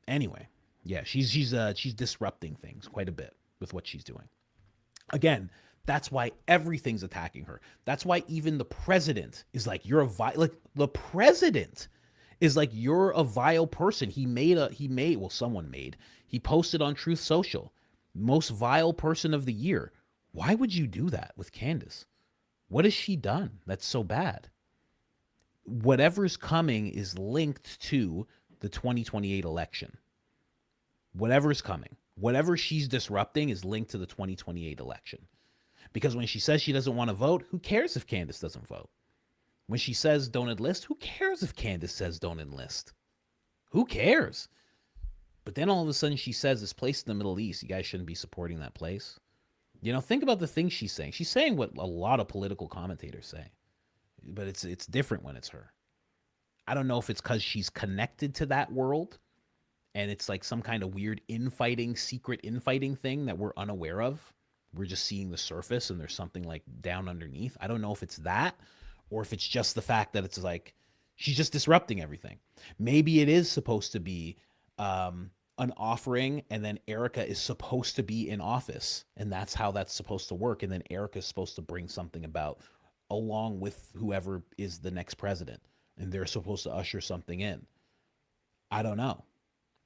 Anyway, yeah, she's disrupting things quite a bit with what she's doing. Again, that's why everything's attacking her. That's why even the president is like, you're the president is like, you're a vile person. He posted on Truth Social, most vile person of the year. Why would you do that with Candace? What has she done that's so bad? Whatever's coming is linked to the 2028 election. Whatever's coming, whatever she's disrupting is linked to the 2028 election. Because when she says she doesn't want to vote, who cares if Candace doesn't vote? When she says don't enlist, who cares if Candace says don't enlist? Who cares? But then all of a sudden she says this place in the Middle East, you guys shouldn't be supporting that place. You know, think about the things she's saying. She's saying what a lot of political commentators say, but it's different when it's her. I don't know if it's because she's connected to that world and it's like some kind of weird secret infighting thing that we're unaware of. We're just seeing the surface and there's something like down underneath. I don't know if it's that or if it's just the fact that it's like she's just disrupting everything. Maybe it is supposed to be an offering and then Erica is supposed to be in office and that's how that's supposed to work. And then Erica's supposed to bring something about along with whoever is the next president and they're supposed to usher something in. I don't know.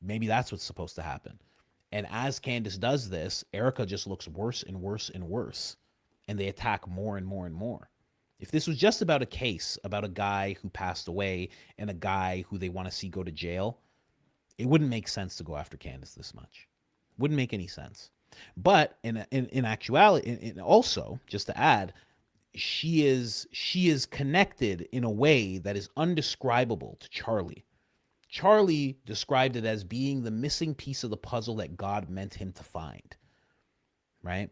Maybe that's what's supposed to happen. And as Candace does this, Erica just looks worse and worse and worse. And they attack more and more and more. If this was just about a case, about a guy who passed away and a guy who they want to see go to jail, it wouldn't make sense to go after Candace this much. Wouldn't make any sense. But in actuality, also, just to add, she is connected in a way that is undescribable to Charlie. Charlie described it as being the missing piece of the puzzle that God meant him to find, right?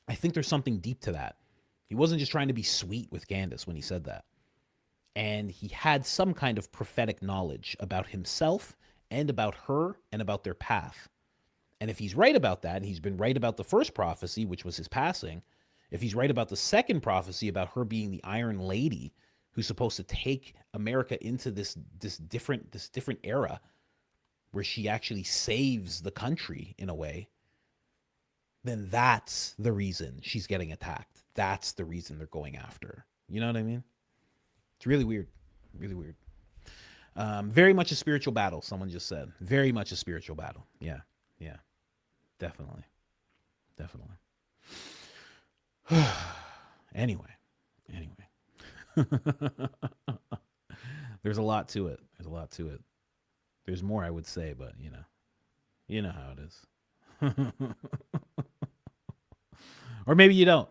I think there's something deep to that. He wasn't just trying to be sweet with Candace when he said that. And he had some kind of prophetic knowledge about himself and about her and about their path. And if he's right about that, and he's been right about the first prophecy, which was his passing, if he's right about the second prophecy about her being the Iron Lady, who's supposed to take America into this different era where she actually saves the country in a way, then that's the reason she's getting attacked. That's the reason they're going after her. You know what I mean? It's really weird. Really weird. Very much a spiritual battle, someone just said. Very much a spiritual battle. Yeah. Yeah. Definitely. Definitely. Anyway. There's a lot to it. There's more I would say, but you know how it is. Or maybe you don't.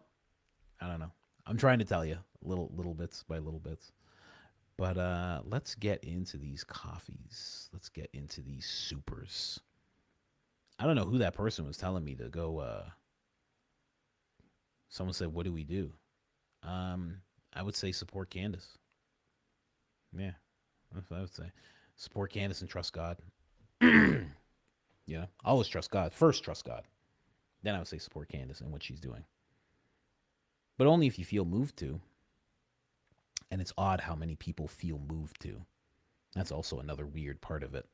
I don't know. I'm trying to tell you little bits by little bits. But let's get into these coffees. Let's get into these supers. I don't know who that person was telling me to go. Someone said, what do we do? I would say support Candace. Yeah, that's what I would say. Support Candace and trust God. Yeah, always trust God. First, trust God. Then I would say support Candace and what she's doing. But only if you feel moved to. And it's odd how many people feel moved to. That's also another weird part of it.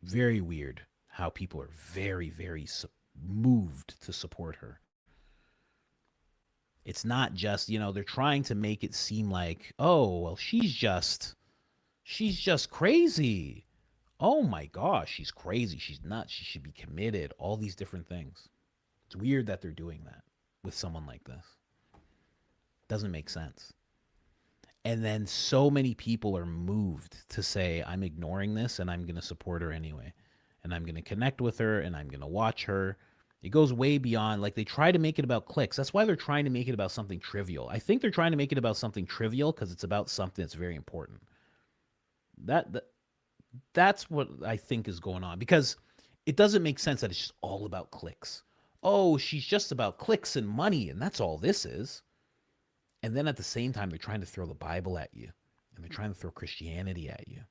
Very weird how people are very, very moved to support her. It's not just, they're trying to make it seem like, oh, well, she's just crazy. Oh my gosh, she's crazy. She's nuts. She should be committed. All these different things. It's weird that they're doing that with someone like this. Doesn't make sense. And then so many people are moved to say, I'm ignoring this and I'm going to support her anyway. And I'm going to connect with her and I'm going to watch her. It goes way beyond, like they try to make it about clicks. That's why they're trying to make it about something trivial. I think they're trying to make it about something trivial because it's about something that's very important. That's what I think is going on, because it doesn't make sense that it's just all about clicks. Oh, she's just about clicks and money and that's all this is. And then at the same time, they're trying to throw the Bible at you, and they're trying to throw Christianity at you,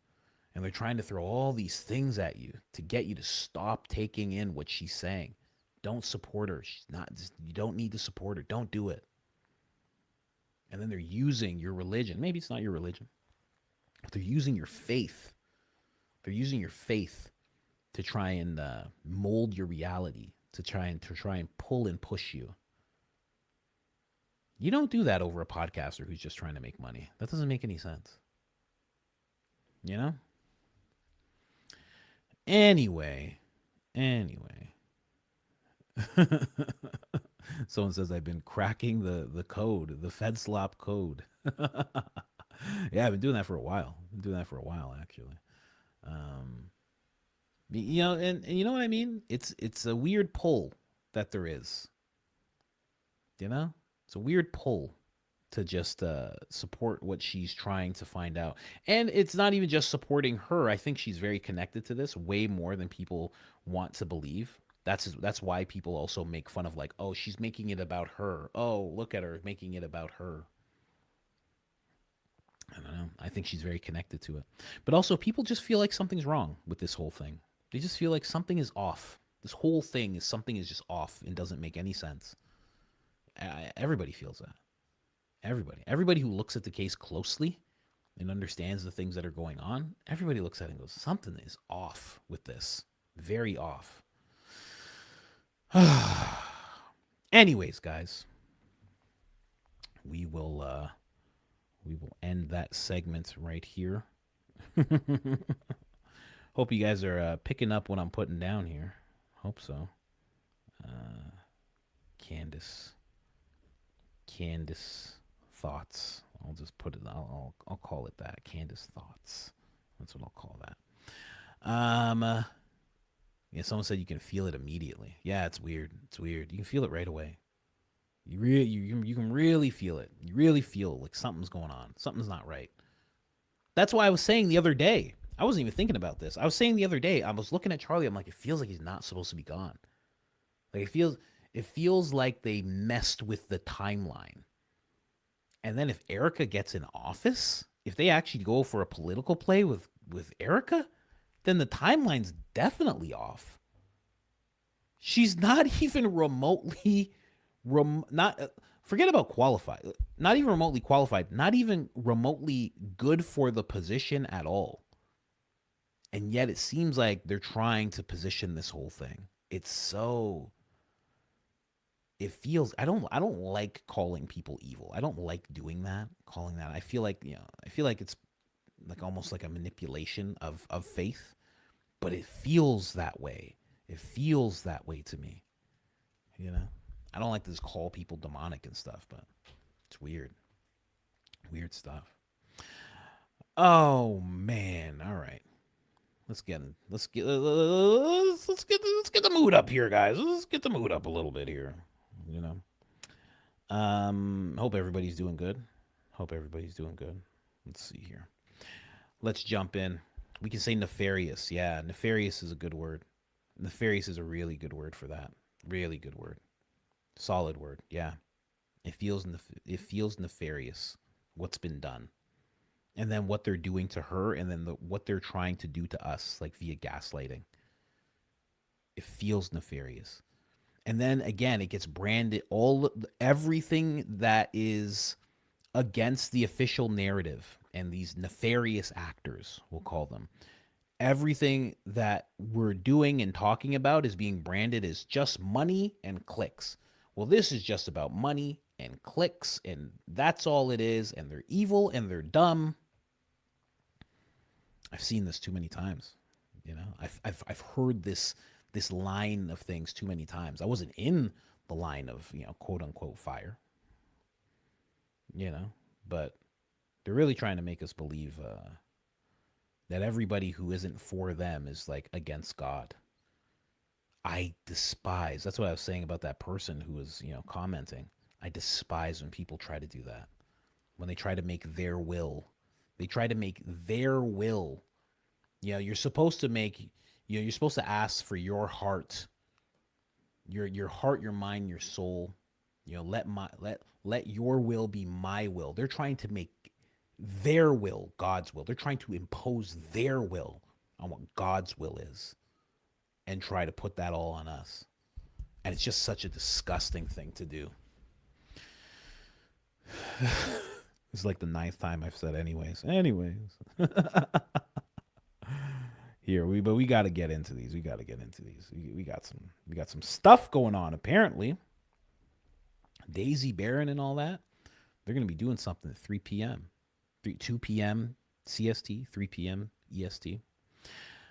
and they're trying to throw all these things at you to get you to stop taking in what she's saying. Don't support her. You don't need to support her. Don't do it. And then they're using your religion. Maybe it's not your religion, but they're using your faith. They're using your faith to try and mold your reality, to try and pull and push you. You don't do that over a podcaster who's just trying to make money. That doesn't make any sense. You know? Anyway. Someone says I've been cracking the code, the FedSlop code. Yeah, I've been doing that for a while. Actually. You know, and you know what I mean? It's a weird pull that there is. You know? It's a weird pull to just support what she's trying to find out. And it's not even just supporting her. I think she's very connected to this way more than people want to believe. That's why people also make fun of, like, oh, she's making it about her. Oh, look at her making it about her. I don't know. I think she's very connected to it. But also, people just feel like something's wrong with this whole thing. They just feel like something is off. This whole thing is something is just off and doesn't make any sense. Everybody feels that. Everybody who looks at the case closely and understands the things that are going on, everybody looks at it and goes, something is off with this. Very off. Anyways, guys, we will end that segment right here. Hope you guys are picking up what I'm putting down here. Hope so. Candace thoughts. I'll just put it. I'll call it that. Candace thoughts. That's what I'll call that. Yeah, someone said you can feel it immediately. Yeah, it's weird. You can feel it right away. You can really feel it. You really feel like something's going on. Something's not right. That's why I was saying the other day. I wasn't even thinking about this. I was saying the other day. I was looking at Charlie. I'm like, it feels like he's not supposed to be gone. Like it feels like they messed with the timeline. And then if Erica gets in office, if they actually go for a political play with Erica, then the timeline's definitely off. She's not even remotely forget about qualified. Not even remotely qualified. Not even remotely good for the position at all. And yet it seems like they're trying to position this whole thing. It feels, I don't like calling people evil. I don't like doing that, calling that. I feel like it's like almost like a manipulation of faith, but it feels that way. It feels that way to me. You know, I don't like to just call people demonic and stuff, but it's weird. Weird stuff. Oh man. All right. Let's get the mood up here, guys. Let's get the mood up a little bit here. You know. Hope everybody's doing good. Let's see here. Let's jump in. We can say nefarious. Yeah, nefarious is a good word. Nefarious is a really good word for that. Really good word. Solid word. Yeah. It feels nefarious what's been done. And then what they're doing to her, and then what they're trying to do to us, like via gaslighting. It feels nefarious. And then again, it gets branded, everything that is against the official narrative and these nefarious actors, we'll call them. Everything that we're doing and talking about is being branded as just money and clicks. Well, this is just about money and clicks, and that's all it is. And they're evil and they're dumb. I've seen this too many times. You know, I've heard this line of things too many times. I wasn't in the line of, you know, quote unquote fire. You know, but they're really trying to make us believe that everybody who isn't for them is like against God. I despise. That's what I was saying about that person who was, you know, commenting. I despise when people try to do that. When they try to make their will. They try to make their will. You know, you're supposed to ask for your heart. Your heart, your mind, your soul. You know, let your will be my will. They're trying to make their will God's will. They're trying to impose their will on what God's will is and try to put that all on us. And it's just such a disgusting thing to do. It's like the 9th time I've said anyways. but we got to get into these. We got some stuff going on. Apparently, Daisy Barron and all that, they're going to be doing something at 3 p.m. 2 p.m. CST, 3 p.m. EST.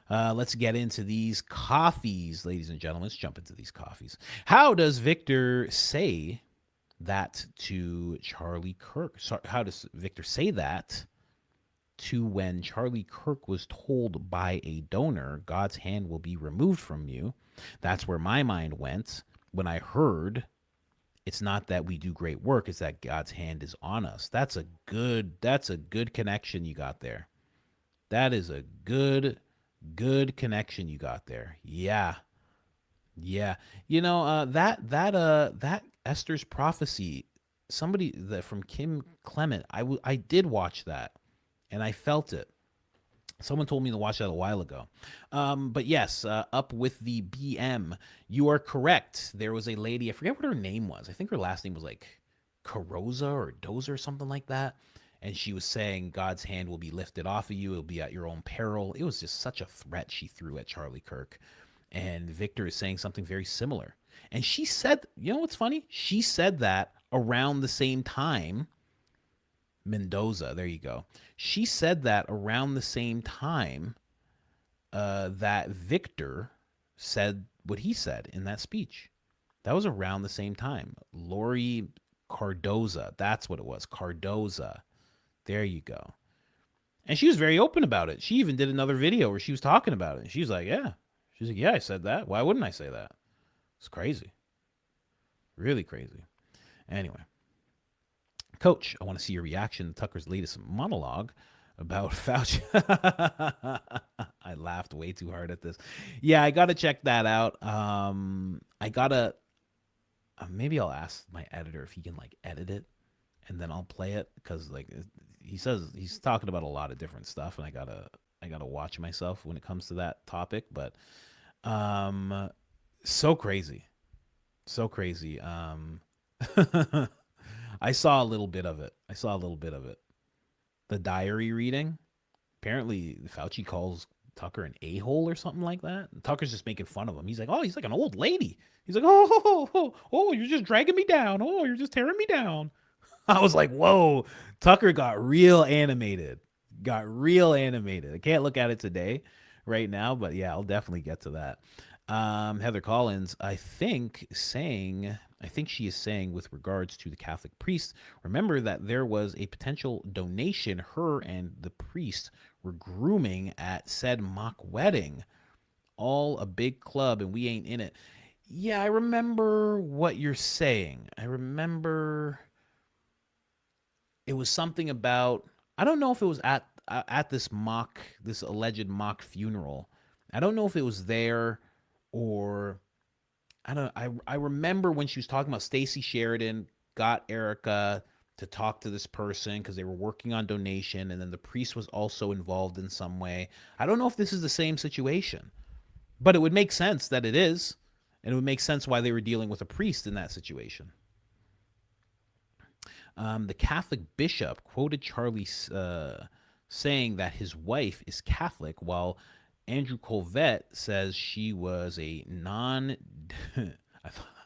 Let's get into these coffees, ladies and gentlemen. Let's jump into these coffees. How does Victor say that to Charlie Kirk? So how does Victor say that to when Charlie Kirk was told by a donor, God's hand will be removed from you? That's where my mind went when I heard it's not that we do great work, it's that God's hand is on us. That's a good connection you got there. That is a good connection you got there. Yeah. You know, that Esther's prophecy, somebody that from Kim Clement, I did watch that and I felt it. Someone told me to watch that a while ago. But yes, up with the BM. You are correct. There was a lady, I forget what her name was. I think her last name was like Carosa or Dozer or something like that. And she was saying God's hand will be lifted off of you. It'll be at your own peril. It was just such a threat she threw at Charlie Kirk. And Victor is saying something very similar. And she said, you know what's funny? She said that around the same time. Mendoza, there you go. She said that around the same time that Victor said what he said in that speech. That was around the same time. Lori Cardoza, that's what it was. Cardoza. There you go. And she was very open about it. She even did another video where she was talking about it. And she was like, yeah. She's like, yeah, I said that. Why wouldn't I say that? It's crazy. Really crazy. Anyway. Coach, I want to see your reaction to Tucker's latest monologue about Fauci. I laughed way too hard at this. Yeah, I got to check that out. I got to, maybe I'll ask my editor if he can like edit it and then I'll play it. Cause like he says, he's talking about a lot of different stuff and I gotta watch myself when it comes to that topic, but, so crazy. I saw a little bit of it. The diary reading. Apparently, Fauci calls Tucker an a-hole or something like that. And Tucker's just making fun of him. He's like, oh, he's like an old lady. He's like, oh, you're just dragging me down. Oh, you're just tearing me down. I was like, whoa. Tucker got real animated. I can't look at it today right now, but yeah, I'll definitely get to that. Heather Collins, I think she is saying with regards to the Catholic priest, remember that there was a potential donation her and the priest were grooming at said mock wedding. All a big club and we ain't in it. Yeah, I remember what you're saying. I remember it was something about, I don't know if it was at this alleged mock funeral. I don't know if it was there or I remember when she was talking about Stacey Sheridan got Erica to talk to this person because they were working on donation, and then the priest was also involved in some way. I don't know if this is the same situation, but it would make sense that it is, and it would make sense why they were dealing with a priest in that situation. The Catholic bishop quoted Charlie saying that his wife is Catholic, while Andrew Colvett says she was a non-denom.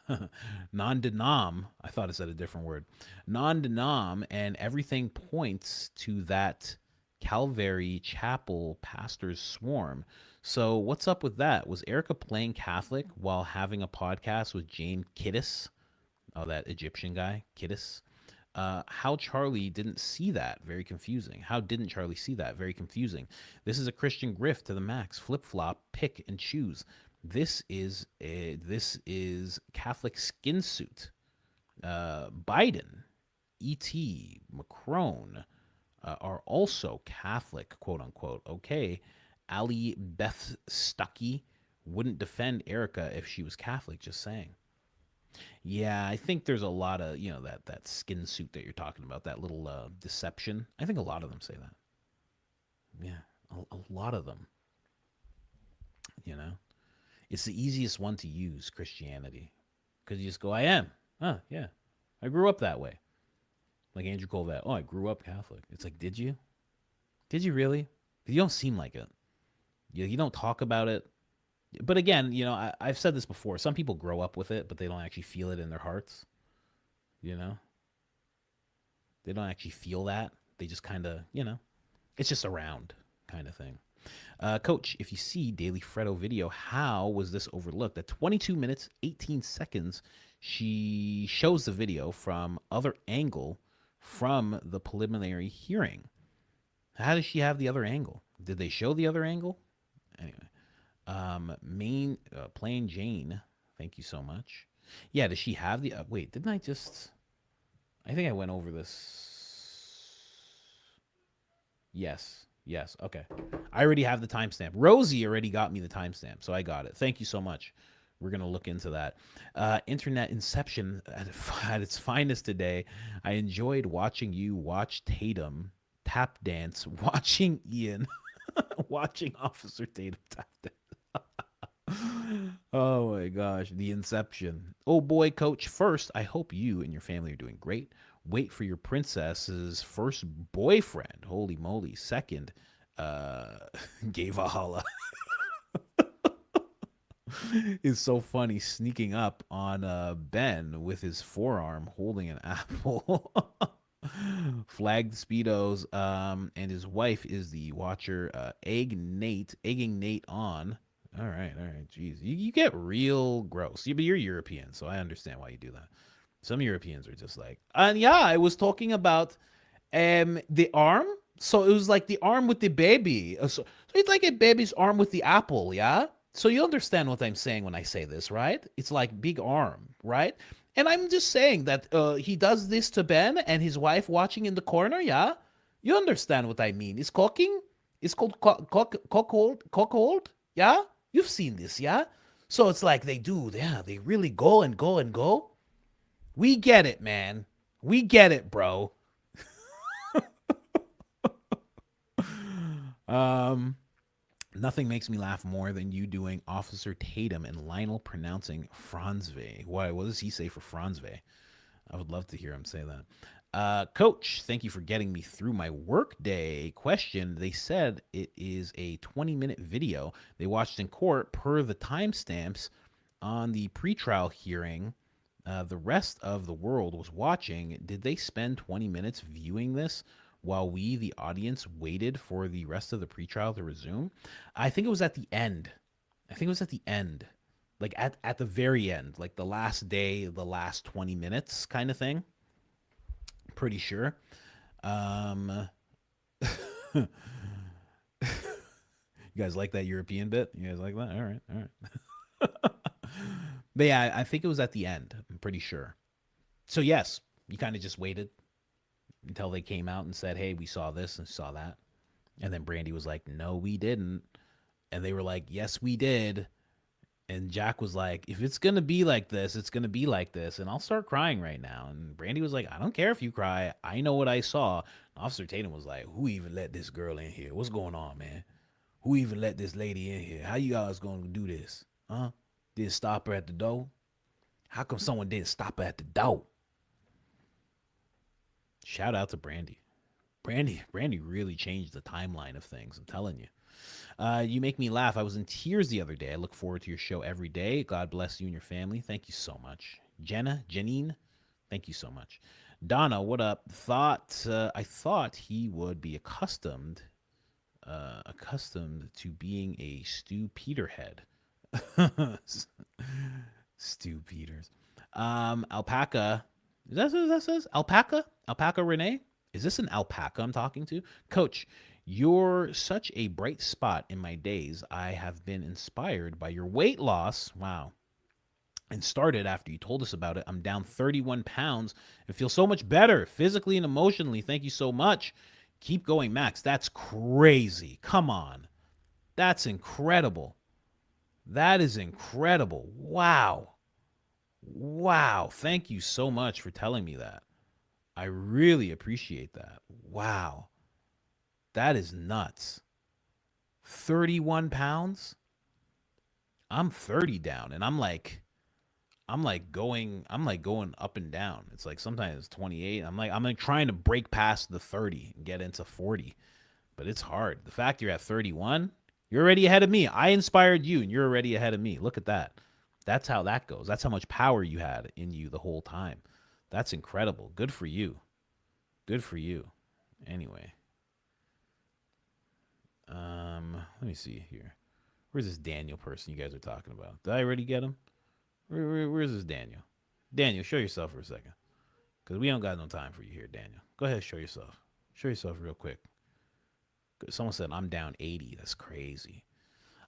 I thought it said a different word. Non-denom, and everything points to that Calvary Chapel pastor's swarm. So what's up with that? Was Erica playing Catholic while having a podcast with Jane Kiddis? Oh, that Egyptian guy, Kiddis. How Charlie didn't see that, very confusing. How didn't Charlie see that? Very confusing. This is a Christian grift to the max. Flip-flop, pick and choose. This is Catholic skin suit. Biden, E.T., Macron are also Catholic, quote unquote. Okay, Ali Beth Stuckey wouldn't defend Erica if she was Catholic, just saying. Yeah, I think there's a lot of, that skin suit that you're talking about, that little deception. I think a lot of them say that. Yeah, a lot of them. It's the easiest one to use, Christianity. Because you just go, I am. Yeah. I grew up that way. Like Andrew Colvett. Oh, I grew up Catholic. It's like, did you? Did you really? You don't seem like it. You don't talk about it. But again, I've said this before. Some people grow up with it, but they don't actually feel it in their hearts. They don't actually feel that. They just kind of, it's just around kind of thing. Coach, if you see Daily Freddo video, how was this overlooked? At 22 minutes, 18 seconds, she shows the video from other angle from the preliminary hearing. How does she have the other angle? Did they show the other angle? Anyway, Plain Jane, thank you so much. Yeah, does she have the... wait, didn't I just... I think I went over this. Yes, okay. I already have the timestamp. Rosie already got me the timestamp, so I got it. Thank you so much. We're going to look into that. Internet Inception at its finest today. I enjoyed watching you watch Tatum tap dance, watching Ian, watching Officer Tatum tap dance. Oh my gosh, the Inception. Oh boy, Coach. First, I hope you and your family are doing great. Wait for your princess's first boyfriend. Holy moly. Second, gay Valhalla. It's so funny sneaking up on Ben with his forearm holding an apple. Flagged Speedos, and his wife is the watcher, egging Nate on. All right, jeez. You get real gross. But you're European, so I understand why you do that. Some Europeans are just like, and yeah, I was talking about the arm. So it was like the arm with the baby. So it's like a baby's arm with the apple, yeah? So you understand what I'm saying when I say this, right? It's like big arm, right? And I'm just saying that he does this to Ben and his wife watching in the corner, yeah? You understand what I mean. It's cooking. It's called cockhold, yeah? You've seen this, yeah? So it's like they do, yeah, they really go and go and go. We get it, man. We get it, bro. Nothing makes me laugh more than you doing Officer Tatum and Lionel pronouncing Franzve. What does he say for Franzve? I would love to hear him say that. Coach, thank you for getting me through my work day. Question, they said it is a 20-minute video they watched in court per the timestamps on the pretrial hearing. The rest of the world was watching. Did they spend 20 minutes viewing this while we, the audience, waited for the rest of the pretrial to resume? I think it was at the end. Like at the very end, like the last day, the last 20 minutes kind of thing. Pretty sure. You guys like that European bit? You guys like that? All right. But yeah, I think it was at the end. I'm pretty sure. So yes, you kind of just waited until they came out and said, hey, we saw this and saw that. And then Brandy was like, no, we didn't. And they were like, yes, we did. And Jack was like, if it's going to be like this, it's going to be like this. And I'll start crying right now. And Brandy was like, I don't care if you cry. I know what I saw. And Officer Tatum was like, who even let this girl in here? What's going on, man? Who even let this lady in here? How you guys going to do this? Huh? Didn't stop her at the door? How come someone didn't stop her at the door? Shout out to Brandy. Brandy really changed the timeline of things. I'm telling you. You make me laugh. I was in tears the other day. I look forward to your show every day. God bless you and your family. Thank you so much. Janine, thank you so much. Donna, what up? I thought he would be accustomed to being a Stu Peterhead. Stu Peters. Alpaca. Is that what that says? Alpaca? Alpaca Renee? Is this an alpaca I'm talking to? Coach, you're such a bright spot in my days. I have been inspired by your weight loss. Wow. And started after you told us about it. I'm down 31 pounds and feel so much better physically and emotionally. Thank you so much. Keep going, Max. That's crazy. Come on. That's incredible. That is incredible. Wow. Wow. Thank you so much for telling me that. I really appreciate that. Wow. That is nuts. 31 pounds? I'm 30 down and I'm like going up and down. It's like sometimes 28. I'm like trying to break past the 30 and get into 40. But it's hard. The fact you're at 31, You're already ahead of me. I inspired you, and you're already ahead of me. Look at that. That's how that goes. That's how much power you had in you the whole time. That's incredible. Good for you. Good for you. Anyway. Let me see here. Where's this Daniel person you guys are talking about? Did I already get him? Where's this Daniel? Daniel, show yourself for a second. Because we don't got no time for you here, Daniel. Go ahead, show yourself. Show yourself real quick. Someone said, I'm down 80. That's crazy.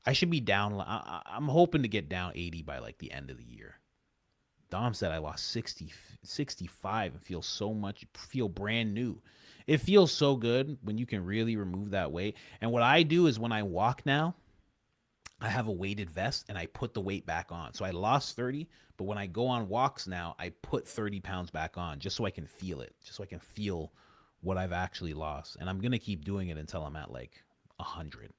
I should be down. I'm hoping to get down 80 by like the end of the year. Dom said I lost 65 and feel brand new. It feels so good when you can really remove that weight. And what I do is when I walk now, I have a weighted vest and I put the weight back on. So I lost 30, but when I go on walks now, I put 30 pounds back on just so I can feel it, just so I can feel what I've actually lost. And I'm going to keep doing it until I'm at like 100.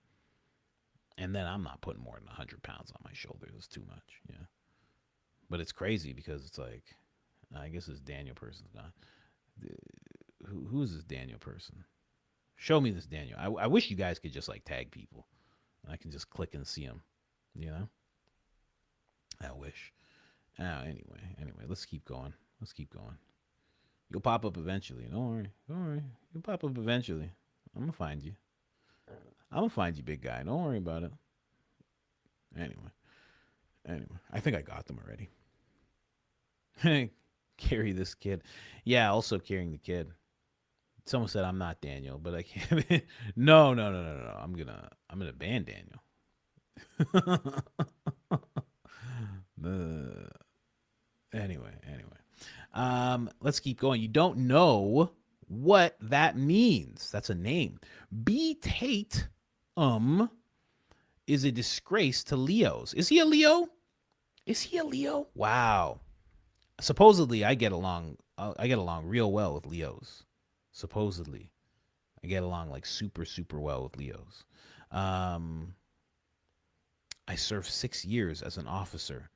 And then I'm not putting more than 100 pounds on my shoulders. It's too much. Yeah. But it's crazy because it's like, I guess this Daniel person's gone. Who is this Daniel person? Show me this Daniel. I wish you guys could just like tag people. I can just click and see them. You know? I wish. Anyway, let's keep going. You'll pop up eventually. Don't worry. You'll pop up eventually. I'm gonna find you. Big guy. Don't worry about it. Anyway, I think I got them already. Carry this kid. Yeah, also carrying the kid. Someone said I'm not Daniel, but I can't. No. I'm gonna ban Daniel. Anyway. Let's keep going. You don't know what that means. That's a name. B. Tate is a disgrace to Leos. Is he a Leo? Wow. Supposedly I get along real well with Leos. Supposedly I get along like super, super well with Leos. I served 6 years as an officer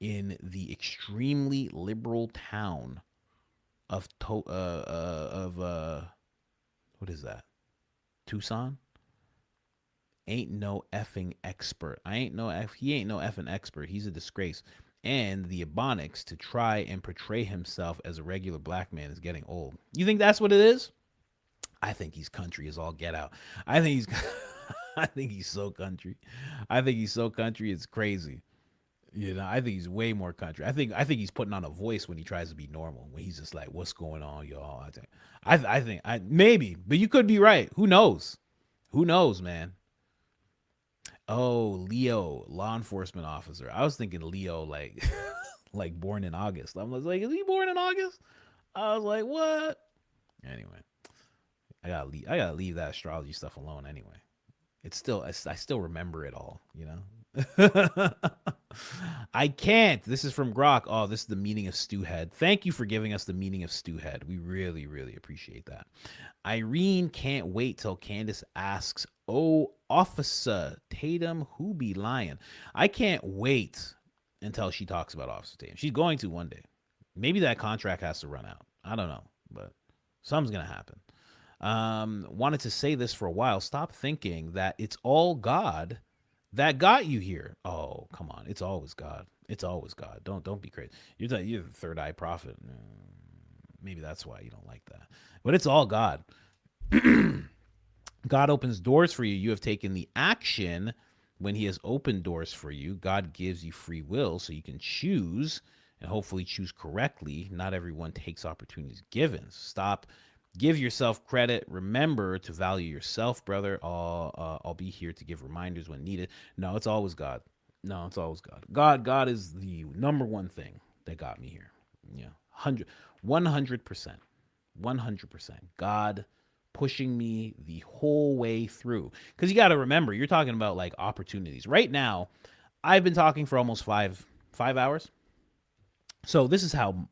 in the extremely liberal town of what is that? Tucson? Ain't no effing expert. He ain't no effing expert. He's a disgrace. And the Ebonics to try and portray himself as a regular black man is getting old. You think that's what it is? I think he's country as all get out. I think he's so country. It's crazy. You know, I think he's way more country. I think he's putting on a voice when he tries to be normal. When he's just like, "What's going on, y'all?" I think maybe, but you could be right. Who knows? Who knows, man? Oh, Leo, law enforcement officer. I was thinking Leo, like, like born in August. I was like, is he born in August? I was like, what? Anyway, I gotta leave that astrology stuff alone. Anyway, I still remember it all. You know. I can't. This is from Grok. Oh, this is the meaning of Stewhead. Thank you for giving us the meaning of Stewhead. We really, really appreciate that. Irene can't wait till Candace asks, "Oh, Officer Tatum, who be lying?" I can't wait until she talks about Officer Tatum. She's going to one day. Maybe that contract has to run out. I don't know, but something's going to happen. Wanted to say this for a while. Stop thinking that it's all God that got you here. Oh, come on. It's always God. Don't be crazy. You're the third eye prophet. Maybe that's why you don't like that. But it's all God. God opens doors for you. You have taken the action when he has opened doors for you. God gives you free will so you can choose and hopefully choose correctly. Not everyone takes opportunities given. Give yourself credit. Remember to value yourself, brother. I'll be here to give reminders when needed. No, it's always God. God is the number one thing that got me here. Yeah, 100%. God pushing me the whole way through. Because you got to remember, you're talking about like opportunities. Right now, I've been talking for almost five hours. So this is how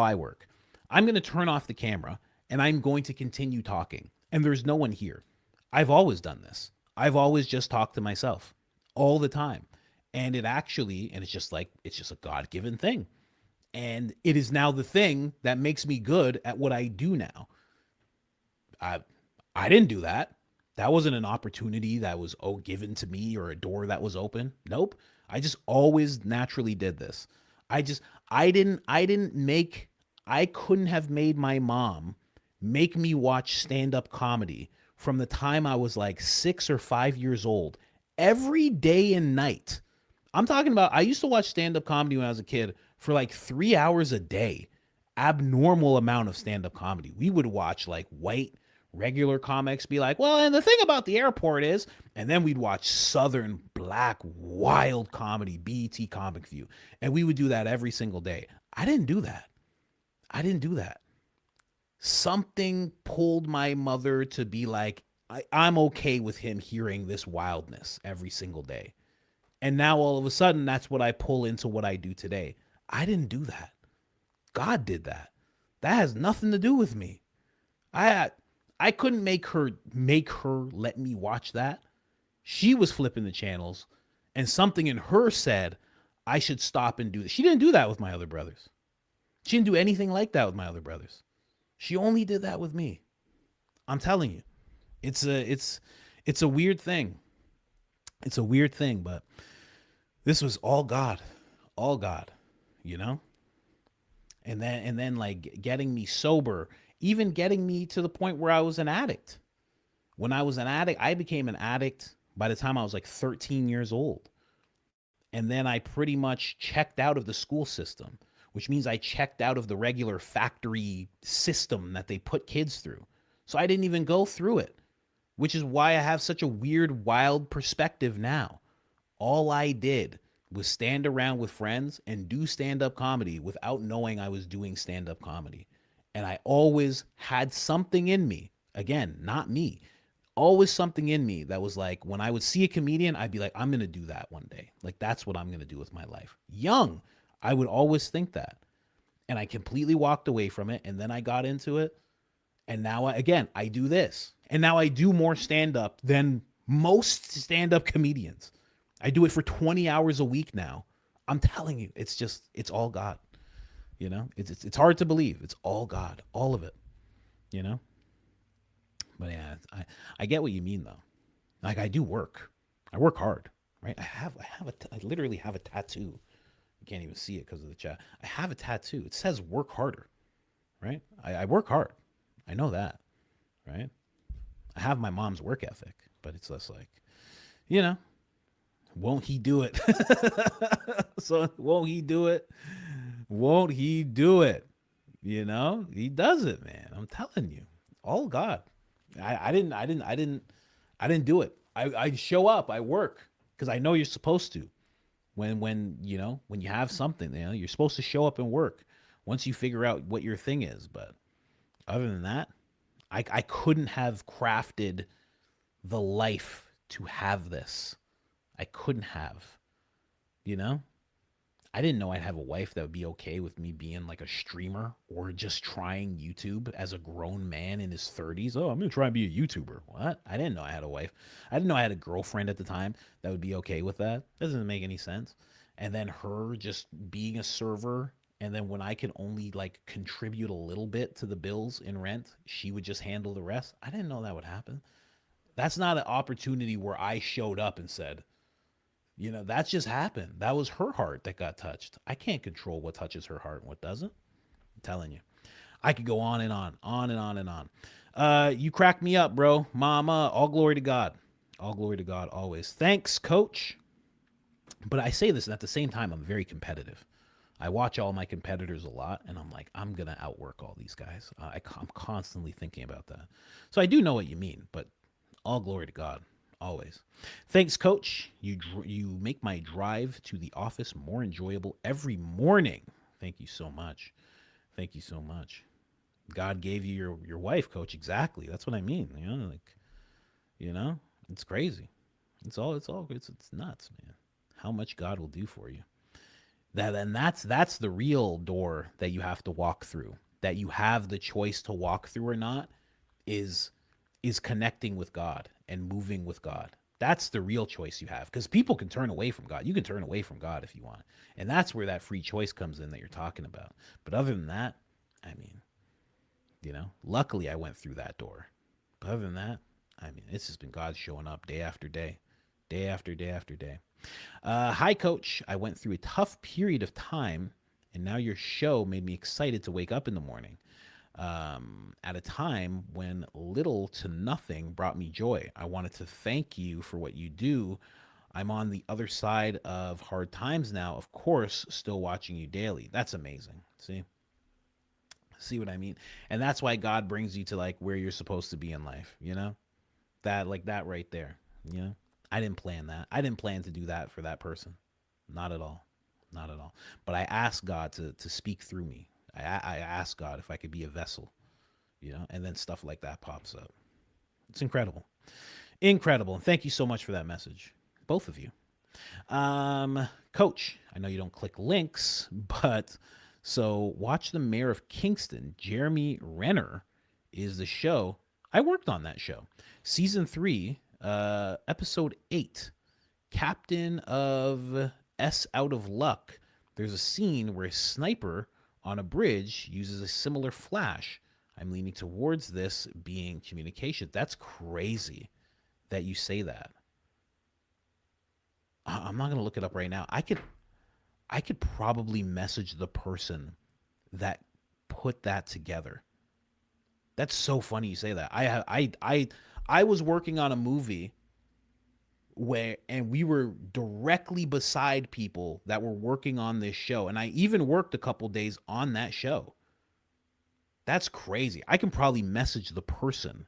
I work. I'm going to turn off the camera and I'm going to continue talking. And there's no one here. I've always done this. I've always just talked to myself all the time. And it's just a God-given thing. And it is now the thing that makes me good at what I do now. I didn't do that. That wasn't an opportunity that was given to me or a door that was open. Nope. I just always naturally did this. I couldn't have made my mom make me watch stand-up comedy from the time I was like 6 or 5 years old every day and night. I'm talking about, I used to watch stand-up comedy when I was a kid for like 3 hours a day. Abnormal amount of stand-up comedy. We would watch like white regular comics be like, well, and the thing about the airport is, and then we'd watch Southern black wild comedy, BET Comic View. And we would do that every single day. I didn't do that. Something pulled my mother to be like, I'm okay with him hearing this wildness every single day. And now all of a sudden, that's what I pull into what I do today. I didn't do that. God did that. That has nothing to do with me. I couldn't make her let me watch that. She was flipping the channels, and something in her said I should stop and do this. She didn't do that with my other brothers. She didn't do anything like that with my other brothers. She only did that with me. I'm telling you, it's a weird thing. It's a weird thing, but this was all God, you know? And then like getting me sober, even getting me to the point where I was an addict. When I was an addict, I became an addict by the time I was like 13 years old. And then I pretty much checked out of the school system, which means I checked out of the regular factory system that they put kids through. So I didn't even go through it, which is why I have such a weird, wild perspective now. All I did was stand around with friends and do stand-up comedy without knowing I was doing stand-up comedy. And I always had something in me, again, not me, always something in me that was like, when I would see a comedian, I'd be like, I'm going to do that one day. Like, that's what I'm going to do with my life. Young, I would always think that. And I completely walked away from it. And then I got into it. And now, I do this. And now I do more stand-up than most stand-up comedians. I do it for 20 hours a week now. I'm telling you, it's all God. You know, it's hard to believe. It's all God, all of it, you know? But yeah, I get what you mean though. Like I do work. I work hard, right? I literally have a tattoo. You can't even see it because of the chat. I have a tattoo. It says work harder, right? I work hard. I know that, right? I have my mom's work ethic, but it's less like, you know, won't he do it? So won't he do it? Won't he do it? You know, he does it, man. I'm telling you, all God. I didn't do it. I show up, I work because I know you're supposed to. When you know, when you have something, you know, you're supposed to show up and work once you figure out what your thing is. But other than that, I couldn't have crafted the life to have this. I couldn't have, you know? I didn't know I'd have a wife that would be okay with me being like a streamer or just trying YouTube as a grown man in his 30s. Oh, I'm going to try and be a YouTuber. What? I didn't know I had a wife. I didn't know I had a girlfriend at the time that would be okay with that. Doesn't make any sense. And then her just being a server. And then when I could only like contribute a little bit to the bills in rent, she would just handle the rest. I didn't know that would happen. That's not an opportunity where I showed up and said, you know, that's just happened. That was her heart that got touched. I can't control what touches her heart and what doesn't. I'm telling you. I could go on and on and on and on. You cracked me up, bro. Mama, all glory to God. All glory to God always. Thanks, coach. But I say this, and at the same time, I'm very competitive. I watch all my competitors a lot, and I'm like, I'm going to outwork all these guys. I'm constantly thinking about that. So I do know what you mean, but all glory to God. Always. Thanks, coach. You make my drive to the office more enjoyable every morning. Thank you so much. Thank you so much. God gave you your wife, coach. Exactly. That's what I mean. You know, like, you know, it's crazy. It's nuts, man. How much God will do for you. That's the real door that you have to walk through. That you have the choice to walk through or not is connecting with God and moving with God. That's the real choice you have, because people can turn away from God. You can turn away from God if you want. And that's where that free choice comes in that you're talking about. But other than that, I mean, you know, luckily I went through that door. But other than that, I mean, it's just been God showing up day after day, day after day after day. Hi, Coach. I went through a tough period of time, and now your show made me excited to wake up in the morning. At a time when little to nothing brought me joy. I wanted to thank you for what you do. I'm on the other side of hard times now. Of course, still watching you daily. That's amazing. See what I mean? And that's why God brings you to like where you're supposed to be in life, you know? That like that right there, you know? I didn't plan that. I didn't plan to do that for that person. Not at all. Not at all. But I asked God to speak through me. I asked God if I could be a vessel, you know, and then stuff like that pops up. It's incredible. Incredible. And thank you so much for that message, both of you. Coach, I know you don't click links, but so watch The Mayor of Kingston. Jeremy Renner is the show. I worked on that show. Season 3, episode 8, Captain of S Out of Luck. There's a scene where a sniper on a bridge uses a similar flash. I'm leaning towards this being communication. That's crazy that you say that. I'm not going to look it up right now. I could probably message the person that put that together. That's so funny you say that. I was working on a movie and we were directly beside people that were working on this show. And I even worked a couple days on that show. That's crazy. I can probably message the person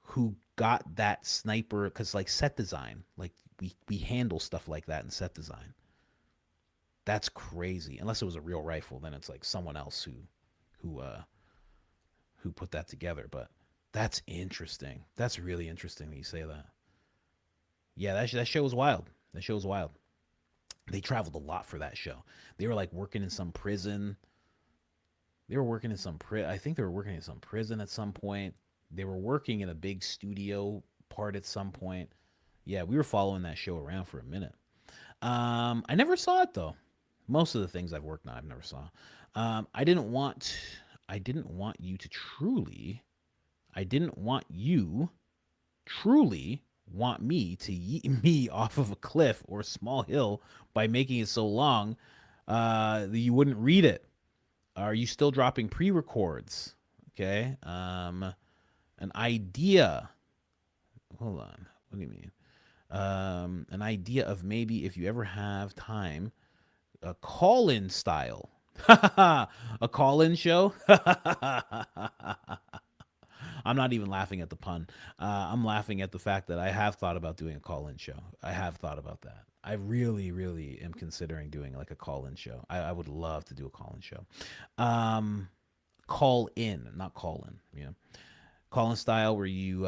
who got that sniper, because like set design, like we handle stuff like that in set design. That's crazy. Unless it was a real rifle, then it's like someone else who put that together. But that's interesting. That's really interesting that you say that. Yeah, that show was wild. That show was wild. They traveled a lot for that show. They were like working in some prison. They were working in some I think they were working in some prison at some point. They were working in a big studio part at some point. Yeah, we were following that show around for a minute. I never saw it though. Most of the things I've worked on, I've never saw. I didn't want you truly want me to yeet me off of a cliff or a small hill by making it so long that you wouldn't read it. Are you still dropping pre-records? Okay. An idea. Hold on. What do you mean? An idea of maybe if you ever have time, a call-in style. A call-in show? I'm not even laughing at the pun. I'm laughing at the fact that I have thought about doing a call-in show. I have thought about that. I really, really am considering doing like a call-in show. I would love to do a call-in show. Call in, not call-in, you know. Call-in style where you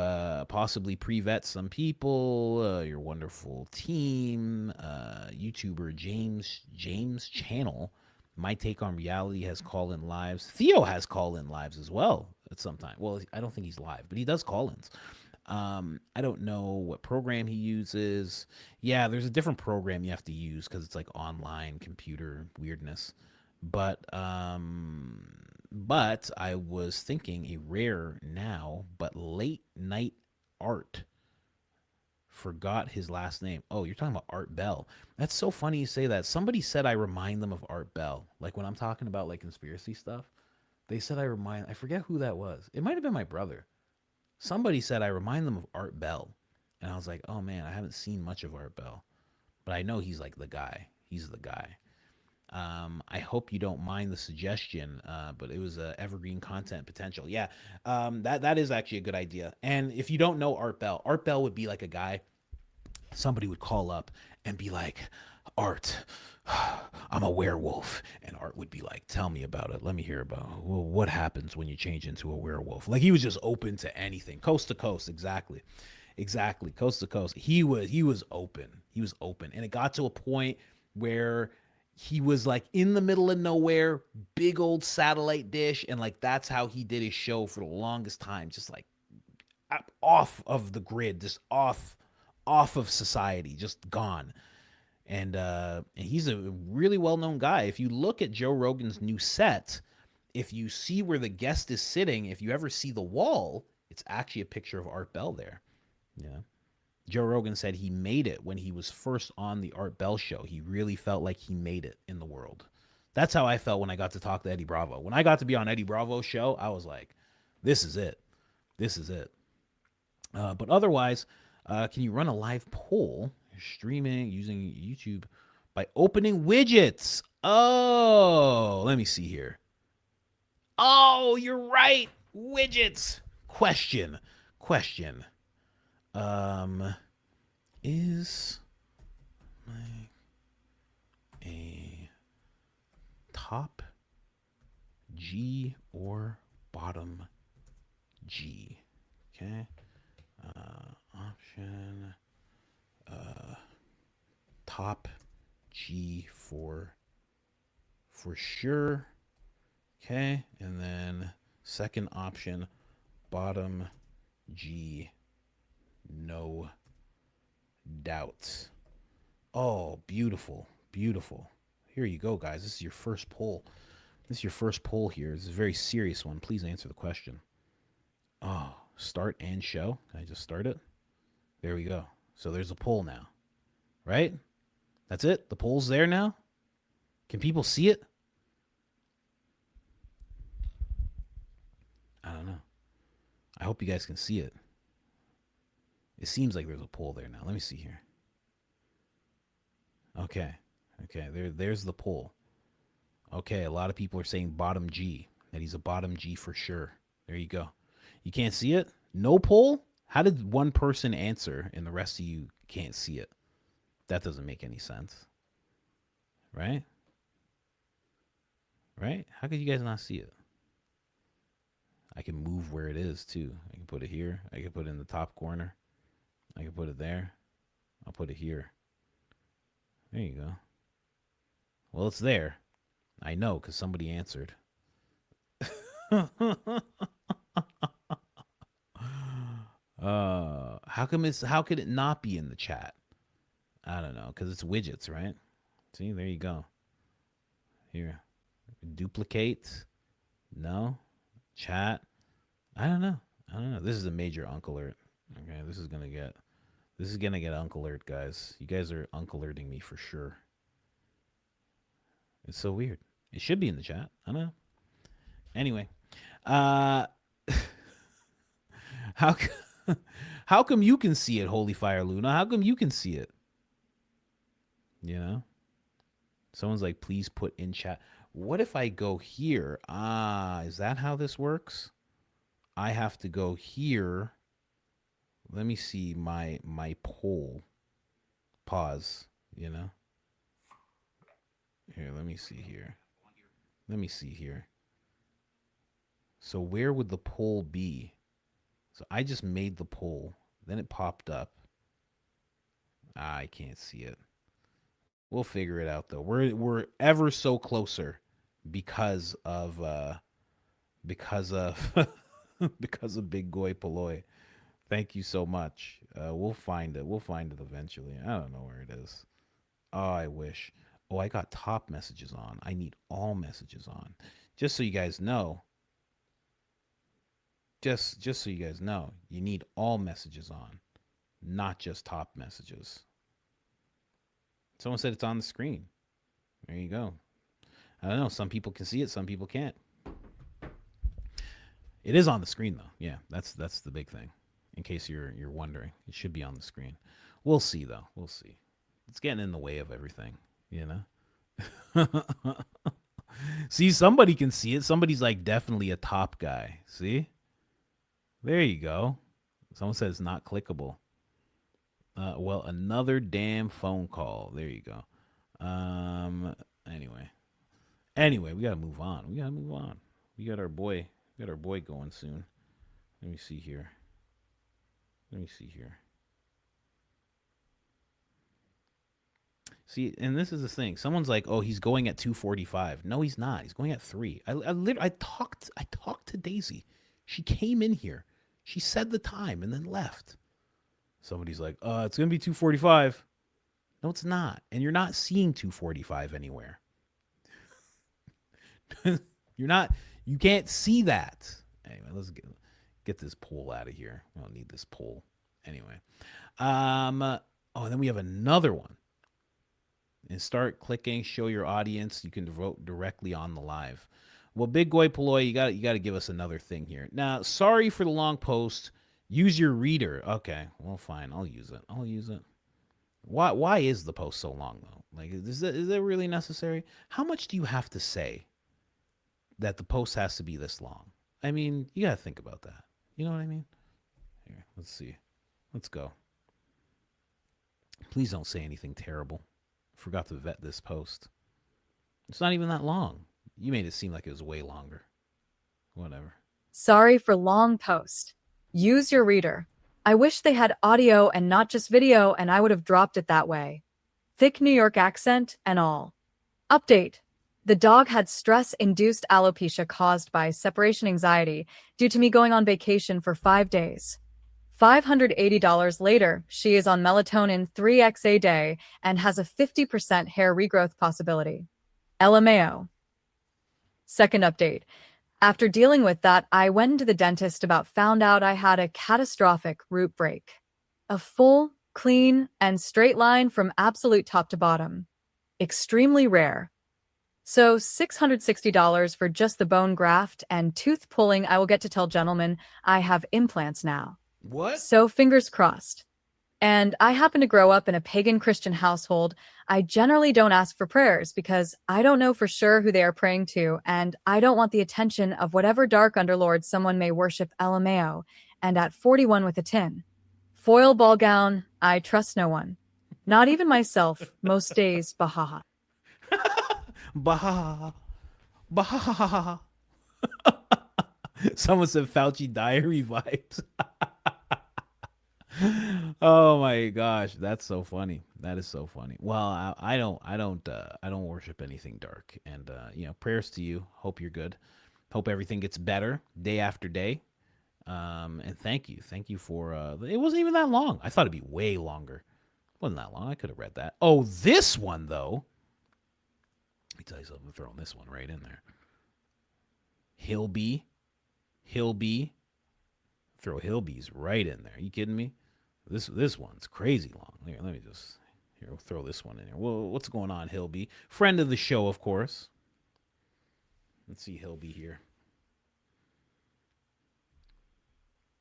possibly pre-vet some people, your wonderful team, YouTuber James Channel. My Take on Reality has call-in lives. Theo has call-in lives as well at some time. Well, I don't think he's live, but he does call-ins. I don't know what program he uses. Yeah, there's a different program you have to use because it's like online computer weirdness. But I was thinking a rare now, but late night art. Forgot his last name. Oh, you're talking about Art Bell. That's so funny you say that. Somebody said I remind them of Art Bell. Like when I'm talking about like conspiracy stuff, they said I forget who that was. It might have been my brother. Somebody said I remind them of Art Bell. And I was like, oh man, I haven't seen much of Art Bell. But I know he's like the guy. He's the guy. I hope you don't mind the suggestion, but it was evergreen content potential. Yeah, that is actually a good idea. And if you don't know Art Bell would be like a guy, somebody would call up and be like, Art, I'm a werewolf. And Art would be like, tell me about it. Let me hear about it. Well, what happens when you change into a werewolf? Like he was just open to anything. Coast to coast. Exactly. Coast to coast. He was open. And it got to a point where he was like in the middle of nowhere, big old satellite dish. And like, that's how he did his show for the longest time. Just like off of the grid, just off of society, just gone. And he's a really well-known guy. If you look at Joe Rogan's new set, if you see where the guest is sitting, if you ever see the wall, It's actually a picture of Art Bell there. Yeah. Joe Rogan said he made it when he was first on the Art Bell show. He really felt like he made it in the world. That's how I felt when I got to talk to Eddie Bravo. When I got to be on Eddie Bravo's show, I was like, this is it. This is it. But otherwise, can you run a live poll streaming using YouTube by opening widgets? Oh, let me see here. Oh, you're right. Widgets. Question. Is a top G or bottom G? Okay. Option top G for sure. Okay. And then second option, bottom G, no doubt. Oh, beautiful. Beautiful. Here you go, guys. This is your first poll. This is your first poll here. This is a very serious one. Please answer the question. Oh, start and show. Can I just start it? There we go. So there's a poll now, right? That's it? The poll's there now? Can people see it? I don't know. I hope you guys can see it. It seems like there's a poll there now. Let me see here. Okay. There's the poll. Okay, a lot of people are saying bottom G, that he's a bottom G for sure. There you go. You can't see it? No poll? How did one person answer and the rest of you can't see it? That doesn't make any sense. Right? How could you guys not see it? I can move where it is too. I can put it here. I can put it in the top corner. I can put it there. I'll put it here. There you go. Well, it's there. I know because somebody answered. How could it not be in the chat? I don't know, because it's widgets, right? See, there you go. Here. Duplicate. No. Chat. I don't know. This is a major Uncle Alert. Okay, this is gonna get Uncle Alert, guys. You guys are Uncle Alerting me for sure. It's so weird. It should be in the chat. I don't know. Anyway, how come you can see it, Holy Fire Luna? How come you can see it? You know? Someone's like, please put in chat. What if I go here? Is that how this works? I have to go here. Let me see my poll. Pause, you know? Here, let me see here. So where would the poll be? So I just made the poll. Then it popped up. I can't see it. We'll figure it out though. We're ever so closer because of because of Big Goy Paloy. Thank you so much. We'll find it. We'll find it eventually. I don't know where it is. Oh, I wish. Oh, I got top messages on. I need all messages on. Just so you guys know. Just so you guys know, you need all messages on, not just top messages. Someone said it's on the screen. There you go. I don't know. Some people can see it. Some people can't. It is on the screen though. Yeah, that's the big thing. In case you're wondering, it should be on the screen. We'll see though. We'll see. It's getting in the way of everything, you know. See, somebody can see it. Somebody's like definitely a top guy. See? There you go. Someone said it's not clickable. Well, another damn phone call. There you go. Anyway, we gotta move on. We got our boy going soon. Let me see here. See, and this is the thing. Someone's like, "Oh, he's going at 2:45." No, he's not. He's going at 3. I talked to Daisy. She came in here. She said the time and then left. Somebody's like, it's going to be 2:45. No, it's not. And you're not seeing 2:45 anywhere. You can't see that. Anyway, Get this poll out of here. I don't need this poll. Anyway. And then we have another one. And start clicking, show your audience. You can vote directly on the live. Well, Big Goy Paloy, you got to give us another thing here. Now, sorry for the long post. Use your reader. Okay, well, fine. I'll use it. Why is the post so long, though? Like, is it really necessary? How much do you have to say that the post has to be this long? I mean, you got to think about that. You know what I mean? Here, let's see. Let's go. Please don't say anything terrible. Forgot to vet this post. It's not even that long. You made it seem like it was way longer. Whatever. Sorry for long post. Use your reader. I wish they had audio and not just video, and I would have dropped it that way. Thick New York accent and all. Update. The dog had stress-induced alopecia caused by separation anxiety due to me going on vacation for 5 days. $580 later, she is on melatonin 3x a day and has a 50% hair regrowth possibility. LMAO. Second update. After dealing with that, I went to the dentist found out I had a catastrophic root break. A full, clean, and straight line from absolute top to bottom. Extremely rare. So $660 for just the bone graft and tooth pulling. I will get to tell gentlemen I have implants now. What? So fingers crossed. And I happen to grow up in a pagan Christian household. I generally don't ask for prayers because I don't know for sure who they are praying to, and I don't want the attention of whatever dark underlord someone may worship. LMAO. And at 41 with a tin. Foil ball gown, I trust no one. Not even myself, most days, bahaha. Bahaha. Bahaha. Someone said Fauci diary vibes. Oh my gosh, that's so funny. That is so funny. Well, I don't worship anything dark, and prayers to you. Hope you're good. Hope everything gets better day after day. And thank you for. It wasn't even that long. I thought it'd be way longer. It wasn't that long. I could have read that. Oh, this one though. Let me tell you something. I'm throwing this one right in there. Hilby. Throw Hilby's right in there. Are you kidding me? This one's crazy long. Here, let me just we'll throw this one in here. Well, what's going on, Hilby? Friend of the show, of course. Let's see Hilby here.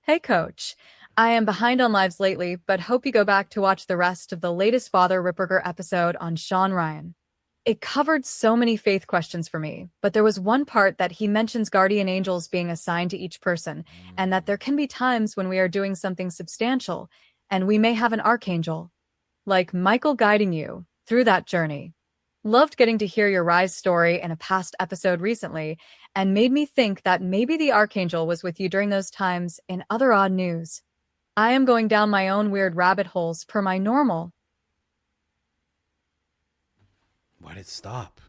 Hey, Coach. I am behind on lives lately, but hope you go back to watch the rest of the latest Father Ripperger episode on Sean Ryan. It covered so many faith questions for me, but there was one part that he mentions guardian angels being assigned to each person, and that there can be times when we are doing something substantial, and we may have an archangel, like Michael guiding you through that journey. Loved getting to hear your rise story in a past episode recently, and made me think that maybe the archangel was with you during those times in other odd news. I am going down my own weird rabbit holes per my normal. Why did it stop?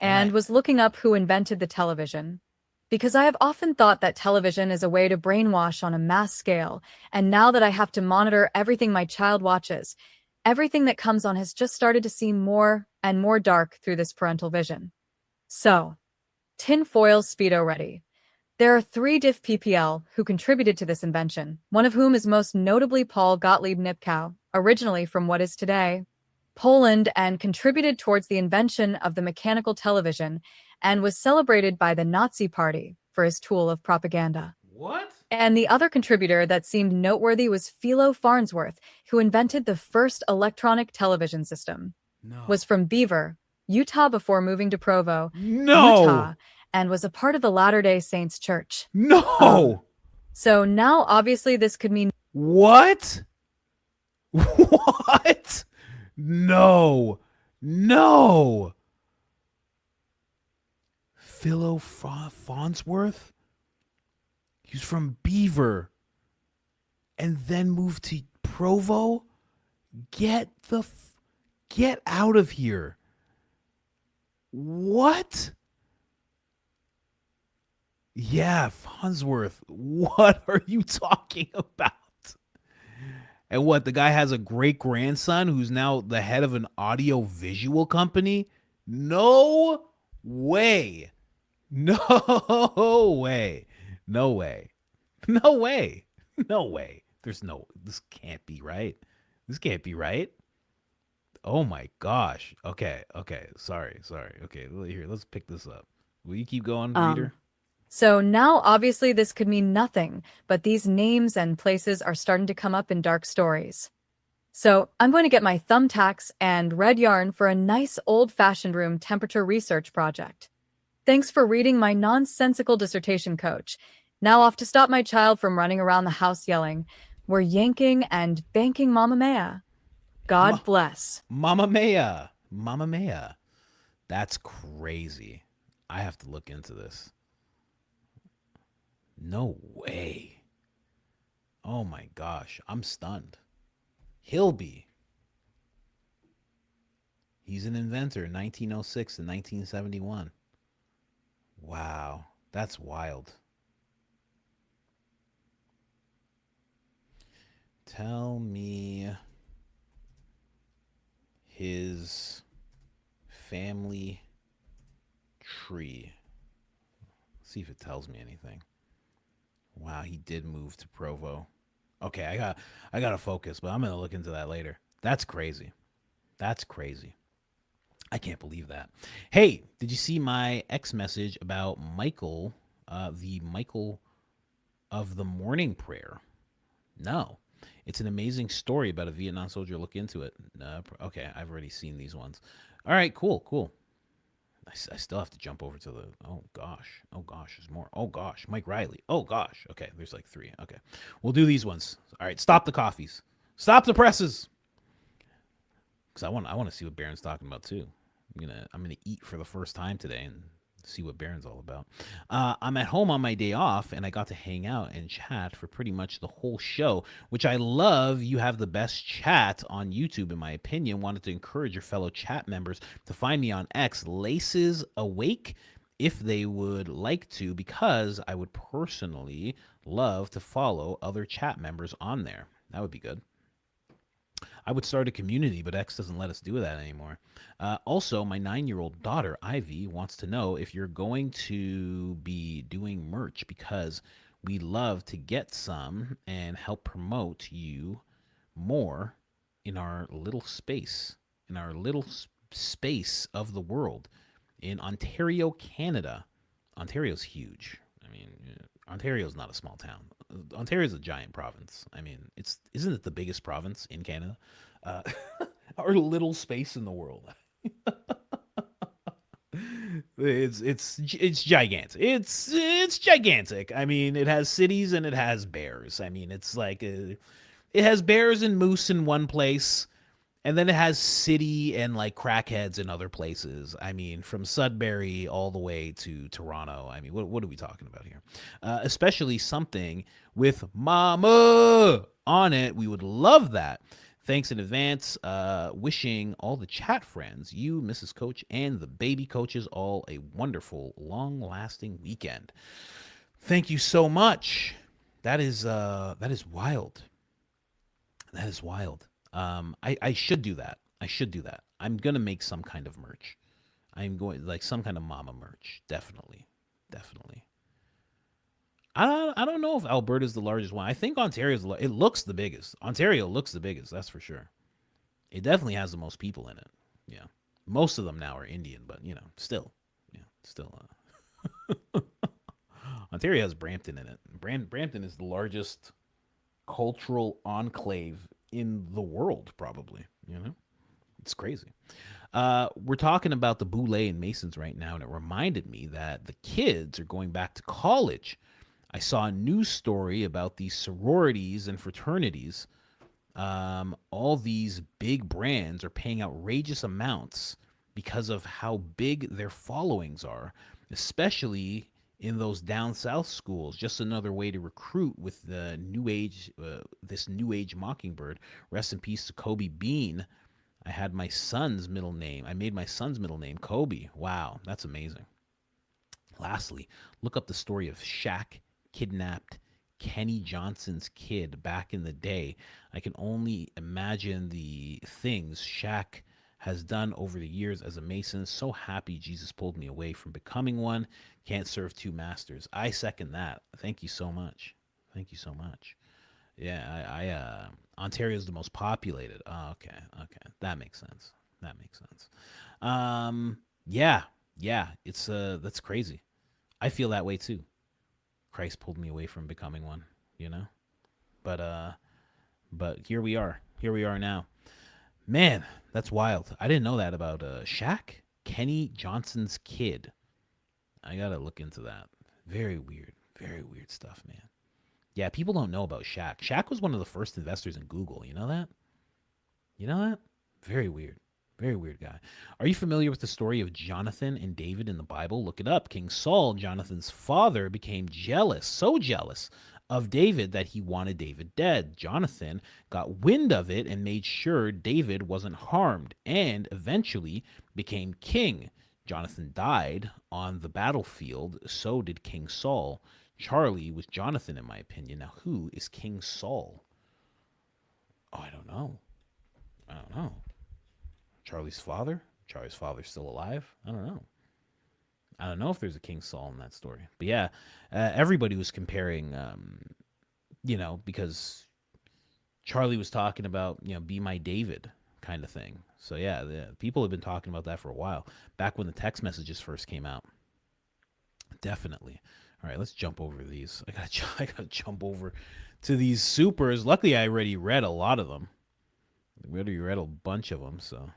And was looking up who invented the television. Because I have often thought that television is a way to brainwash on a mass scale, and now that I have to monitor everything my child watches, everything that comes on has just started to seem more and more dark through this parental vision. So, tinfoil Speedo ready. There are 3 diff PPL who contributed to this invention, one of whom is most notably Paul Gottlieb Nipkow, originally from what is today Poland, and contributed towards the invention of the mechanical television, and was celebrated by the Nazi Party for his tool of propaganda. What? And the other contributor that seemed noteworthy was Philo Farnsworth, who invented the first electronic television system. No. Was from Beaver, Utah before moving to Provo, No. Utah, and was a part of the Latter-day Saints Church. No. So now, obviously, this could mean... What? What? No. Philo Farnsworth? He's from Beaver. And then moved to Provo? Get out of here. What? Yeah, Farnsworth. What are you talking about? And what, the guy has a great grandson who's now the head of an audio visual company? No way. No way. No way. No way. No way. This can't be right. This can't be right. Oh my gosh. Okay. Sorry. Okay, here, let's pick this up. Will you keep going, reader? So now obviously this could mean nothing, but these names and places are starting to come up in dark stories. So I'm going to get my thumbtacks and red yarn for a nice old-fashioned room temperature research project. Thanks for reading my nonsensical dissertation, Coach. Now off to stop my child from running around the house yelling, "We're yanking and banking Mama Mia." God bless. Mama Mia. Mama Mia. That's crazy. I have to look into this. No way. Oh my gosh. I'm stunned. Hilby. He's an inventor, 1906 to 1971. Wow. That's wild. Tell me his family tree. See if it tells me anything. Wow, he did move to Provo. Okay, I got to focus, but I'm going to look into that later. That's crazy. That's crazy. I can't believe that. Hey, did you see my X message about Michael, the Michael of the morning prayer? No. It's an amazing story about a Vietnam soldier. Look into it. Okay, I've already seen these ones. All right, cool. I still have to jump over to the, oh gosh, there's more. Oh gosh, Mike Riley. Oh gosh. Okay, there's like 3. Okay, we'll do these ones. All right, stop the coffees. Stop the presses. Because I want to see what Baron's talking about too. I'm gonna eat for the first time today and see what Baron's all about. I'm at home on my day off, and I got to hang out and chat for pretty much the whole show, which I love. You have the best chat on YouTube, in my opinion. Wanted to encourage your fellow chat members to find me on X, Laces Awake, if they would like to, because I would personally love to follow other chat members on there. That would be good. I would start a community, but X doesn't let us do that anymore. Also, my 9-year-old daughter, Ivy, wants to know if you're going to be doing merch, because we love to get some and help promote you more in our little space, of the world in Ontario, Canada. Ontario's huge. I mean, Ontario's not a small town. Ontario's a giant province. I mean, isn't it the biggest province in Canada? Our little space in the world. It's gigantic. It's gigantic. I mean, it has cities and it has bears. I mean, it's like it has bears and moose in one place, and then it has city and like crackheads in other places. I mean, from Sudbury all the way to Toronto. I mean, what are we talking about here? Especially something with mama on it. We would love that. Thanks in advance. Wishing all the chat friends, you, Mrs. Coach, and the baby coaches all a wonderful, long-lasting weekend. Thank you so much. That is wild. That is wild. I should do that. I'm gonna make some kind of merch. I'm going like some kind of mama merch. Definitely. I don't know if Alberta's the largest one. I think Ontario's it looks the biggest. Ontario looks the biggest, that's for sure. It definitely has the most people in it. Yeah. Most of them now are Indian, but still. Ontario has Brampton in it. Brampton is the largest cultural enclave in the world, probably. It's crazy. We're talking about the Boulay and Masons right now, and it reminded me that the kids are going back to college. I saw a news story about these sororities and fraternities. All these big brands are paying outrageous amounts because of how big their followings are, especially in those down south schools. Just another way to recruit with the new age, this new age mockingbird. Rest in peace to Kobe Bean. I made my son's middle name Kobe. Wow, that's amazing. Lastly, look up the story of Shaq kidnapped Kenny Johnson's kid back in the day. I can only imagine the things Shaq has done over the years as a Mason. So happy Jesus pulled me away from becoming one. Can't serve two masters. I second that. Thank you so much. Thank you so much. Yeah, Ontario's the most populated. Oh, okay. That makes sense. Yeah, it's that's crazy. I feel that way too. Christ pulled me away from becoming one, you know? But here we are. Here we are now. Man, that's wild. I didn't know that about Shaq, Kenny Johnson's kid. I got to look into that. Very weird stuff, man. Yeah, people don't know about Shaq. Shaq was one of the first investors in Google. You know that? Very weird. Very weird guy. Are you familiar with the story of Jonathan and David in the Bible? Look it up. King Saul, Jonathan's father, became jealous, so jealous of David that he wanted David dead. Jonathan got wind of it and made sure David wasn't harmed and eventually became king. Jonathan died on the battlefield. So did King Saul. Charlie was Jonathan, in my opinion. Now, who is King Saul? Oh, I don't know. Charlie's father? Charlie's father's still alive? I don't know if there's a King Saul in that story. But yeah, everybody was comparing, because Charlie was talking about, be my David kind of thing. So yeah, people have been talking about that for a while. Back when the text messages first came out. Definitely. All right, let's jump over these. I gotta jump over to these supers. Luckily, I already read a lot of them. We already read a bunch of them, so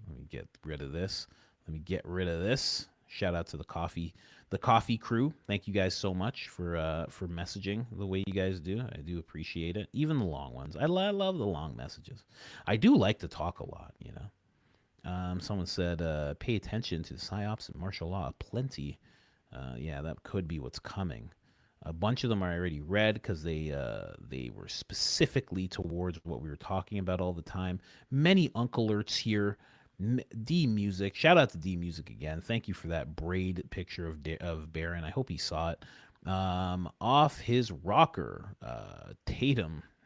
let me get rid of this. Shout out to the coffee crew. Thank you guys so much for messaging the way you guys do. I do appreciate it. Even the long ones. I love the long messages. I do like to talk a lot, Someone said, pay attention to the psyops and martial law. Plenty. Yeah, that could be what's coming. A bunch of them I already read because they were specifically towards what we were talking about all the time. Many Uncle alerts here. D Music, shout out to D Music again. Thank you for that braid picture of Baron. I hope he saw it. Off his rocker,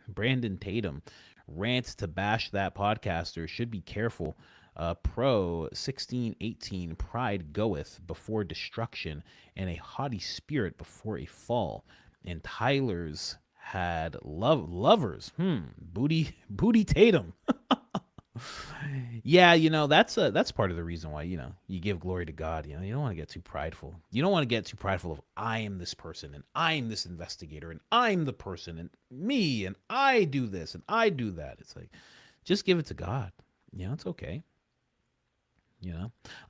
Brandon Tatum, rants to bash that podcaster. Should be careful. Pro 1618, pride goeth before destruction, and a haughty spirit before a fall. And Tyler's had lovers. Booty Tatum. Yeah, that's part of the reason why, you give glory to God. You don't want to get too prideful. You don't want to get too prideful of I am this person and I'm this investigator and I'm the person and me and I do this and I do that. It's like, just give it to God. It's okay.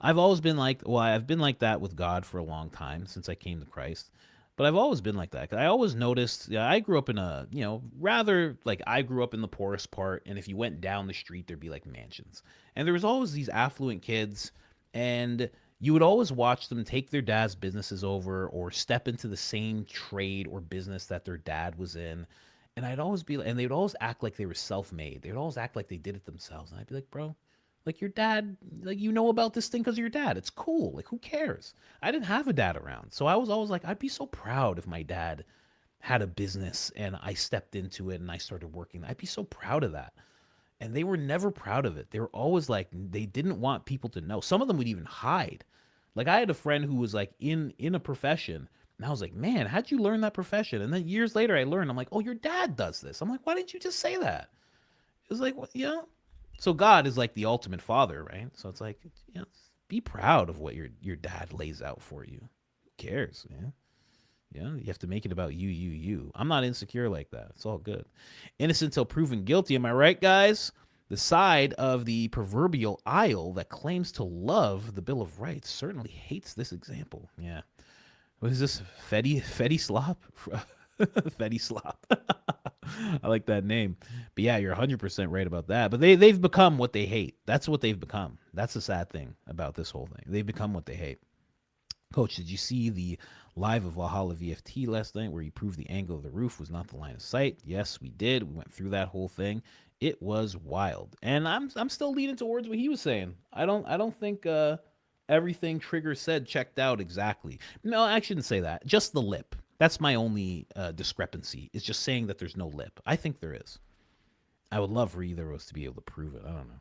I've always been I've been like that with God for a long time since I came to Christ. But I've always been like that. I always noticed, I grew up in I grew up in the poorest part. And if you went down the street, there'd be like mansions. And there was always these affluent kids. And you would always watch them take their dad's businesses over or step into the same trade or business that their dad was in. And I'd always be and they would always act like they were self-made. They would always act like they did it themselves. And I'd be like, bro, your dad, about this thing because of your dad. It's cool. Who cares? I didn't have a dad around. So I was always like, I'd be so proud if my dad had a business and I stepped into it and I started working. I'd be so proud of that. And they were never proud of it. They were always they didn't want people to know. Some of them would even hide. I had a friend who was in a profession. And I was like, man, how'd you learn that profession? And then years later I learned, I'm like, oh, your dad does this. I'm like, why didn't you just say that? It was like, So God is the ultimate father, right? So it's be proud of what your dad lays out for you. Who cares, man? You have to make it about you. I'm not insecure like that. It's all good. Innocent till proven guilty. Am I right, guys? The side of the proverbial aisle that claims to love the Bill of Rights certainly hates this example. Yeah. What is this? Fetty Slop? Fetty Slop. I like that name. But yeah, you're 100% right about that. But they've become what they hate. That's what they've become. That's the sad thing about this whole thing. They've become what they hate. Coach, did you see the live of Valhalla VFT last night where he proved the angle of the roof was not the line of sight? Yes, we did. We went through that whole thing. It was wild. And I'm still leaning towards what he was saying. I don't think everything Trigger said checked out exactly. No, I shouldn't say that. Just the lip. That's my only discrepancy, is just saying that there's no lip. I think there is. I would love for either of us to be able to prove it. I don't know.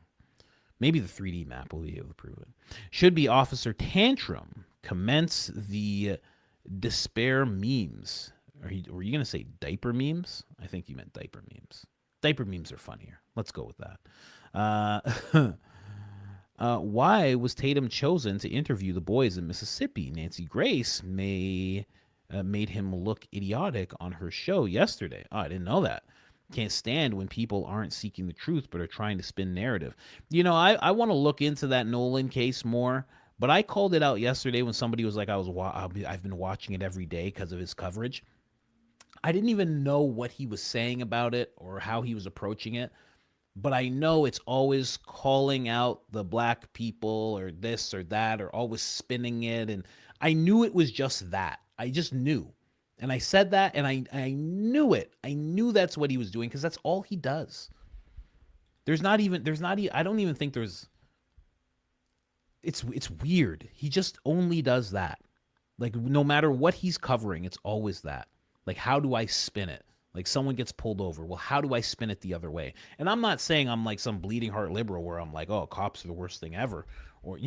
Maybe the 3D map will be able to prove it. Should be Officer Tantrum. Commence the despair memes. Were you going to say diaper memes? I think you meant diaper memes. Diaper memes are funnier. Let's go with that. Why was Tatum chosen to interview the boys in Mississippi? Nancy Grace made him look idiotic on her show yesterday. Oh, I didn't know that. Can't stand when people aren't seeking the truth but are trying to spin narrative. You know, I want to look into that Nolan case more, but I called it out yesterday when somebody was like, I've been watching it every day because of his coverage. I didn't even know what he was saying about it or how he was approaching it, but I know it's always calling out the black people or this or that or always spinning it, and I knew it was just that. I just knew. And I said that, and I knew it. I knew that's what he was doing because that's all he does. I don't even think there's, it's weird. He just only does that. Like, no matter what he's covering, it's always that. Like, how do I spin it? Like, someone gets pulled over. Well, how do I spin it the other way? And I'm not saying I'm like some bleeding heart liberal where I'm like, oh, cops are the worst thing ever, or,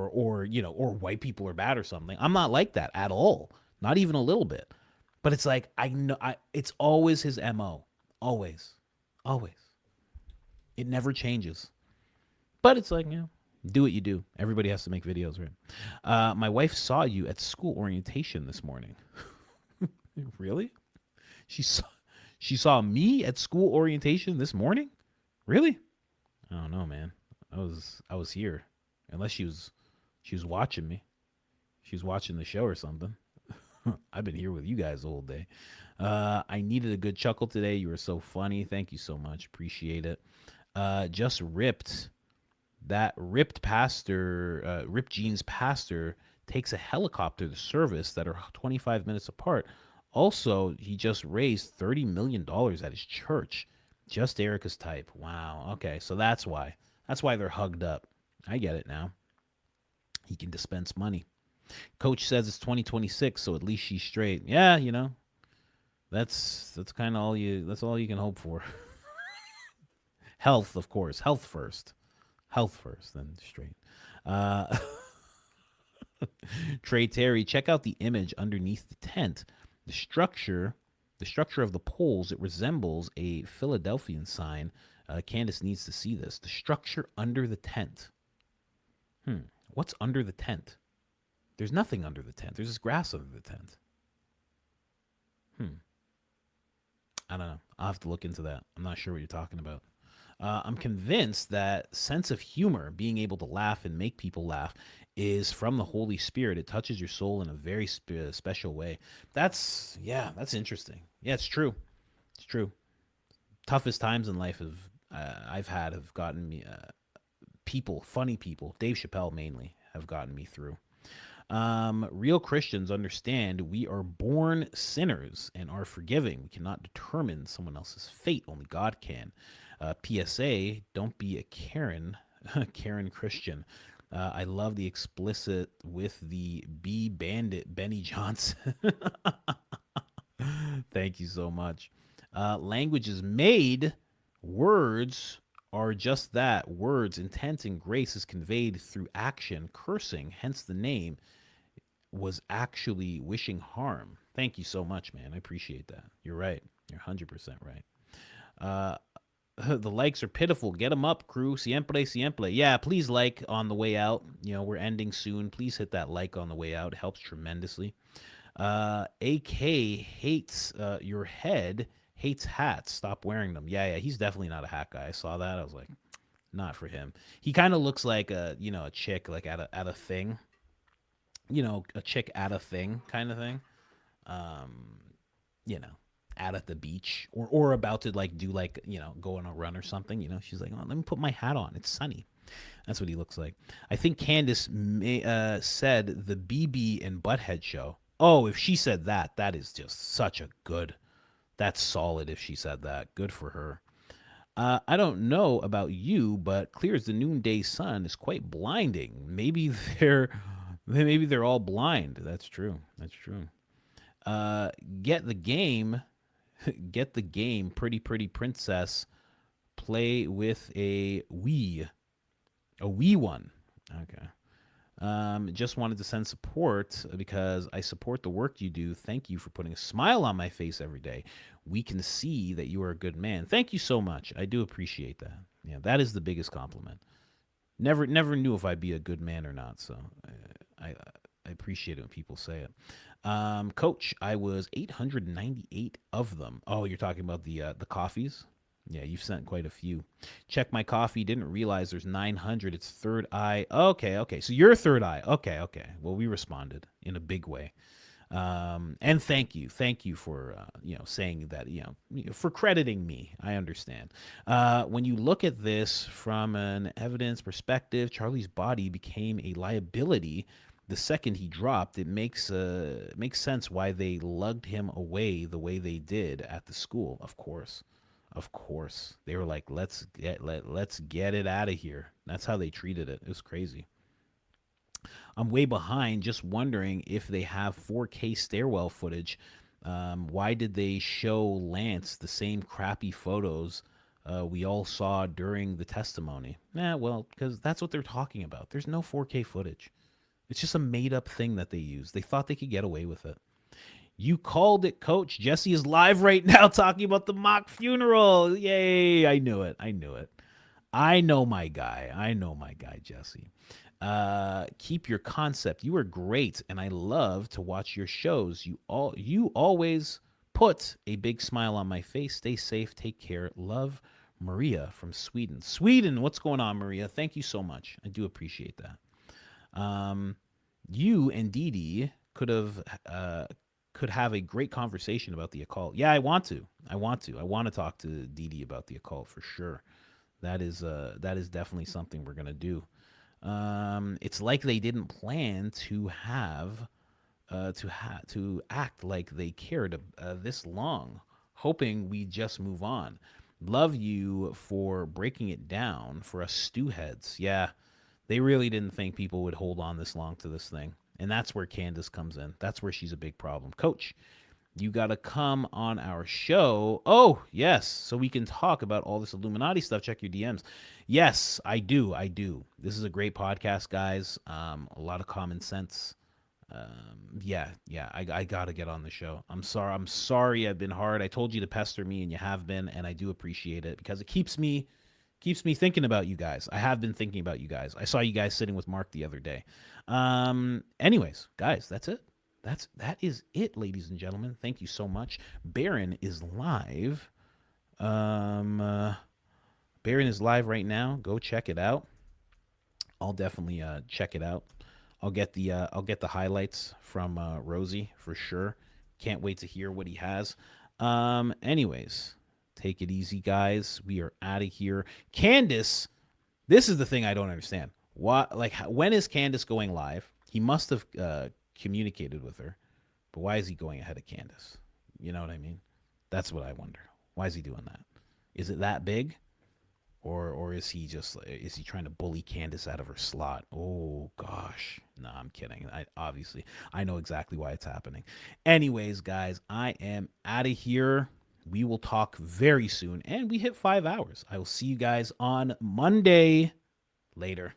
or white people are bad or something. I'm not like that at all. Not even a little bit. But it's like, I know it's always his MO. Always. It never changes. But it's like, do what you do. Everybody has to make videos, right? My wife saw you at school orientation this morning. Really? She saw me at school orientation this morning? Really? I don't know, man. I was here. Unless she was watching me. She was watching the show or something. I've been here with you guys the whole day. I needed a good chuckle today. You were so funny. Thank you so much. Appreciate it. Just ripped. That ripped jeans pastor takes a helicopter to service that are 25 minutes apart. Also, he just raised $30 million at his church. Just Erica's type. Wow. Okay, so that's why. That's why they're hugged up. I get it now. He can dispense money. Coach says it's 2026, so at least she's straight. Yeah, that's kind of all you can hope for. Health, of course. Health first, then straight. Trey Terry, check out the image underneath the tent. The structure of the poles, it resembles a Philadelphian sign. Candace needs to see this. The structure under the tent. What's under the tent? There's nothing under the tent. There's just grass under the tent. I don't know. I'll have to look into that. I'm not sure what you're talking about. I'm convinced that sense of humor, being able to laugh and make people laugh, is from the Holy Spirit. It touches your soul in a very special way. That's interesting. Yeah, it's true. It's true. Toughest times in life have gotten me, funny people, Dave Chappelle mainly, have gotten me through. Real Christians understand we are born sinners and are forgiving. We cannot determine someone else's fate. Only God can. PSA, don't be a Karen Christian. I love the explicit with the B bandit Benny Johnson. Thank you so much. Language is made. Words are just that. Words, intent, and grace is conveyed through action. Cursing, hence the name, was actually wishing harm. Thank you so much, man. I appreciate that. You're right. You're 100% right. The likes are pitiful. Get them up, crew. Siempre, siempre. Yeah, please like on the way out. We're ending soon. Please hit that like on the way out. It helps tremendously. AK hates your head, hates hats. Stop wearing them. Yeah, he's definitely not a hat guy. I saw that. I was like, not for him. He kind of looks like a chick like at a thing. A chick at a thing kind of thing. Out at the beach or about to go on a run or something. She's like, oh, let me put my hat on. It's sunny. That's what he looks like. I think Candace said the BB and Butthead show. Oh, if she said that, that is just that's solid if she said that. Good for her. I don't know about you, but clear as the noonday sun is quite blinding. Maybe they're all blind. That's true. Get the game. Pretty princess. Play with a Wii. A wee one. Okay. Just wanted to send support because I support the work you do. Thank you for putting a smile on my face every day. We can see that you are a good man. Thank you so much. I do appreciate that. Yeah, that is the biggest compliment. Never knew if I'd be a good man or not. So I appreciate it when people say it. Coach, I was 898 of them. Oh, you're talking about the coffees? Yeah, you've sent quite a few. Check my coffee. Didn't realize there's 900. It's third eye. Okay. So you're third eye. Okay. Well, we responded in a big way. And thank you for saying that, for crediting me. I understand. When you look at this from an evidence perspective, Charlie's body became a liability the second he dropped. It makes sense why they lugged him away the way they did at the school. Of course, they were like, let's get it out of here. That's how they treated it. It was crazy. I'm way behind, just wondering if they have 4K stairwell footage. Why did they show Lance the same crappy photos we all saw during the testimony? Well, because that's what they're talking about. There's no 4K footage. It's just a made-up thing that they use. They thought they could get away with it. You called it, Coach. Jesse is live right now talking about the mock funeral. Yay, I knew it. I know my guy, Jesse. Keep your concept. You are great, and I love to watch your shows. You always put a big smile on my face. Stay safe. Take care. Love, Maria from Sweden. Sweden, what's going on, Maria? Thank you so much. I do appreciate that. You and Dee Dee could have a great conversation about the occult. Yeah, I want to talk to Dee Dee about the occult for sure. That is definitely something we're gonna do. It's like they didn't plan to act like they cared this long, hoping we just move on. Love you for breaking it down for us stew heads. Yeah, they really didn't think people would hold on this long to this thing. And that's where Candace comes in. That's where she's a big problem. Coach, you got to come on our show. Oh, yes. So we can talk about all this Illuminati stuff. Check your DMs. Yes, I do. This is a great podcast, guys. A lot of common sense. Yeah. I got to get on the show. I'm sorry I've been hard. I told you to pester me, and you have been, and I do appreciate it because it keeps me thinking about you guys. I have been thinking about you guys. I saw you guys sitting with Mark the other day. Anyways, guys, that's it. That is it, ladies and gentlemen. Thank you so much. Baron is live. Baron is live right now. Go check it out. I'll definitely check it out. I'll get the highlights from Rosie for sure. Can't wait to hear what he has. Anyways, take it easy, guys. We are out of here. Candace, this is the thing I don't understand. When is Candace going live? He must have communicated with her, but why is he going ahead of Candace? You know what I mean? That's what I wonder. Why is he doing that? Is it that big? Or is he trying to bully Candace out of her slot? Oh gosh. No, I'm kidding. I know exactly why it's happening. Anyways, guys, I am out of here. We will talk very soon, and we hit 5 hours. I will see you guys on Monday. Later.